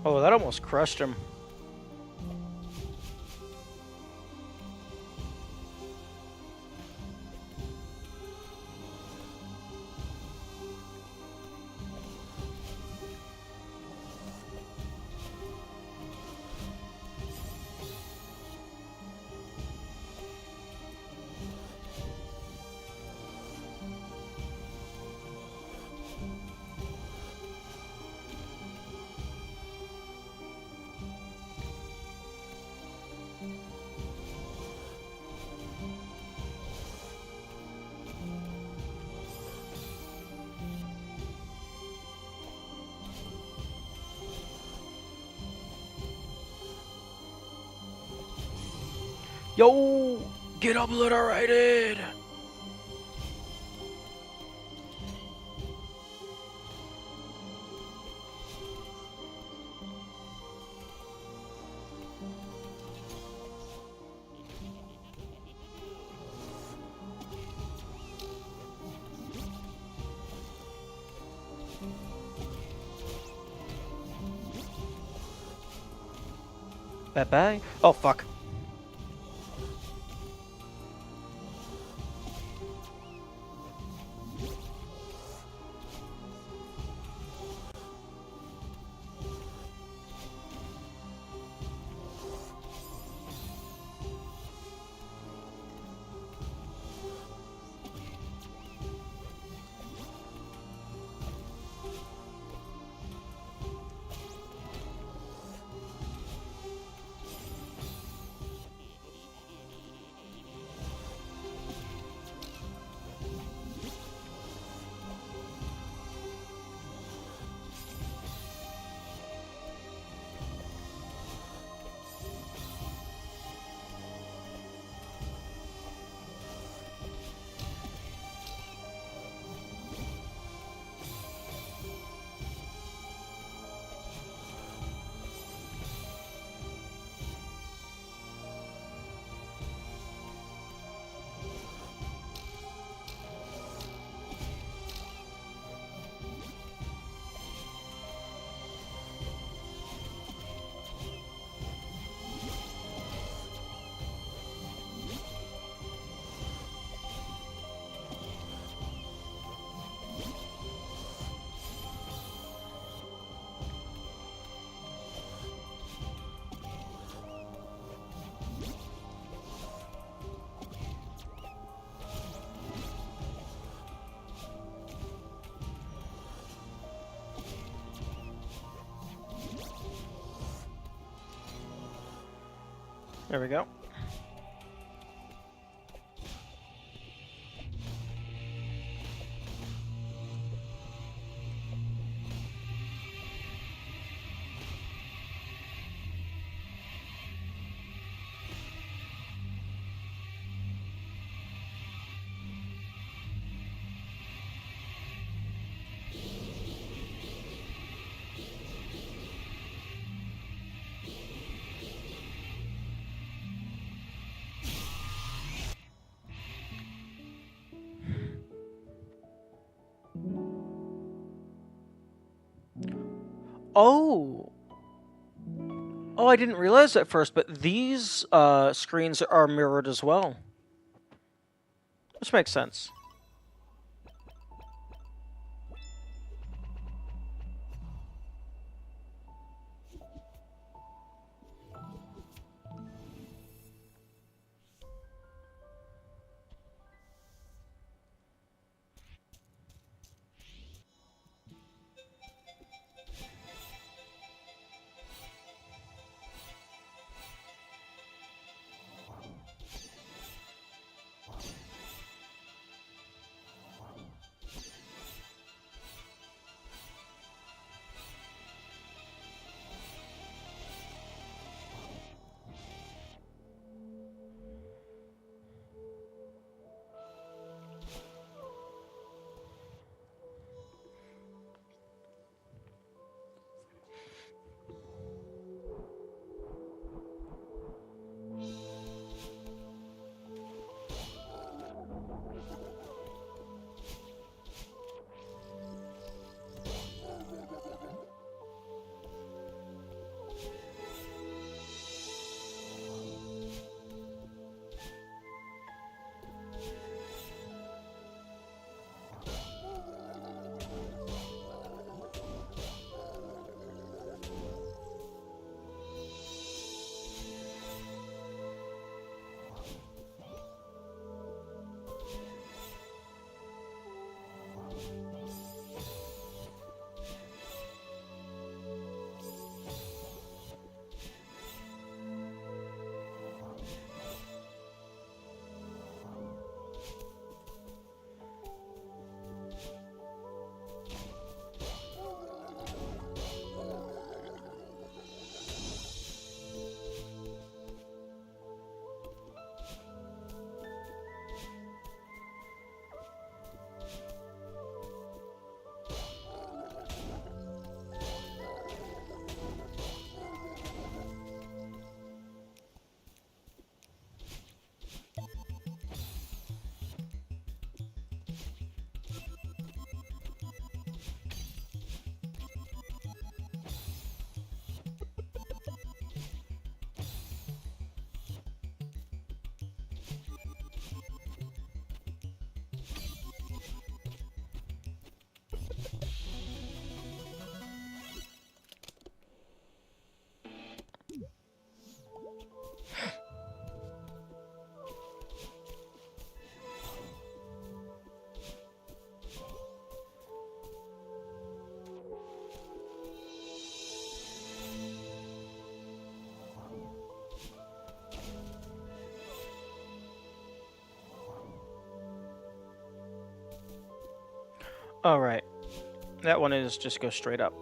Oh, that almost crushed him. Yo! Get obliterated! Bye-bye. Oh, fuck. There we go. Oh! Oh, I didn't realize at first, but these screens are mirrored as well. Which makes sense. Alright. That one is just go straight up.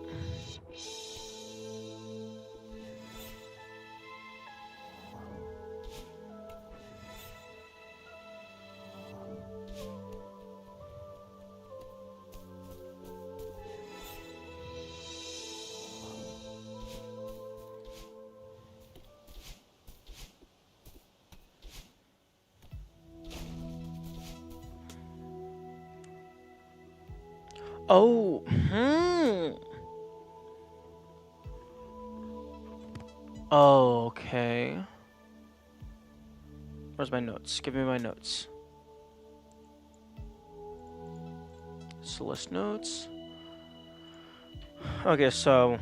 Oh, Okay. Where's my notes? Give me my notes. Celeste notes. Okay, so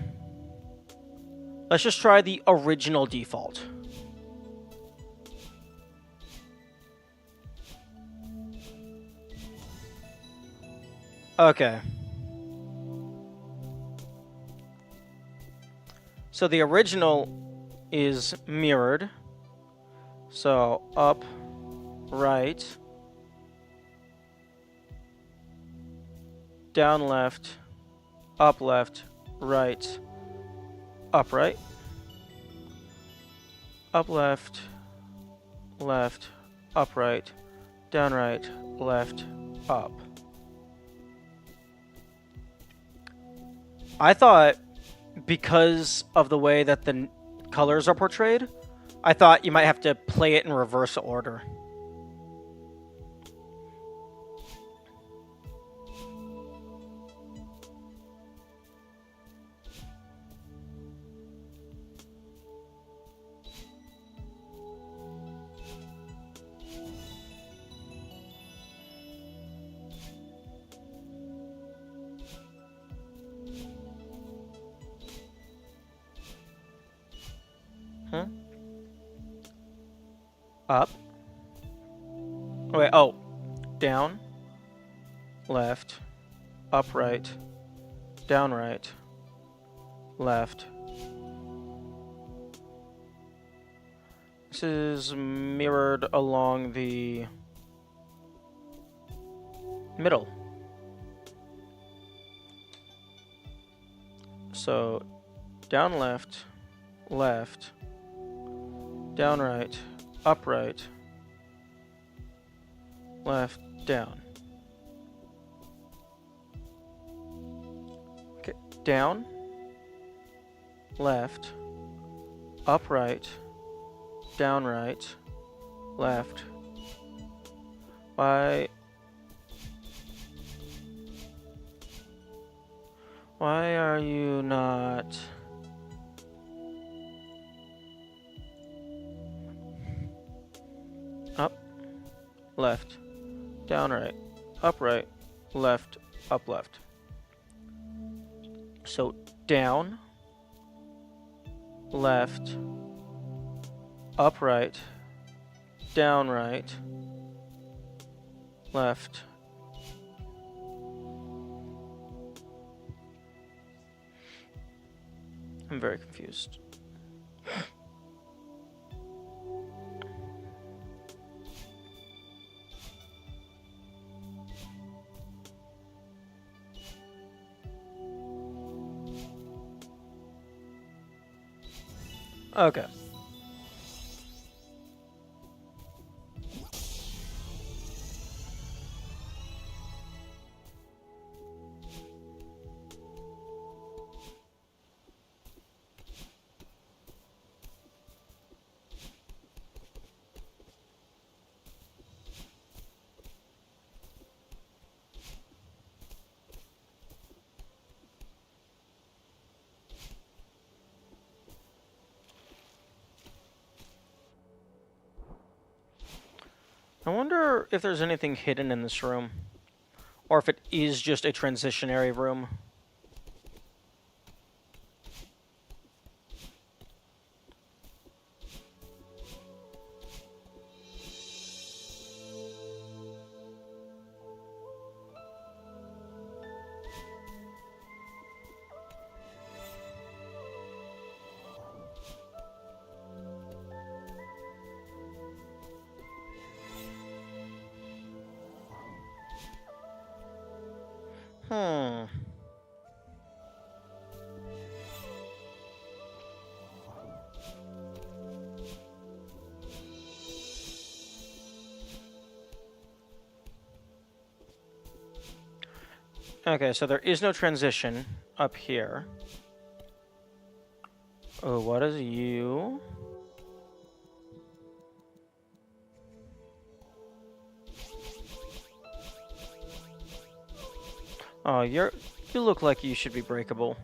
let's just try the original default. Okay. So the original is mirrored. So up, right, down left, up left, right, up right, up left, left, up right, down right, left, up. I thought because of the way that the colors are portrayed, I thought you might have to play it in reverse order. Up. Wait, oh. Down. Left. Up right. Down right. Left. This is mirrored along the middle. So, down left, left, down right, up right, left, down. Okay, down, left, up right, down right, left. Why are you not... Up, left, down right, up right, left, up left. So down, left, up right, down right, left. I'm very confused. Okay. I wonder if there's anything hidden in this room, or if it is just a transitionary room. Okay, so there is no transition up here. Oh, what is you? Oh, you look like you should be breakable.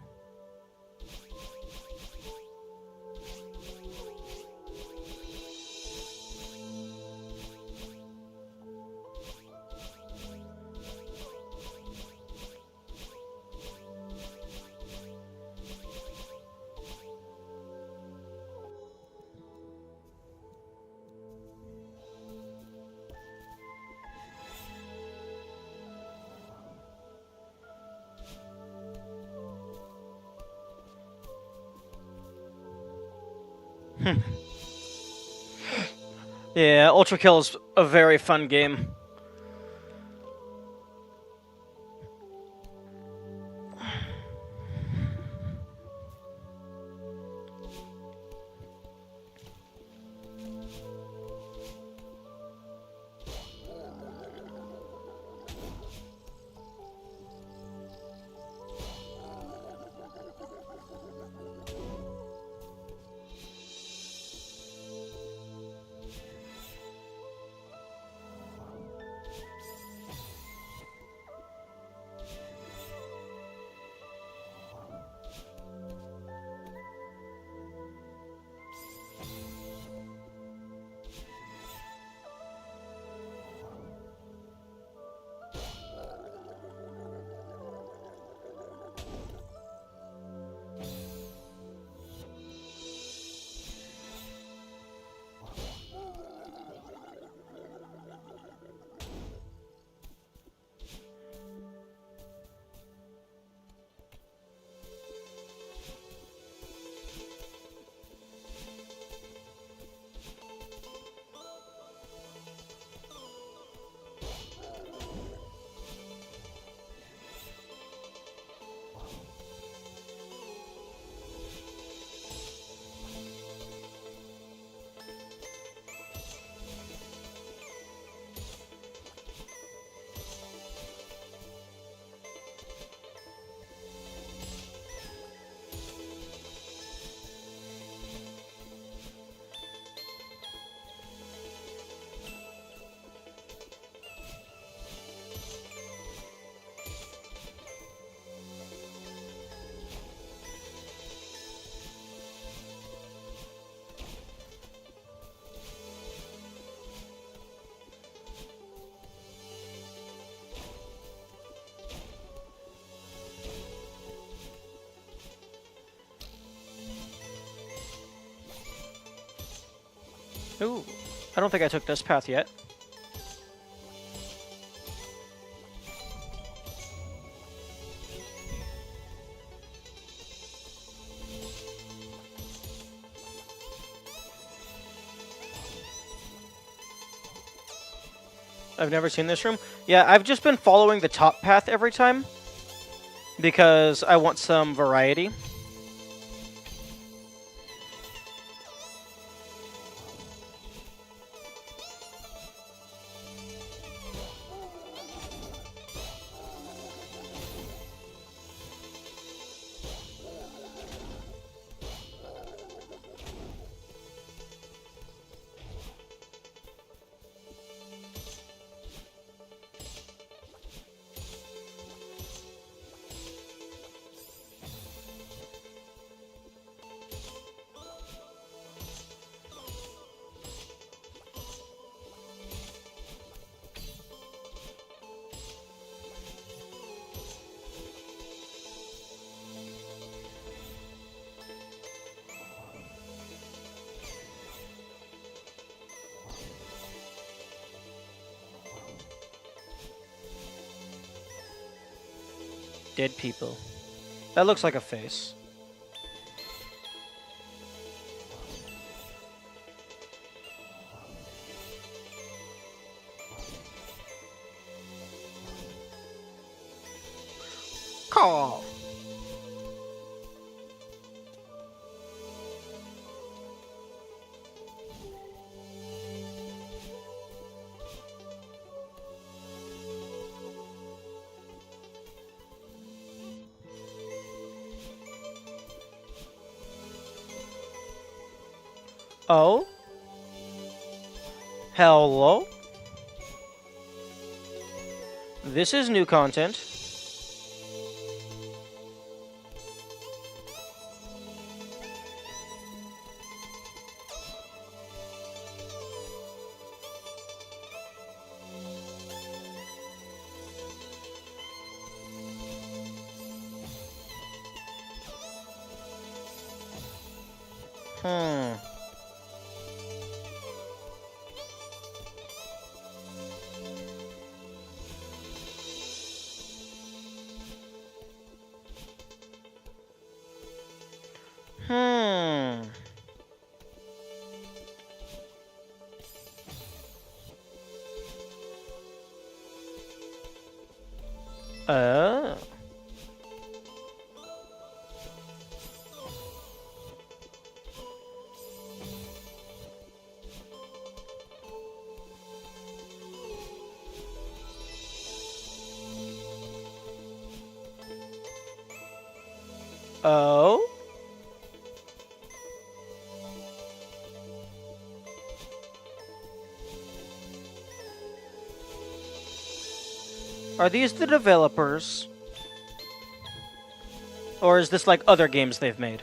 Yeah, Ultra Kill is a very fun game. Ooh, I don't think I took this path yet. I've never seen this room. Yeah, I've just been following the top path every time because I want some variety. Dead people. That looks like a face. Call. Oh? Hello? This is new content. Hmm. Hmm. Oh. Oh? Are these the developers? Or is this like other games they've made?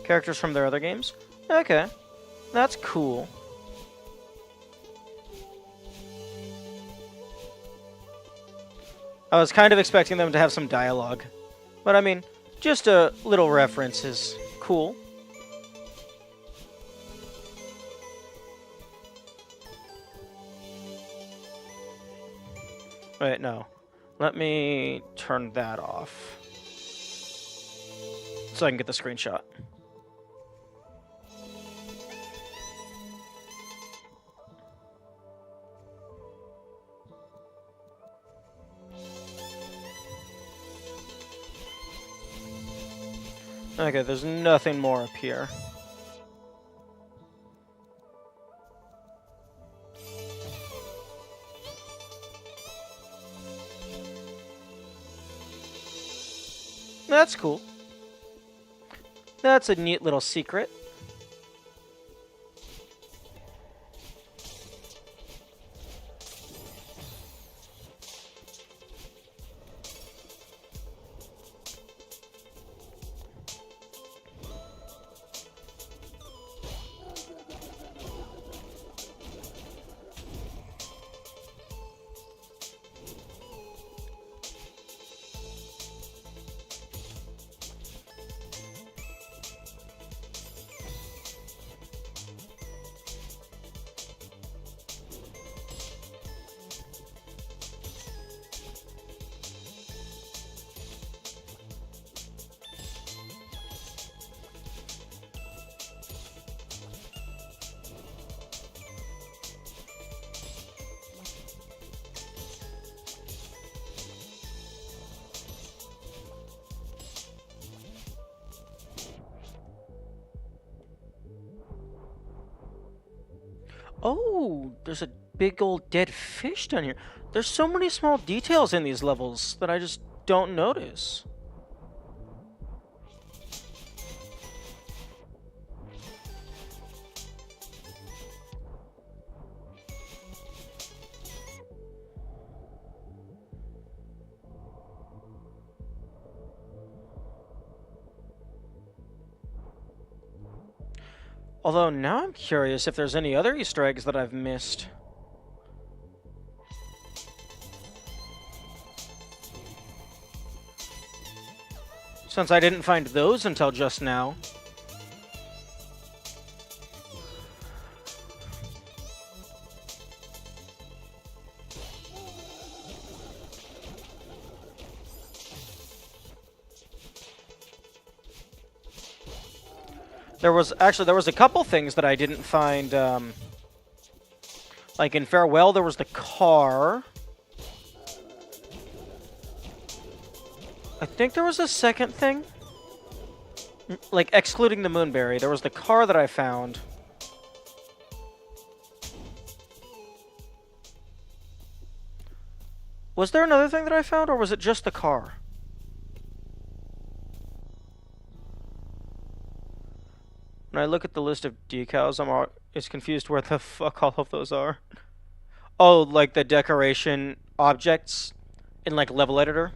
Characters from their other games? Okay. That's cool. I was kind of expecting them to have some dialogue. But I mean, just a little reference is cool. Wait, no. Let me turn that off. So I can get the screenshot. Okay, there's nothing more up here. That's cool. That's a neat little secret. Oh, there's a big old dead fish down here. There's so many small details in these levels that I just don't notice. Although now I'm curious if there's any other Easter eggs that I've missed. Since I didn't find those until just now. There was a couple things that I didn't find, like in Farewell, there was the car. I think there was a second thing. Like, excluding the Moonberry, there was the car that I found. Was there another thing that I found, or was it just the car? When I look at the list of decals, it's confused where the fuck all of those are. Oh, like the decoration objects in like level editor.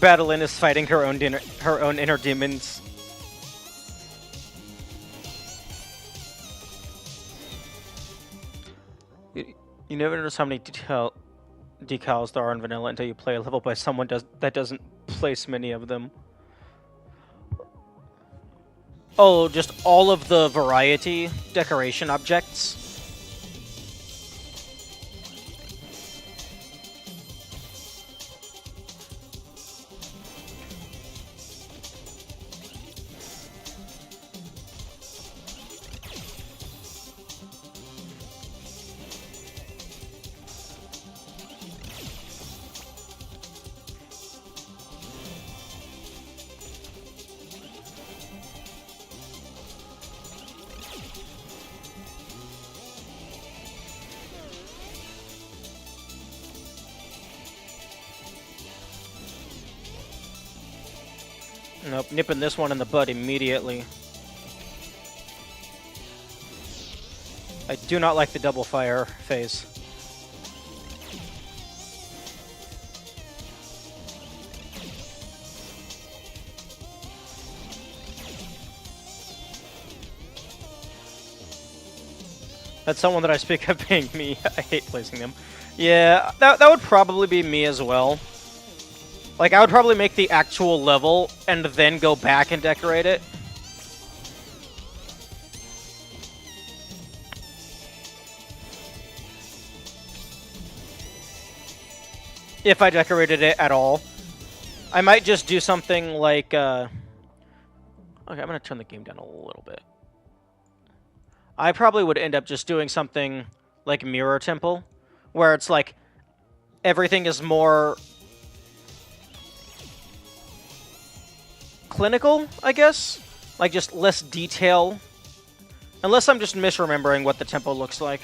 Badeline is fighting her own inner demons. You never notice how many decals there are in vanilla until you play a level by someone that doesn't place many of them. Oh, just all of the variety decoration objects. Nope, nipping this one in the bud immediately. I do not like the double fire phase. That's someone that I speak of being me. I hate placing them. Yeah, that would probably be me as well. Like, I would probably make the actual level and then go back and decorate it. If I decorated it at all. I might just do something like, Okay, I'm gonna turn the game down a little bit. I probably would end up just doing something like Mirror Temple, where it's like, everything is more clinical, I guess? Like, just less detail. Unless I'm just misremembering what the tempo looks like.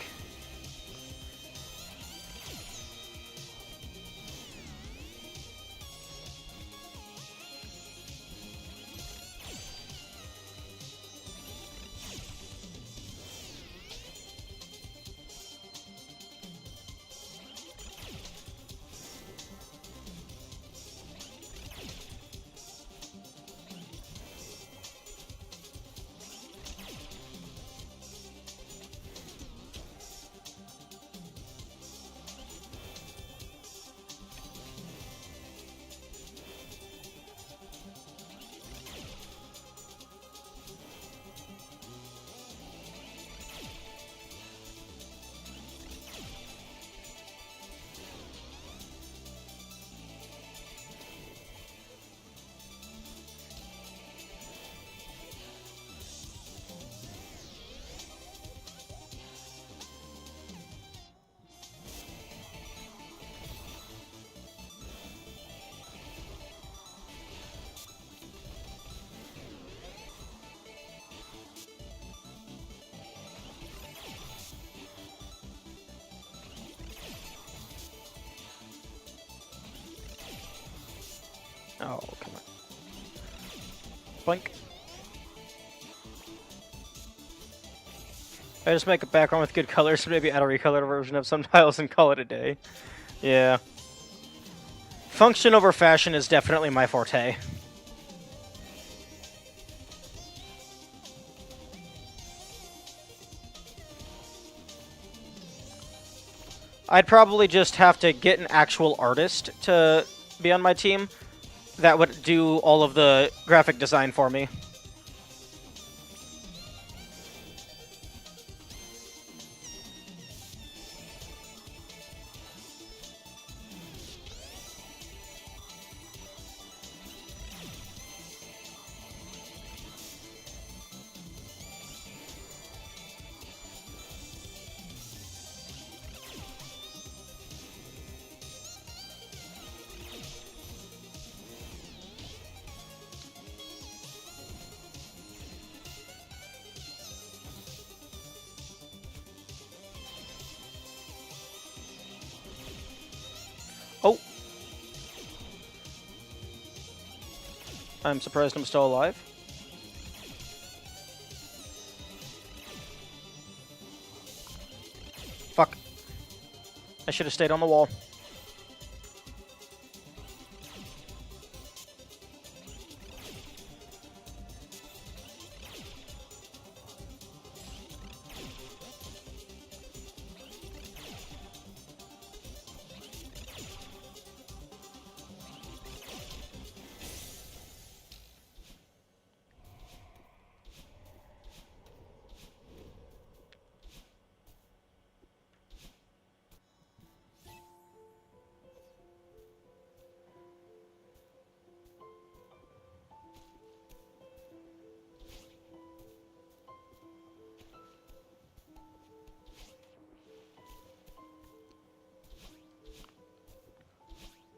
Blink. I just make a background with good colors, maybe add a recolored version of some tiles and call it a day. Yeah. Function over fashion is definitely my forte. I'd probably just have to get an actual artist to be on my team that would do all of the graphic design for me. Oh. I'm surprised I'm still alive. Fuck. I should have stayed on the wall.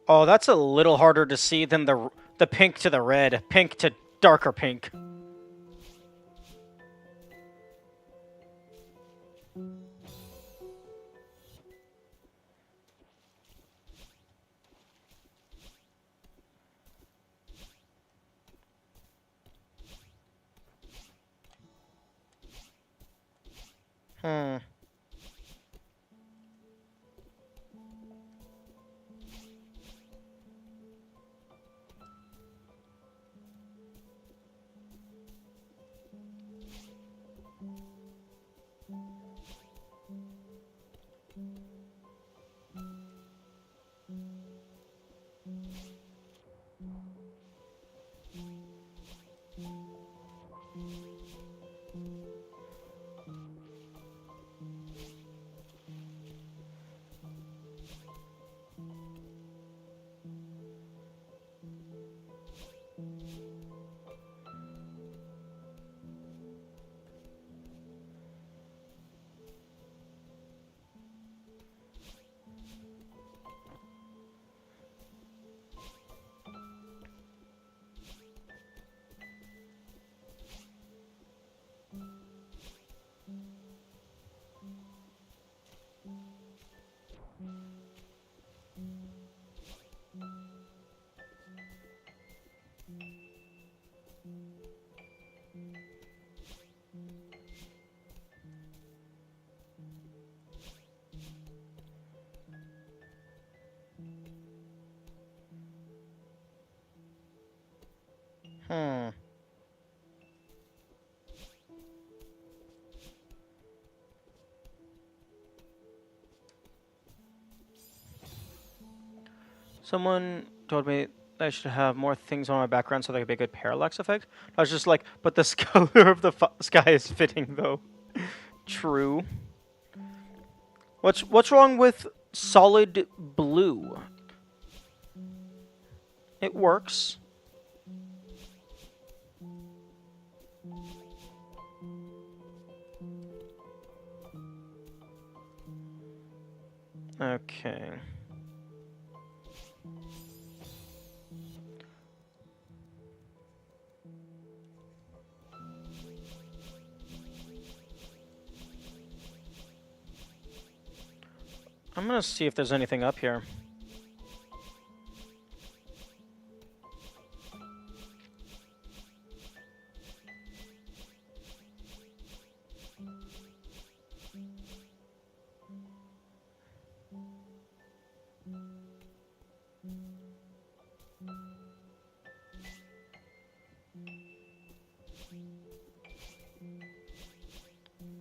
Oh, that's a little harder to see than the pink to the red. Pink to darker pink. Hmm. Hmm. Someone told me I should have more things on my background so there could be a good parallax effect. I was just like, but the color of the sky is fitting, though. True. What's wrong with solid blue? It works. Okay. I'm gonna see if there's anything up here.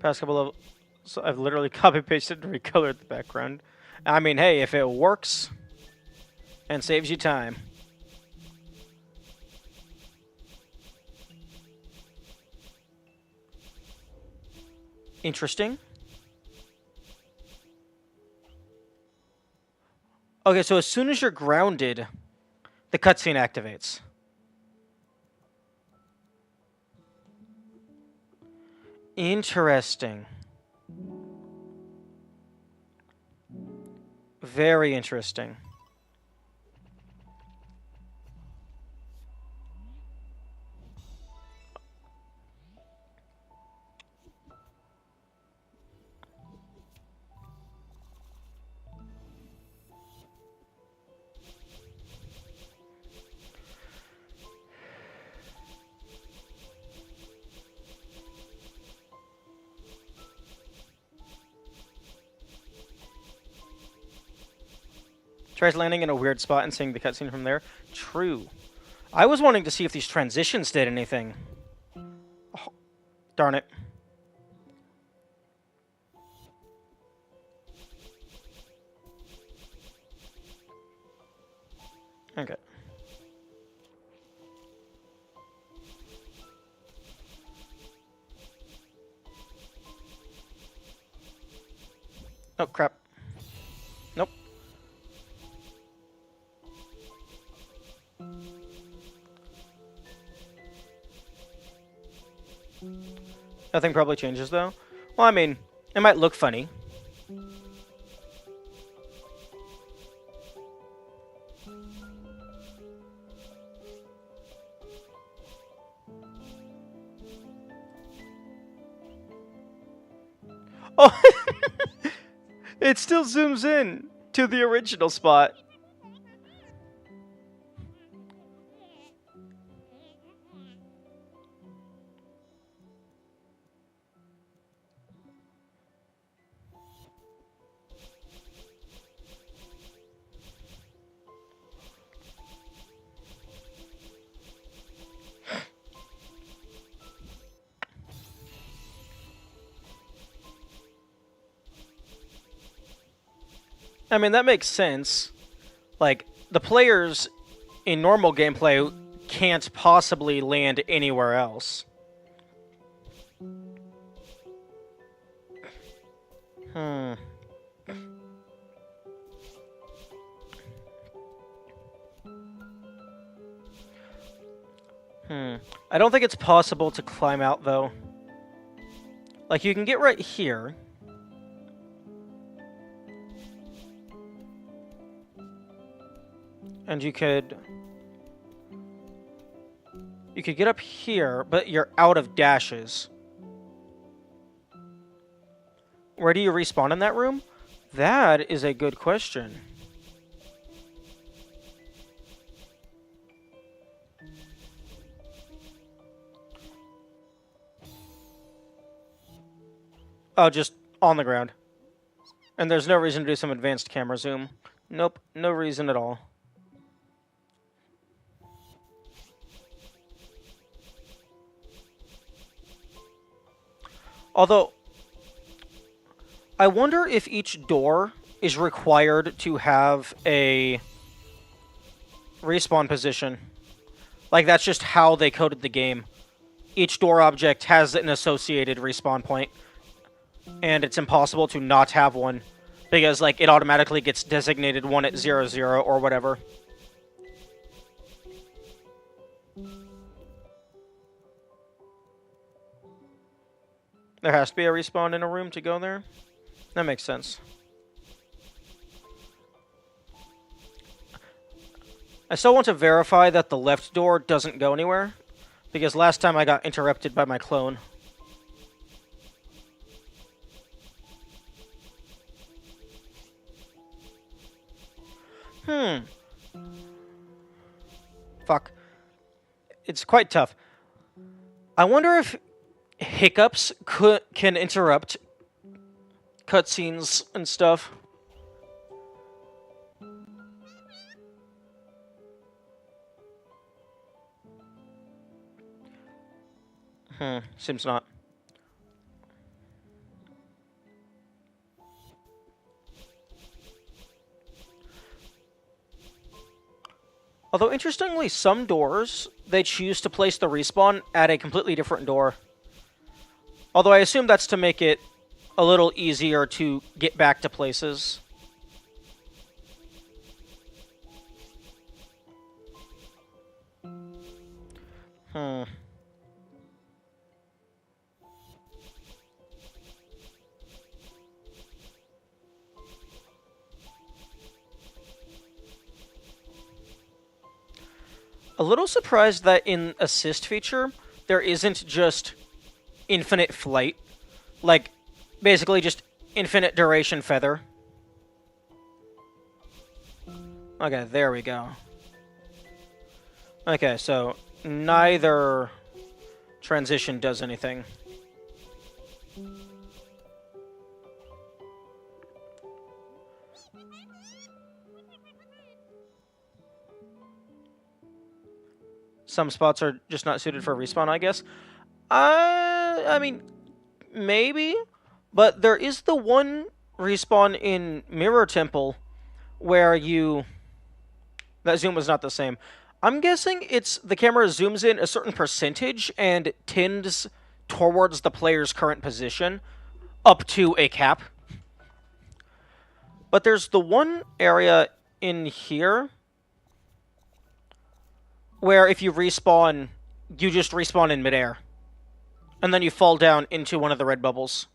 Past couple of... So I've literally copy-pasted and recolored the background. I mean, hey, if it works and saves you time. Interesting. Okay, so as soon as you're grounded, the cutscene activates. Interesting. Very interesting. Tries landing in a weird spot and seeing the cutscene from there. True. I was wanting to see if these transitions did anything. Oh, darn it. Okay. Oh, crap. Nope. Nothing probably changes, though. Well, I mean, it might look funny. Oh! It still zooms in to the original spot. I mean, that makes sense. Like, the players in normal gameplay can't possibly land anywhere else. Hmm. I don't think it's possible to climb out, though. Like, you can get right here. And you could get up here, but you're out of dashes. Where do you respawn in that room? That is a good question. Oh, just on the ground. And there's no reason to do some advanced camera zoom. Nope, no reason at all. Although, I wonder if each door is required to have a respawn position. Like, that's just how they coded the game. Each door object has an associated respawn point. And it's impossible to not have one. Because, like, it automatically gets designated one at 0, or whatever. There has to be a respawn in a room to go there? That makes sense. I still want to verify that the left door doesn't go anywhere, because last time I got interrupted by my clone. Fuck. It's quite tough. I wonder if hiccups can interrupt cutscenes and stuff. Seems not. Although, interestingly, some doors, they choose to place the respawn at a completely different door. Although I assume that's to make it a little easier to get back to places. Hmm. A little surprised that in assist feature, there isn't just infinite flight. Like, basically just infinite duration feather. Okay, there we go. Okay, so neither transition does anything. Some spots are just not suited for respawn, I guess. I mean, maybe. But there is the one respawn in Mirror Temple where you... That zoom was not the same. I'm guessing it's the camera zooms in a certain percentage and tends towards the player's current position up to a cap. But there's the one area in here where if you respawn, you just respawn in midair. And then you fall down into one of the red bubbles.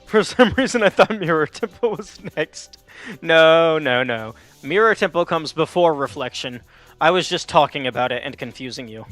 For some reason, I thought Mirror Temple was next. No, no, no. Mirror Temple comes before Reflection. I was just talking about it and confusing you.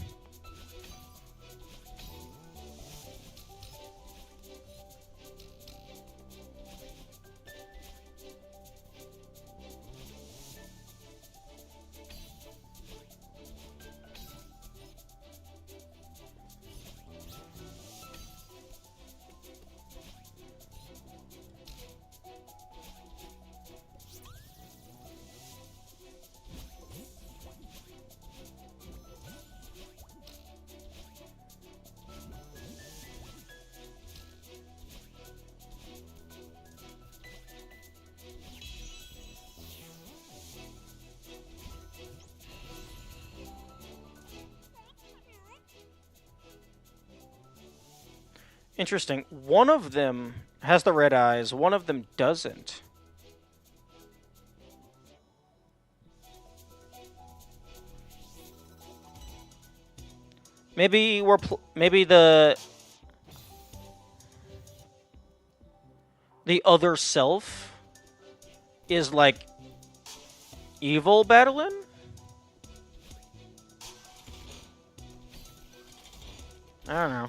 Interesting. One of them has the red eyes, one of them doesn't. Maybe maybe the other self is like evil battling? I don't know.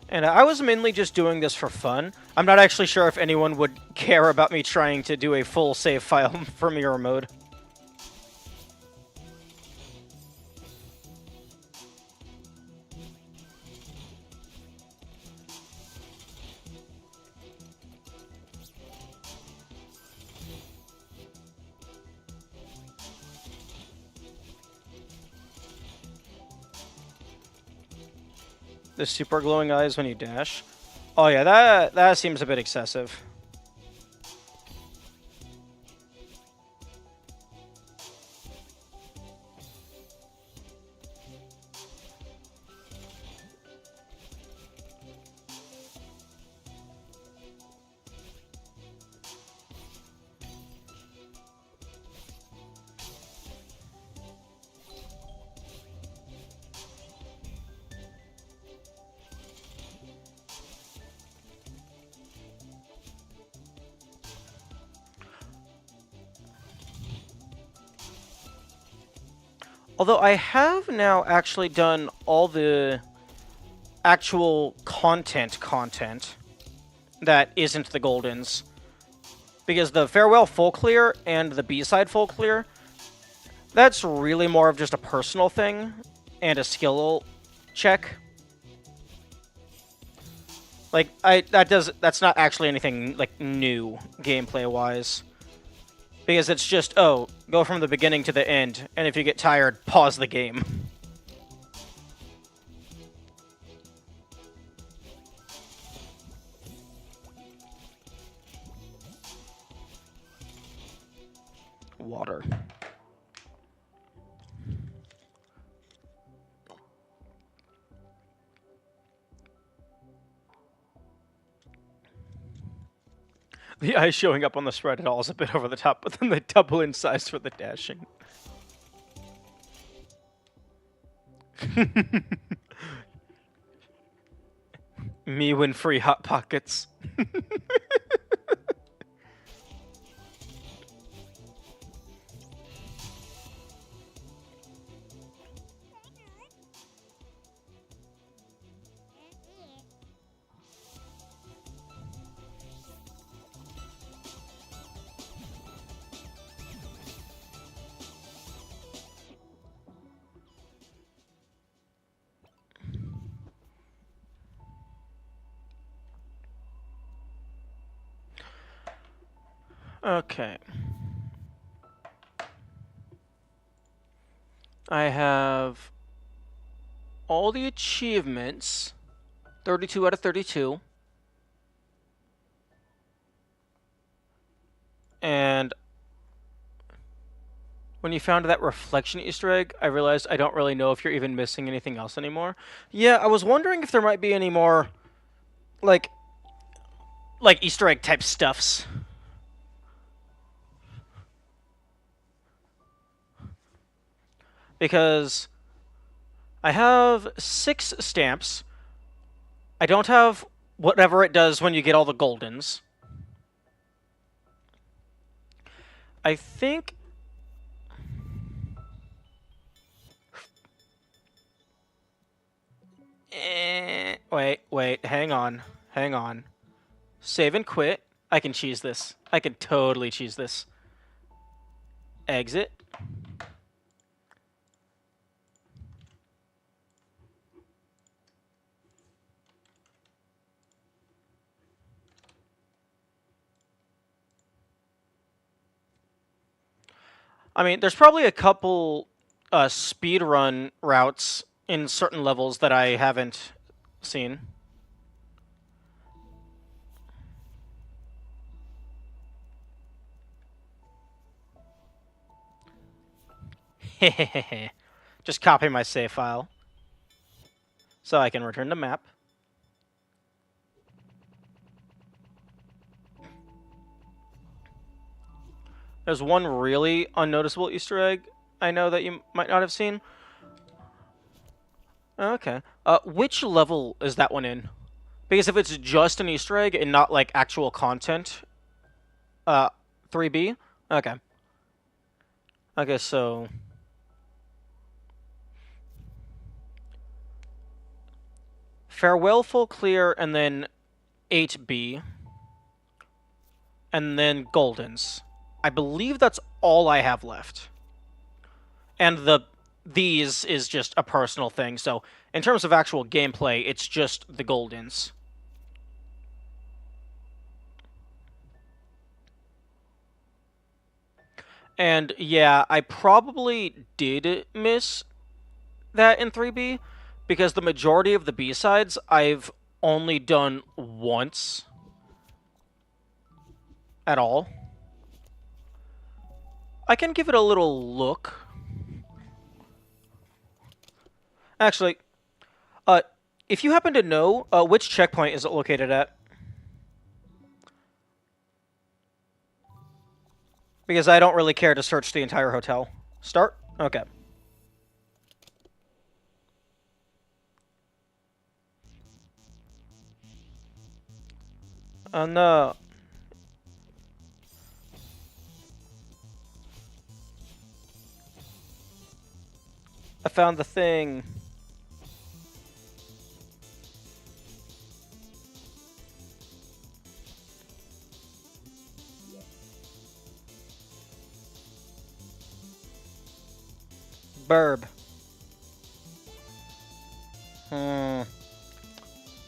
And I was mainly just doing this for fun. I'm not actually sure if anyone would care about me trying to do a full save file for mirror mode. The super glowing eyes when you dash. Oh yeah, that seems a bit excessive. Although I have now actually done all the actual content that isn't the Goldens. Because the Farewell full clear and the B-side full clear, that's really more of just a personal thing and a skill check. Like, that's not actually anything, like, new gameplay-wise. Because it's just, oh, go from the beginning to the end, and if you get tired, pause the game. Water. The eyes showing up on the spread at all is a bit over the top, but then they double in size for the dashing. Me win free Hot Pockets. Okay. I have all the achievements, 32 out of 32. And when you found that reflection Easter egg, I realized I don't really know if you're even missing anything else anymore. Yeah, I was wondering if there might be any more, like Easter egg type stuffs. Because I have 6 stamps. I don't have whatever it does when you get all the Goldens. I think... Wait, hang on. Save and quit. I can cheese this. I can totally cheese this. Exit. I mean, there's probably a couple speedrun routes in certain levels that I haven't seen. Hehehe. Just copy my save file so I can return the map. There's one really unnoticeable Easter egg I know that you might not have seen. Okay. Which level is that one in? Because if it's just an Easter egg and not, like, actual content, 3B? Okay. Okay, so... Farewell full clear, and then 8B. And then Goldens. I believe that's all I have left. And these is just a personal thing, so in terms of actual gameplay, it's just the Goldens. And yeah, I probably did miss that in 3B, because the majority of the B-sides I've only done once at all. I can give it a little look. Actually, if you happen to know, which checkpoint is it located at? Because I don't really care to search the entire hotel. Start? Okay. No. I found the thing. Burb.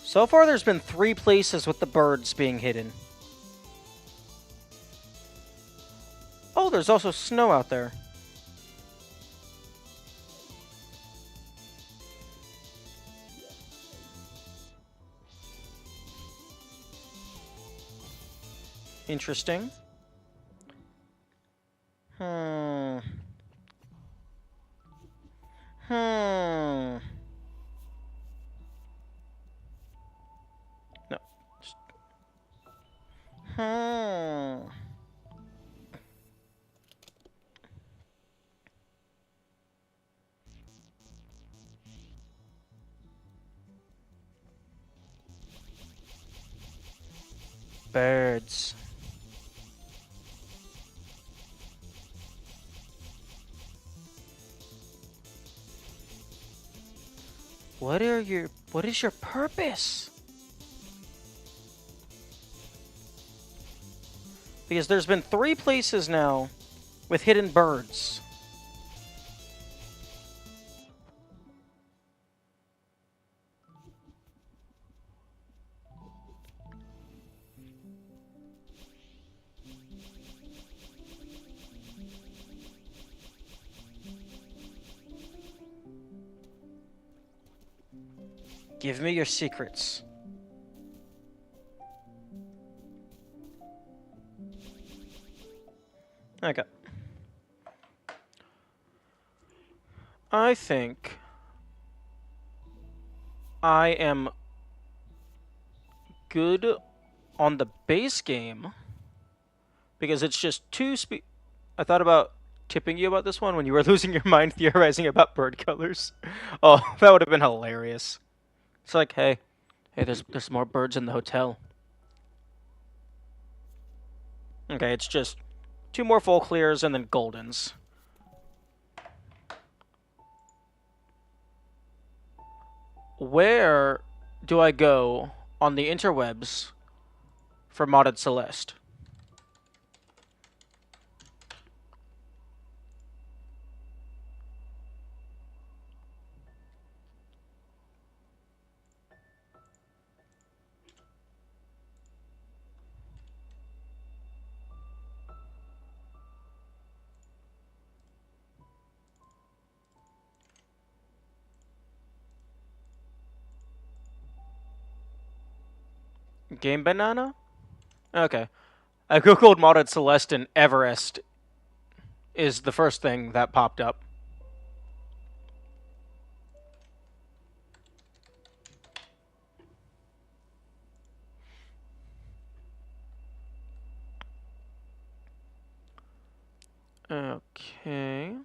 So far, there's been 3 places with the birds being hidden. Oh, there's also snow out there. Interesting. Hmm. No. Hmm. Birds. What is your purpose? Because there's been 3 places now with hidden birds. Give me your secrets. Okay. I think I am good on the base game because it's just 2 I thought about tipping you about this one when you were losing your mind theorizing about bird colors. Oh, that would have been hilarious. It's like, hey, there's more birds in the hotel. Okay, it's just 2 more full clears and then goldens. Where do I go on the interwebs for modded Celeste? Game Banana? Okay. I googled modded Celeste and Everest is the first thing that popped up. Okay.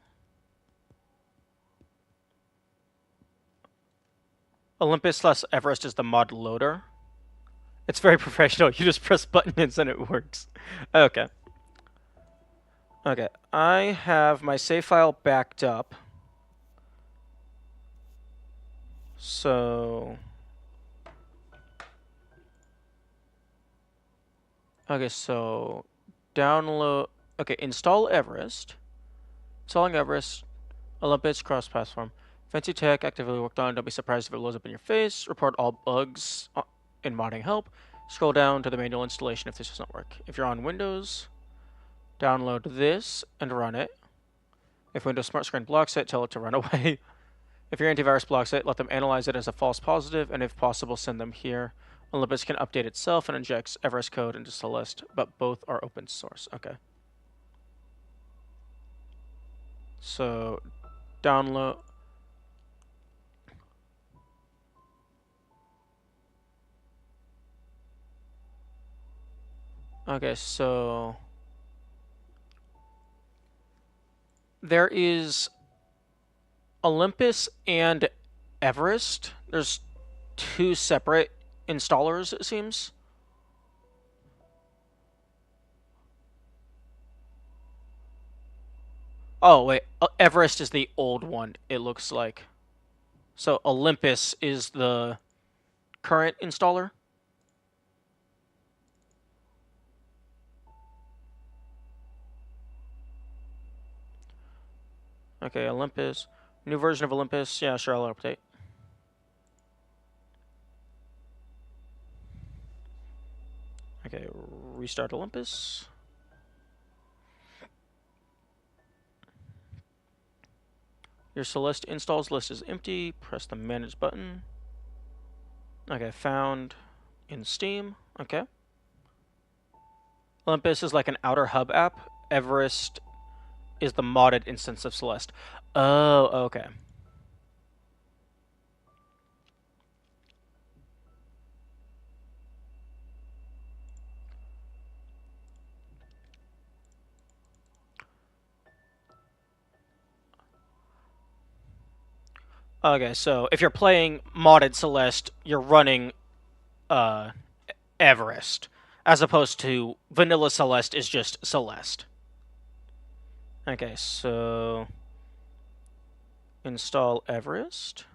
Olympus/Everest is the mod loader. It's very professional. You just press buttons and it works. Okay. Okay. I have my save file backed up. So... Okay, so... Download... Okay, install Everest. Installing Everest. Olympus cross-platform. Fancy tech, actively worked on. Don't be surprised if it blows up in your face. Report all bugs in modding help. Scroll down to the manual installation if this doesn't work. If you're on Windows, download this and run it. If Windows Smart Screen blocks it, tell it to run away. If your antivirus blocks it, let them analyze it as a false positive, and if possible, send them here. Olympus can update itself and injects Everest code into Celeste, but both are open source. Okay. So, download... Okay, so... There is Olympus and Everest. There's 2 separate installers, it seems. Oh, wait. Everest is the old one, it looks like. So Olympus is the current installer. Okay, Olympus. New version of Olympus. Yeah, sure, I'll update. Okay, restart Olympus. Your Celeste installs list is empty. Press the Manage button. Okay, found in Steam. Okay. Olympus is like an outer hub app. Everest is the modded instance of Celeste. Oh, okay. Okay, so if you're playing modded Celeste, you're running uh, Everest, as opposed to vanilla Celeste is just Celeste. Okay, so install Everest.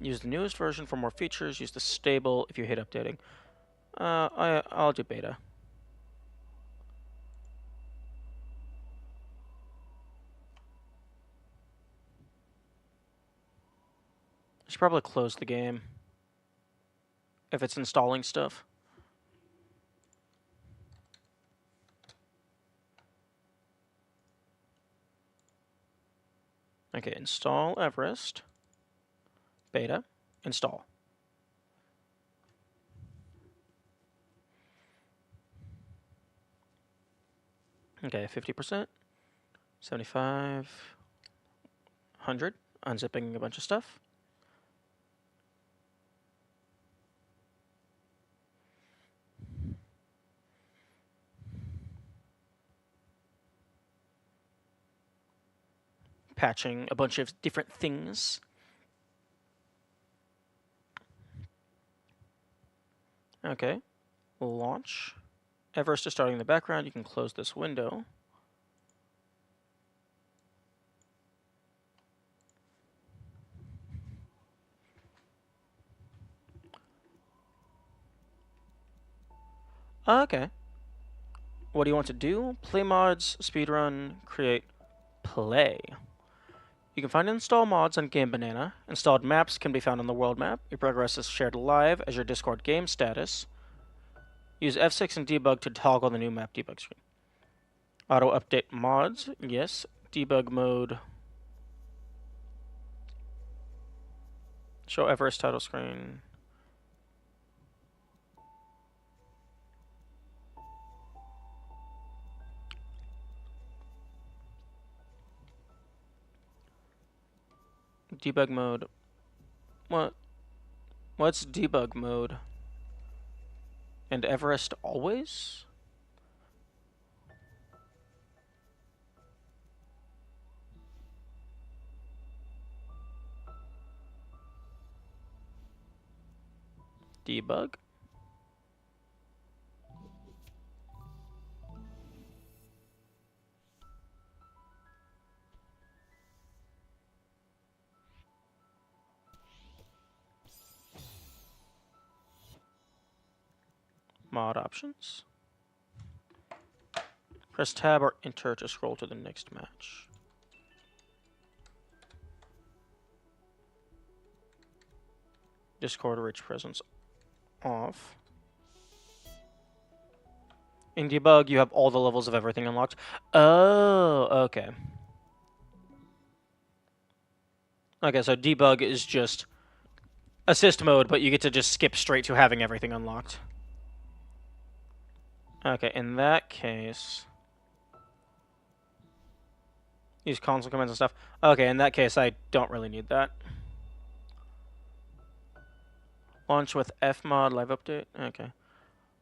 Use the newest version for more features. Use the stable if you hit updating. I'll do beta. I should probably close the game if it's installing stuff. Okay, install Everest. Beta. Install. Okay, 50%. 75. 100. Unzipping a bunch of stuff. Patching a bunch of different things. Okay. Launch. Everest is starting in the background. You can close this window. Okay. What do you want to do? Play mods, speedrun, create, play. You can find and install mods on Game Banana. Installed maps can be found on the world map. Your progress is shared live as your Discord game status. Use F6 and debug to toggle the new map debug screen. Auto update mods, yes. Debug mode. Show Everest title screen. Debug mode. What? What's debug mode? And Everest always? Debug. Mod options. Press tab or enter to scroll to the next match. Discord rich presence off. In debug, you have all the levels of everything unlocked. Oh, okay. Okay, so debug is just assist mode, but you get to just skip straight to having everything unlocked. Okay, in that case... Use console commands and stuff. Okay, in that case, I don't really need that. Launch with Fmod live update. Okay.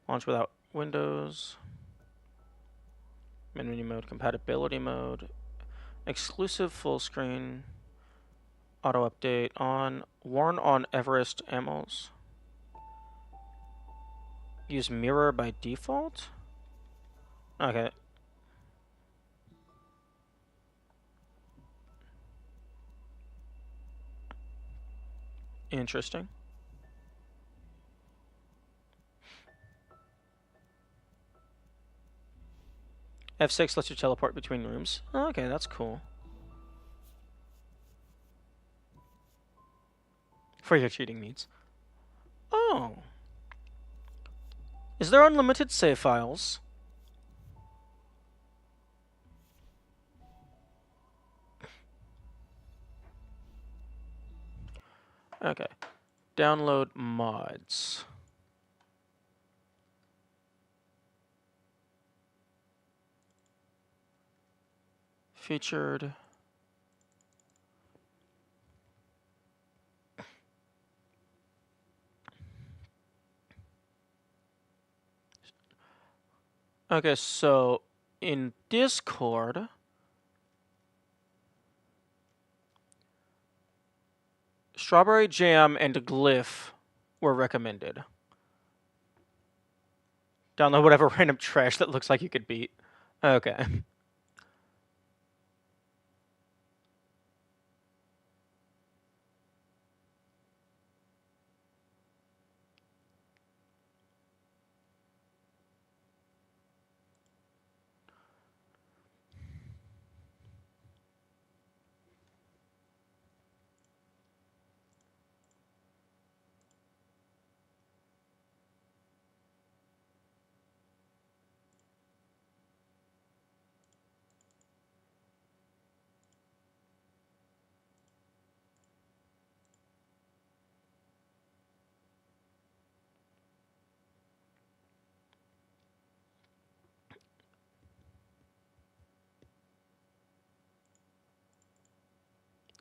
Launch without Windows. Menu mode, compatibility mode. Exclusive full screen. Auto update on. Warn on Everest ammos. use mirror by default? Okay. Interesting. F6 lets you teleport between rooms. Oh, okay, that's cool. For your cheating needs. Oh. Is there unlimited save files? Okay. Download mods. Featured. Okay, so in Discord, Strawberry Jam and Glyph were recommended. Download whatever random trash that looks like you could beat. Okay.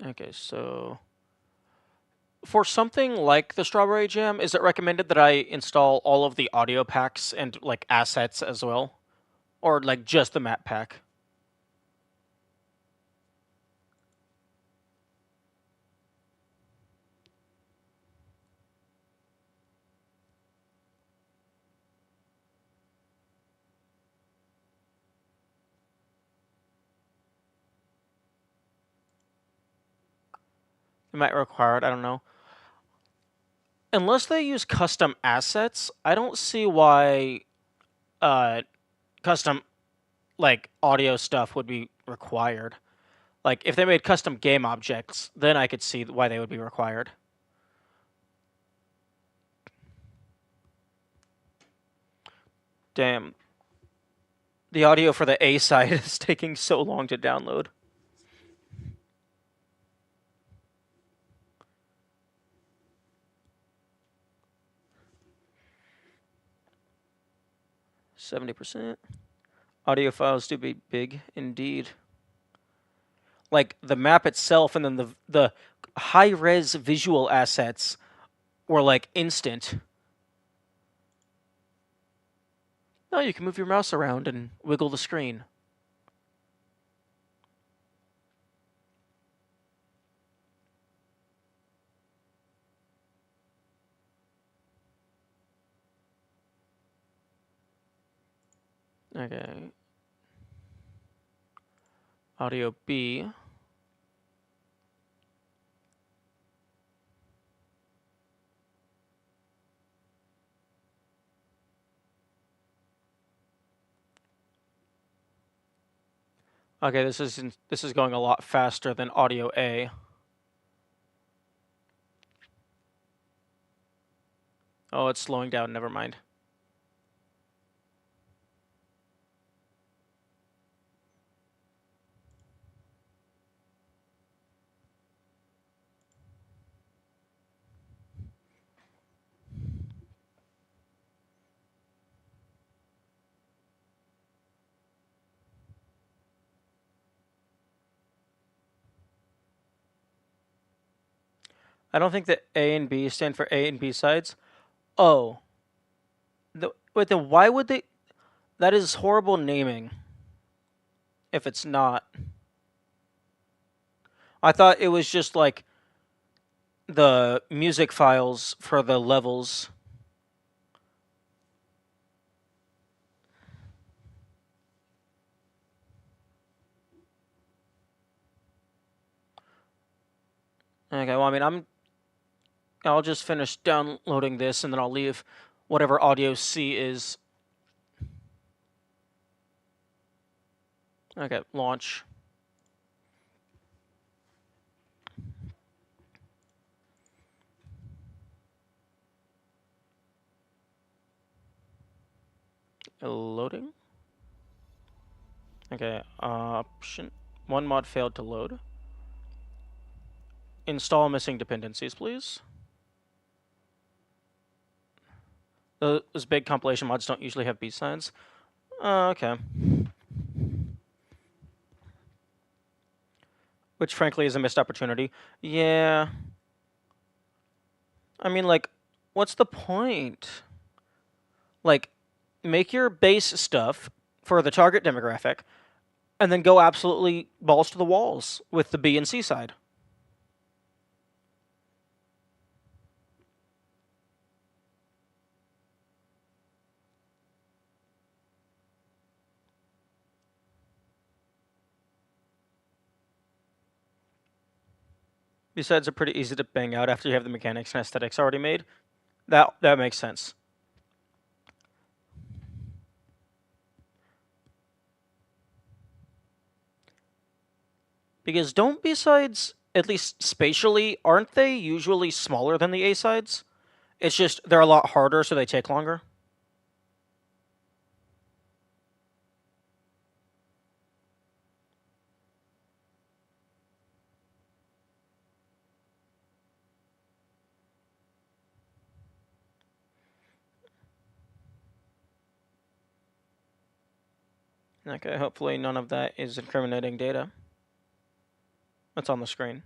Okay, so for something like the Strawberry Jam, is it recommended that I install all of the audio packs and like assets as well? Or like just the map pack? It might require it, I don't know. Unless they use custom assets, I don't see why custom like audio stuff would be required. Like if they made custom game objects, then I could see why they would be required. Damn. The audio for the A side is taking so long to download. %. Audio files do be big indeed. Like the map itself and then the high res visual assets were like instant. Oh, you can move your mouse around and wiggle the screen. Okay. Audio B. Okay, this is going a lot faster than audio A. Oh, it's slowing down. Never mind. I don't think that A and B stand for A and B sides. Oh. Wait, then why would they... That is horrible naming. If it's not. I thought it was just like the music files for the levels. Okay, well, I mean, I'll just finish downloading this, and then I'll leave whatever audio C is. Okay, launch. Loading. Okay, option. One mod failed to load. Install missing dependencies, please. Those big compilation mods don't usually have B-sides. Okay. Which, frankly, is a missed opportunity. Yeah. I mean, like, what's the point? Like, make your base stuff for the target demographic, and then go absolutely balls to the walls with the B and C side. B-sides are pretty easy to bang out after you have the mechanics and aesthetics already made. That makes sense. Because don't B-sides, at least spatially, aren't they usually smaller than the A-sides? It's just they're a lot harder, so they take longer. Okay, hopefully none of that is incriminating data. That's on the screen.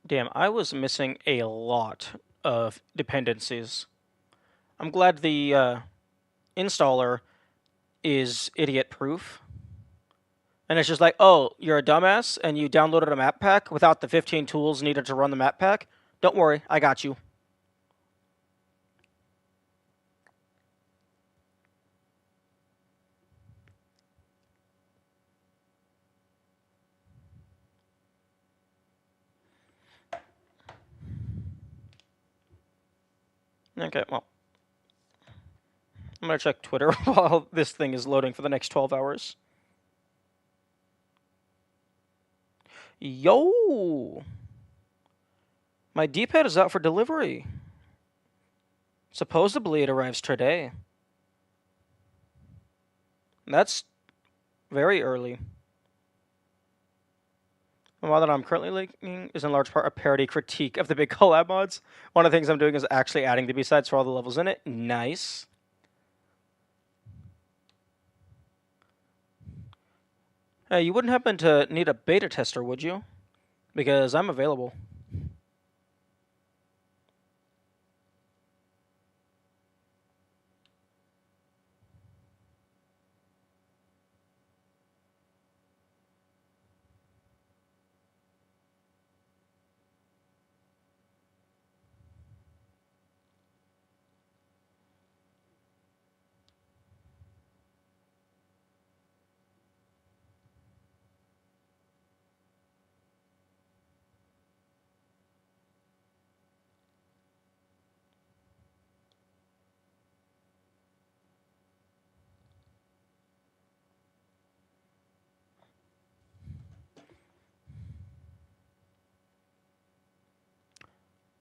Damn, I was missing a lot of dependencies. I'm glad the installer is idiot-proof. And it's just like, oh, you're a dumbass, and you downloaded a map pack without the 15 tools needed to run the map pack? Don't worry, I got you. Okay, well. I'm gonna check Twitter while this thing is loading for the next 12 hours. Yo! My D-pad is out for delivery. Supposedly it arrives today. That's very early. The mod that I'm currently making is in large part a parody critique of the big collab mods. One of the things I'm doing is actually adding the B-sides for all the levels in it. Nice. Hey, you wouldn't happen to need a beta tester, would you? Because I'm available.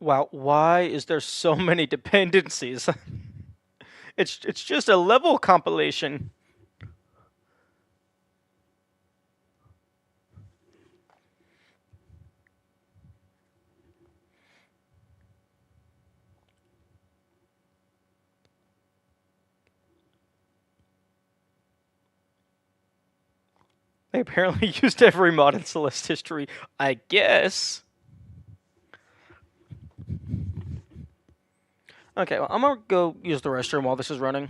Wow, why is there so many dependencies? It's just a level compilation. I apparently used every mod in Celeste history, I guess. Okay, well, I'm gonna go use the restroom while this is running.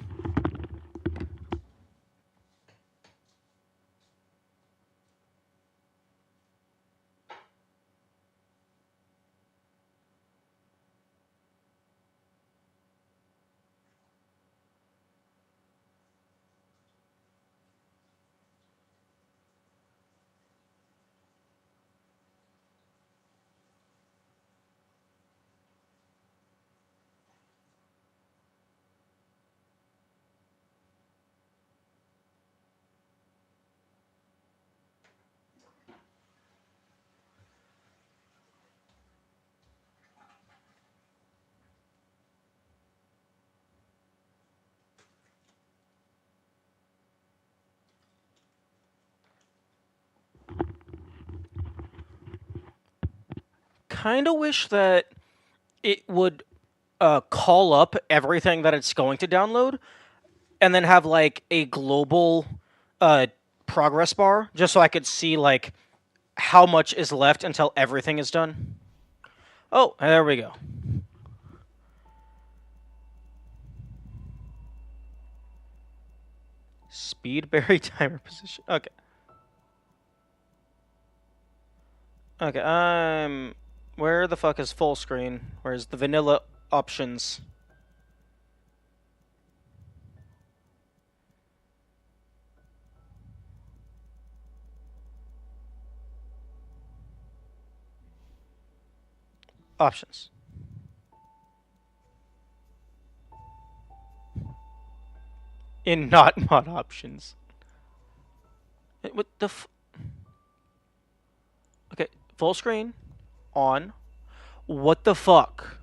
Kind of wish that it would call up everything that it's going to download and then have like a global uh, progress bar just so I could see like how much is left until everything is done. Oh, there we go. Speedberry timer position. Okay. Okay, where the fuck is full screen? Where's the vanilla options? Options. In not mod options. What the Okay, full screen. On. What the fuck?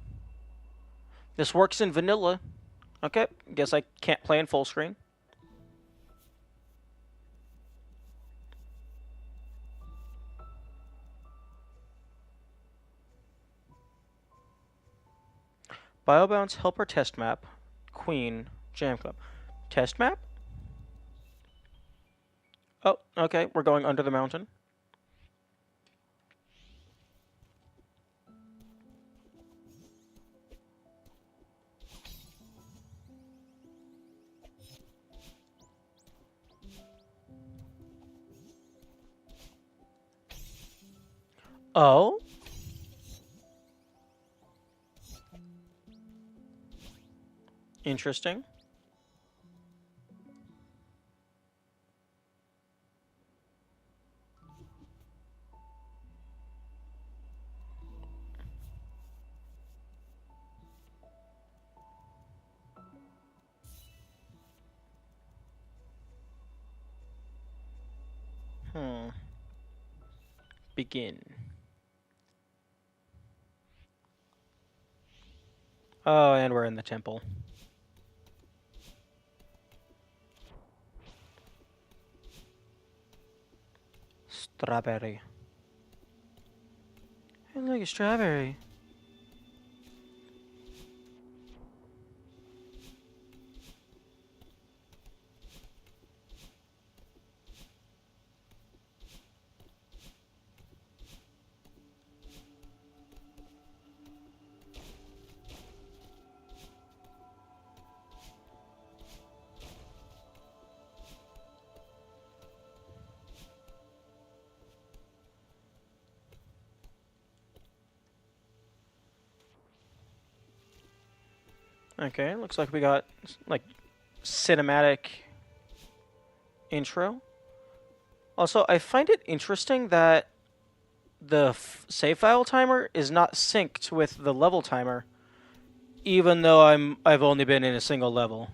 This works in vanilla. Okay, guess I can't play in full screen. Biobounce helper test map. Queen. Jam Club. Test map? Oh, okay, we're going under the mountain. Oh? Interesting. Begin. Oh, and we're in the temple. Strawberry. Hey, look, a strawberry. Okay, looks like we got, like, cinematic intro. Also, I find it interesting that the save file timer is not synced with the level timer, even though I've only been in a single level.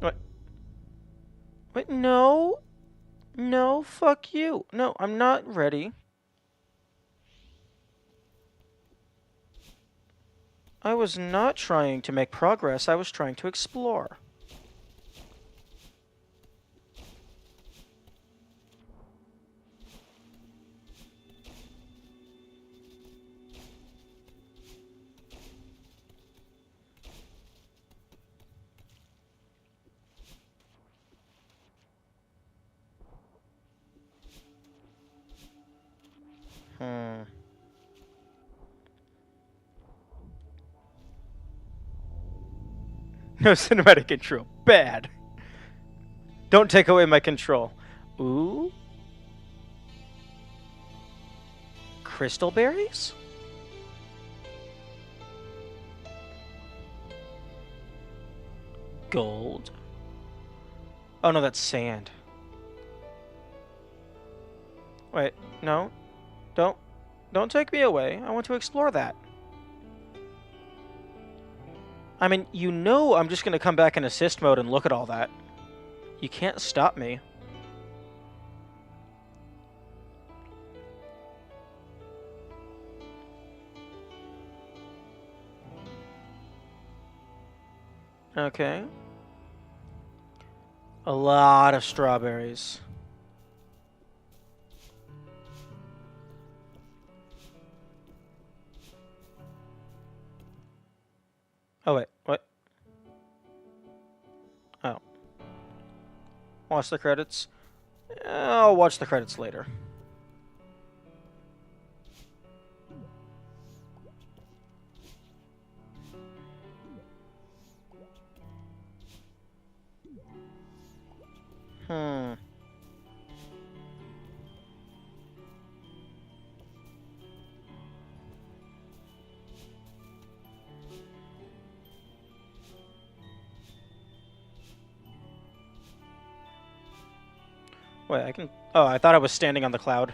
What? Wait, no. No, fuck you. No, I'm not ready. I was not trying to make progress, I was trying to explore. Hmm. No cinematic control. Bad. Don't take away my control. Ooh. Crystal berries? Gold? Oh no, that's sand. Wait, no. Don't take me away. I want to explore that. I mean, you know I'm just going to come back in assist mode and look at all that. You can't stop me. Okay. A lot of strawberries. Oh, wait. What? Oh. Watch the credits. I'll watch the credits later. Hmm. Wait, I can... Oh, I thought I was standing on the cloud.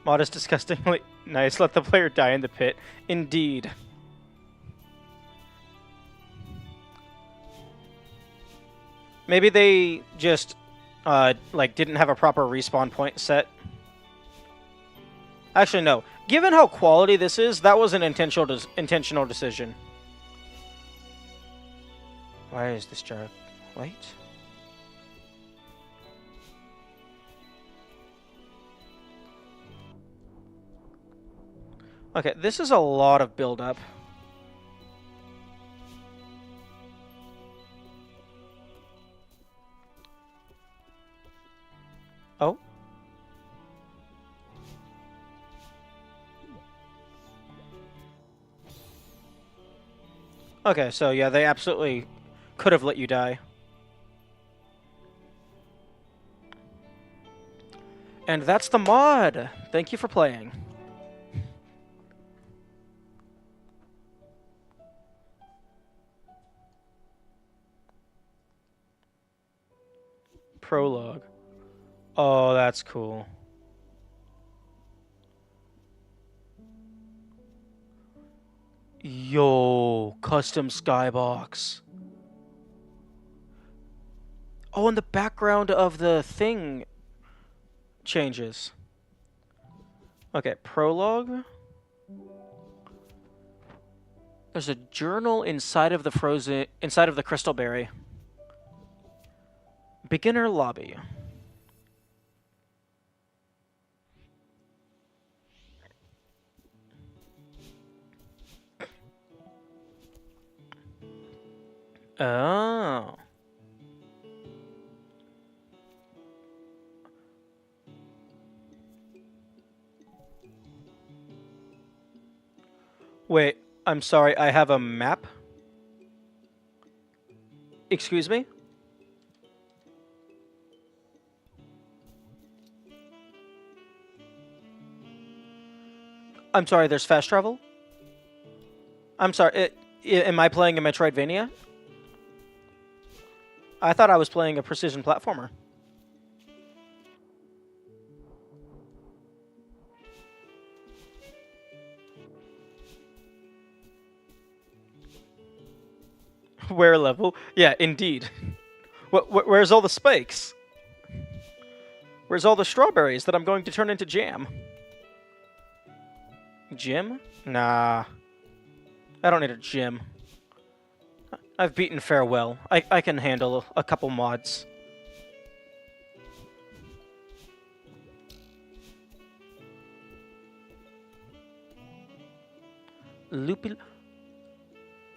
Mod is disgustingly nice. Let the player die in the pit. Indeed. Maybe they just, like, didn't have a proper respawn point set. Actually, no. Given how quality this is, that was an intentional decision. Why is this jar white? Okay, this is a lot of build-up. Oh? Okay, so yeah, they absolutely could have let you die. And that's the mod! Thank you for playing. Prologue. Oh, that's cool. Yo, custom skybox. Oh, and the background of the thing changes. Okay, prologue. There's a journal inside of the crystal berry. Beginner lobby. Oh. Wait, I'm sorry, I have a map? Excuse me? I'm sorry, there's fast travel? I'm sorry, am I playing a Metroidvania? I thought I was playing a precision platformer. Where level? Yeah, indeed. Where's all the spikes? Where's all the strawberries that I'm going to turn into jam? Gym? Nah. I don't need a gym. I've beaten Farewell. I can handle a couple mods. Loopy...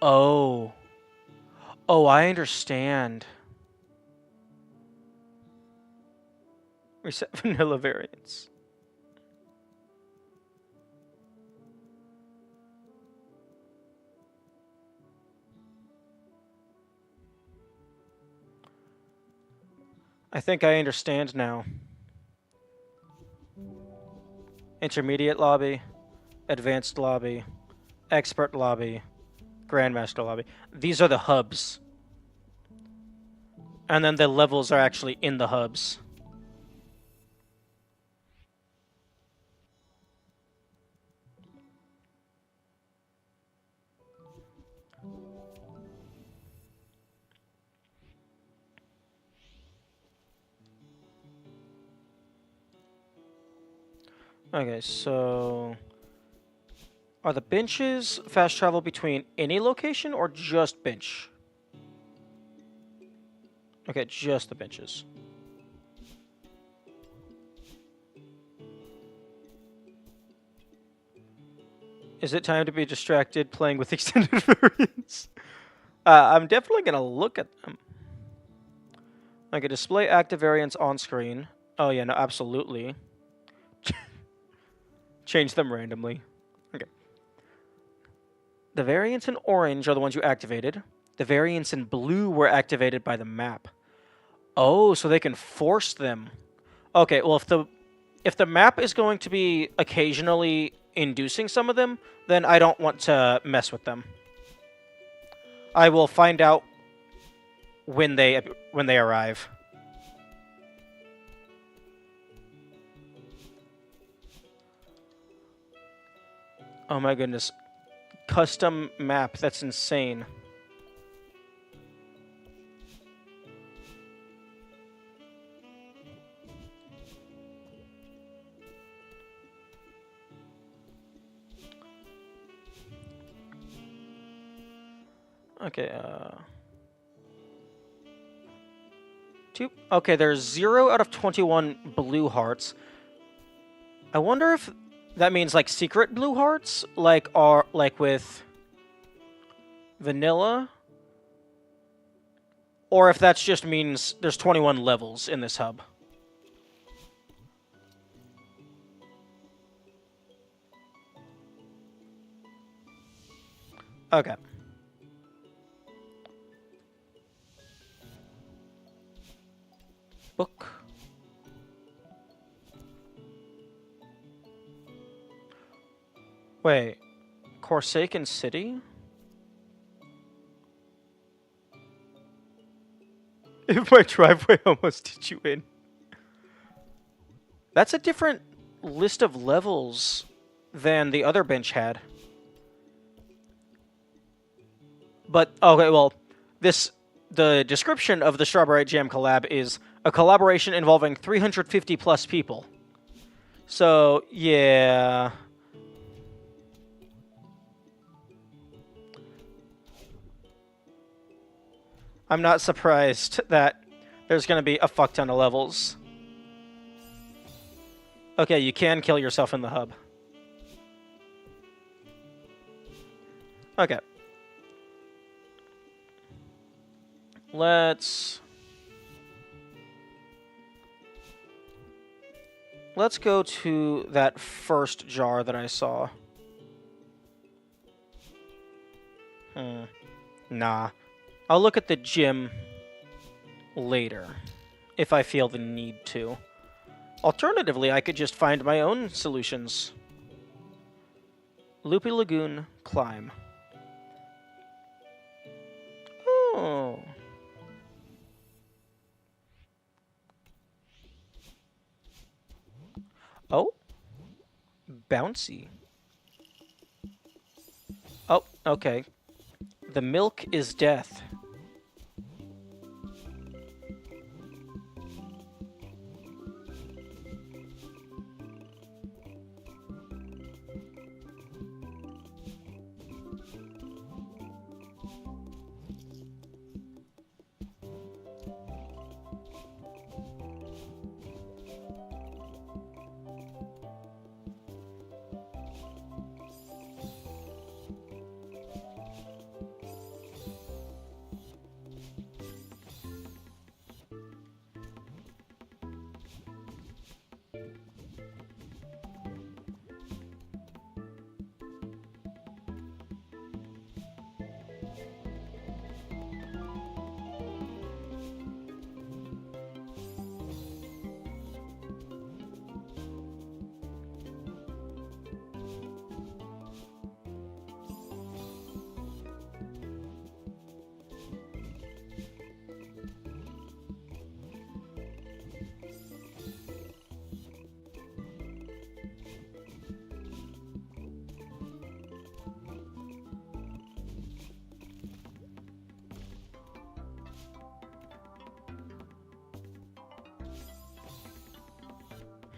Oh. Oh, I understand. Reset vanilla variants. I think I understand now. Intermediate lobby, advanced lobby, expert lobby, grandmaster lobby. These are the hubs. And then the levels are actually in the hubs. Okay, so... Are the benches fast travel between any location or just bench? Okay, just the benches. Is it time to be distracted playing with extended variants? I'm definitely going to look at them. Okay, display active variants on screen. Oh yeah, no, absolutely. Change them randomly. Okay. The variants in orange are the ones you activated. The variants in blue were activated by the map. Oh, so they can force them. Okay, well if the map is going to be occasionally inducing some of them, then I don't want to mess with them. I will find out when they arrive. Oh my goodness. Custom map, that's insane. Okay, okay, there's 0 out of 21 blue hearts. I wonder if that means like secret blue hearts, like with vanilla, or if that just means there's 21 levels in this hub. Okay. Book. Wait, Corsacan City? If my driveway almost did you in. That's a different list of levels than the other bench had. But, okay, well, the description of the Strawberry Jam collab is a collaboration involving 350 plus people. So, yeah. I'm not surprised that there's going to be a fuck ton of levels. Okay, you can kill yourself in the hub. Okay. Let's go to that first jar that I saw. Nah. I'll look at the gym later, if I feel the need to. Alternatively, I could just find my own solutions. Loopy Lagoon, climb. Oh. Oh. Bouncy. Oh, okay. The milk is death.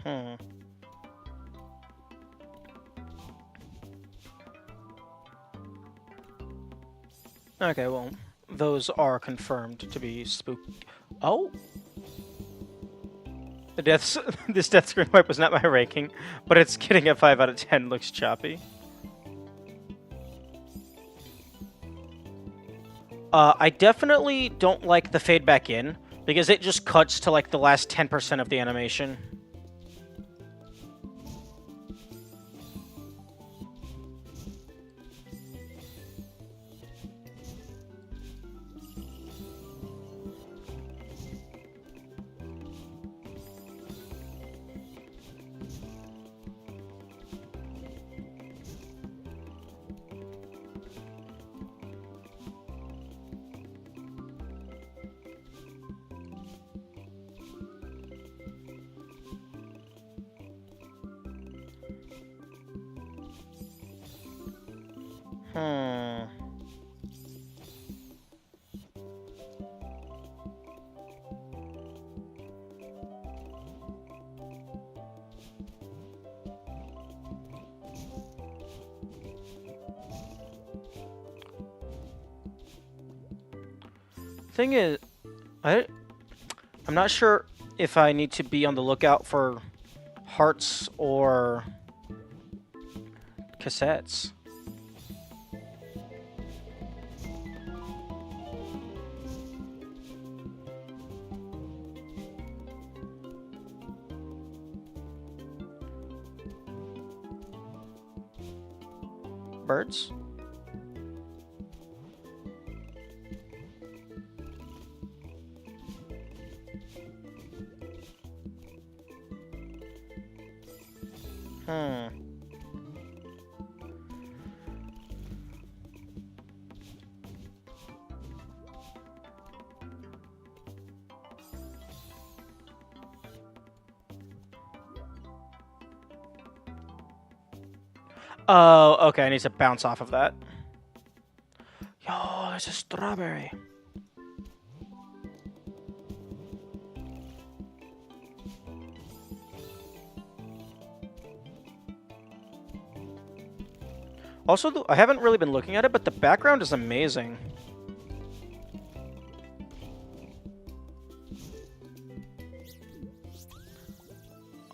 Hmm. Okay, well, those are confirmed to be spooky. Oh! The deaths. This death screen wipe was not my ranking, but it's getting a 5 out of 10 looks choppy. I definitely don't like the fade back in, because it just cuts to like the last 10% of the animation. Hmm. Thing is, I'm not sure if I need to be on the lookout for hearts or cassettes. Birds? Hmm. Oh, okay, I need to bounce off of that. Yo, there's a strawberry. Also, I haven't really been looking at it, but the background is amazing.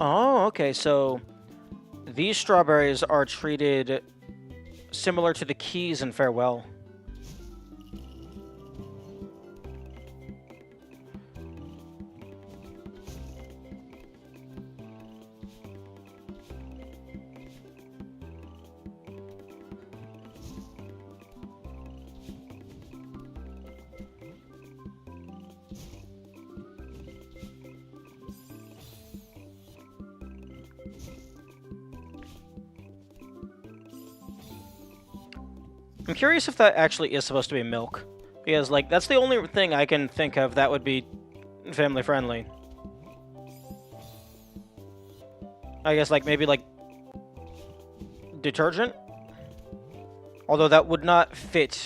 Oh, okay, so these strawberries are treated similar to the keys in Farewell. I'm curious if that actually is supposed to be milk. Because, like, that's the only thing I can think of that would be family-friendly. I guess, like, maybe, like, detergent? Although that would not fit.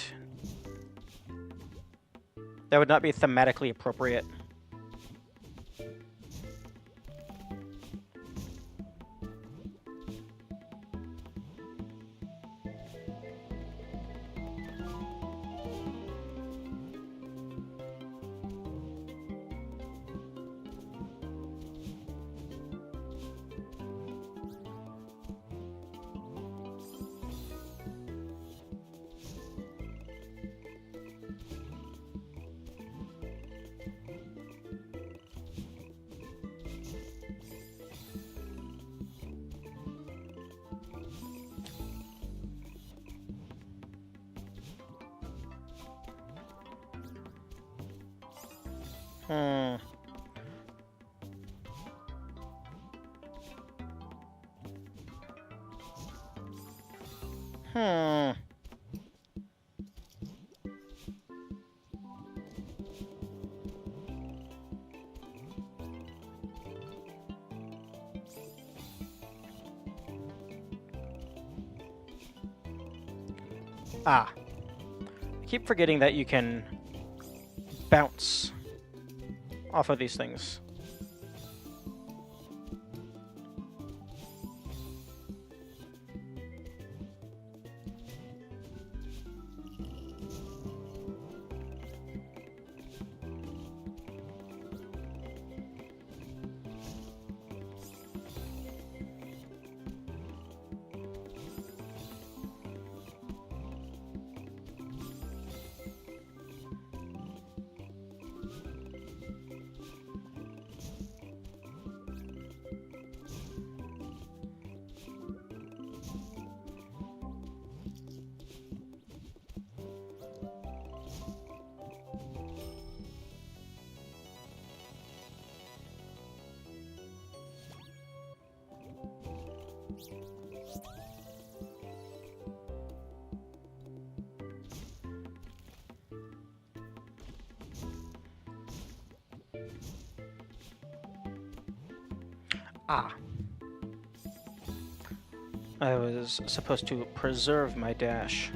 That would not be thematically appropriate. Hmm. Hmm. Ah. I keep forgetting that you can bounce off of these things. Ah. I was supposed to preserve my dash.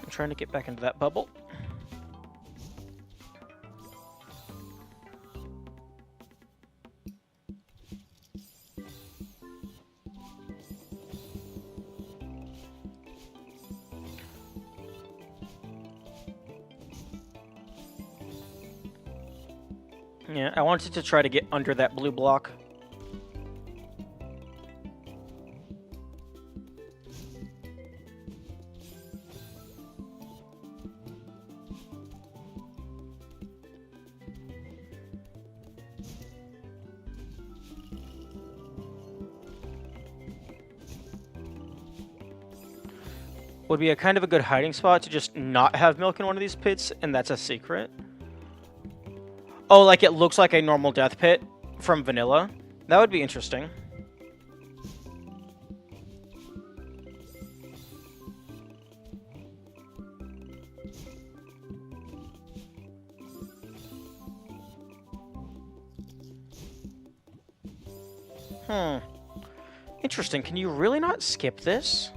I'm trying to get back into that bubble. Yeah, I wanted to try to get under that blue block. Would be a kind of a good hiding spot to just not have milk in one of these pits, and that's a secret. Oh, like it looks like a normal death pit from vanilla? That would be interesting. Interesting. Can you really not skip this?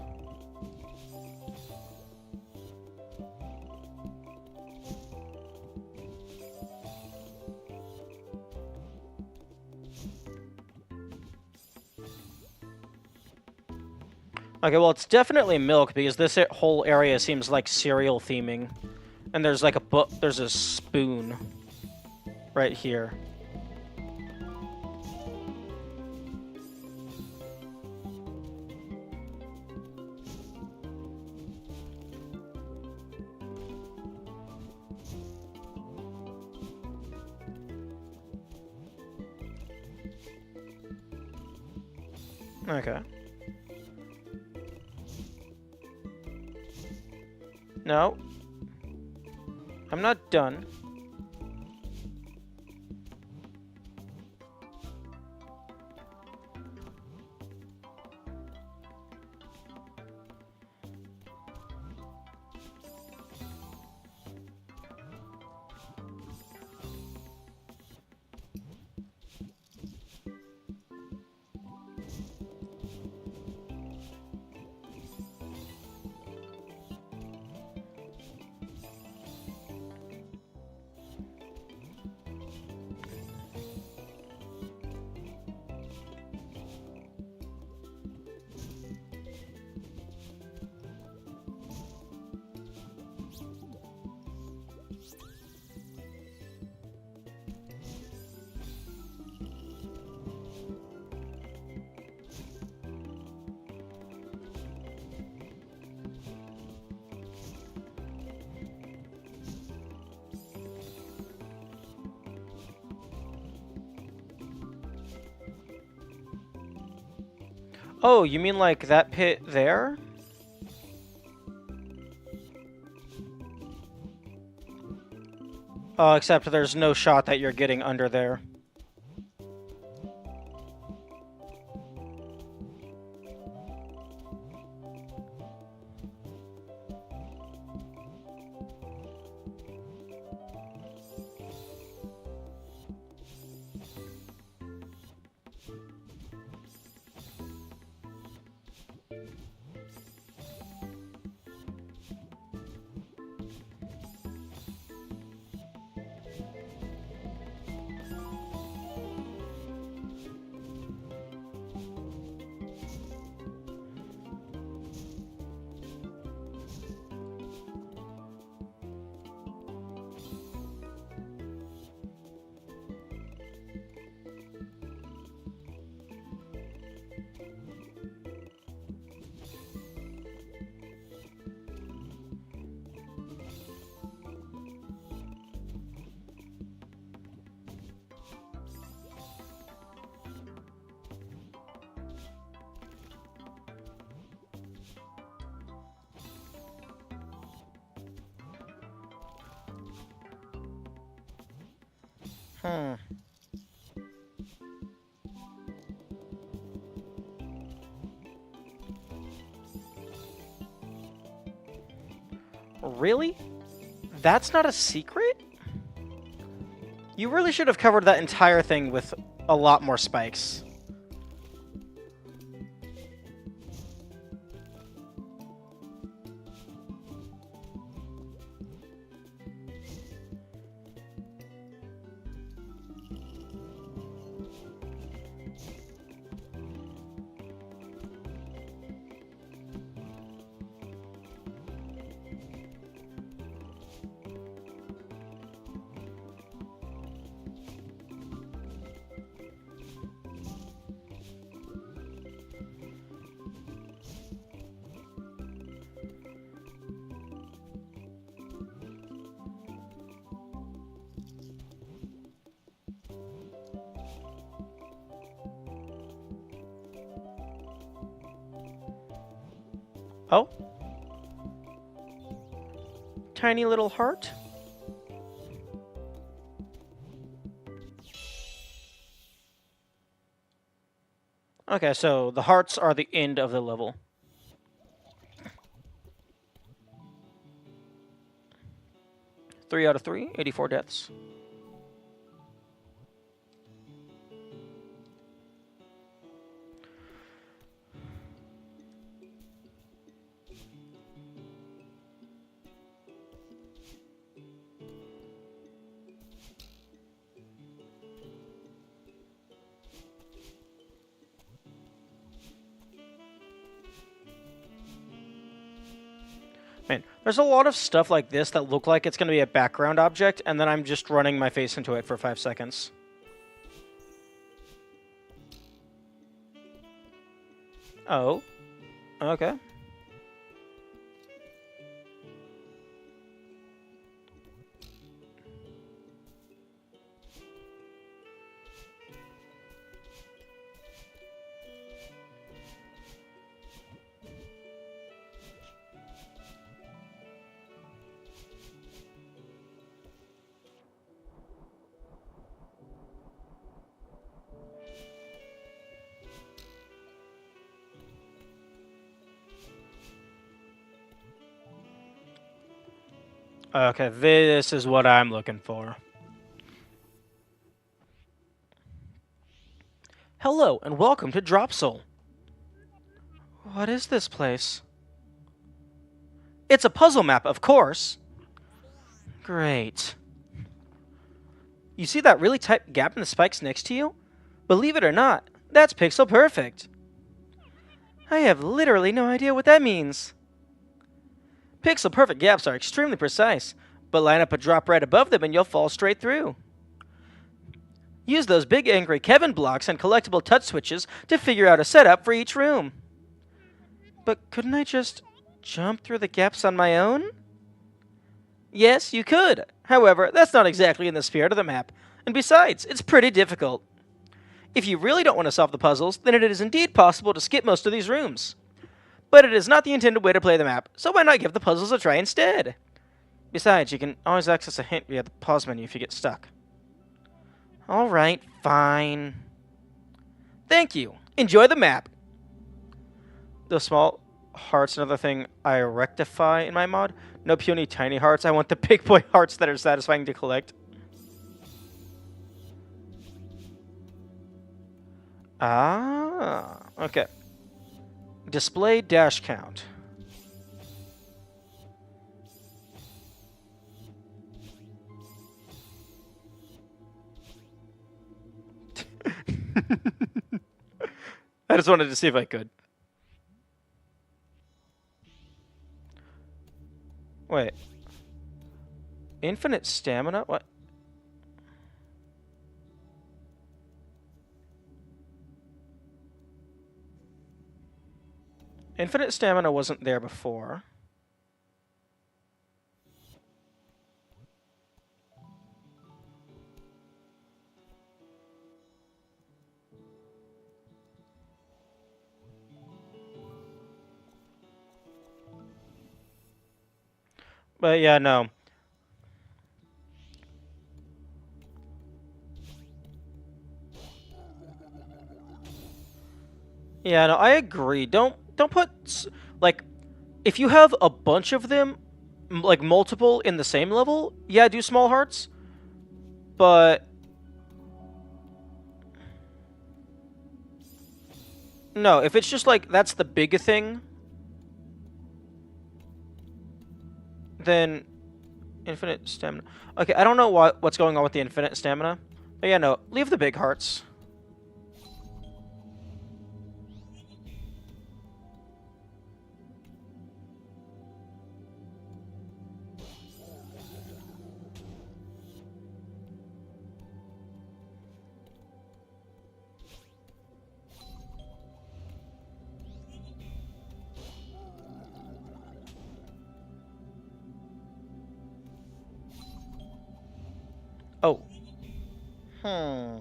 Okay, well, it's definitely milk because this whole area seems like cereal theming, and there's like there's a spoon right here. Okay. No. I'm not done. Oh, you mean like that pit there? Oh, except there's no shot that you're getting under there. Hmm. Really? That's not a secret? You really should have covered that entire thing with a lot more spikes. Oh? Tiny little heart? Okay, so the hearts are the end of the level. Three out of three, 84 deaths. Man, there's a lot of stuff like this that look like it's going to be a background object, and then I'm just running my face into it for 5 seconds. Oh. Okay. Okay, this is what I'm looking for. Hello, and welcome to Dropsoul. What is this place? It's a puzzle map, of course. Great. You see that really tight gap in the spikes next to you? Believe it or not, that's pixel perfect. I have literally no idea what that means. Pixel perfect gaps are extremely precise, but line up a drop right above them and you'll fall straight through. Use those big angry Kevin blocks and collectible touch switches to figure out a setup for each room. But couldn't I just jump through the gaps on my own? Yes, you could. However, that's not exactly in the spirit of the map, and besides, it's pretty difficult. If you really don't want to solve the puzzles, then it is indeed possible to skip most of these rooms. But it is not the intended way to play the map, so why not give the puzzles a try instead? Besides, you can always access a hint via the pause menu if you get stuck. Alright, fine. Thank you. Enjoy the map. The small hearts, another thing I rectify in my mod. No puny tiny hearts. I want the big boy hearts that are satisfying to collect. Ah, okay. Display dash count. I just wanted to see if I could. Wait. Infinite stamina? What? Infinite stamina wasn't there before. But yeah, no. Yeah, no, I agree. Don't put like if you have a bunch of them, like multiple in the same level, yeah, do small hearts. But no, if it's just like that's the big thing, then infinite stamina. Okay, I don't know what's going on with the infinite stamina. But yeah, no, leave the big hearts. Oh. Hmm.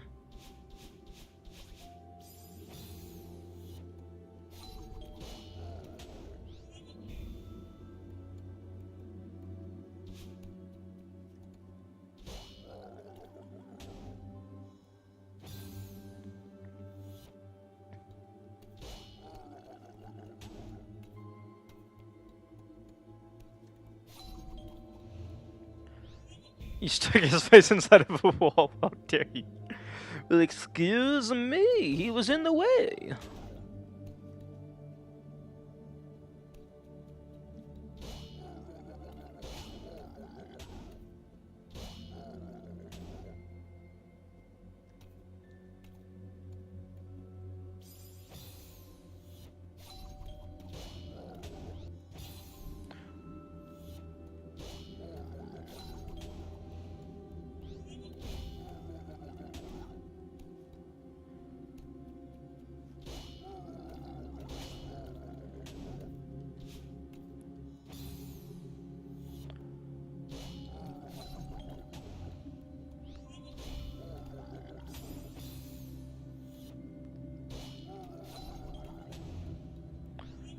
He stuck his face inside of a wall. How dare you? Well, excuse me, he was in the way.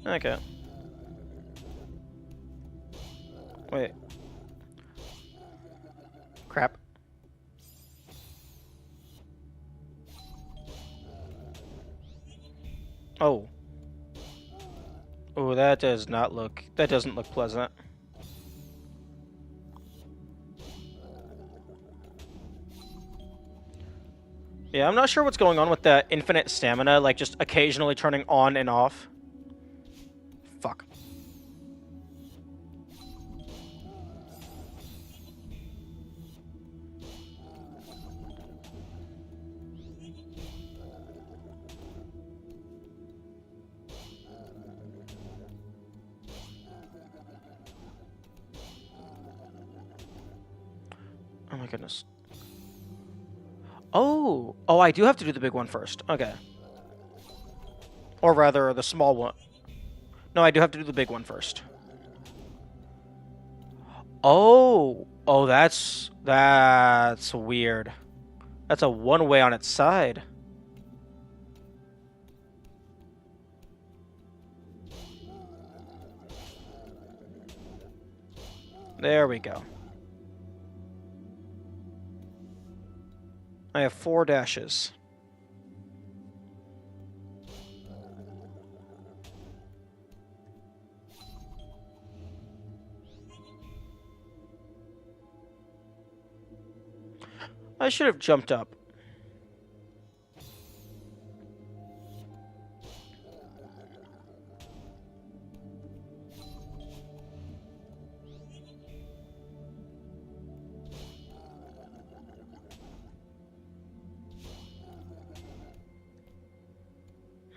Okay. Wait. Crap. Oh. Oh, that does not look... That doesn't look pleasant. Yeah, I'm not sure what's going on with that infinite stamina, like just occasionally turning on and off. Fuck. Oh my goodness. Oh! Oh, I do have to do the big one first. Okay. Or rather, the small one. No, I do have to do the big one first. Oh! Oh, that's weird. That's a one-way on its side. There we go. I have 4 dashes. I should have jumped up.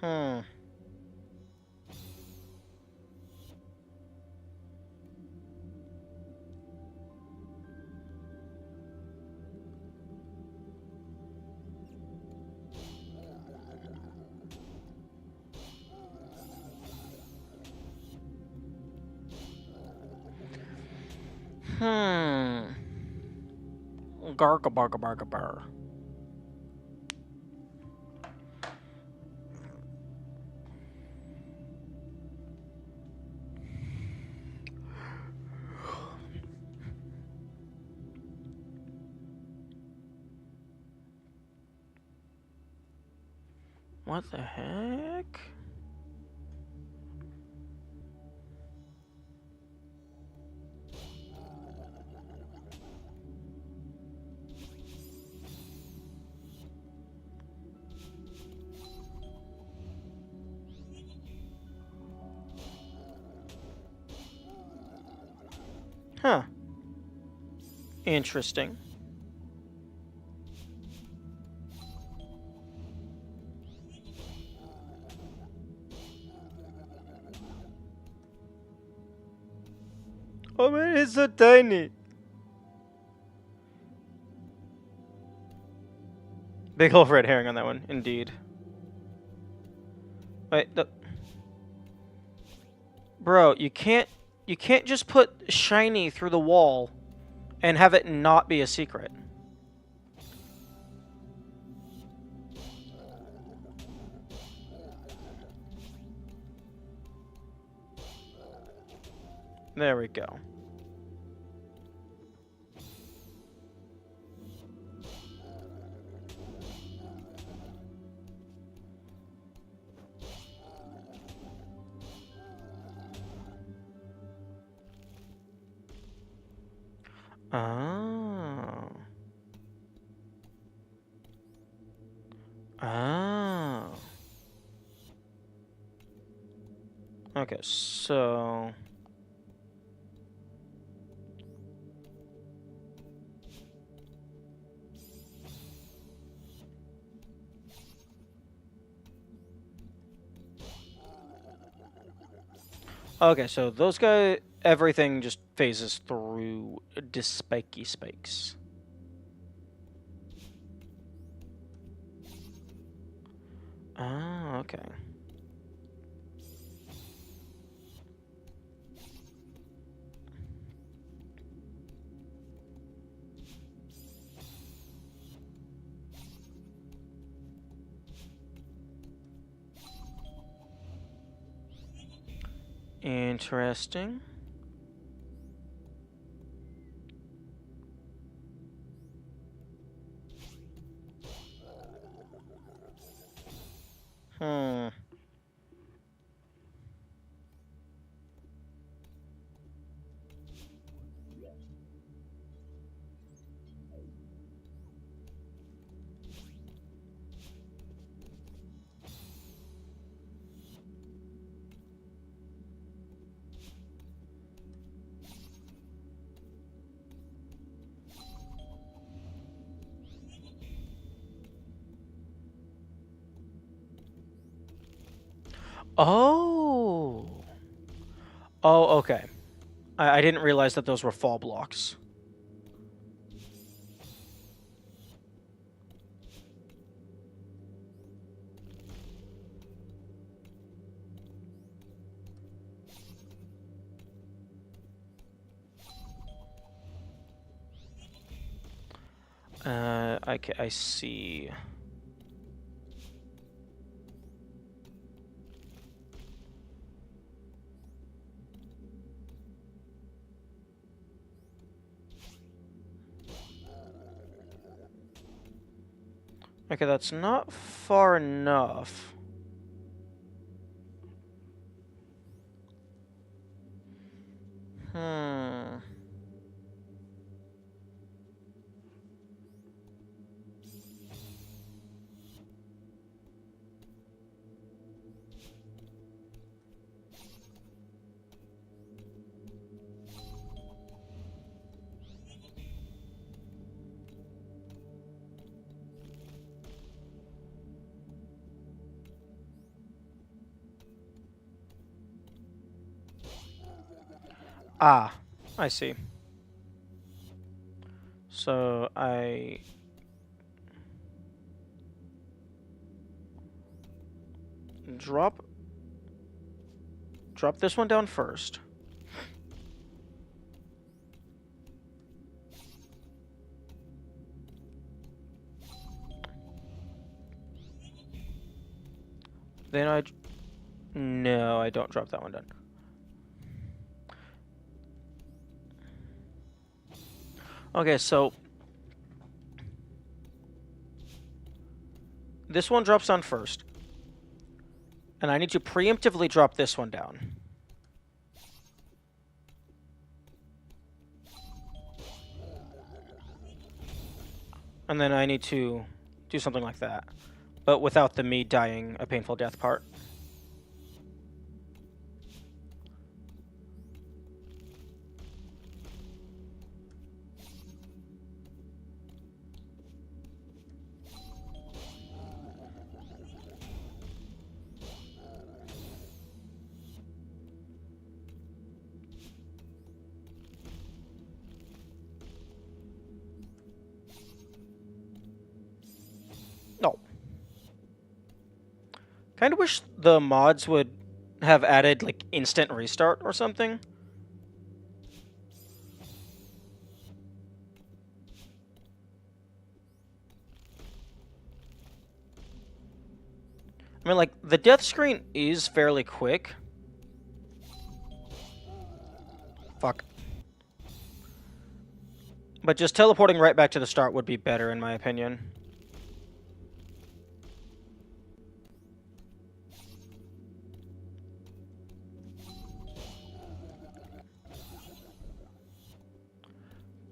Hmm. Hmm. Garga barga barga bar. What the heck? Huh. Interesting. Oh man, it's so tiny. Big old red herring on that one, indeed. Wait, bro, you can't just put shiny through the wall and have it not be a secret. There we go. Oh. Oh. Okay, so... Okay, so those guys, everything just phases through the spiky spikes. Ah, okay. Interesting. Hmm. Oh. Oh, okay. I didn't realize that those were fall blocks. I see. Okay, that's not far enough. Hmm. Ah, I see. So I drop this one down first. Then no, I don't drop that one down. Okay, so this one drops down first. And I need to preemptively drop this one down. And then I need to do something like that. But without the me dying a painful death part. Kind of wish the mods would have added, like, instant restart or something. I mean, like, the death screen is fairly quick. Fuck. But just teleporting right back to the start would be better, in my opinion.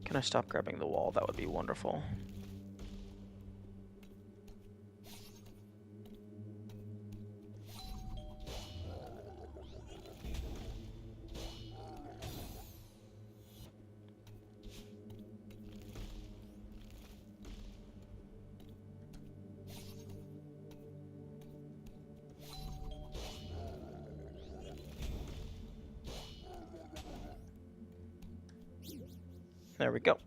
Can I stop grabbing the wall? That would be wonderful. There we go.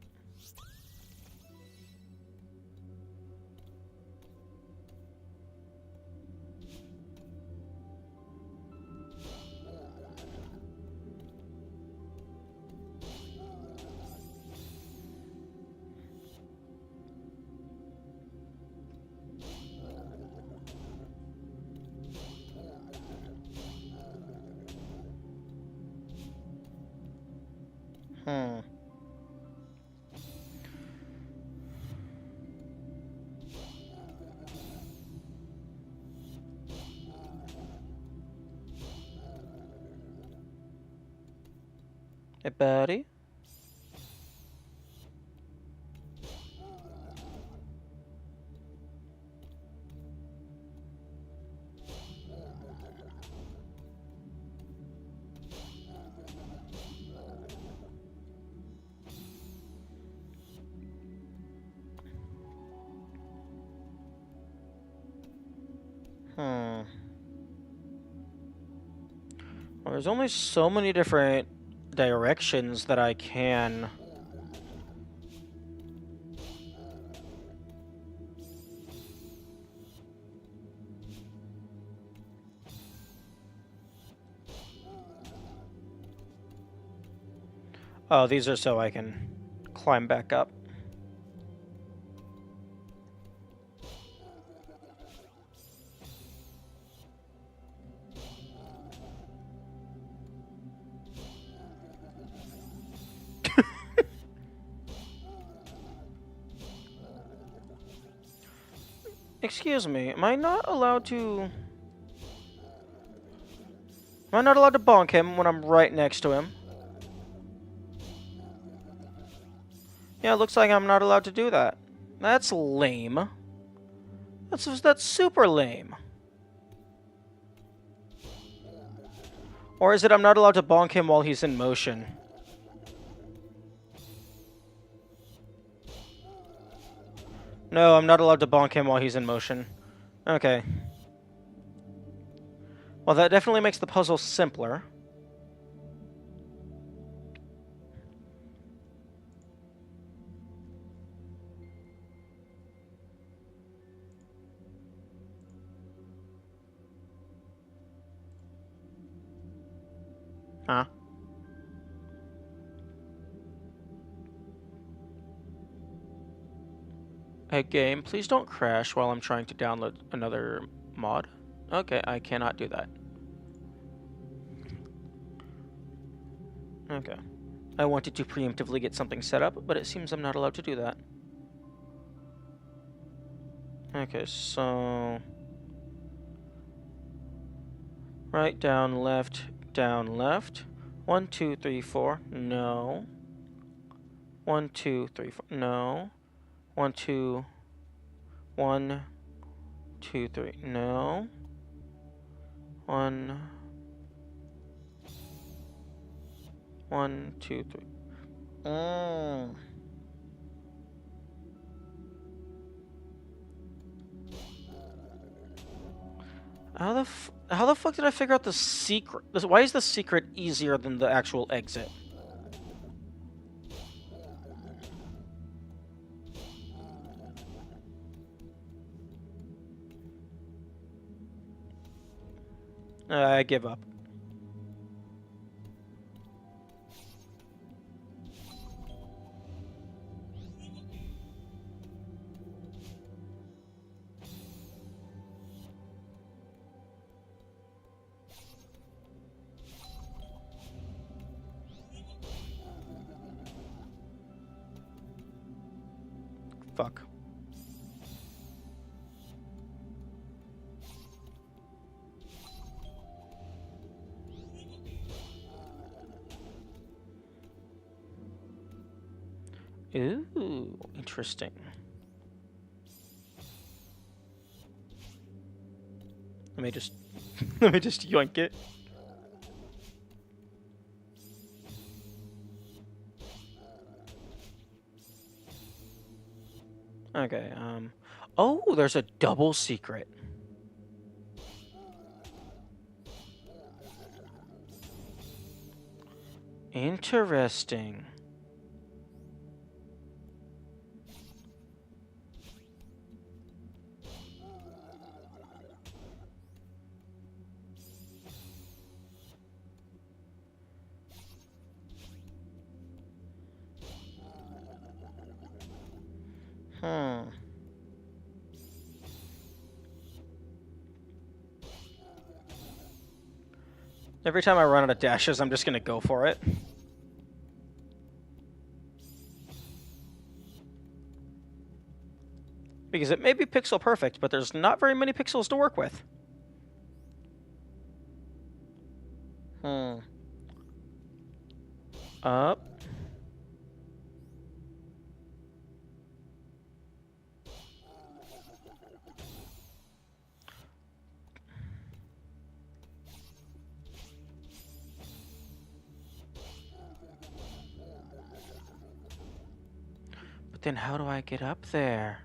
Hmm. Hey, buddy. Hmm. Well, there's only so many different directions that I can... Oh, these are so I can climb back up. Excuse me, am I not allowed to... Am I not allowed to bonk him when I'm right next to him? Yeah, it looks like I'm not allowed to do that. That's lame. That's super lame. Or is it I'm not allowed to bonk him while he's in motion? No, I'm not allowed to bonk him while he's in motion. Okay. Well, that definitely makes the puzzle simpler. Huh? Hey, game, please don't crash while I'm trying to download another mod. Okay, I cannot do that. Okay. I wanted to preemptively get something set up, but it seems I'm not allowed to do that. Okay, so... Right, down, left, down, left. 1, 2, 3, 4. No. 1, 2, 3, 4. No. 1, 2... 1, 2, 3. No. 1... 1, 2, 3. How the fuck did I figure out the secret? Why is the secret easier than the actual exit? I give up. Fuck. Ooh, interesting. Let me just let me just yoink it. Okay, oh, there's a double secret. Interesting. Hmm. Every time I run out of dashes, I'm just gonna go for it. Because it may be pixel perfect, but there's not very many pixels to work with. Up. But then how do I get up there?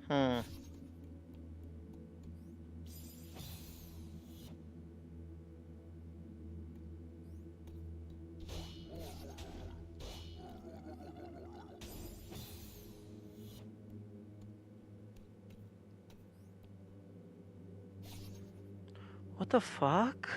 Hmm. What the fuck?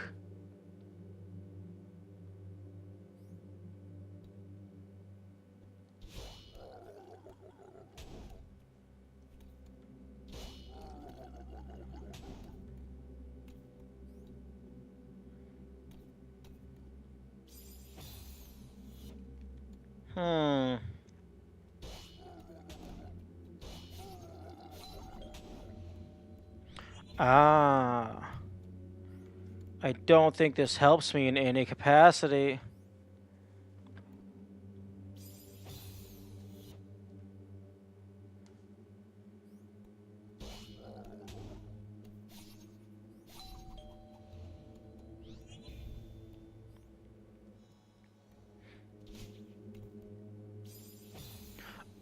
Hmm. Ah. I don't think this helps me in any capacity.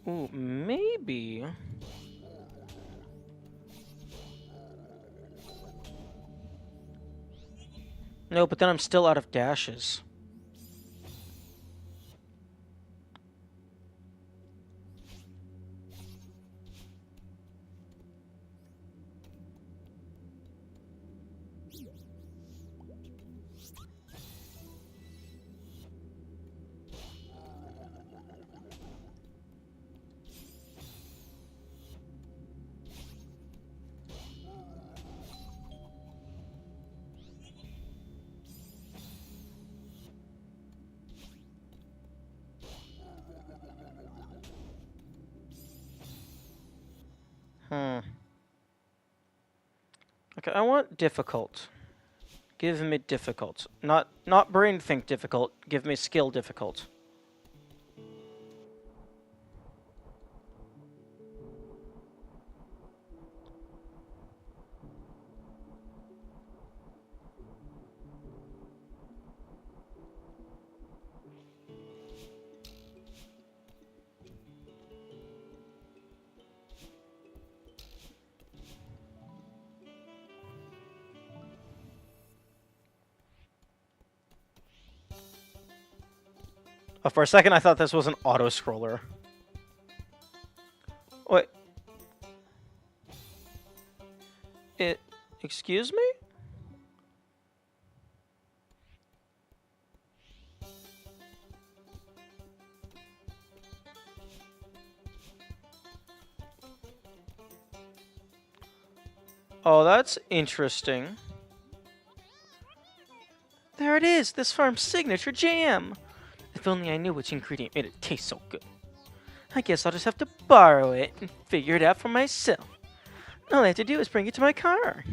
Ooh, maybe. No, but then I'm still out of dashes. Hmm. Okay, I want difficult. Give me difficult. Not brain think difficult. Give me skill difficult. Oh, for a second, I thought this was an auto-scroller. Wait. Excuse me? Oh, that's interesting. There it is, this farm's signature jam! If only I knew which ingredient made it taste so good. I guess I'll just have to borrow it and figure it out for myself. All I have to do is bring it to my car.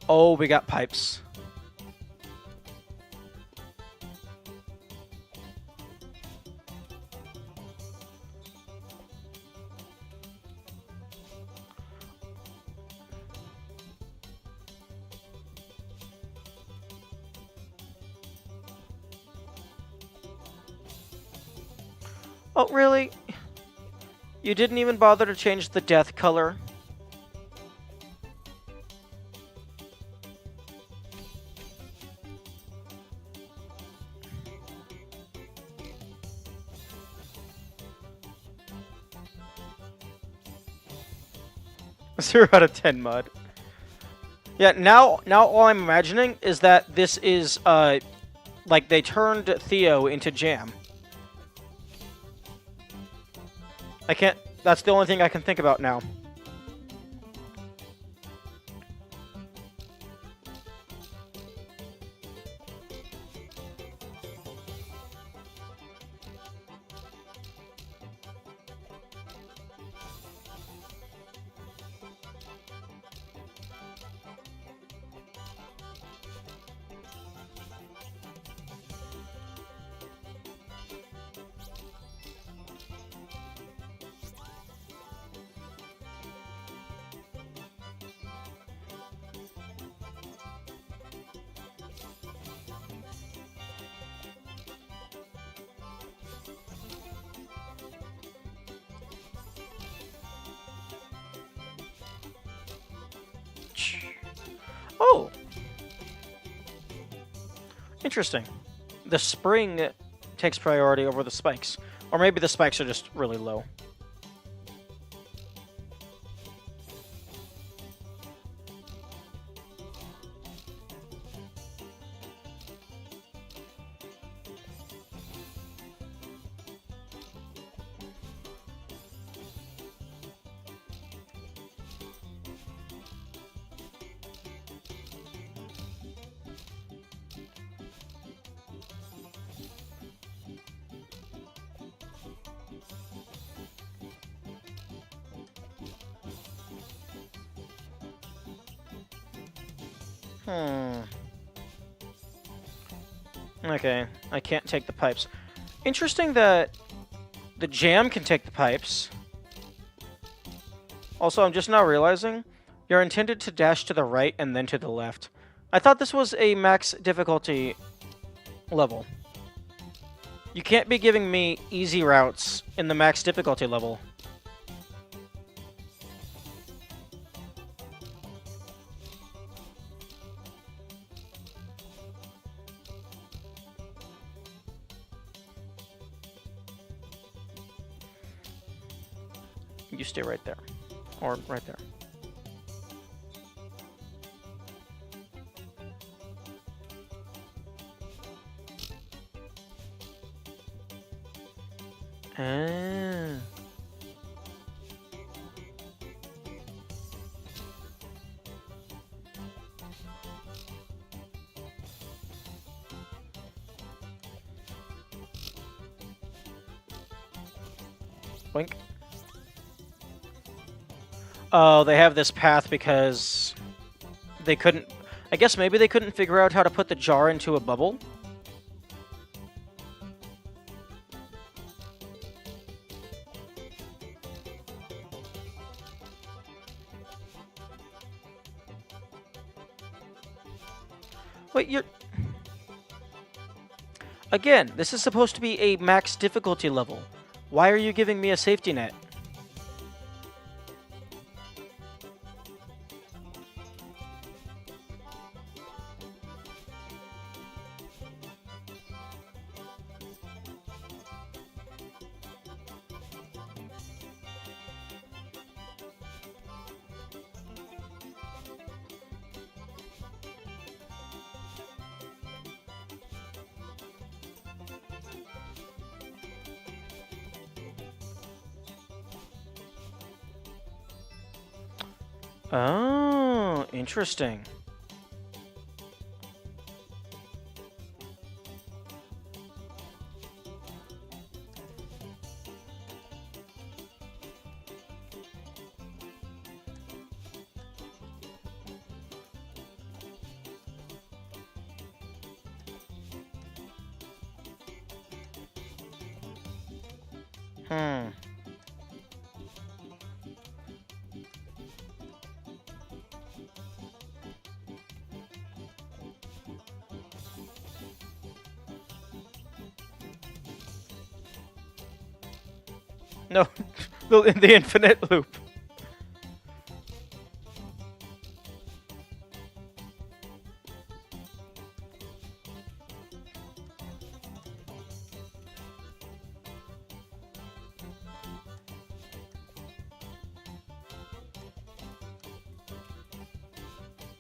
Oh, we got pipes. Oh, really? You didn't even bother to change the death color? Zero out of 10 mud. Yeah, now all I'm imagining is that this is, like they turned Theo into jam. I can't, that's the only thing I can think about now. Oh! Interesting. The spring takes priority over the spikes. Or maybe the spikes are just really low. Okay, I can't take the pipes. Interesting that the jam can take the pipes. Also, I'm just now realizing you're intended to dash to the right and then to the left. I thought this was a max difficulty level. You can't be giving me easy routes in the max difficulty level. You stay right there. Or right there. Ah. Wink. Oh, they have this path because they couldn't... I guess maybe they couldn't figure out how to put the jar into a bubble? Wait, you're... Again, this is supposed to be a max difficulty level. Why are you giving me a safety net? Oh, interesting. Hmm. No, the infinite loop.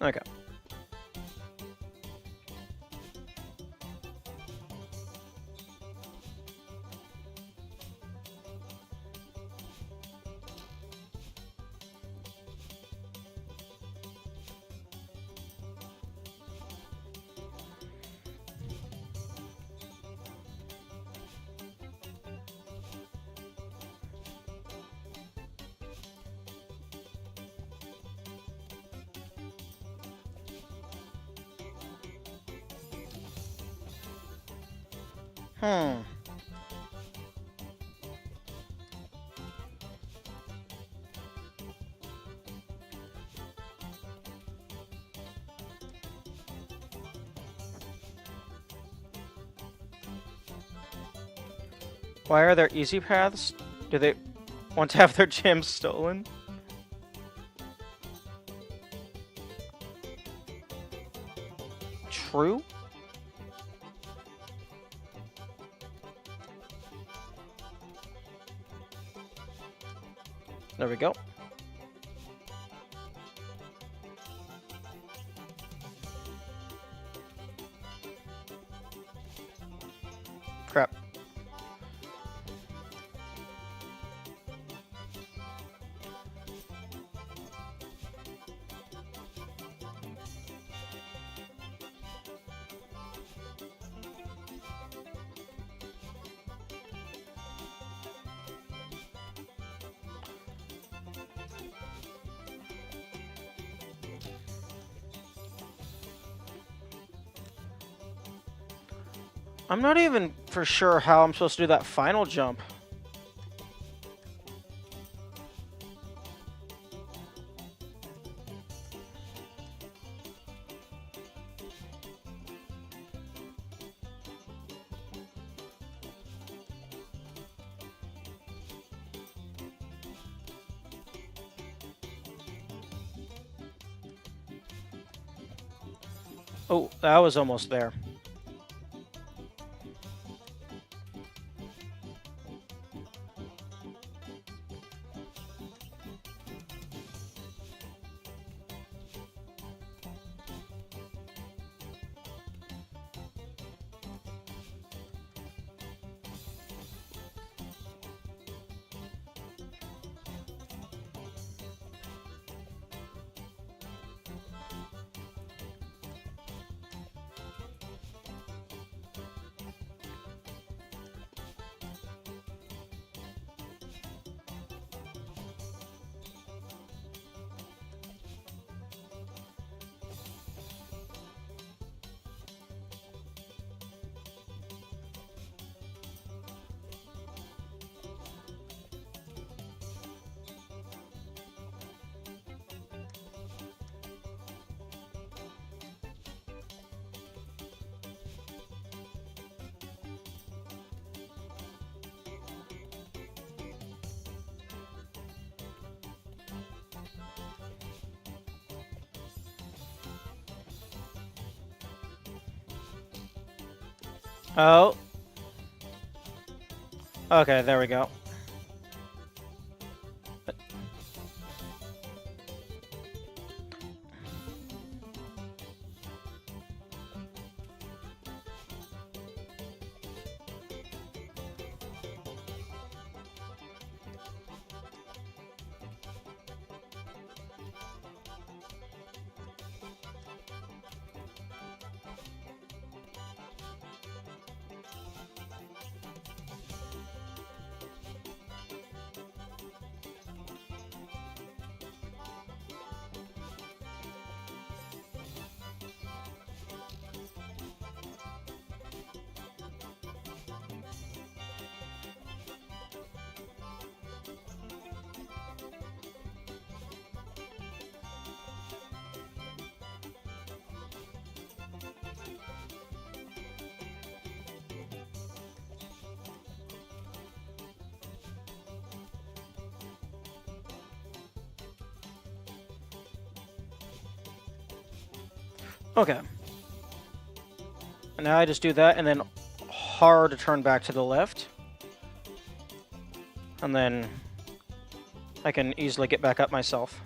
Okay. Hmm. Why are there easy paths? Do they want to have their gems stolen? True? There we go. Crap. I'm not even for sure how I'm supposed to do that final jump. Oh, that was almost there. Oh. Okay, there we go. Okay. And now I just do that, and then hard to turn back to the left. And then I can easily get back up myself.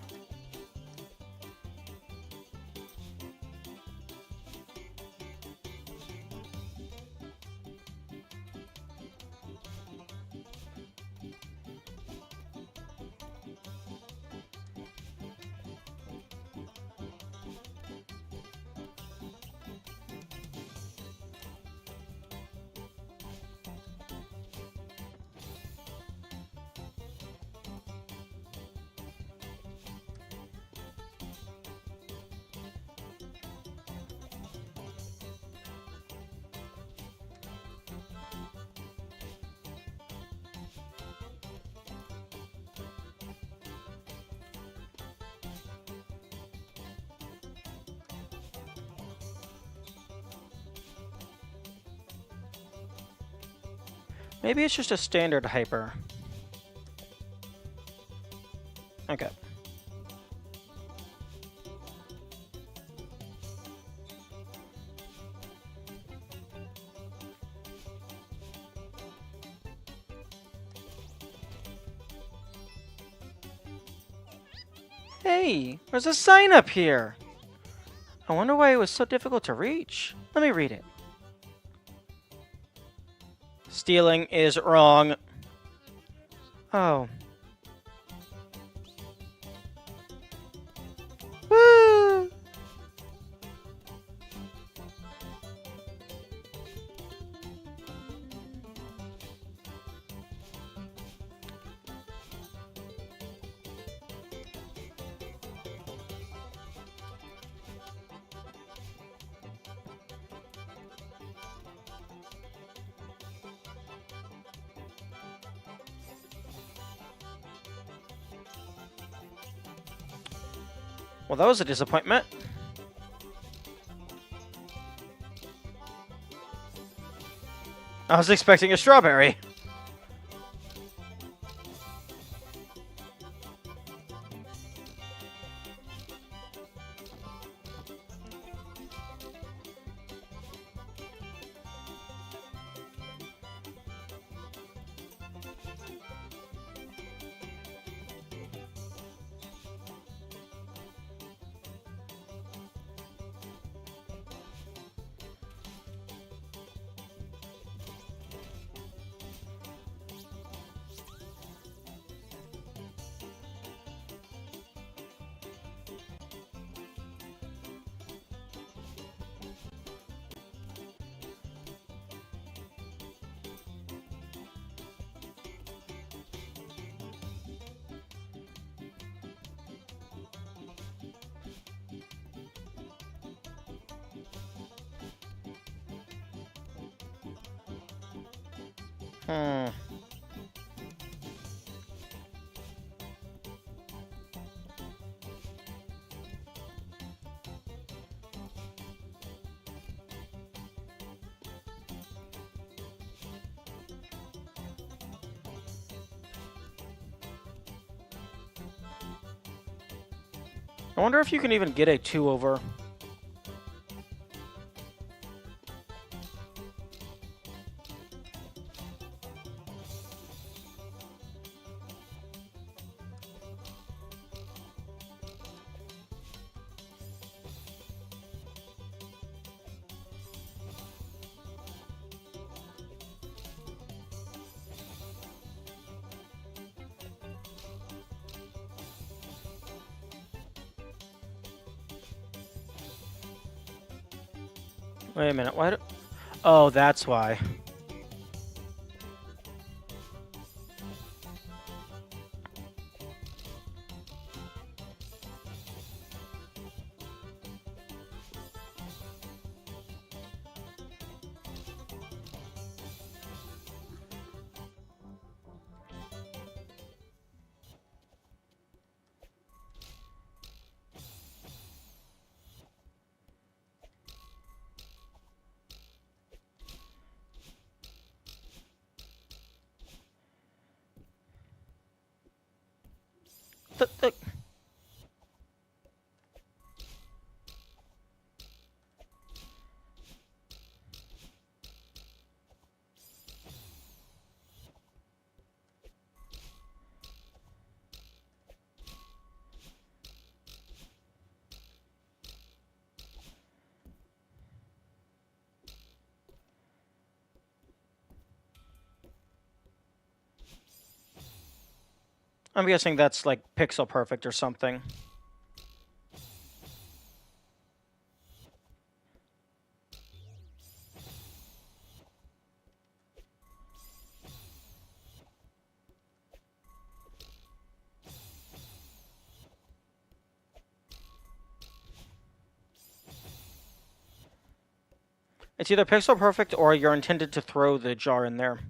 Maybe it's just a standard hyper. Okay. Hey, there's a sign up here. I wonder why it was so difficult to reach. Let me read it. Stealing is wrong. Oh. Woo! Well, that was a disappointment. I was expecting a strawberry. Hmm. I wonder if you can even get a 2-over. Wait a minute, why do... Oh, that's why. The... I'm guessing that's like pixel perfect or something. It's either pixel perfect or you're intended to throw the jar in there.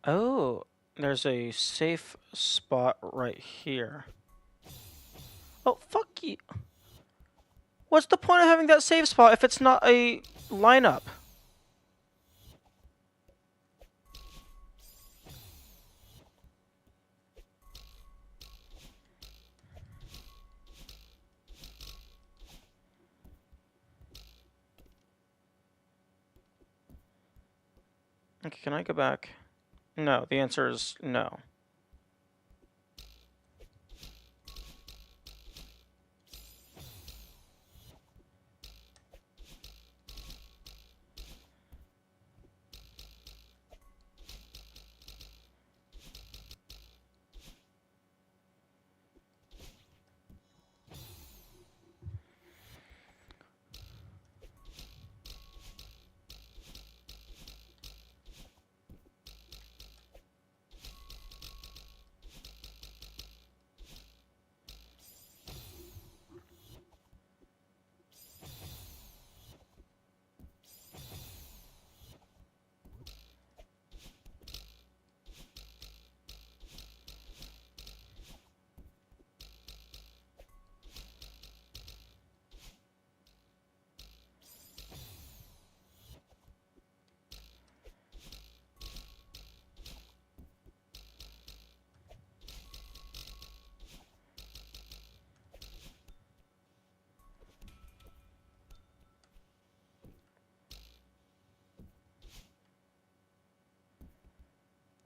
Oh, there's a safe spot right here. Oh, fuck you. What's the point of having that safe spot if it's not a lineup? Okay, can I go back? No, the answer is no.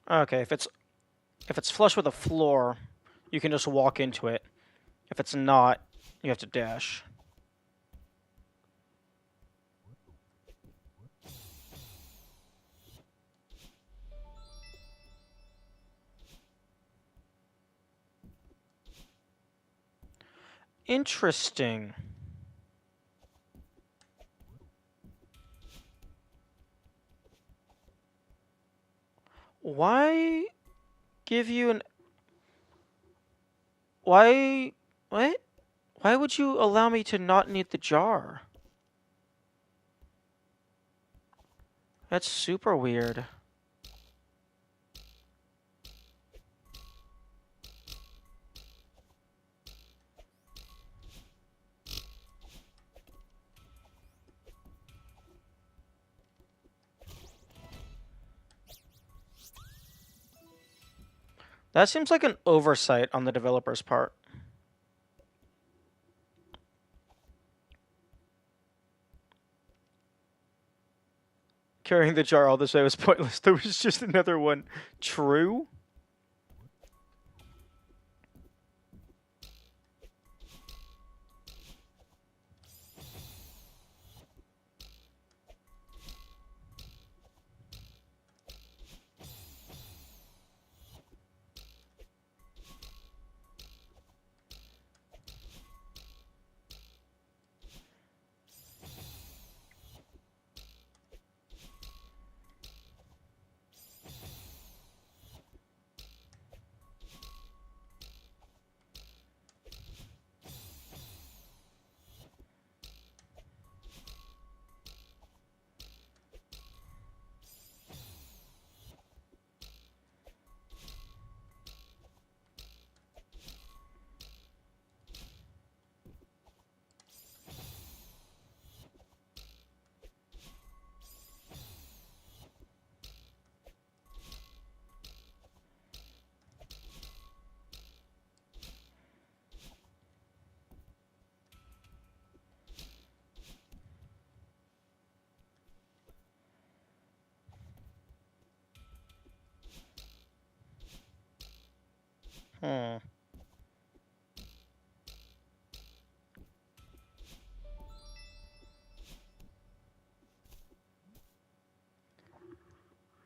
Okay, if it's flush with a floor, you can just walk into it. If it's not, you have to dash. Interesting. Why give you an... Why... What? Why would you allow me to not need the jar? That's super weird. That seems like an oversight on the developer's part. Carrying the jar all this way was pointless. There was just another one. True?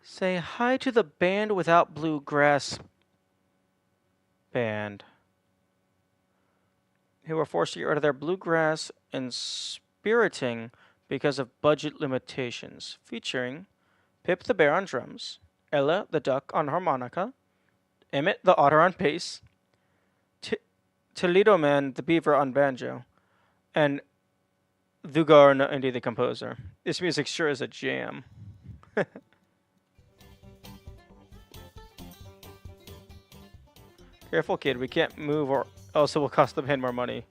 Say hi to the band without bluegrass band, who were forced to get rid of their bluegrass and spiriting because of budget limitations, featuring Pip the Bear on drums, Ella the Duck on harmonica, Emmett the Otter on bass, Toledo Man the Beaver on banjo, and Dugar Indy the composer. This music sure is a jam. Careful, kid. We can't move or else it will cost the band more money.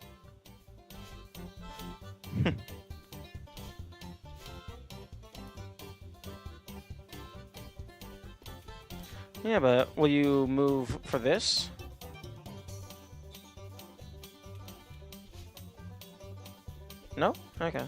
Yeah, but will you move for this? No? Okay.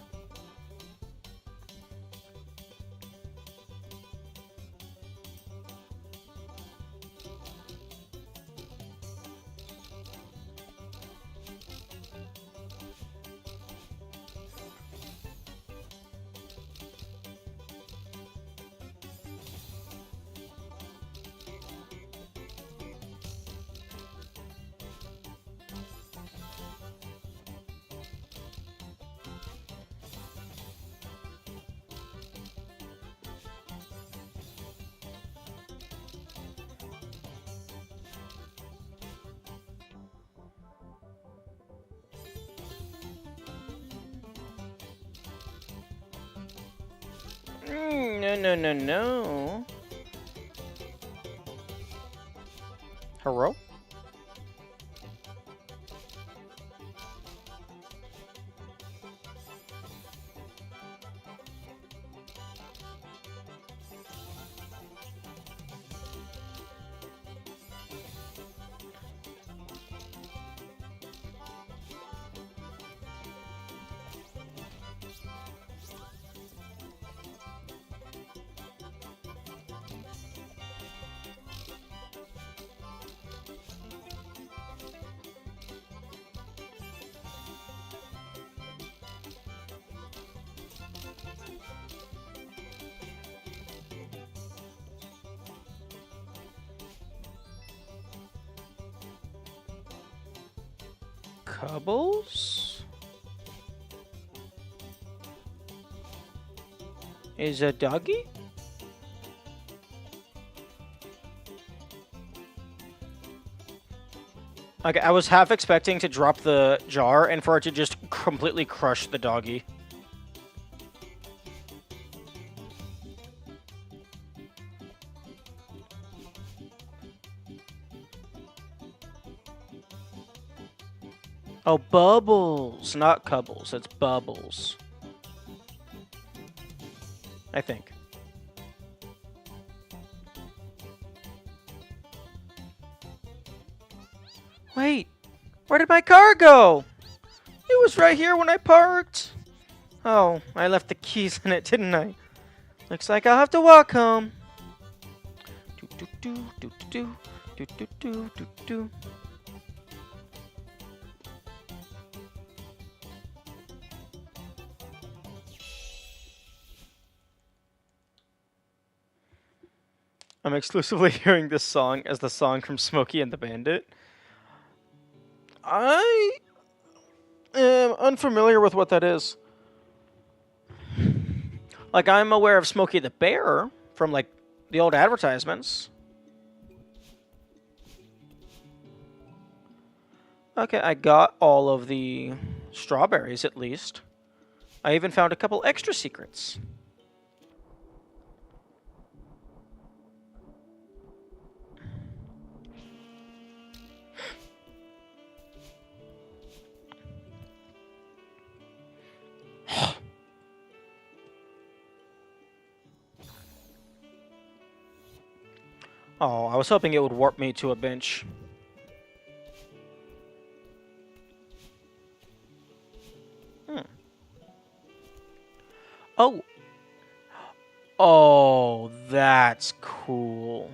No. Hello? Cubbles? Is a doggy? Okay, I was half expecting to drop the jar and for it to just completely crush the doggy. Oh, bubbles, not cubbles. It's bubbles. I think. Wait, where did my car go? It was right here when I parked. Oh, I left the keys in it, didn't I? Looks like I'll have to walk home. Do do do do do do do do do. I'm exclusively hearing this song as the song from Smokey and the Bandit. I am unfamiliar with what that is. Like, I'm aware of Smokey the Bear from, like, the old advertisements. Okay, I got all of the strawberries, at least. I even found a couple extra secrets. Oh, I was hoping it would warp me to a bench. Oh. Oh, that's cool.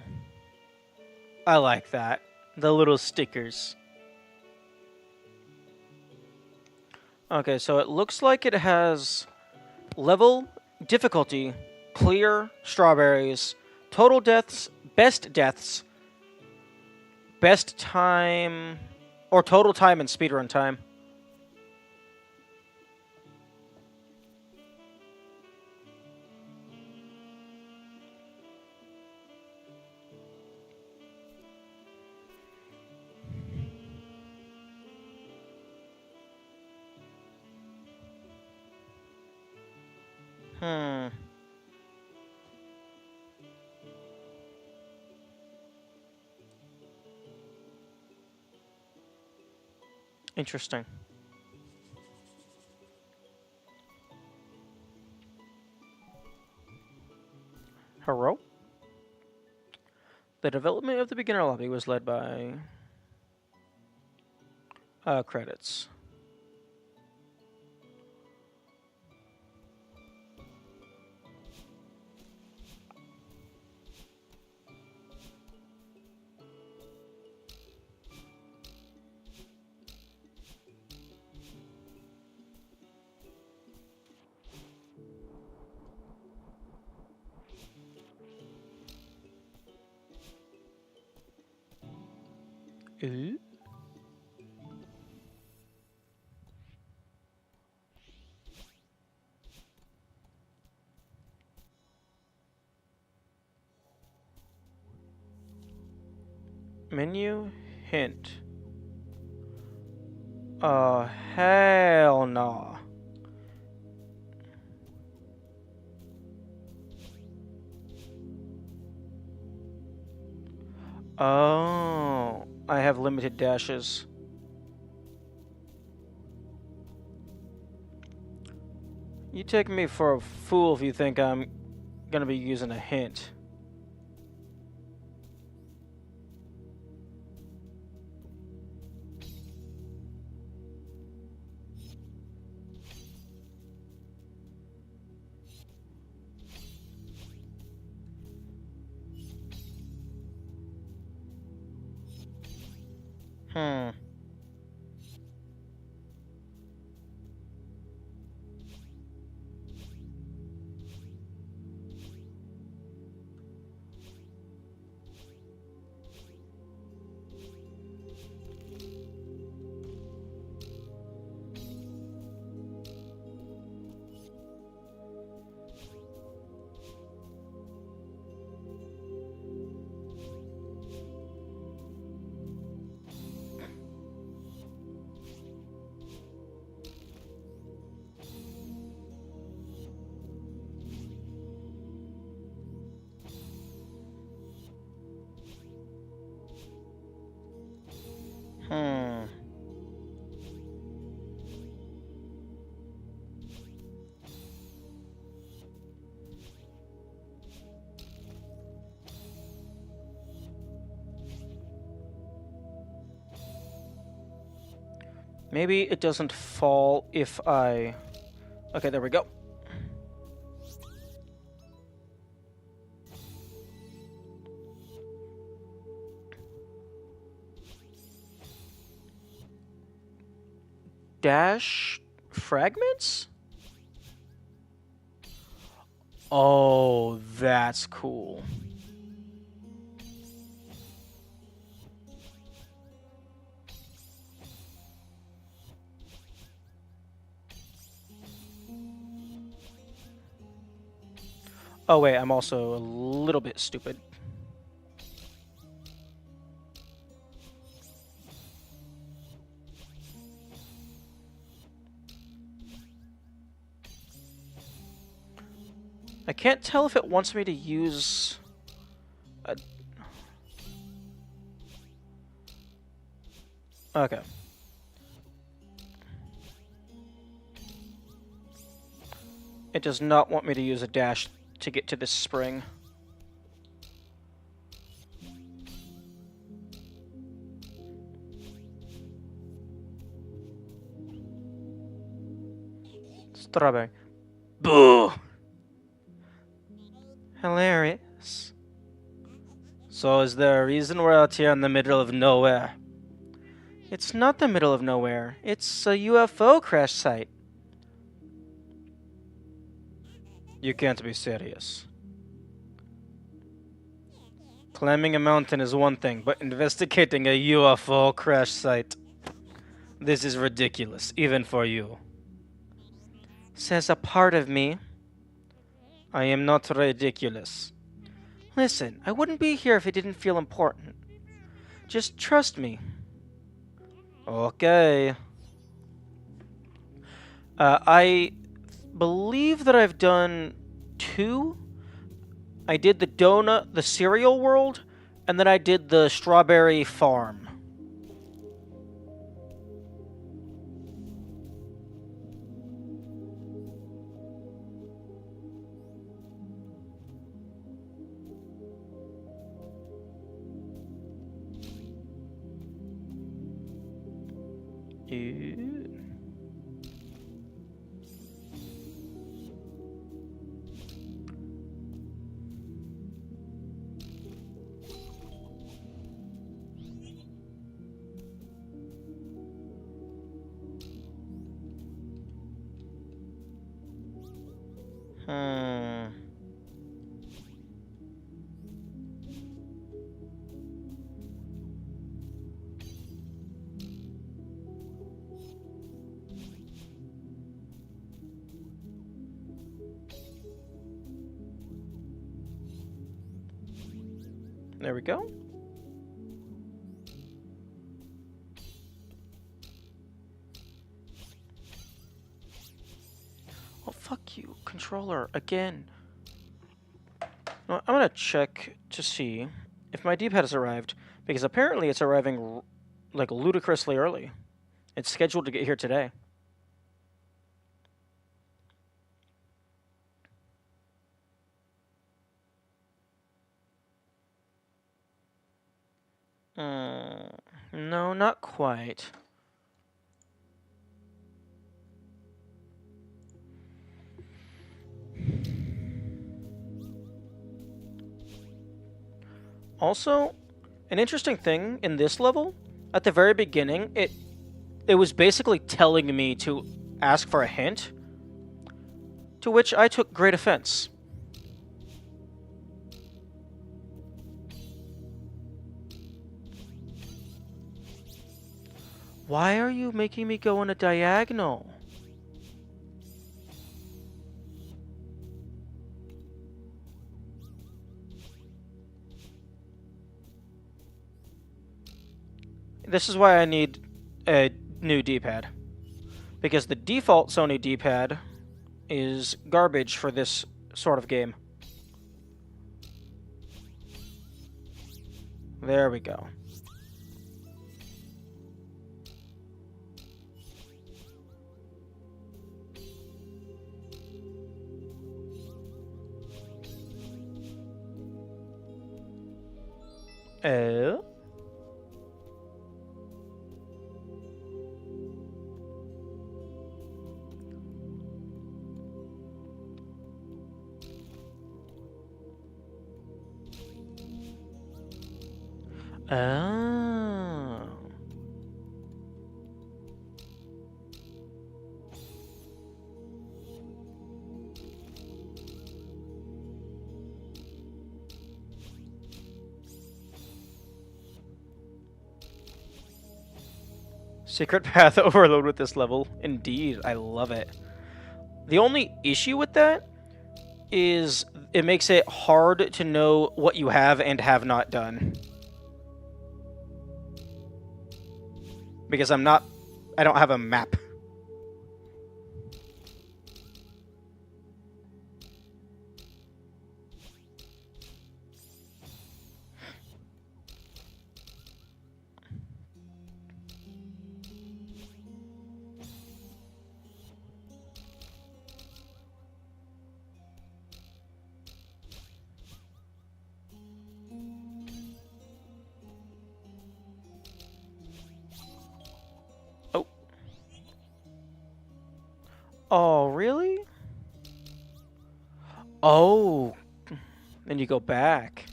I like that. The little stickers. Okay, so it looks like it has level, difficulty, clear, strawberries, Total deaths, best time, or total time and speedrun time. Interesting. Hello? The development of the beginner lobby was led by... credits. Ooh. Menu, hint. Oh, hell no. Oh, I have limited dashes. You take me for a fool if you think I'm gonna be using a hint. Maybe it doesn't fall if I... Okay, there we go. Dash fragments? Oh, that's cool. Oh wait, I'm also a little bit stupid. I can't tell if it wants me to use... Okay. It does not want me to use a dash to get to this spring. Strawberry. Boo! Hilarious. So is there a reason we're out here in the middle of nowhere? It's not the middle of nowhere. It's a UFO crash site. You can't be serious. Climbing a mountain is one thing, but investigating a UFO crash site. This is ridiculous, even for you. Says a part of me. I am not ridiculous. Listen, I wouldn't be here if it didn't feel important. Just trust me. Okay. I believe that I've done 2. I did the donut, the cereal world, and then I did the strawberry farm. There we go. Oh, fuck you, controller, again. I'm gonna check to see if my D-pad has arrived, because apparently it's arriving like ludicrously early. It's scheduled to get here today. No, not quite. Also, an interesting thing in this level, at the very beginning, it was basically telling me to ask for a hint, to which I took great offense. Why are you making me go on a diagonal? This is why I need a new D-pad. Because the default Sony D-pad is garbage for this sort of game. There we go. Oh? Oh. Secret path overload with this level. Indeed, I love it. The only issue with that is it makes it hard to know what you have and have not done. Because I don't have a map. Oh. Oh, really? Oh. Then you go back.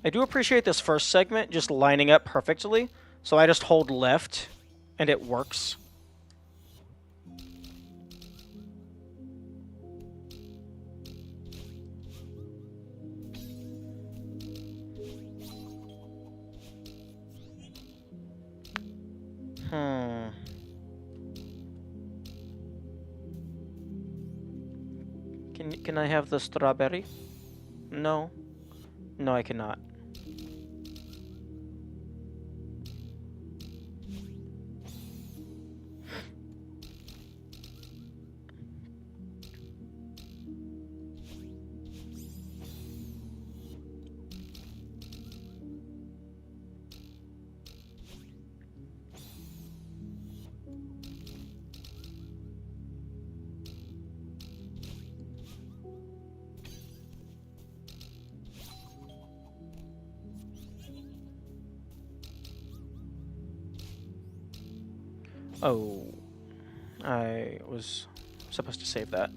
I do appreciate this first segment just lining up perfectly, so I just hold left, and it works. Can I have the strawberry? No. No, I cannot. Oh, I was supposed to save that.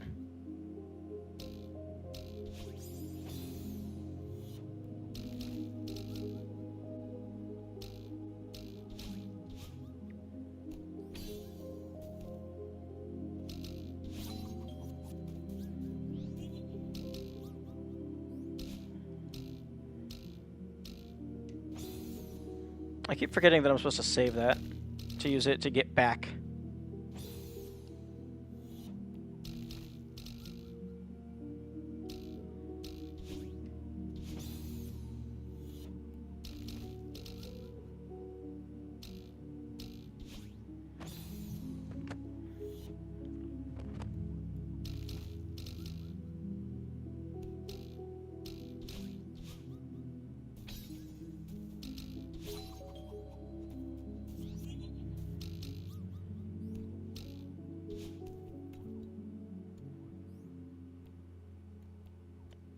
I keep forgetting that I'm supposed to save that to use it to get back.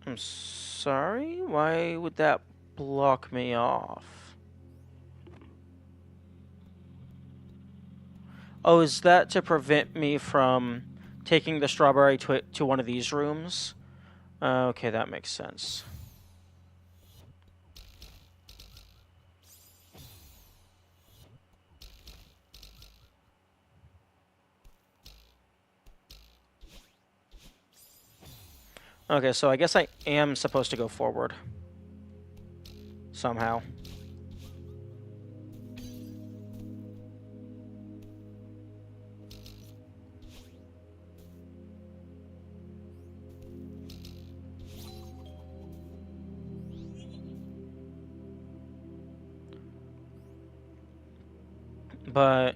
I'm sorry? Why would that block me off? Oh, is that to prevent me from taking the strawberry to one of these rooms? Okay, that makes sense. Okay, so I guess I am supposed to go forward. Somehow. But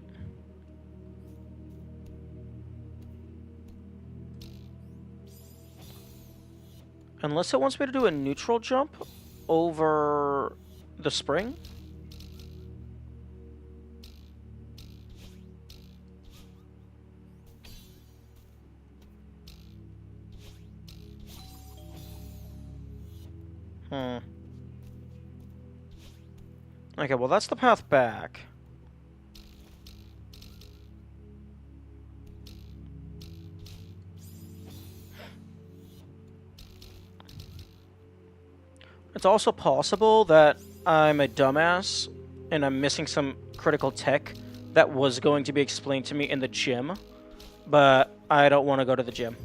unless it wants me to do a neutral jump over the spring? Okay, well that's the path back. It's also possible that I'm a dumbass and I'm missing some critical tech that was going to be explained to me in the gym, but I don't want to go to the gym.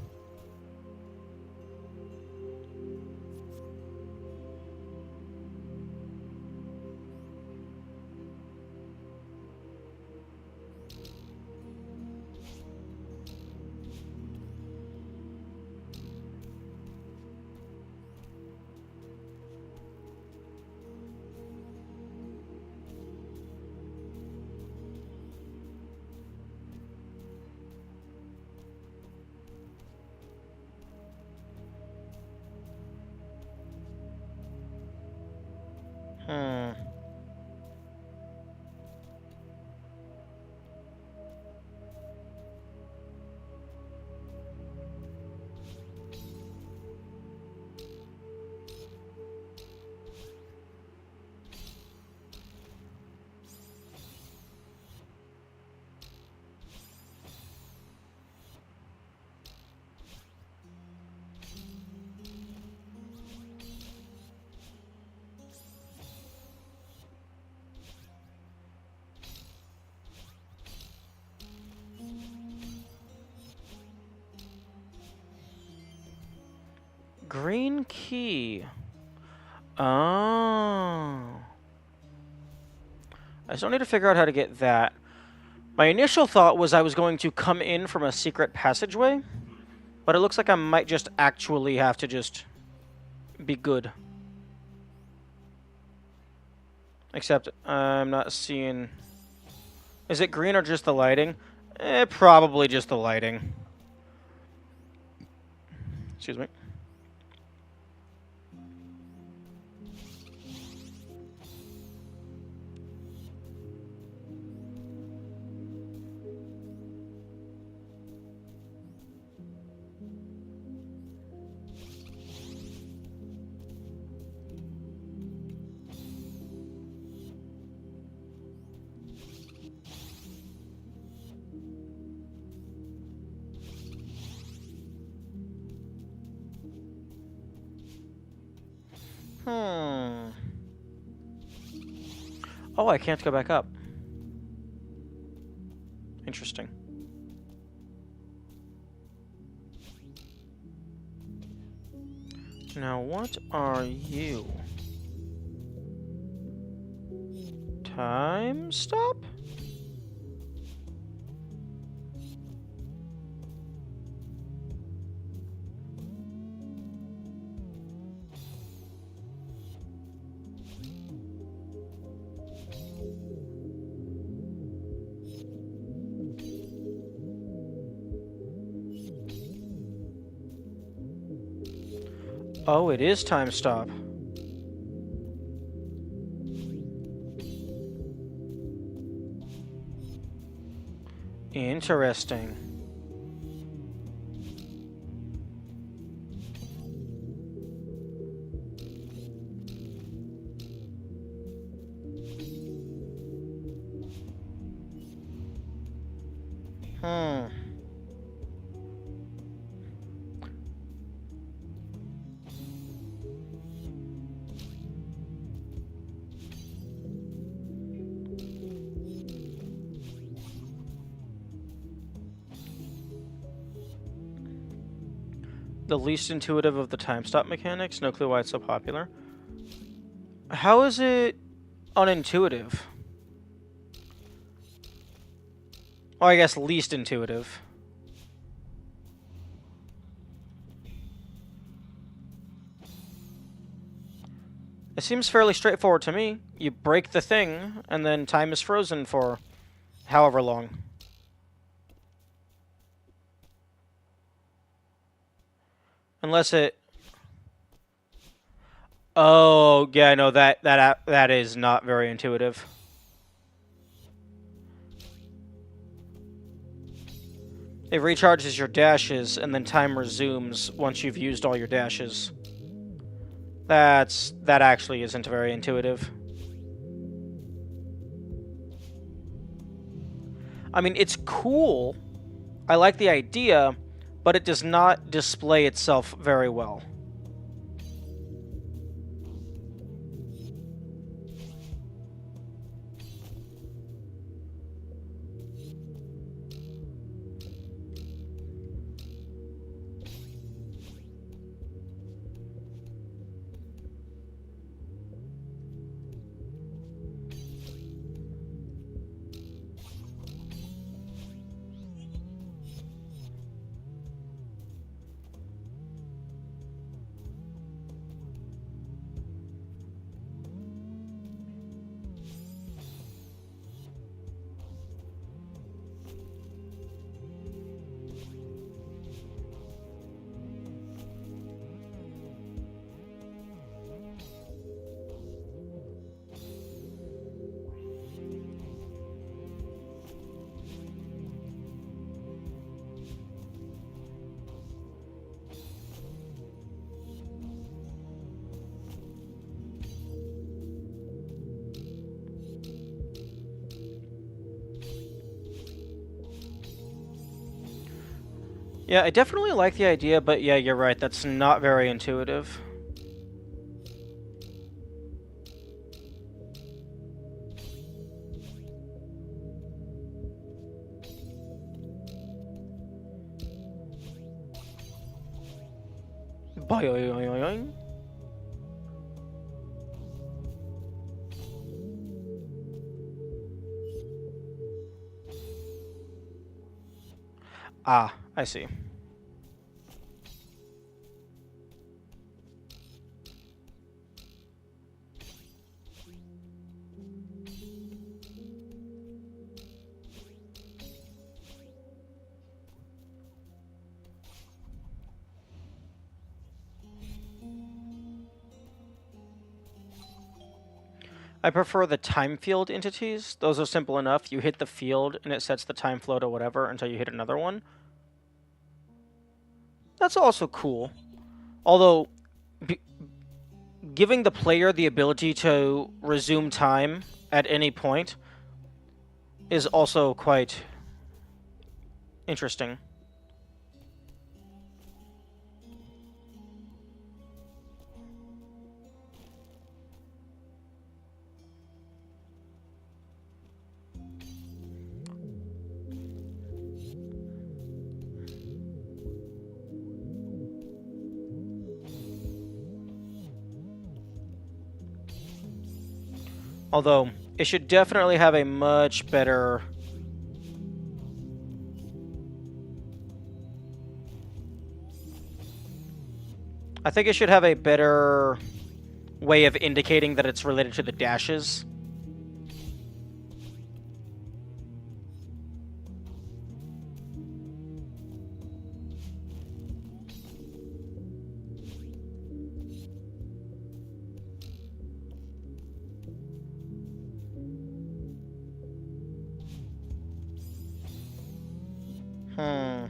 Green key. Oh. I still need to figure out how to get that. My initial thought was I was going to come in from a secret passageway, but it looks like I might just actually have to just be good. Except I'm not seeing... Is it green or just the lighting? Probably just the lighting. Excuse me. Oh, I can't go back up. Interesting. Now, what are you? Time stop? Oh, it is time stop. Interesting. The least intuitive of the time stop mechanics. No clue why it's so popular. How is it unintuitive? Well, I guess least intuitive. It seems fairly straightforward to me. You break the thing, and then time is frozen for however long. Unless it... Oh, yeah, no, that is not very intuitive. It recharges your dashes, and then time resumes once you've used all your dashes. That actually isn't very intuitive. I mean, it's cool. I like the idea, but it does not display itself very well. Yeah, I definitely like the idea, but yeah, you're right, that's not very intuitive. Boing. Ah, I see. I prefer the time field entities. Those are simple enough. You hit the field and it sets the time flow to whatever until you hit another one. That's also cool. Although, giving the player the ability to resume time at any point is also quite interesting. Although, it should definitely have a much better... I think it should have a better way of indicating that it's related to the dashes. Hmm.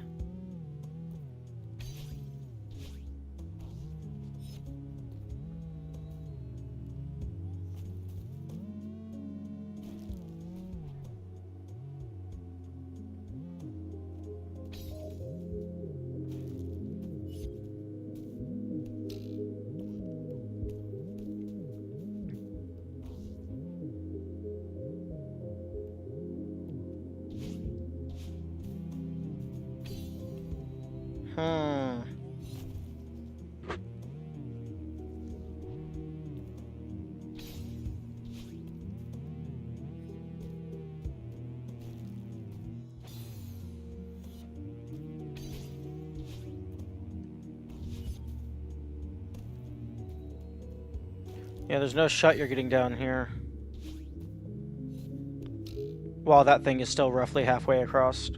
Hmm. Yeah, there's no shot you're getting down here. While that thing is still roughly halfway across.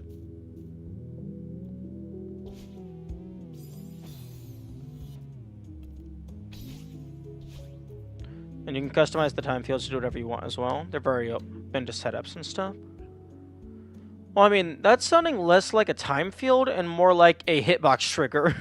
And you can customize the time fields to do whatever you want as well. They're very open to setups and stuff. Well, I mean, that's sounding less like a time field and more like a hitbox trigger.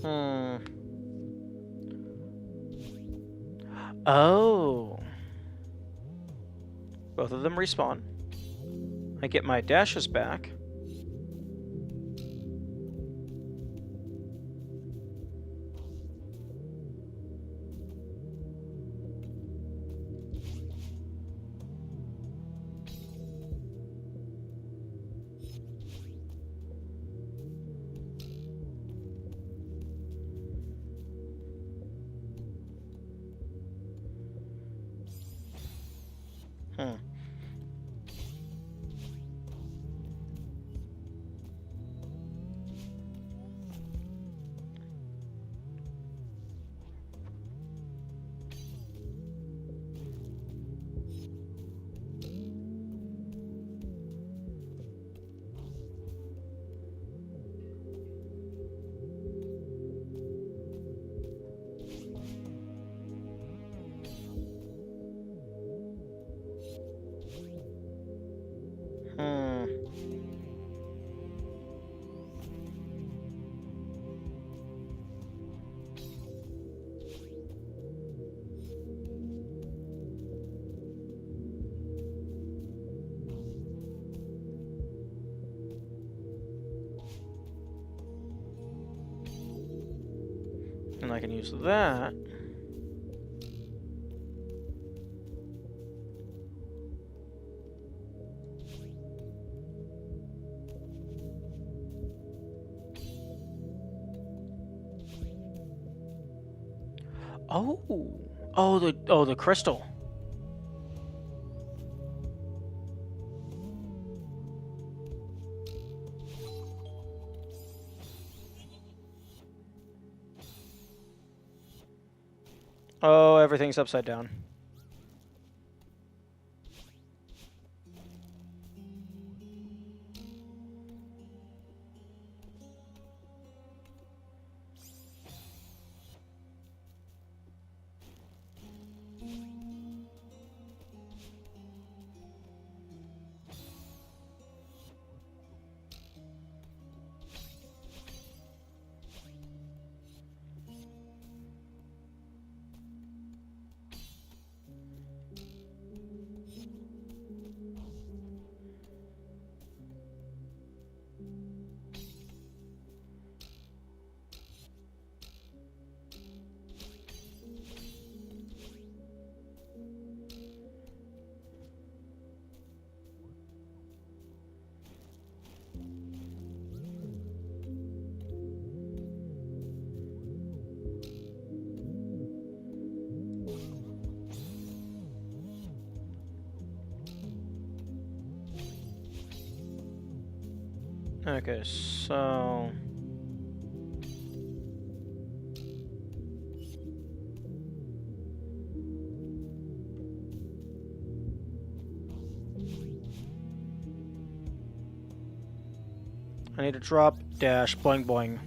Hmm. Oh. Both of them respawn. I get my dashes back. Hmm. I can use that. The crystal. Oh, everything's upside down. Okay, so... I need to drop, dash, boing boing.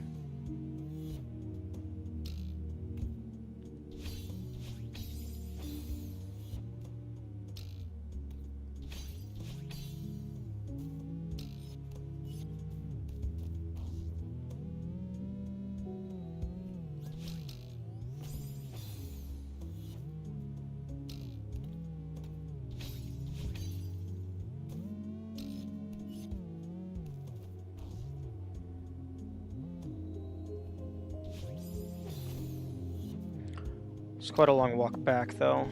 It's quite a long walk back, though.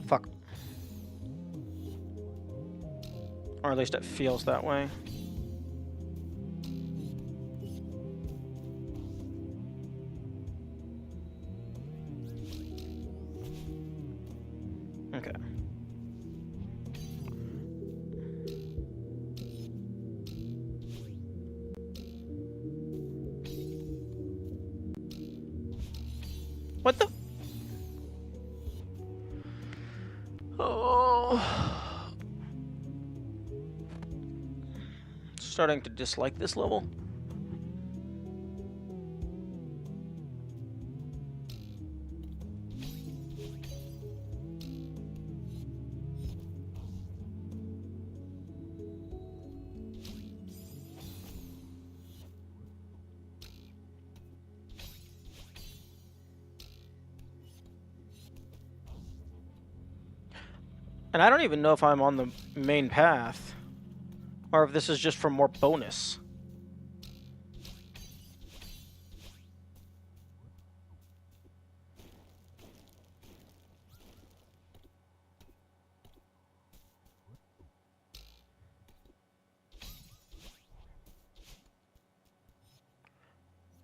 Fuck. Or at least it feels that way. Okay. What the? Oh. Starting to dislike this level. And I don't even know if I'm on the main path, or if this is just for more bonus.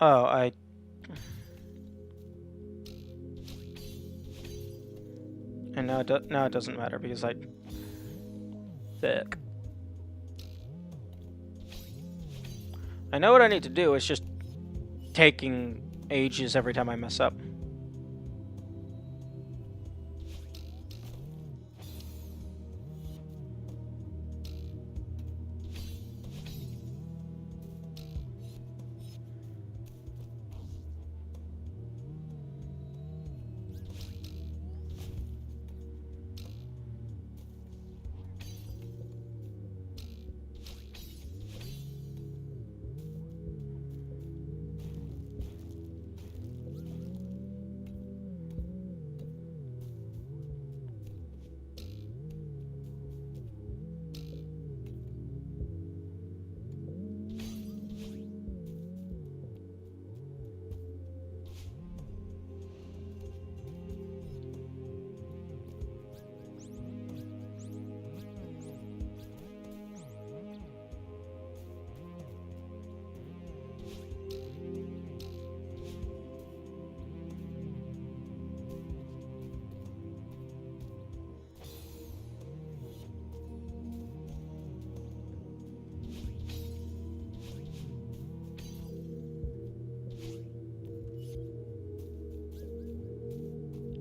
Oh, and now it doesn't matter because thick. I know what I need to do. It's just taking ages every time I mess up.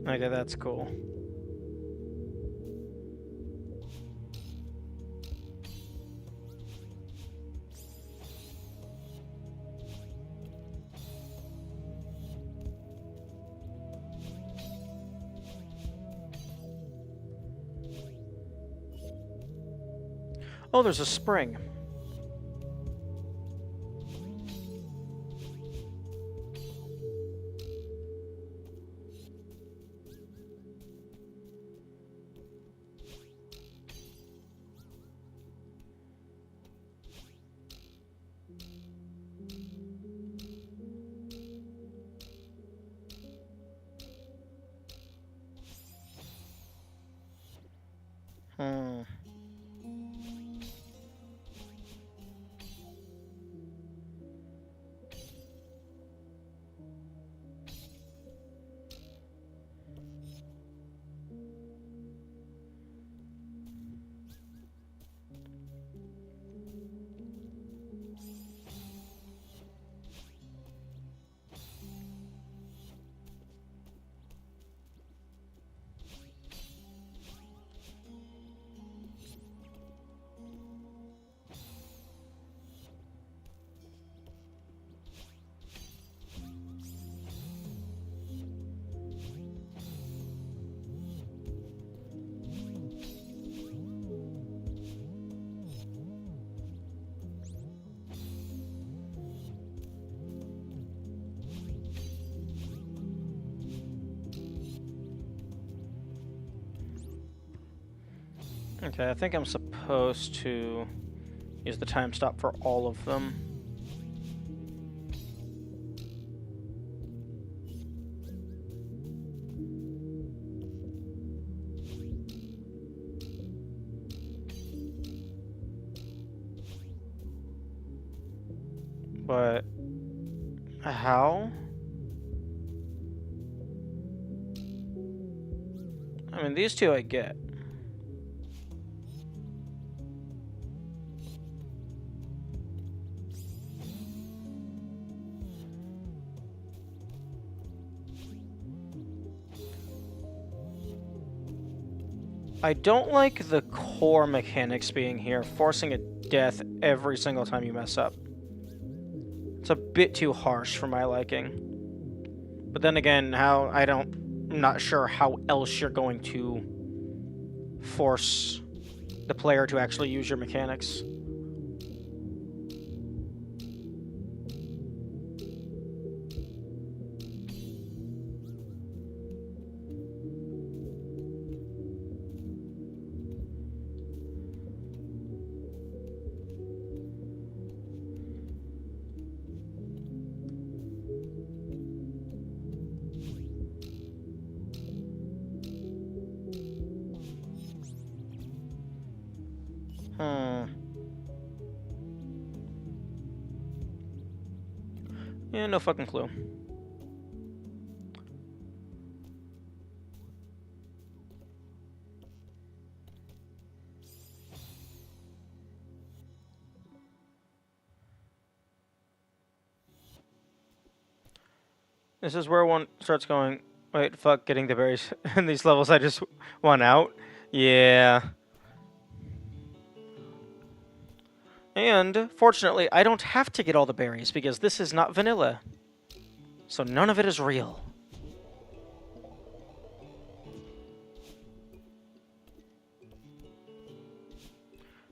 Okay, that's cool. Oh, there's a spring. Hmm. Okay, I think I'm supposed to use the time stop for all of them. But how? I mean, these two I get. I don't like the core mechanics being here, forcing a death every single time you mess up. It's a bit too harsh for my liking. But then again, I'm not sure how else you're going to force the player to actually use your mechanics. Yeah, no fucking clue. This is where one starts going, wait, fuck, getting the berries in these levels I just want out. Yeah. And, fortunately, I don't have to get all the berries, because this is not vanilla. So none of it is real.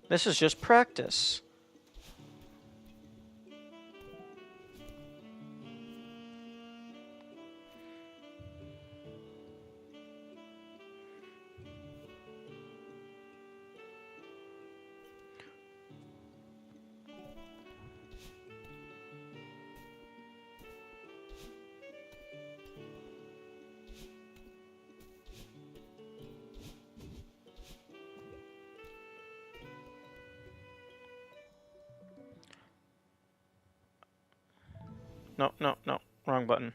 This is just practice. No, no, no. Wrong button.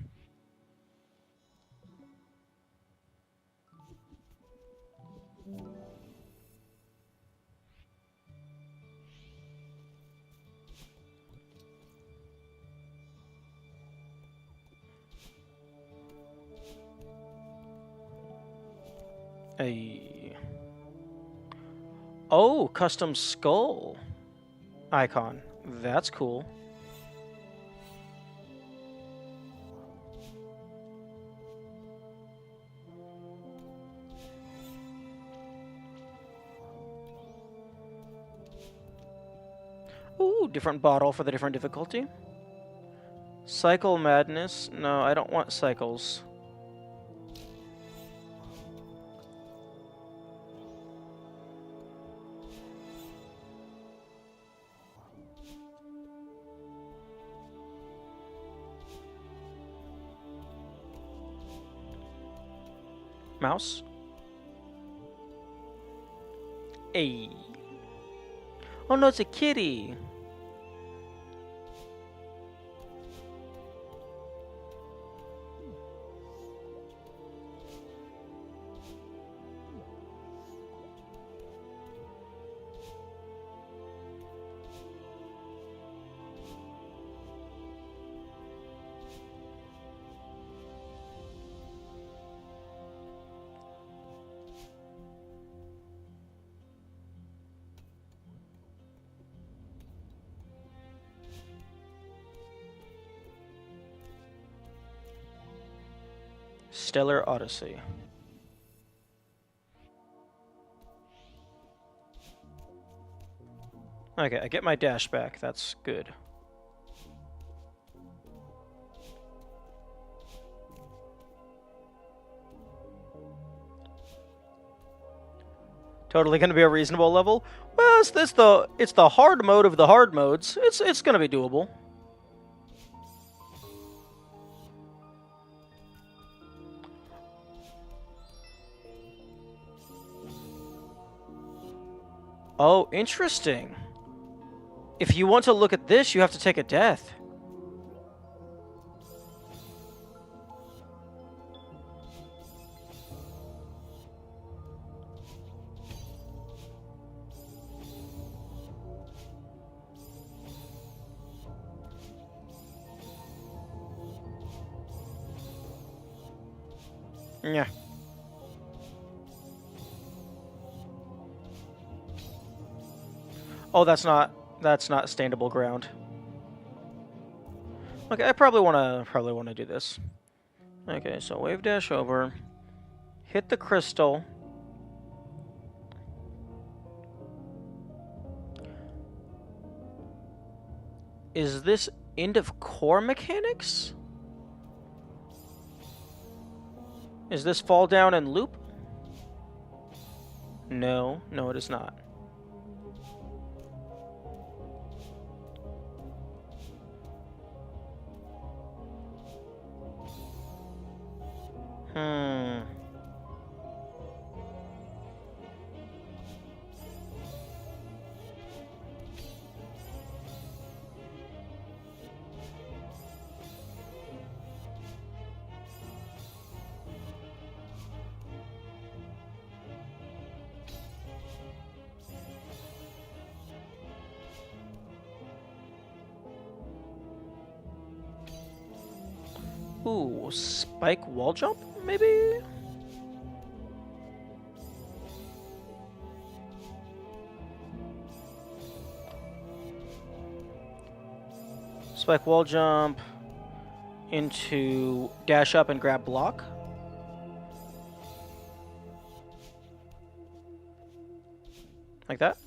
A. Oh, custom skull icon. That's cool. Ooh, different bottle for the different difficulty. Cycle Madness. No, I don't want cycles. Mouse. Ay. Oh no, it's a kitty. Stellar Odyssey. Okay, I get my dash back. That's good. Totally going to be a reasonable level. Well, it's the hard mode of the hard modes. It's going to be doable. Oh, interesting. If you want to look at this, you have to take a death. Yeah. Oh, that's not standable ground. Okay, I probably wanna do this. Okay, so wave dash over, hit the crystal. Is this end of core mechanics? Is this fall down and loop? No, no, it is not. Ooh, spike wall jump, maybe? Spike wall jump into dash up and grab block. Like that.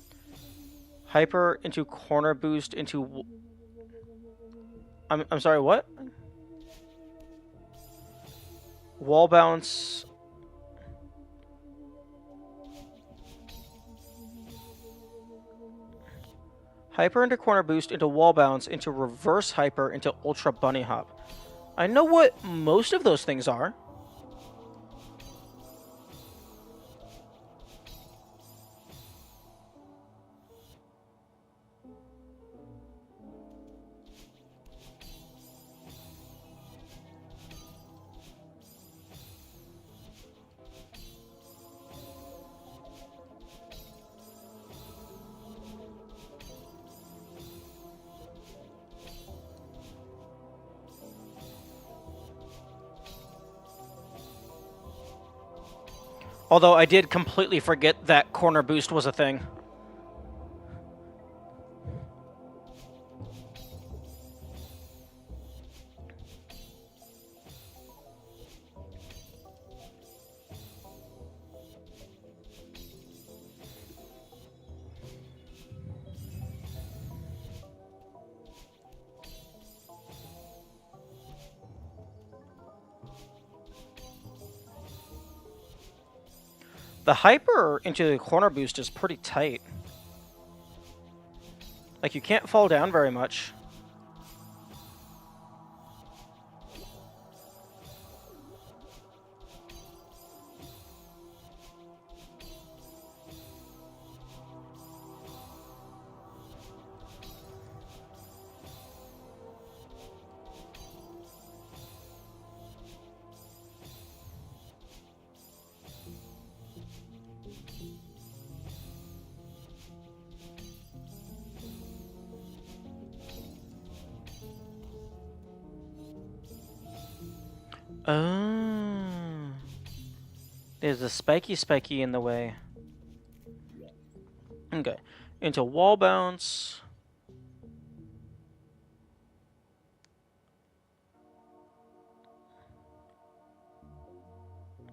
Hyper into corner boost into... I'm sorry, what? Wall bounce. Hyper into corner boost into wall bounce into reverse hyper into ultra bunny hop. I know what most of those things are. Although I did completely forget that corner boost was a thing. The hyper into the corner boost is pretty tight. Like, you can't fall down very much. Oh. There's a spiky in the way. Okay. Into wall bounce.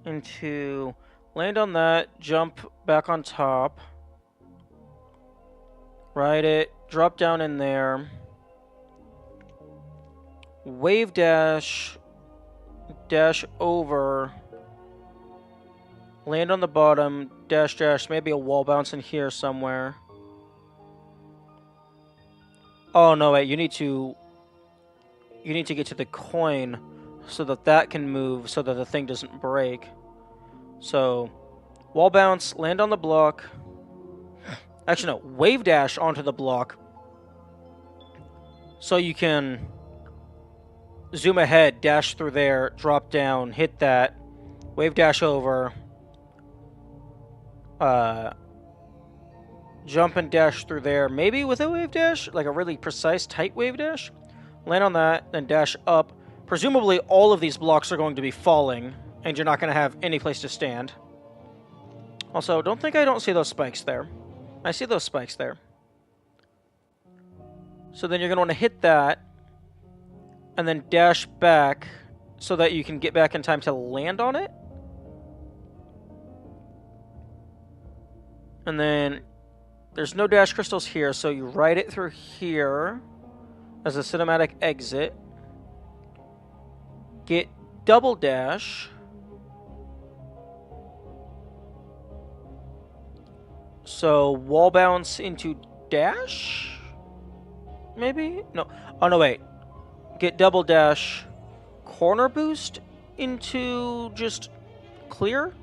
Into land on that, jump back on top. Ride it, drop down in there. Wave dash. Dash over. Land on the bottom, dash, maybe a wall bounce in here somewhere. Oh, no, wait, you need to get to the coin so that that can move so that the thing doesn't break. So, wall bounce, land on the block. Actually, no, wave dash onto the block so you can zoom ahead, dash through there, drop down, hit that, wave dash over. Jump and dash through there, maybe with a wave dash, like a really precise, tight wave dash. Land on that, then dash up. Presumably, all of these blocks are going to be falling, and you're not going to have any place to stand. Also, don't think I don't see those spikes there. I see those spikes there. So then you're going to want to hit that, and then dash back so that you can get back in time to land on it. And then there's no dash crystals here, so you ride it through here as a cinematic exit. Get double dash. So wall bounce into dash? Maybe? No. Oh, no, wait. Get double dash corner boost into just clear?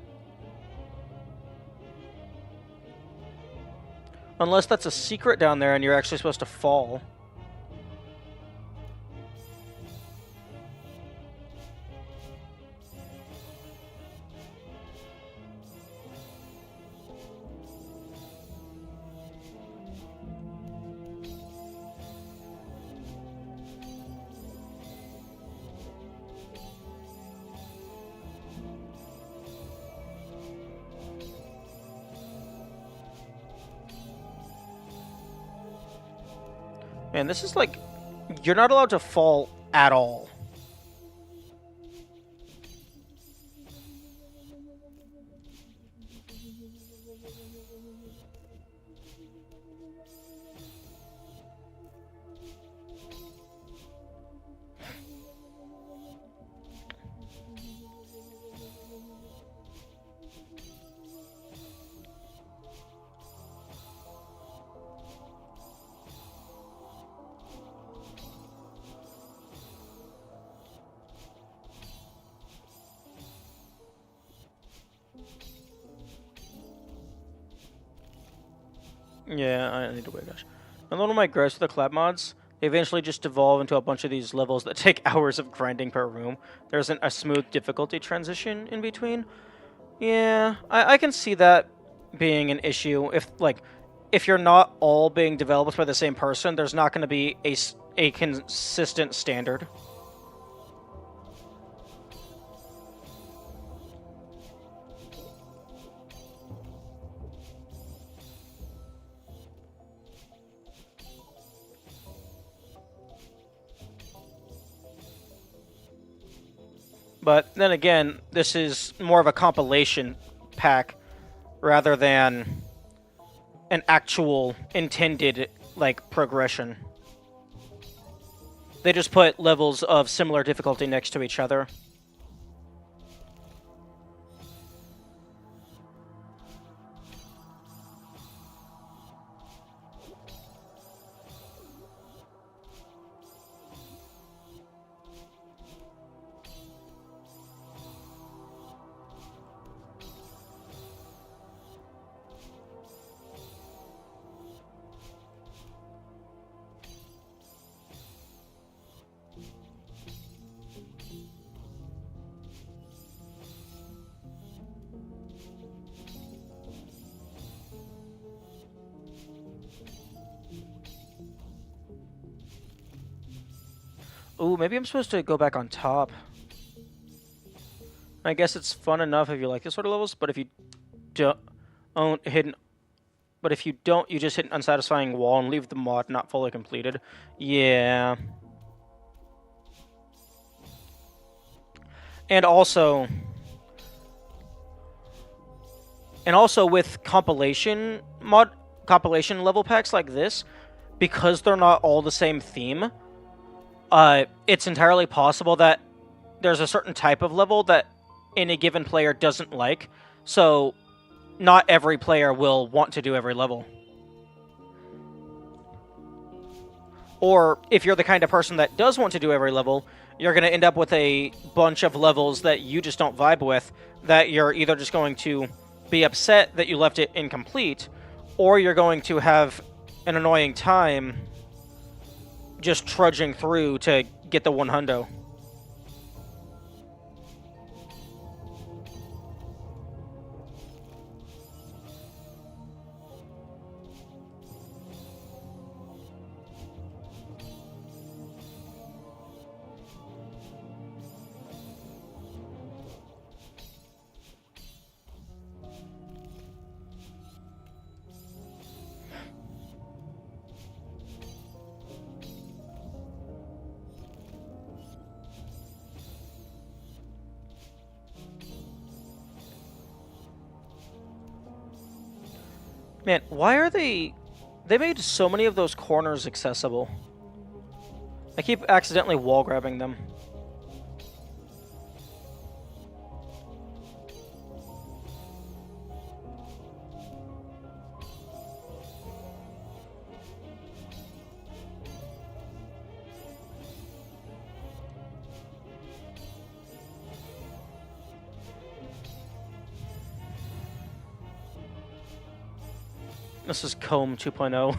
Unless that's a secret down there and you're actually supposed to fall. Man, this is like... You're not allowed to fall at all. Yeah, I need to wait, gosh. And one of my gripes with the collab mods, they eventually just devolve into a bunch of these levels that take hours of grinding per room. There isn't a smooth difficulty transition in between. Yeah, I can see that being an issue. If you're not all being developed by the same person, there's not going to be a consistent standard. But then again, this is more of a compilation pack rather than an actual intended, like, progression. They just put levels of similar difficulty next to each other. Ooh, maybe I'm supposed to go back on top. I guess it's fun enough if you like this sort of levels, but if you don't hit an, but if you don't, you just hit an unsatisfying wall and leave the mod not fully completed. Yeah. And also with compilation level packs like this, because they're not all the same theme, it's entirely possible that there's a certain type of level that any given player doesn't like, so not every player will want to do every level. Or if you're the kind of person that does want to do every level, you're going to end up with a bunch of levels that you just don't vibe with, that you're either just going to be upset that you left it incomplete, or you're going to have an annoying time just trudging through to get the 100. Man, why are they... They made so many of those corners accessible. I keep accidentally wall grabbing them. This is Comb 2.0.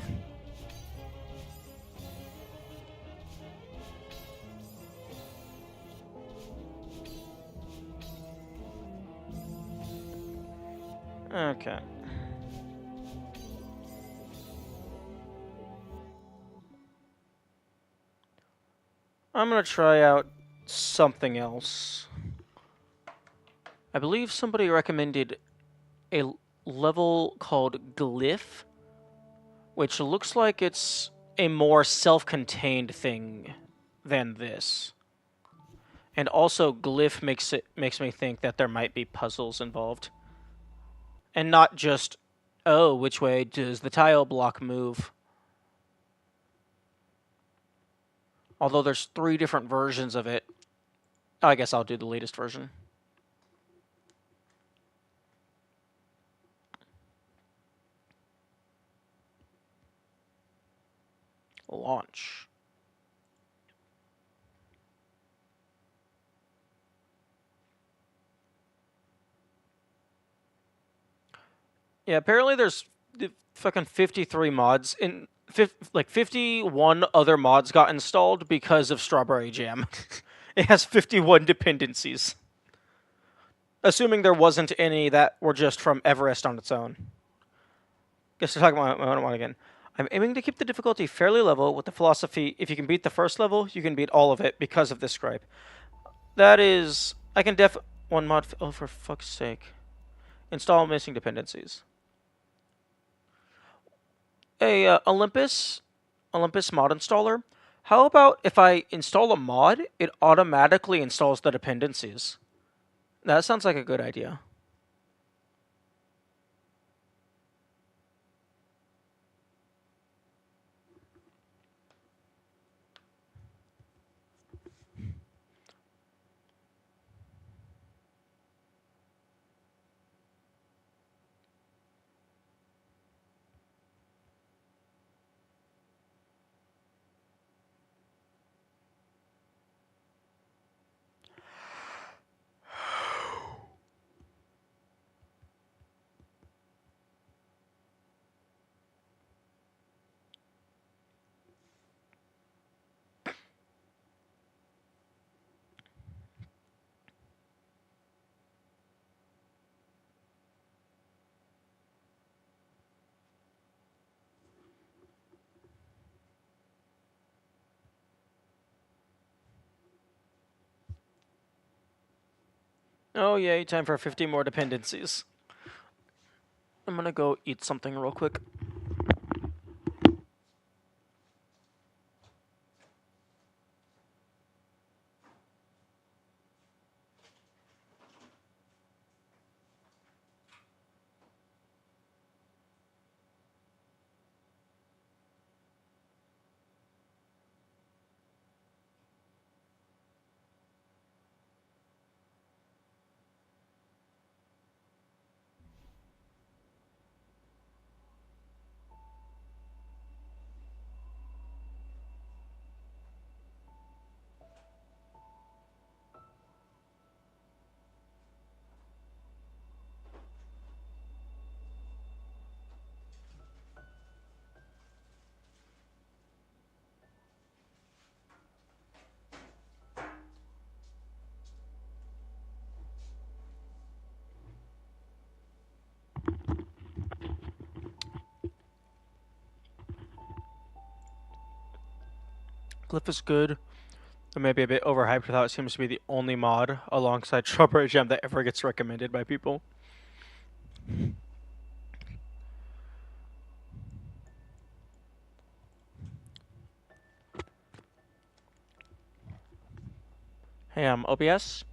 Okay. I'm gonna try out something else. I believe somebody recommended a level called Glyph, which looks like it's a more self-contained thing than this. And also, Glyph makes me think that there might be puzzles involved. And not just, oh, which way does the tile block move? Although there's 3 different versions of it. I guess I'll do the latest version. Launch. Yeah, apparently there's fucking 53 mods, and like 51 other mods got installed because of Strawberry Jam. It has 51 dependencies. Assuming there wasn't any that were just from Everest on its own. Guess to talk about my own one again. I'm aiming to keep the difficulty fairly level with the philosophy, if you can beat the first level, you can beat all of it because of this gripe. That is... I can one mod... Oh, for fuck's sake. Install missing dependencies. A Olympus mod installer How about if I install a mod, it automatically installs the dependencies? That sounds like a good idea. Oh yay, time for 50 more dependencies. I'm gonna go eat something real quick. Glyph is good. It may be a bit overhyped without it seems to be the only mod alongside Strawberry Jam that ever gets recommended by people. Hey, OBS.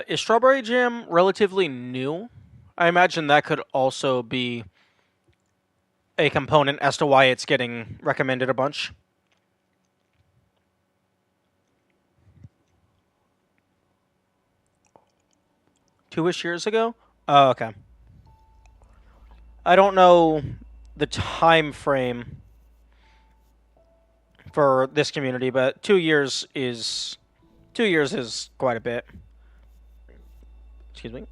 Is Strawberry Jam relatively new? I imagine that could also be a component as to why it's getting recommended a bunch. 2-ish years ago? Oh, okay. I don't know the time frame for this community, but 2 years is 2 years is quite a bit. Excuse me.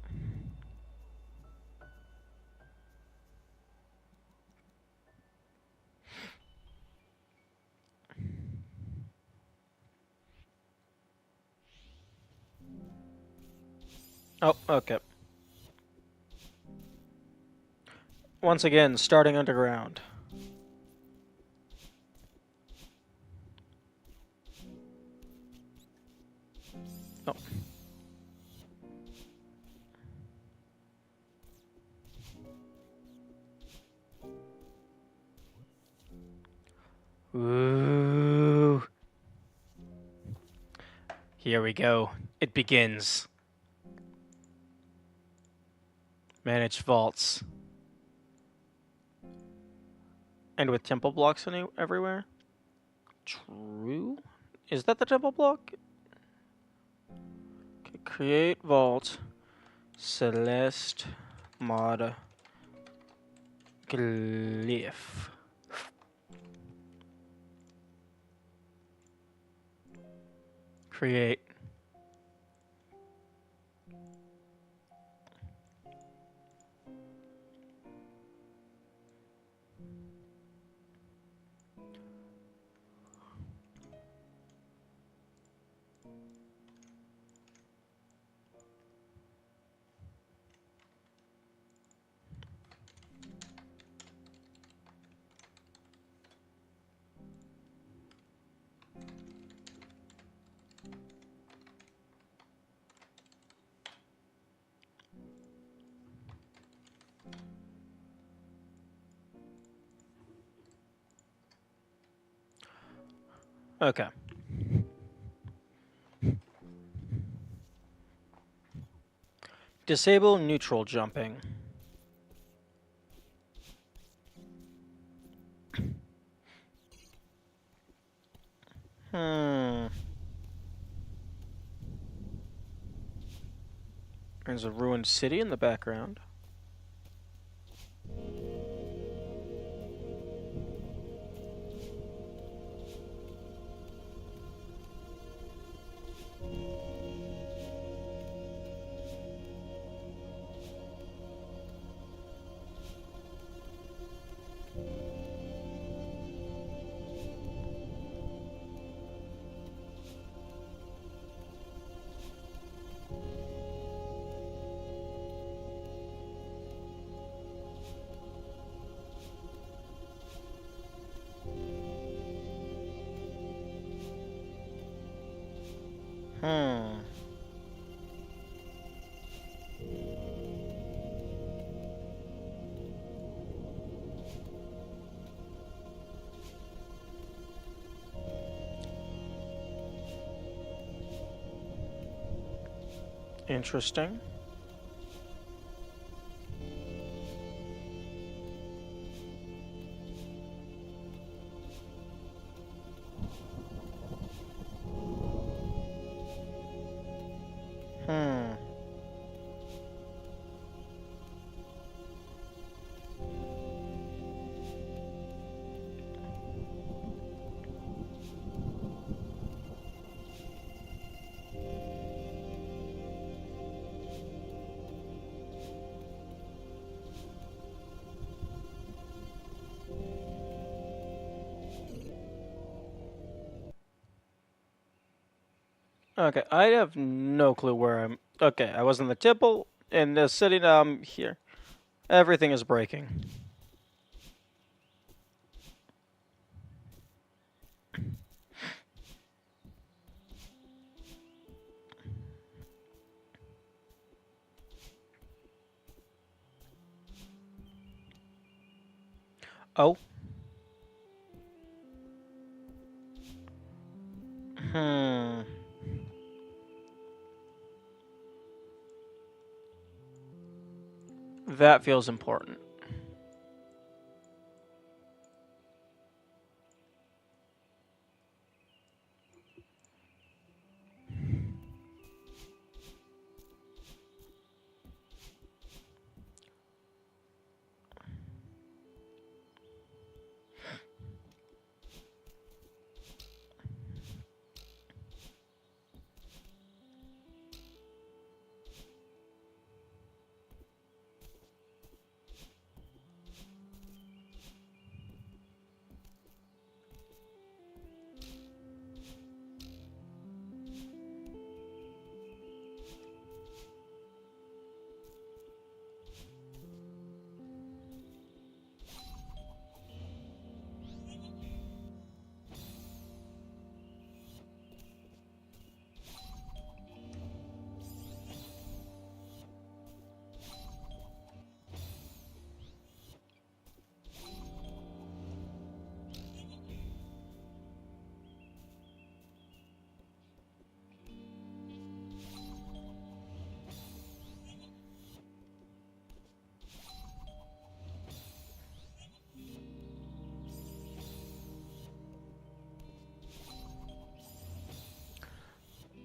Oh, okay. Once again, starting underground. Oh. Ooh. Here we go. It begins. Manage vaults. And with temple blocks everywhere? True? Is that the temple block? Okay, create vault. Celeste mod glyph. Create. Okay. Disable neutral jumping. Hmm. There's a ruined city in the background. Hmm. Interesting. Hmm. Okay, I have no clue where I'm. Okay, I was in the temple, in the city, now I'm here. Everything is breaking. Oh. Hmm. That feels important.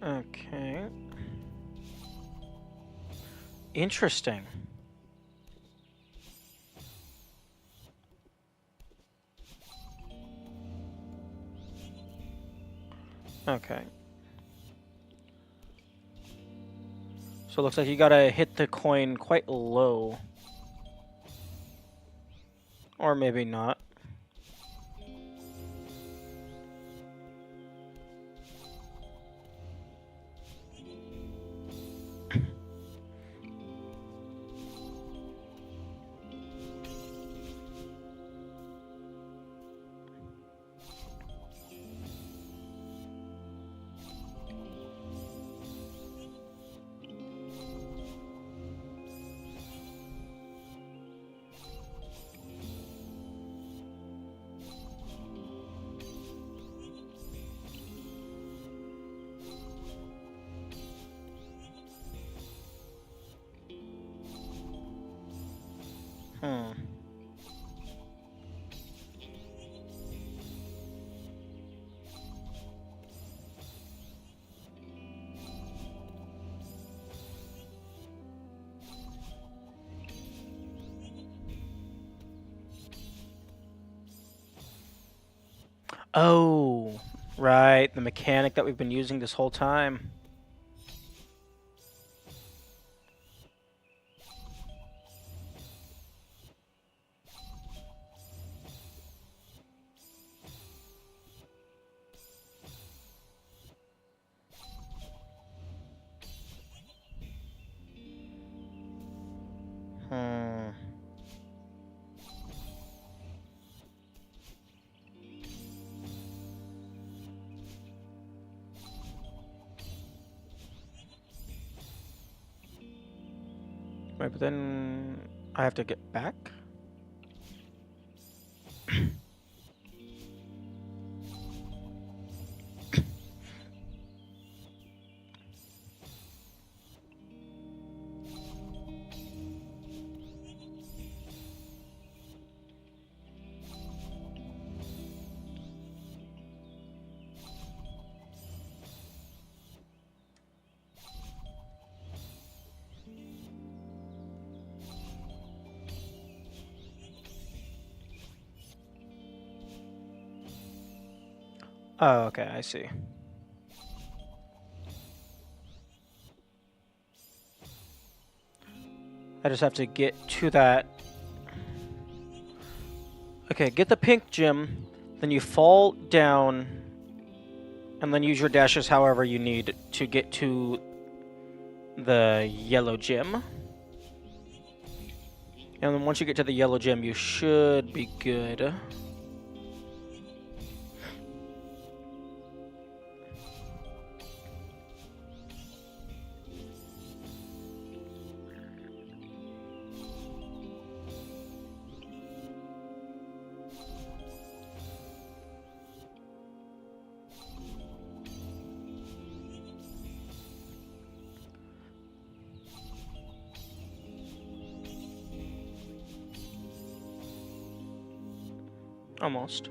Okay. Interesting. Okay. So it looks like you gotta hit the coin quite low. Or maybe not. Oh, right. The mechanic that we've been using this whole time. Hmm. Right, but then I have to get back? Oh, okay, I see. I just have to get to that. Okay, get the pink gem, then you fall down, and then use your dashes however you need to get to the yellow gem. And then once you get to the yellow gem, you should be good. Almost.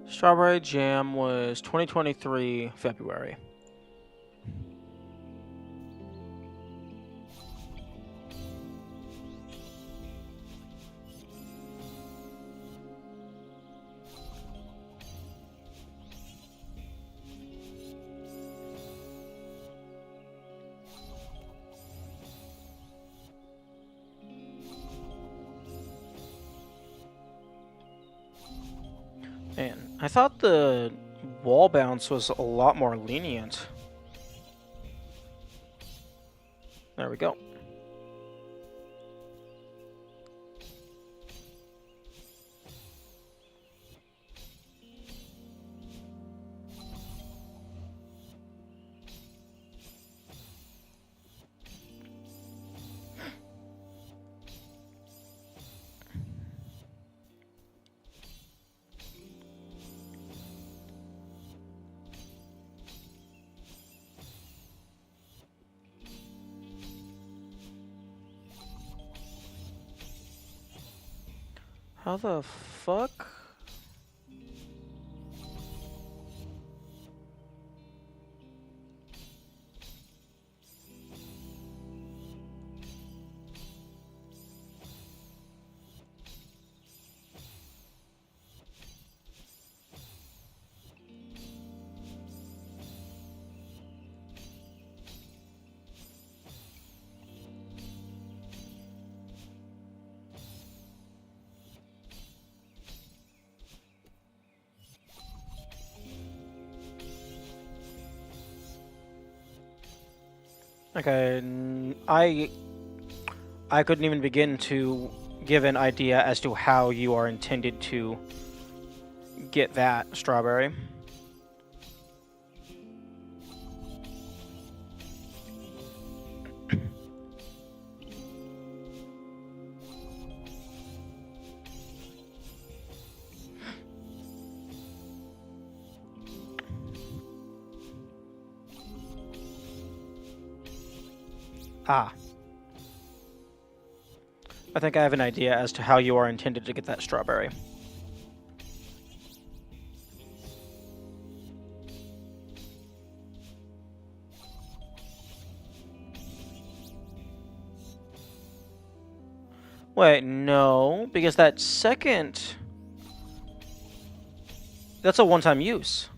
Strawberry Jam was 2023 February. Man, I thought the wall bounce was a lot more lenient. There we go. How the fuck? Okay, I couldn't even begin to give an idea as to how you are intended to get that strawberry. Ah. I think I have an idea as to how you are intended to get that strawberry. Wait, no, because that second... That's a one-time use.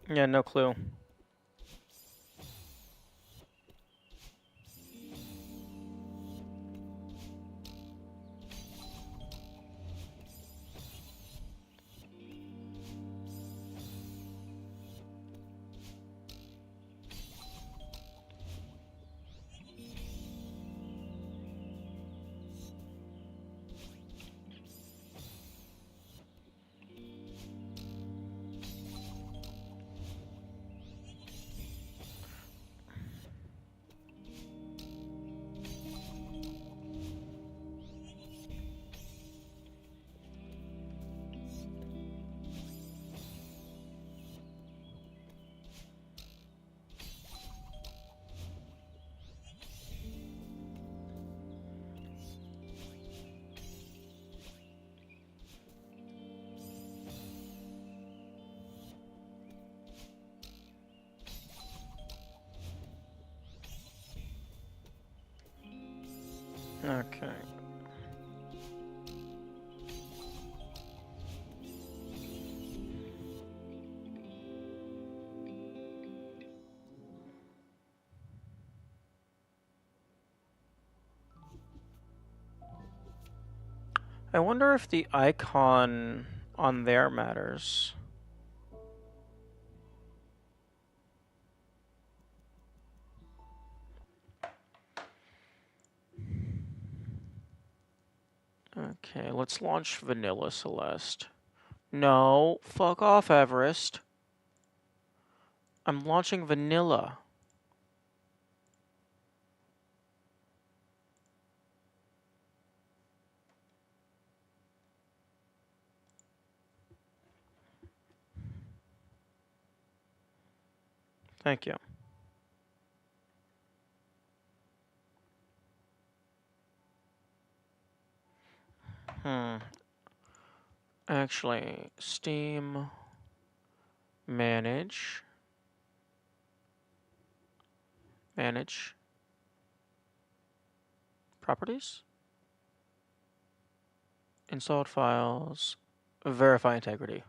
Yeah, no clue. Okay. I wonder if the icon on there matters. Okay, let's launch Vanilla Celeste. No, fuck off, Everest. I'm launching Vanilla. Thank you. Actually, Steam, manage, properties, installed files, verify integrity.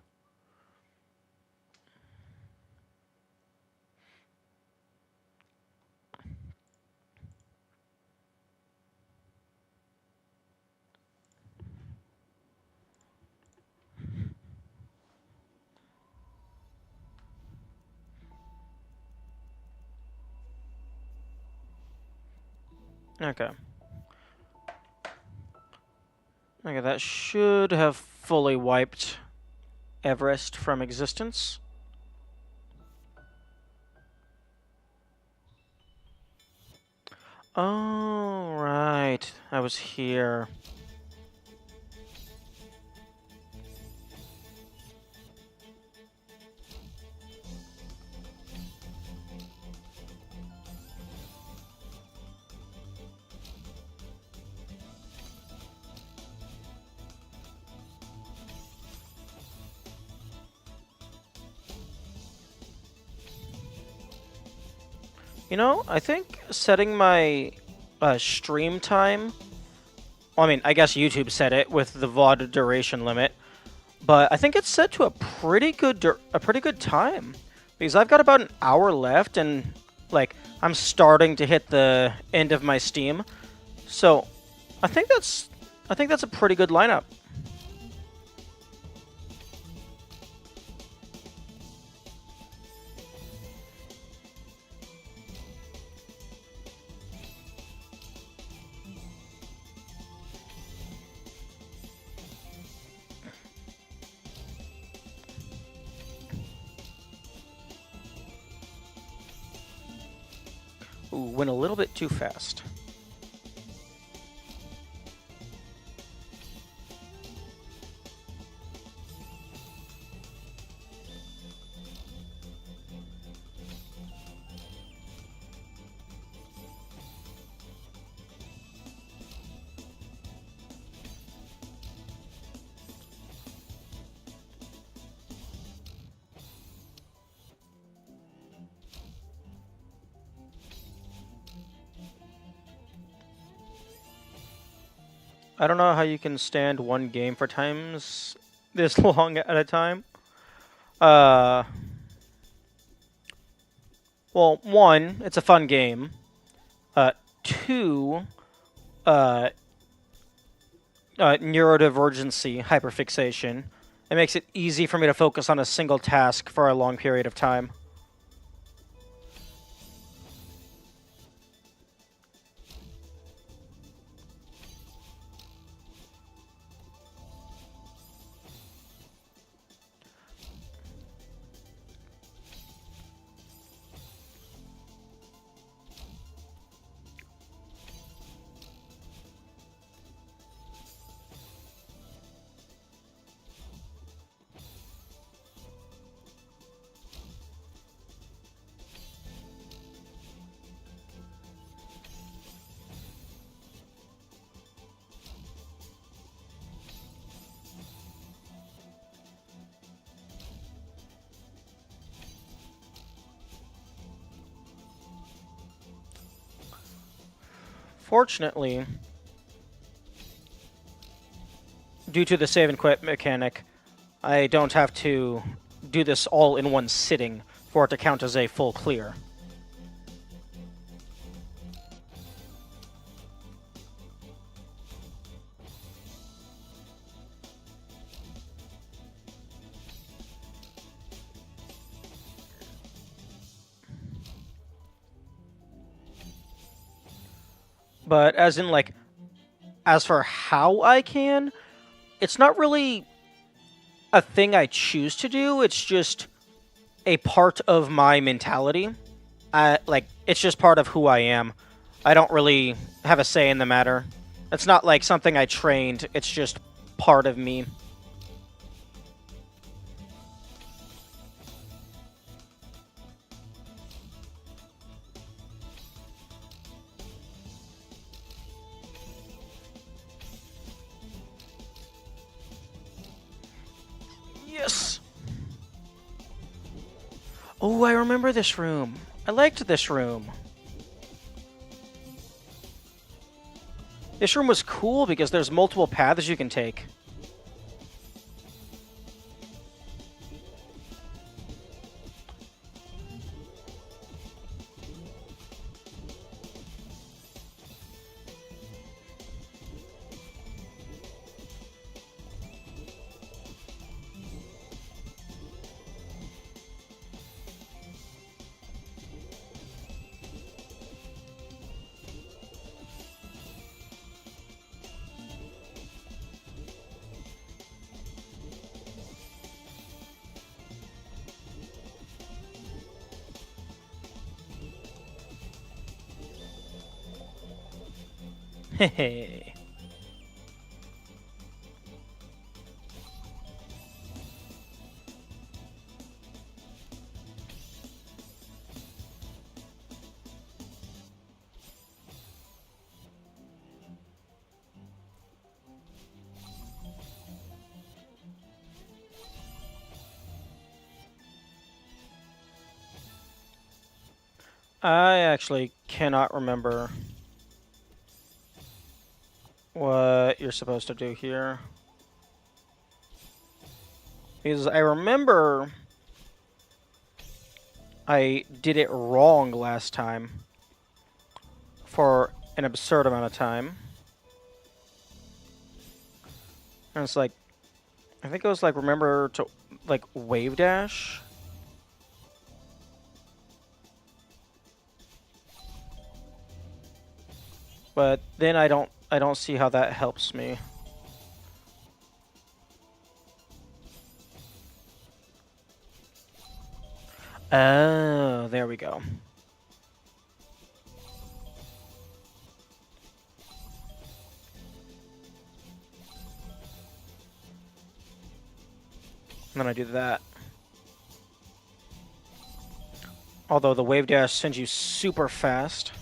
Okay. Okay, that should have fully wiped Everest from existence. Oh, right. I was here. You know, I think setting my stream time... Well, I mean, I guess YouTube set it with the VOD duration limit, but I think it's set to a pretty good time, because I've got about an hour left, and like I'm starting to hit the end of my Steam, so I think that's a pretty good lineup. Ooh, went a little bit too fast. I don't know how you can stand one game for times this long at a time. Uh, well, one, it's a fun game. Two, uh, neurodivergency, hyperfixation. It makes it easy for me to focus on a single task for a long period of time. Fortunately, due to the save and quit mechanic, I don't have to do this all in one sitting for it to count as a full clear. But as in, like, as for how I can, it's not really a thing I choose to do. It's just a part of my mentality. It's just part of who I am. I don't really have a say in the matter. It's not like something I trained. It's just part of me. Yes! Oh, I remember this room. I liked this room. This room was cool because there's multiple paths you can take. Hey. I actually cannot remember what you're supposed to do here. Because I remember I did it wrong last time for an absurd amount of time. And it's like, I think it was like, remember to, like, wave dash? But then I don't see how that helps me. Oh, there we go. And then I do that. Although the wave dash sends you super fast.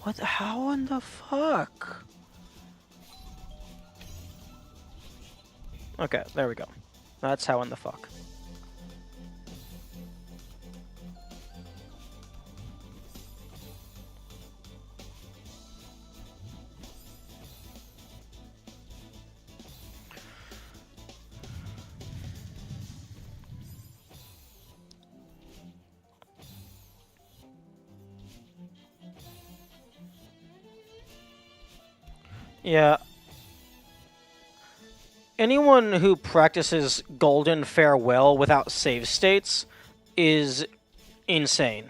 What? How in the fuck? Okay, there we go. That's how in the fuck. Yeah. Anyone who practices Golden Farewell without save states is insane.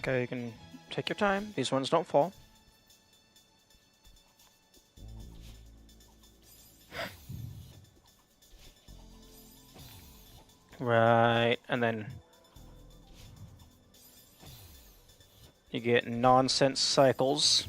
Okay, you can take your time. These ones don't fall. Right, and then you get nonsense cycles.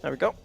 There we go.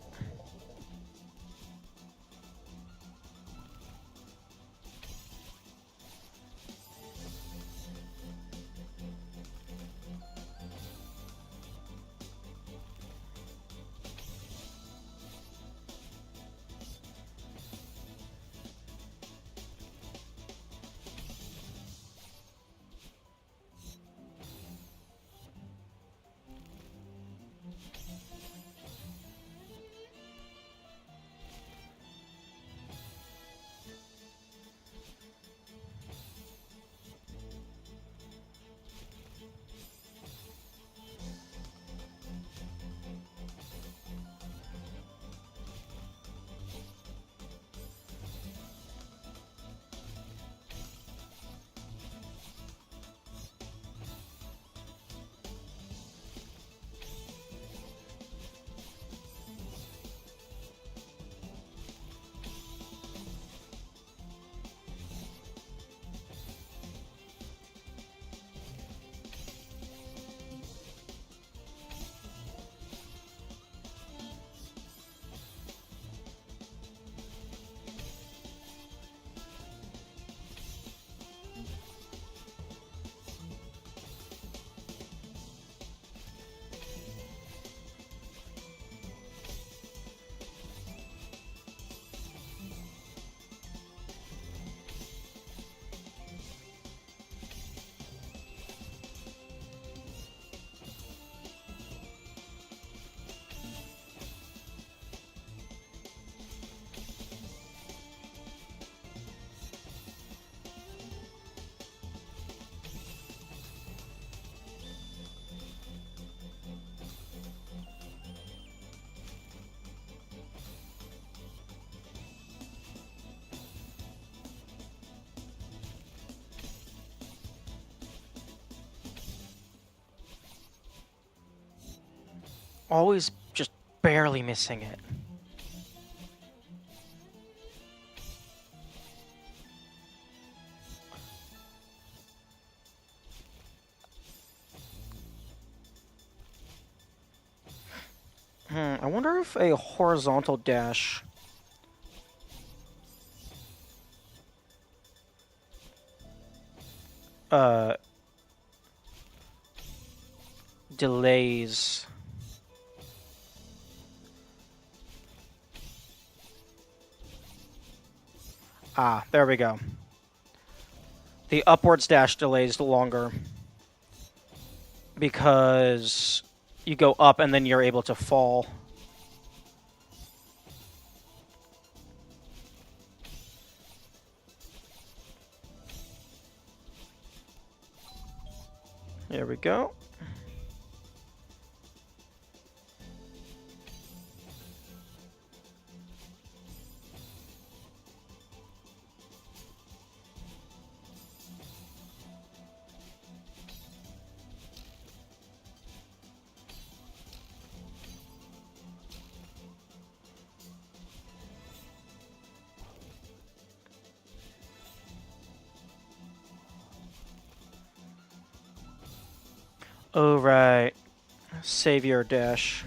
always just barely missing it. I wonder if a horizontal dash delays. Ah, there we go. The upwards dash delays longer because you go up and then you're able to fall. There we go. Oh, right. Savior dash.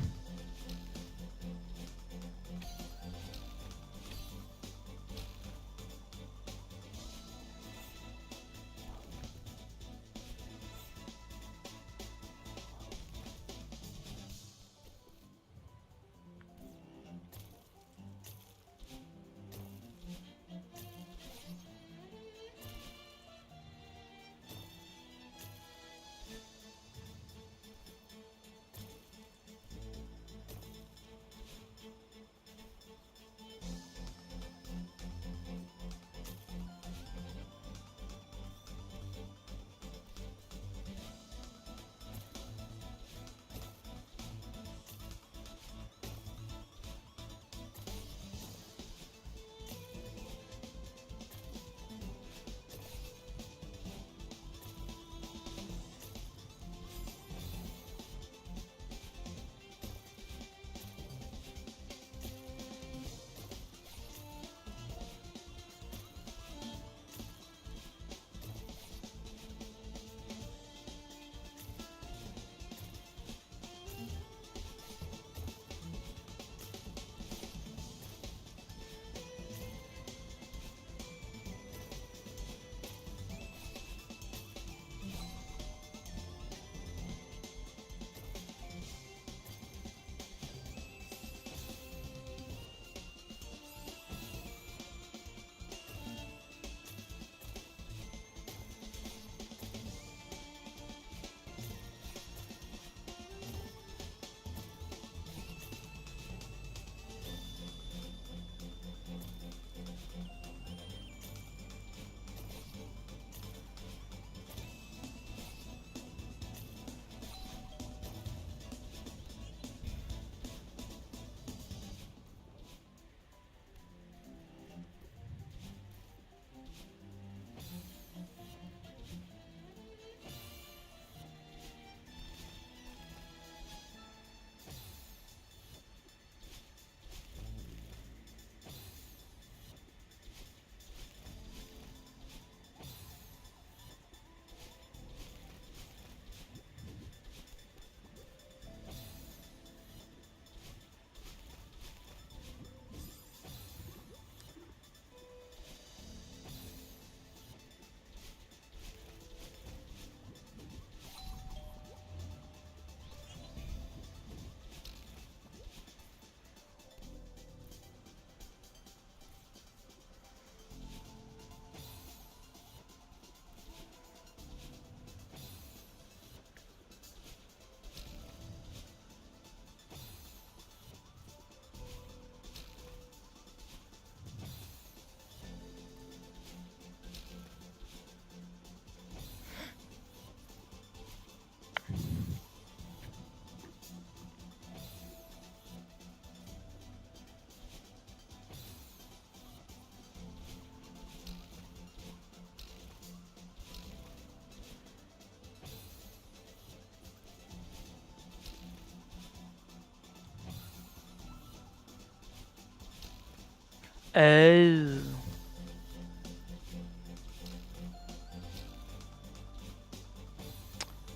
Oh.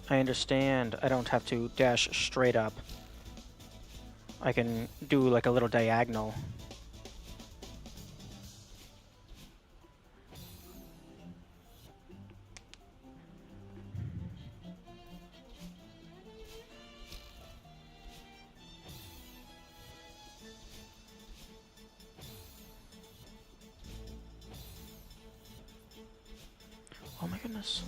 I understand. I don't have to dash straight up. I can do like a little diagonal. Oh my goodness.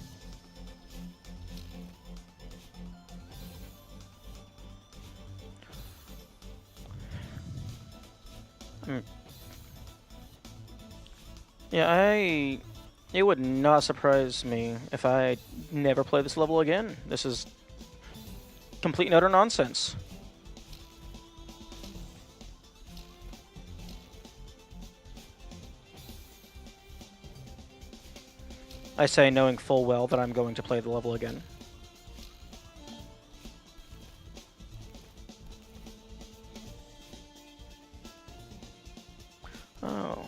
Yeah, it would not surprise me if I never play this level again. This is complete and utter nonsense. I say knowing full well that I'm going to play the level again. Oh.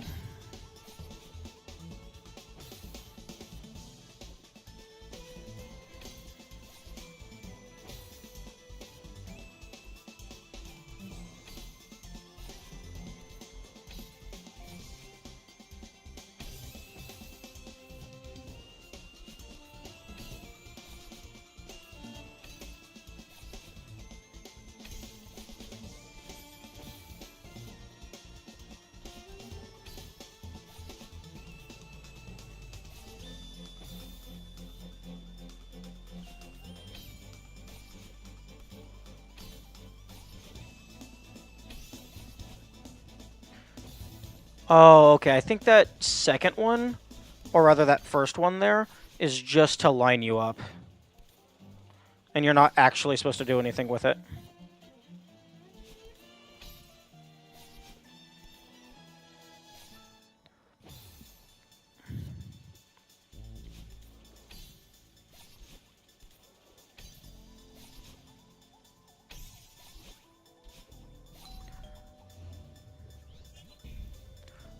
Oh, okay. I think that second one, or rather that first one there, is just to line you up. And you're not actually supposed to do anything with it.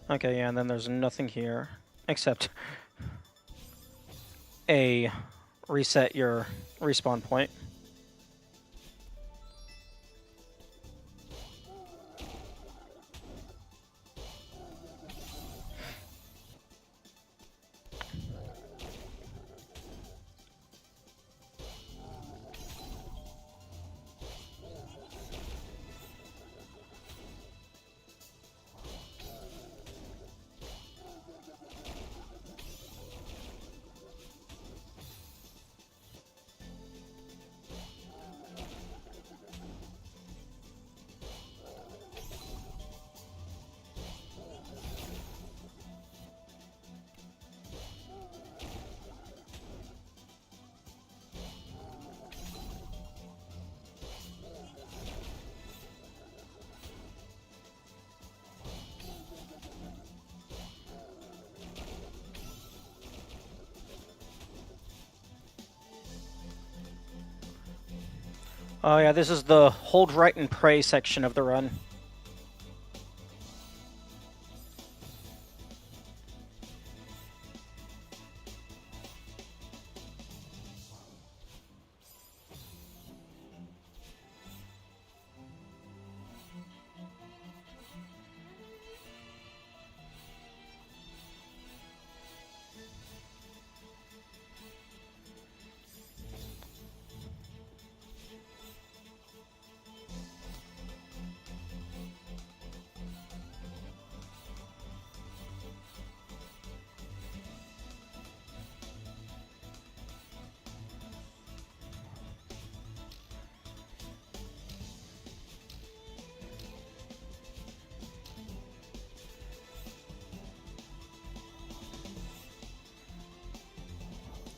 Okay, yeah, and then there's nothing here except a reset your respawn point. Oh yeah, this is the hold right and pray section of the run.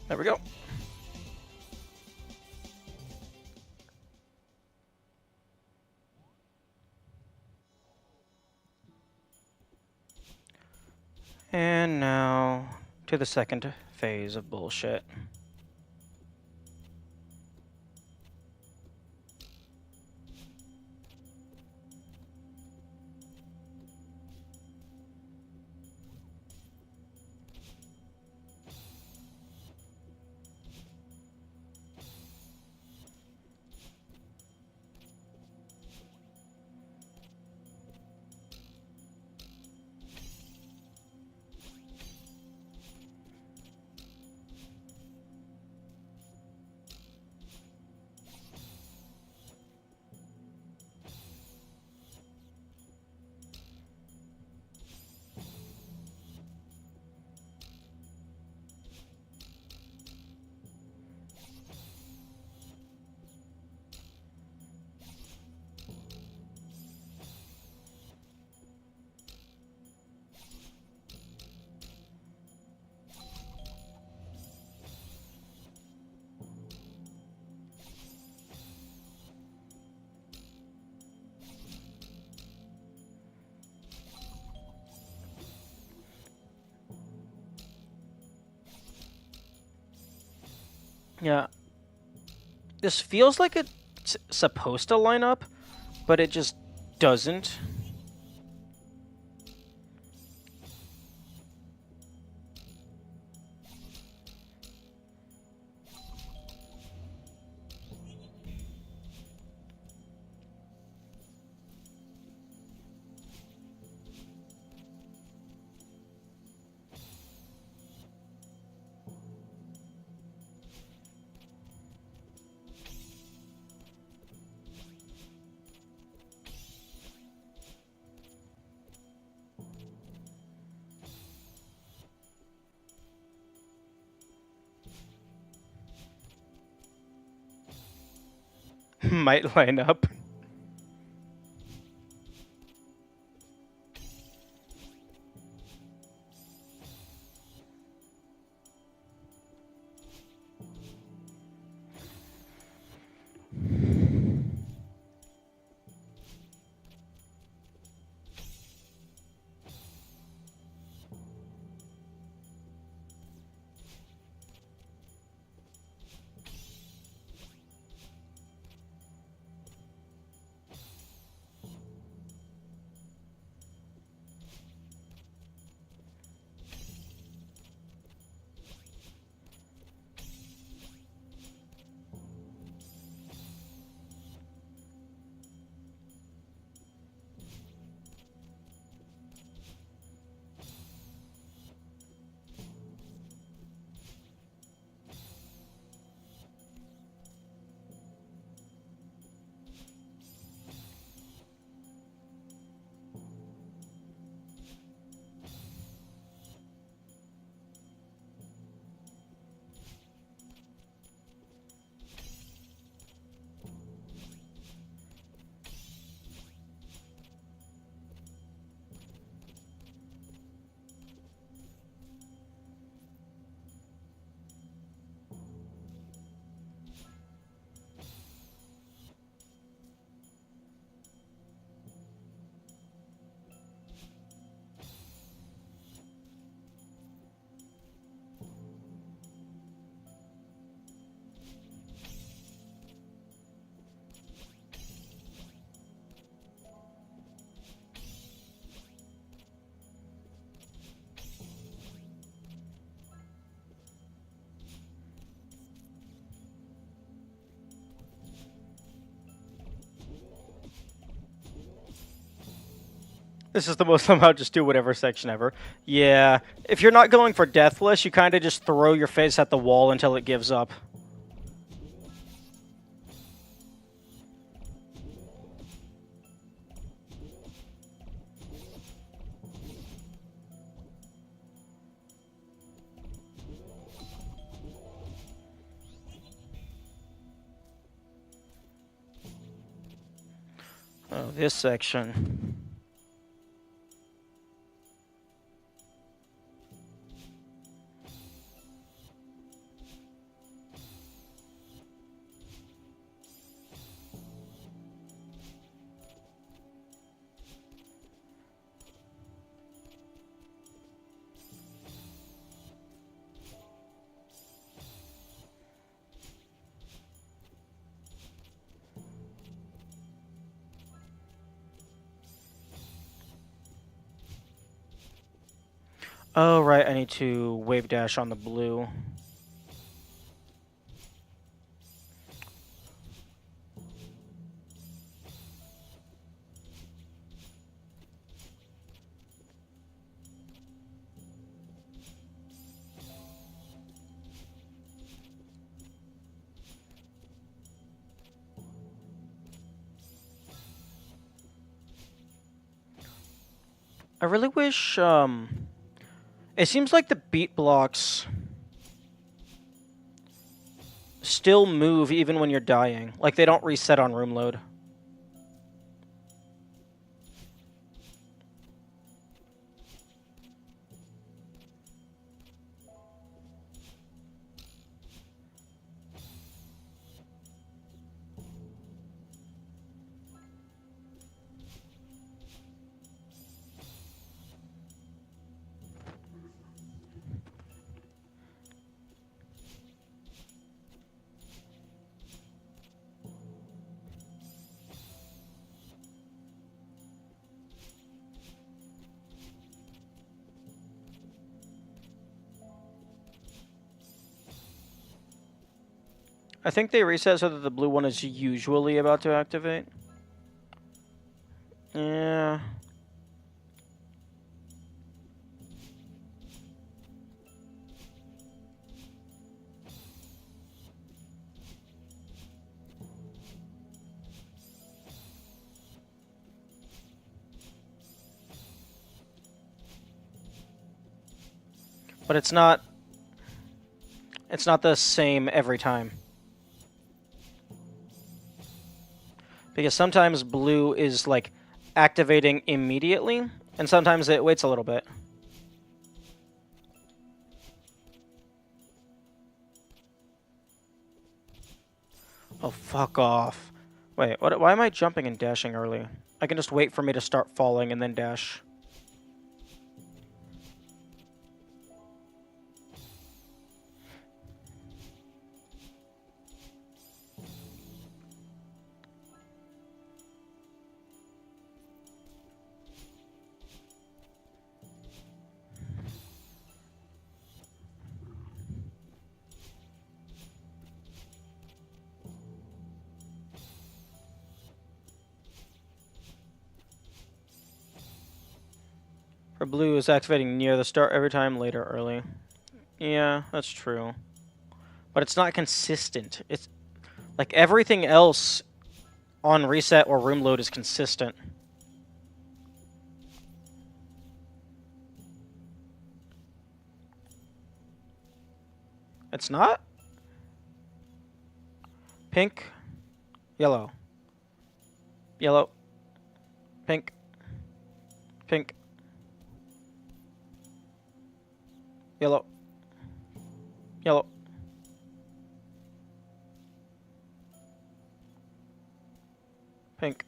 There we go. And now to the second phase of bullshit. Yeah. This feels like it's supposed to line up, but it just doesn't. Might line up. This is the most somehow just do whatever section ever. Yeah, if you're not going for Deathless, you kind of just throw your face at the wall until it gives up. Oh, this section. Oh, right, I need to wave dash on the blue. I really wish, it seems like the beat blocks still move even when you're dying. Like, they don't reset on room load. I think they reset so that the blue one is usually about to activate. Yeah. But it's not the same every time. Because sometimes blue is like activating immediately, and sometimes it waits a little bit. Oh, fuck off. Wait, why am I jumping and dashing early? I can just wait for me to start falling and then dash. For blue is activating near the start every time, later early. Yeah, that's true. But it's not consistent. It's like everything else on reset or room load is consistent. It's not? Pink, yellow, yellow, pink, pink, yellow, yellow. Pink.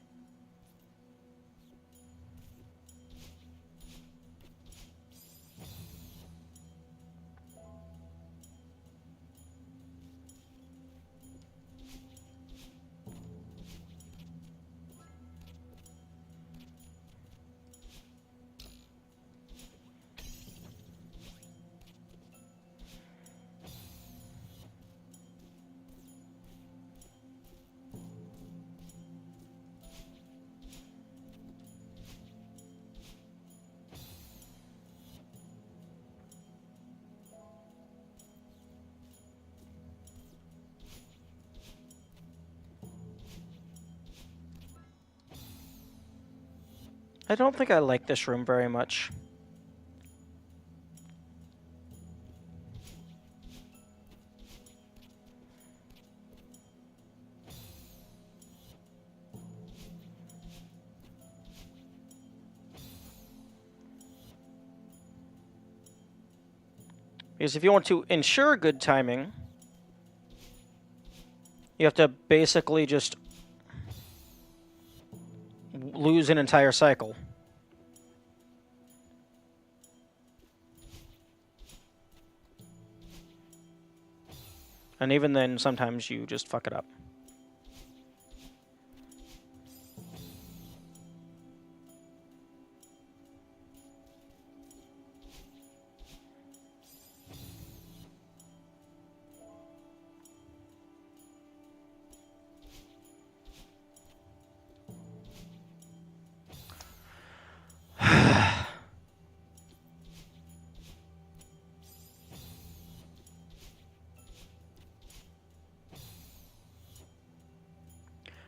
I don't think I like this room very much. Because if you want to ensure good timing, you have to basically just lose an entire cycle. And even then, sometimes you just fuck it up.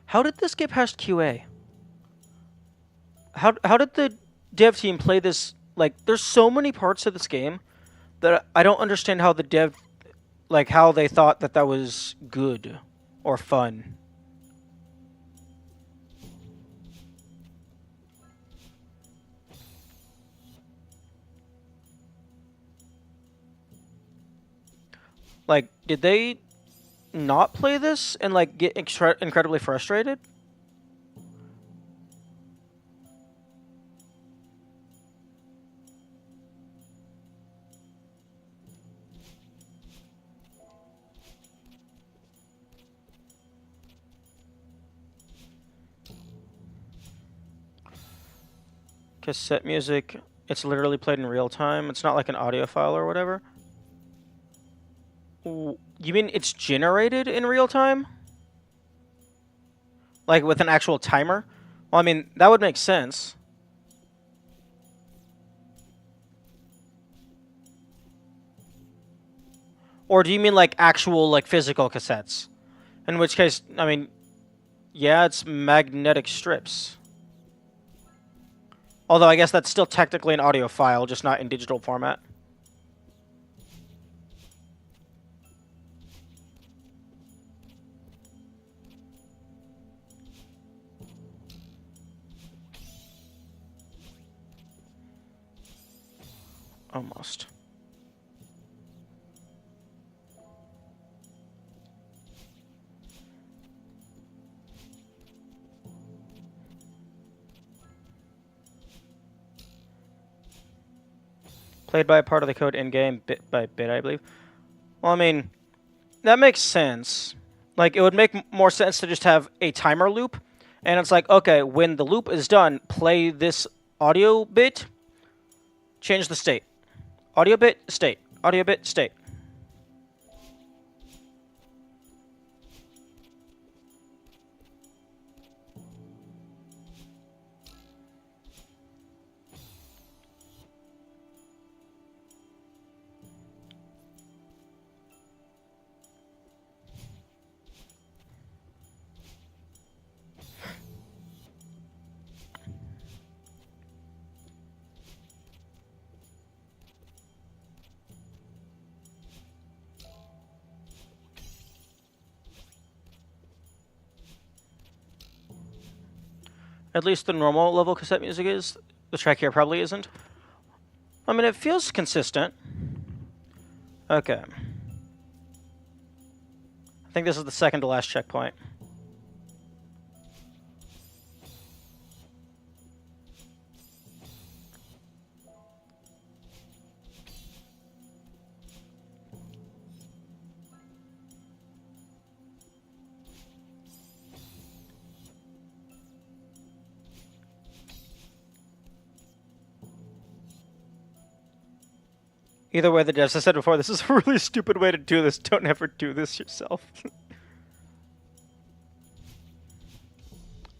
How did this get past QA? How did the dev team play this? Like, there's so many parts of this game that I don't understand how the dev, like, how they thought that was good or fun. Like, did they not play this and, like, get incredibly frustrated? Cassette music, it's literally played in real time. It's not like an audio file or whatever. You mean it's generated in real time? Like with an actual timer? Well, I mean, that would make sense. Or do you mean like actual, like physical cassettes? In which case, I mean, yeah, it's magnetic strips. Although I guess that's still technically an audio file, just not in digital format. Almost. Played by a part of the code in-game, bit by bit, I believe. Well, I mean, that makes sense. Like, it would make more sense to just have a timer loop, and it's like, okay, when the loop is done, play this audio bit, change the state. Audio bit, state. Audio bit, state. At least the normal level cassette music is. The track here probably isn't. I mean, it feels consistent. Okay. I think this is the second to last checkpoint. Either way, as I said before, this is a really stupid way to do this. Don't ever do this yourself.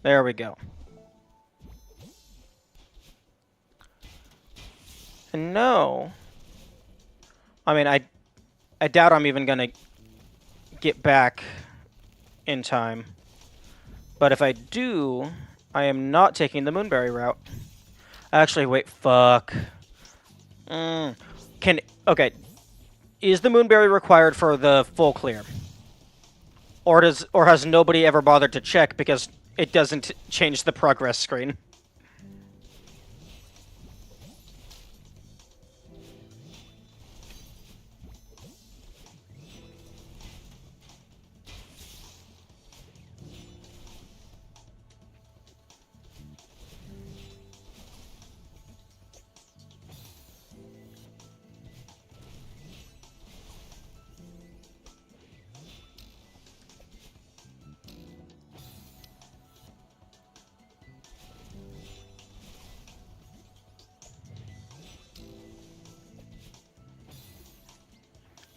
There we go. And no. I mean, I doubt I'm even gonna get back in time. But if I do, I am not taking the Moonberry route. Actually, wait, fuck. Okay. Is the Moonberry required for the full clear? Or has nobody ever bothered to check because it doesn't change the progress screen?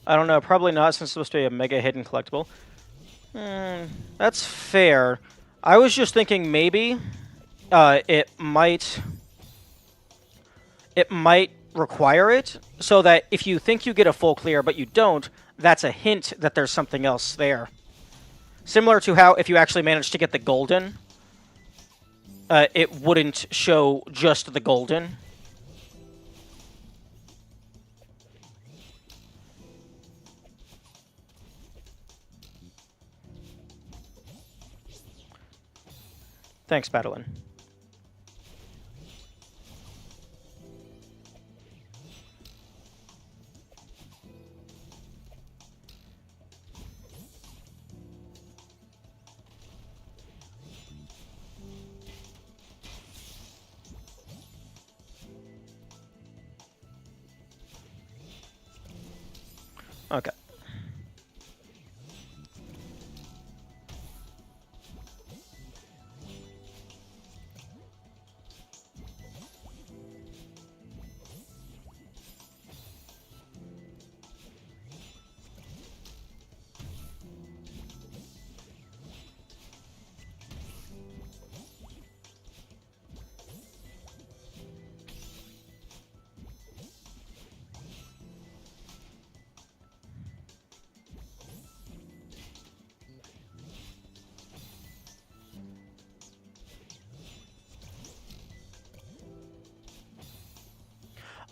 I don't know, probably not, since it's supposed to be a mega hidden collectible. That's fair. I was just thinking maybe it might require it, so that if you think you get a full clear but you don't, that's a hint that there's something else there. Similar to how if you actually manage to get the golden, it wouldn't show just the golden. Thanks, Madeline. Okay.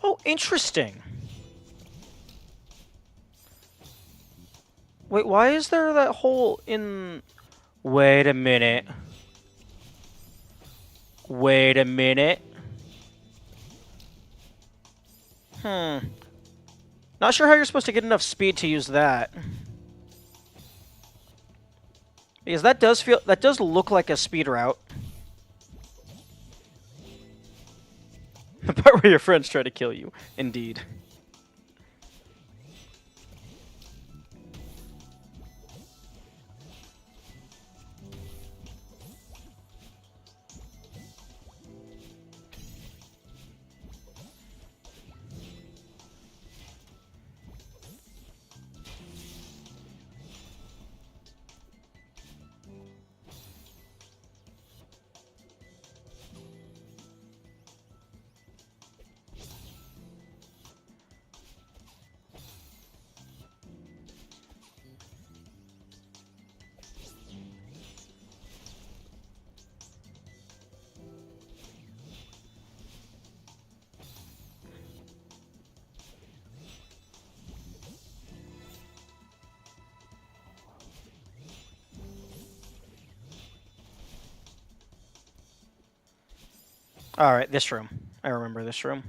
Oh, interesting. Wait, why is there that hole in... Wait a minute. Wait a minute. Not sure how you're supposed to get enough speed to use that. Because that does look like a speed route. The part where your friends try to kill you. Indeed. Alright, this room. I remember this room.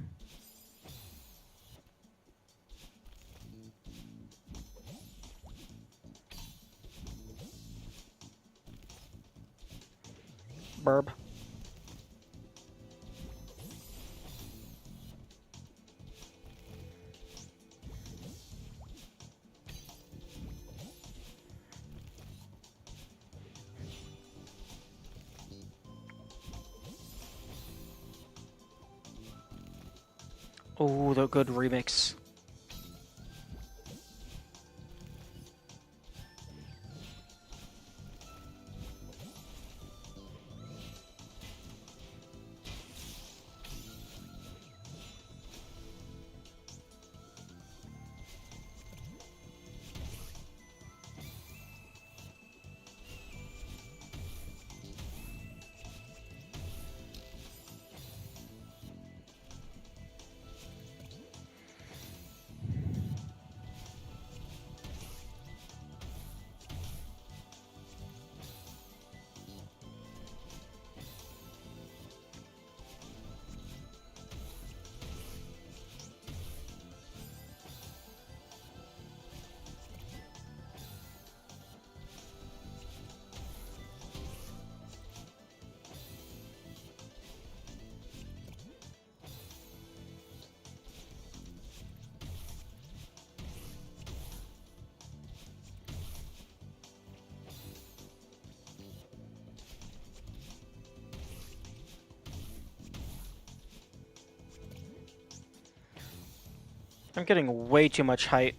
Burb. Oh, the good remix. I'm getting way too much height.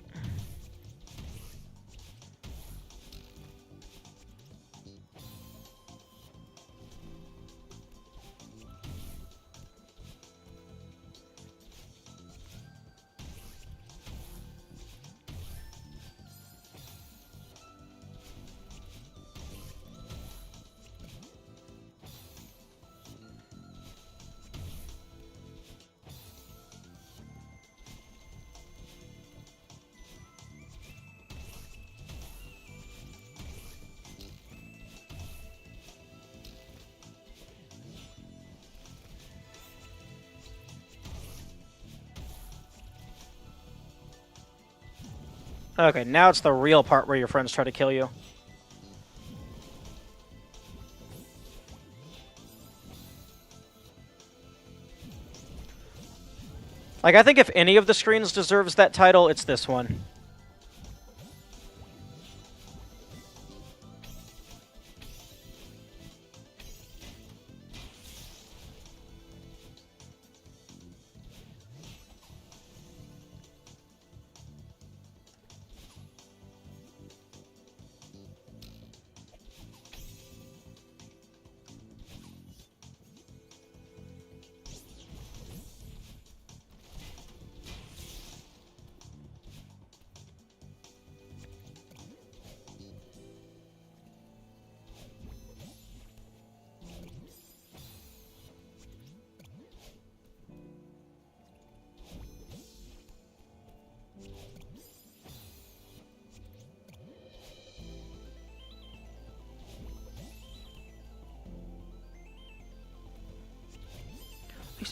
Okay, now it's the real part where your friends try to kill you. Like, I think if any of the screens deserves that title, it's this one.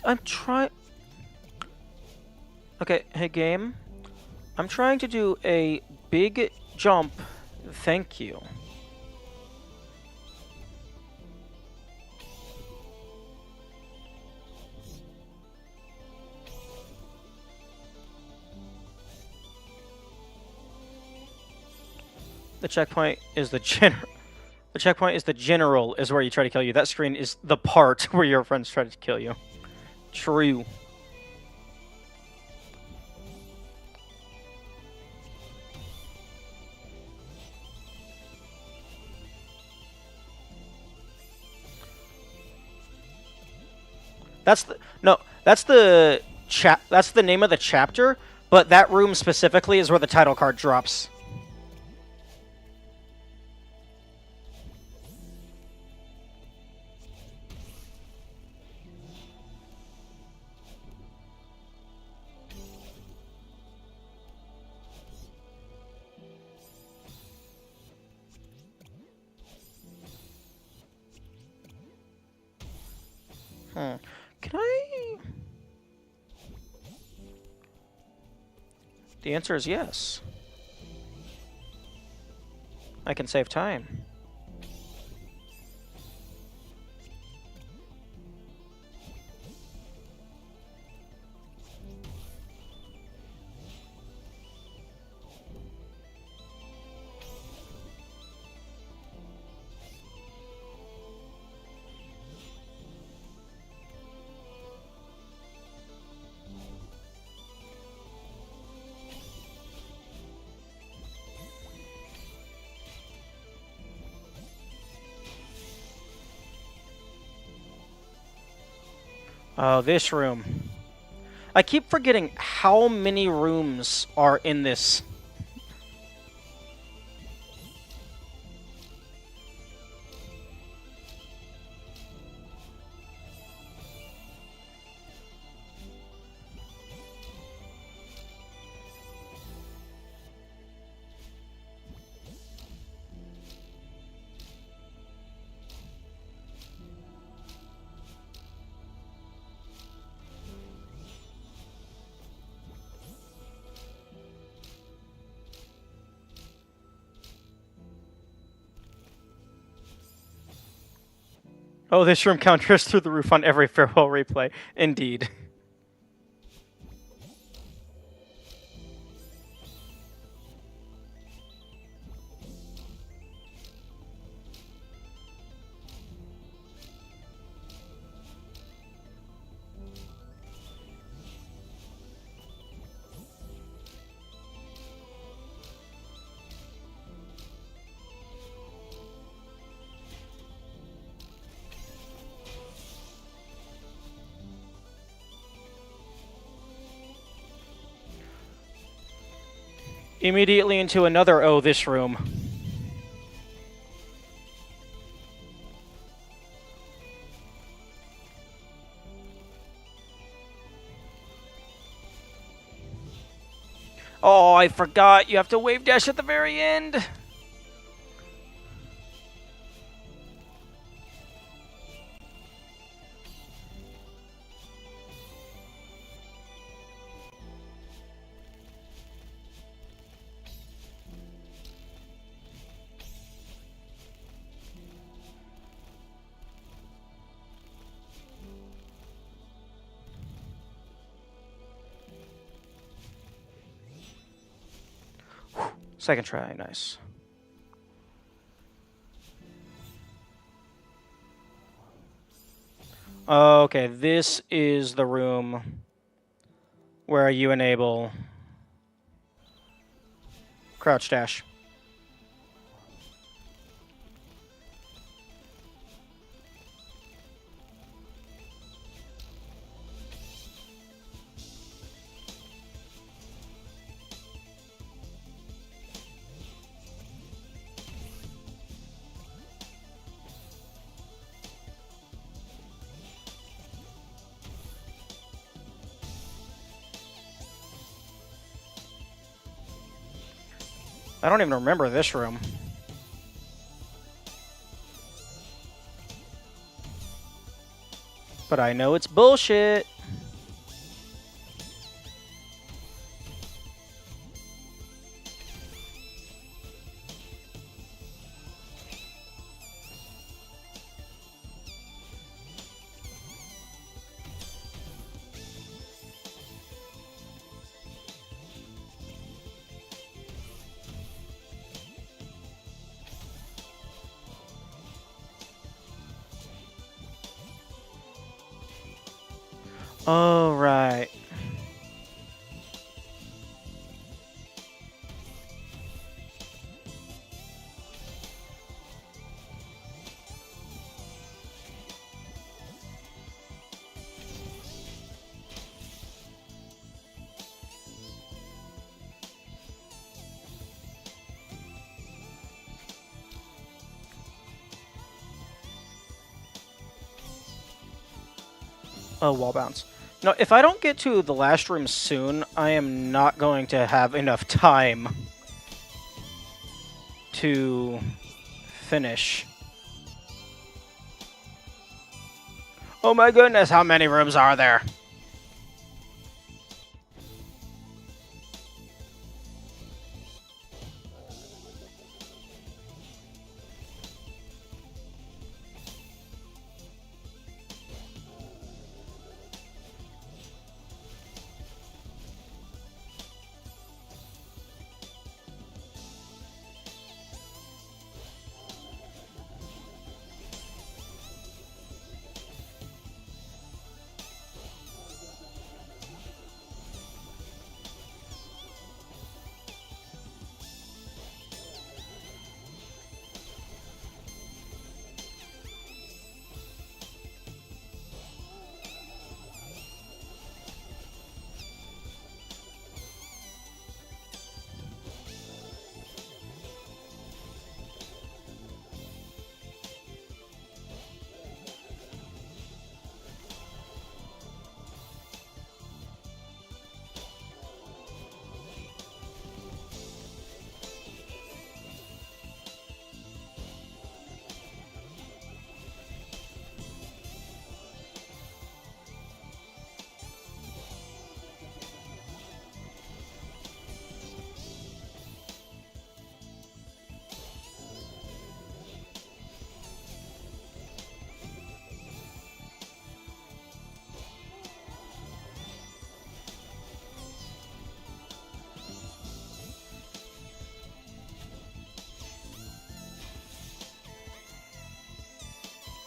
I'm trying... Okay, hey game. I'm trying to do a big jump. Thank you. The checkpoint is the general. The checkpoint is the general, is where you try to kill you. That screen is the part where your friends try to kill you. True. That's the no. That's the name of the chapter. But that room specifically is where the title card drops. Can I? The answer is yes. I can save time. Oh, this room. I keep forgetting how many rooms are in this. Oh, this room counters through the roof on every farewell replay. Indeed. Immediately into another this room. Oh, I forgot. You have to wave dash at the very end. Second try, nice. Okay, this is the room where you enable crouch dash. I don't even remember this room. But I know it's bullshit. Oh, right. Oh, wall bounce. No, if I don't get to the last room soon, I am not going to have enough time to finish. Oh my goodness, how many rooms are there?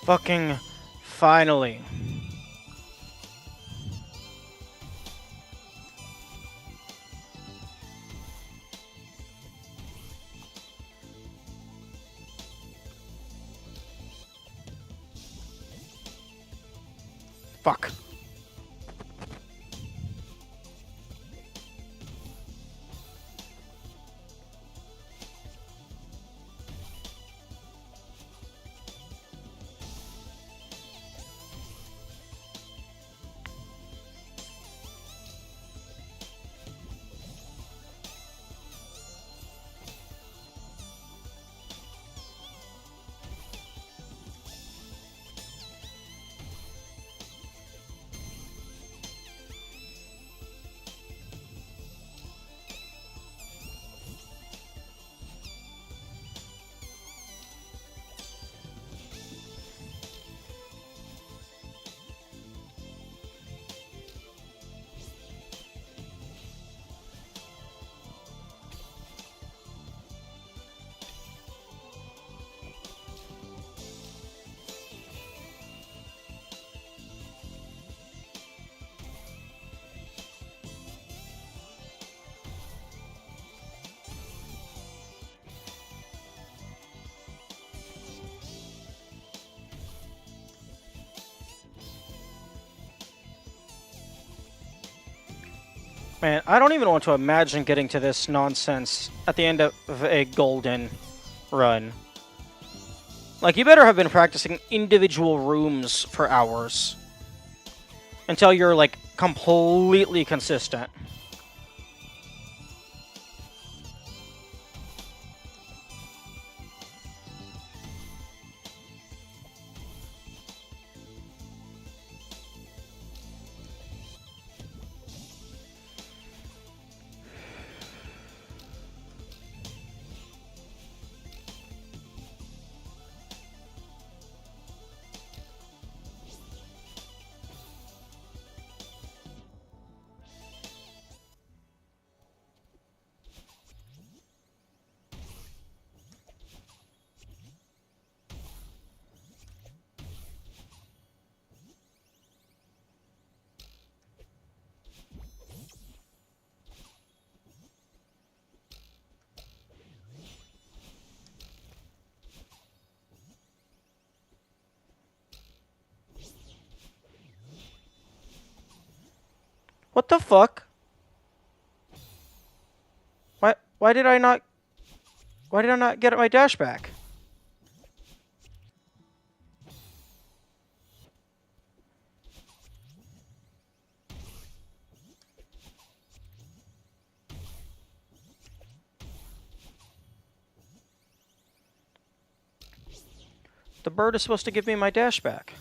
Fucking finally. Fuck. Man, I don't even want to imagine getting to this nonsense at the end of a golden run. Like, you better have been practicing individual rooms for hours. Until you're, like, completely consistent. What the fuck? Why did I not... Why did I not get my dash back? The bird is supposed to give me my dash back.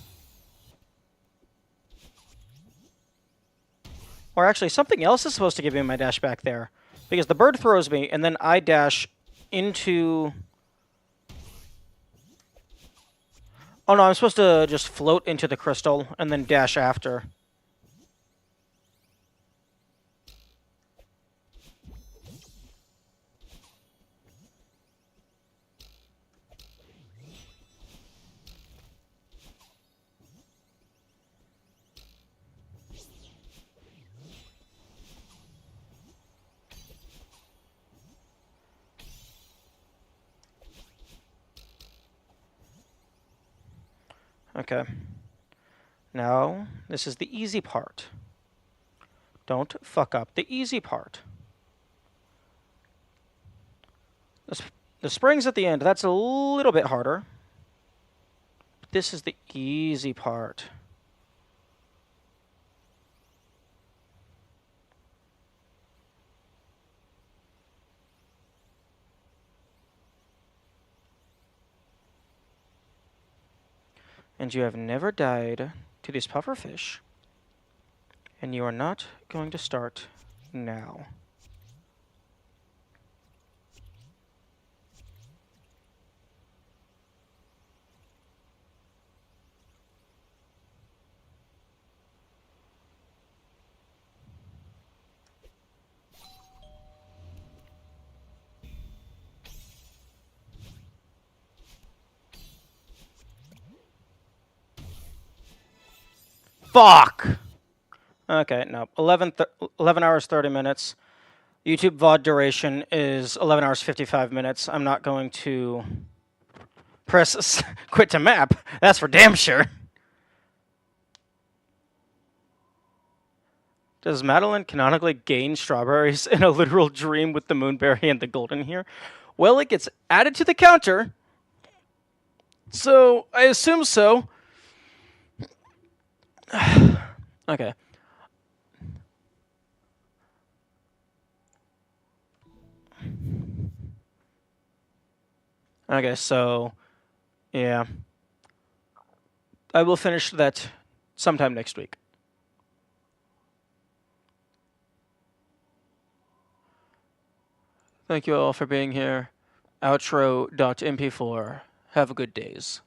Or actually, something else is supposed to give me my dash back there. Because the bird throws me, and then I dash into... Oh no, I'm supposed to just float into the crystal, and then dash after. Okay. Now, this is the easy part. Don't fuck up the easy part. The springs at the end, that's a little bit harder. But this is the easy part. And you have never died to these pufferfish. And you are not going to start now. Fuck! Okay, no. 11 hours, 30 minutes. YouTube VOD duration is 11 hours, 55 minutes. I'm not going to press quit to map. That's for damn sure. Does Madeline canonically gain strawberries in a literal dream with the moonberry and the golden here? Well, it gets added to the counter. So, I assume so. Okay. Okay, so... yeah. I will finish that sometime next week. Thank you all for being here. Outro.mp4. Have a good days.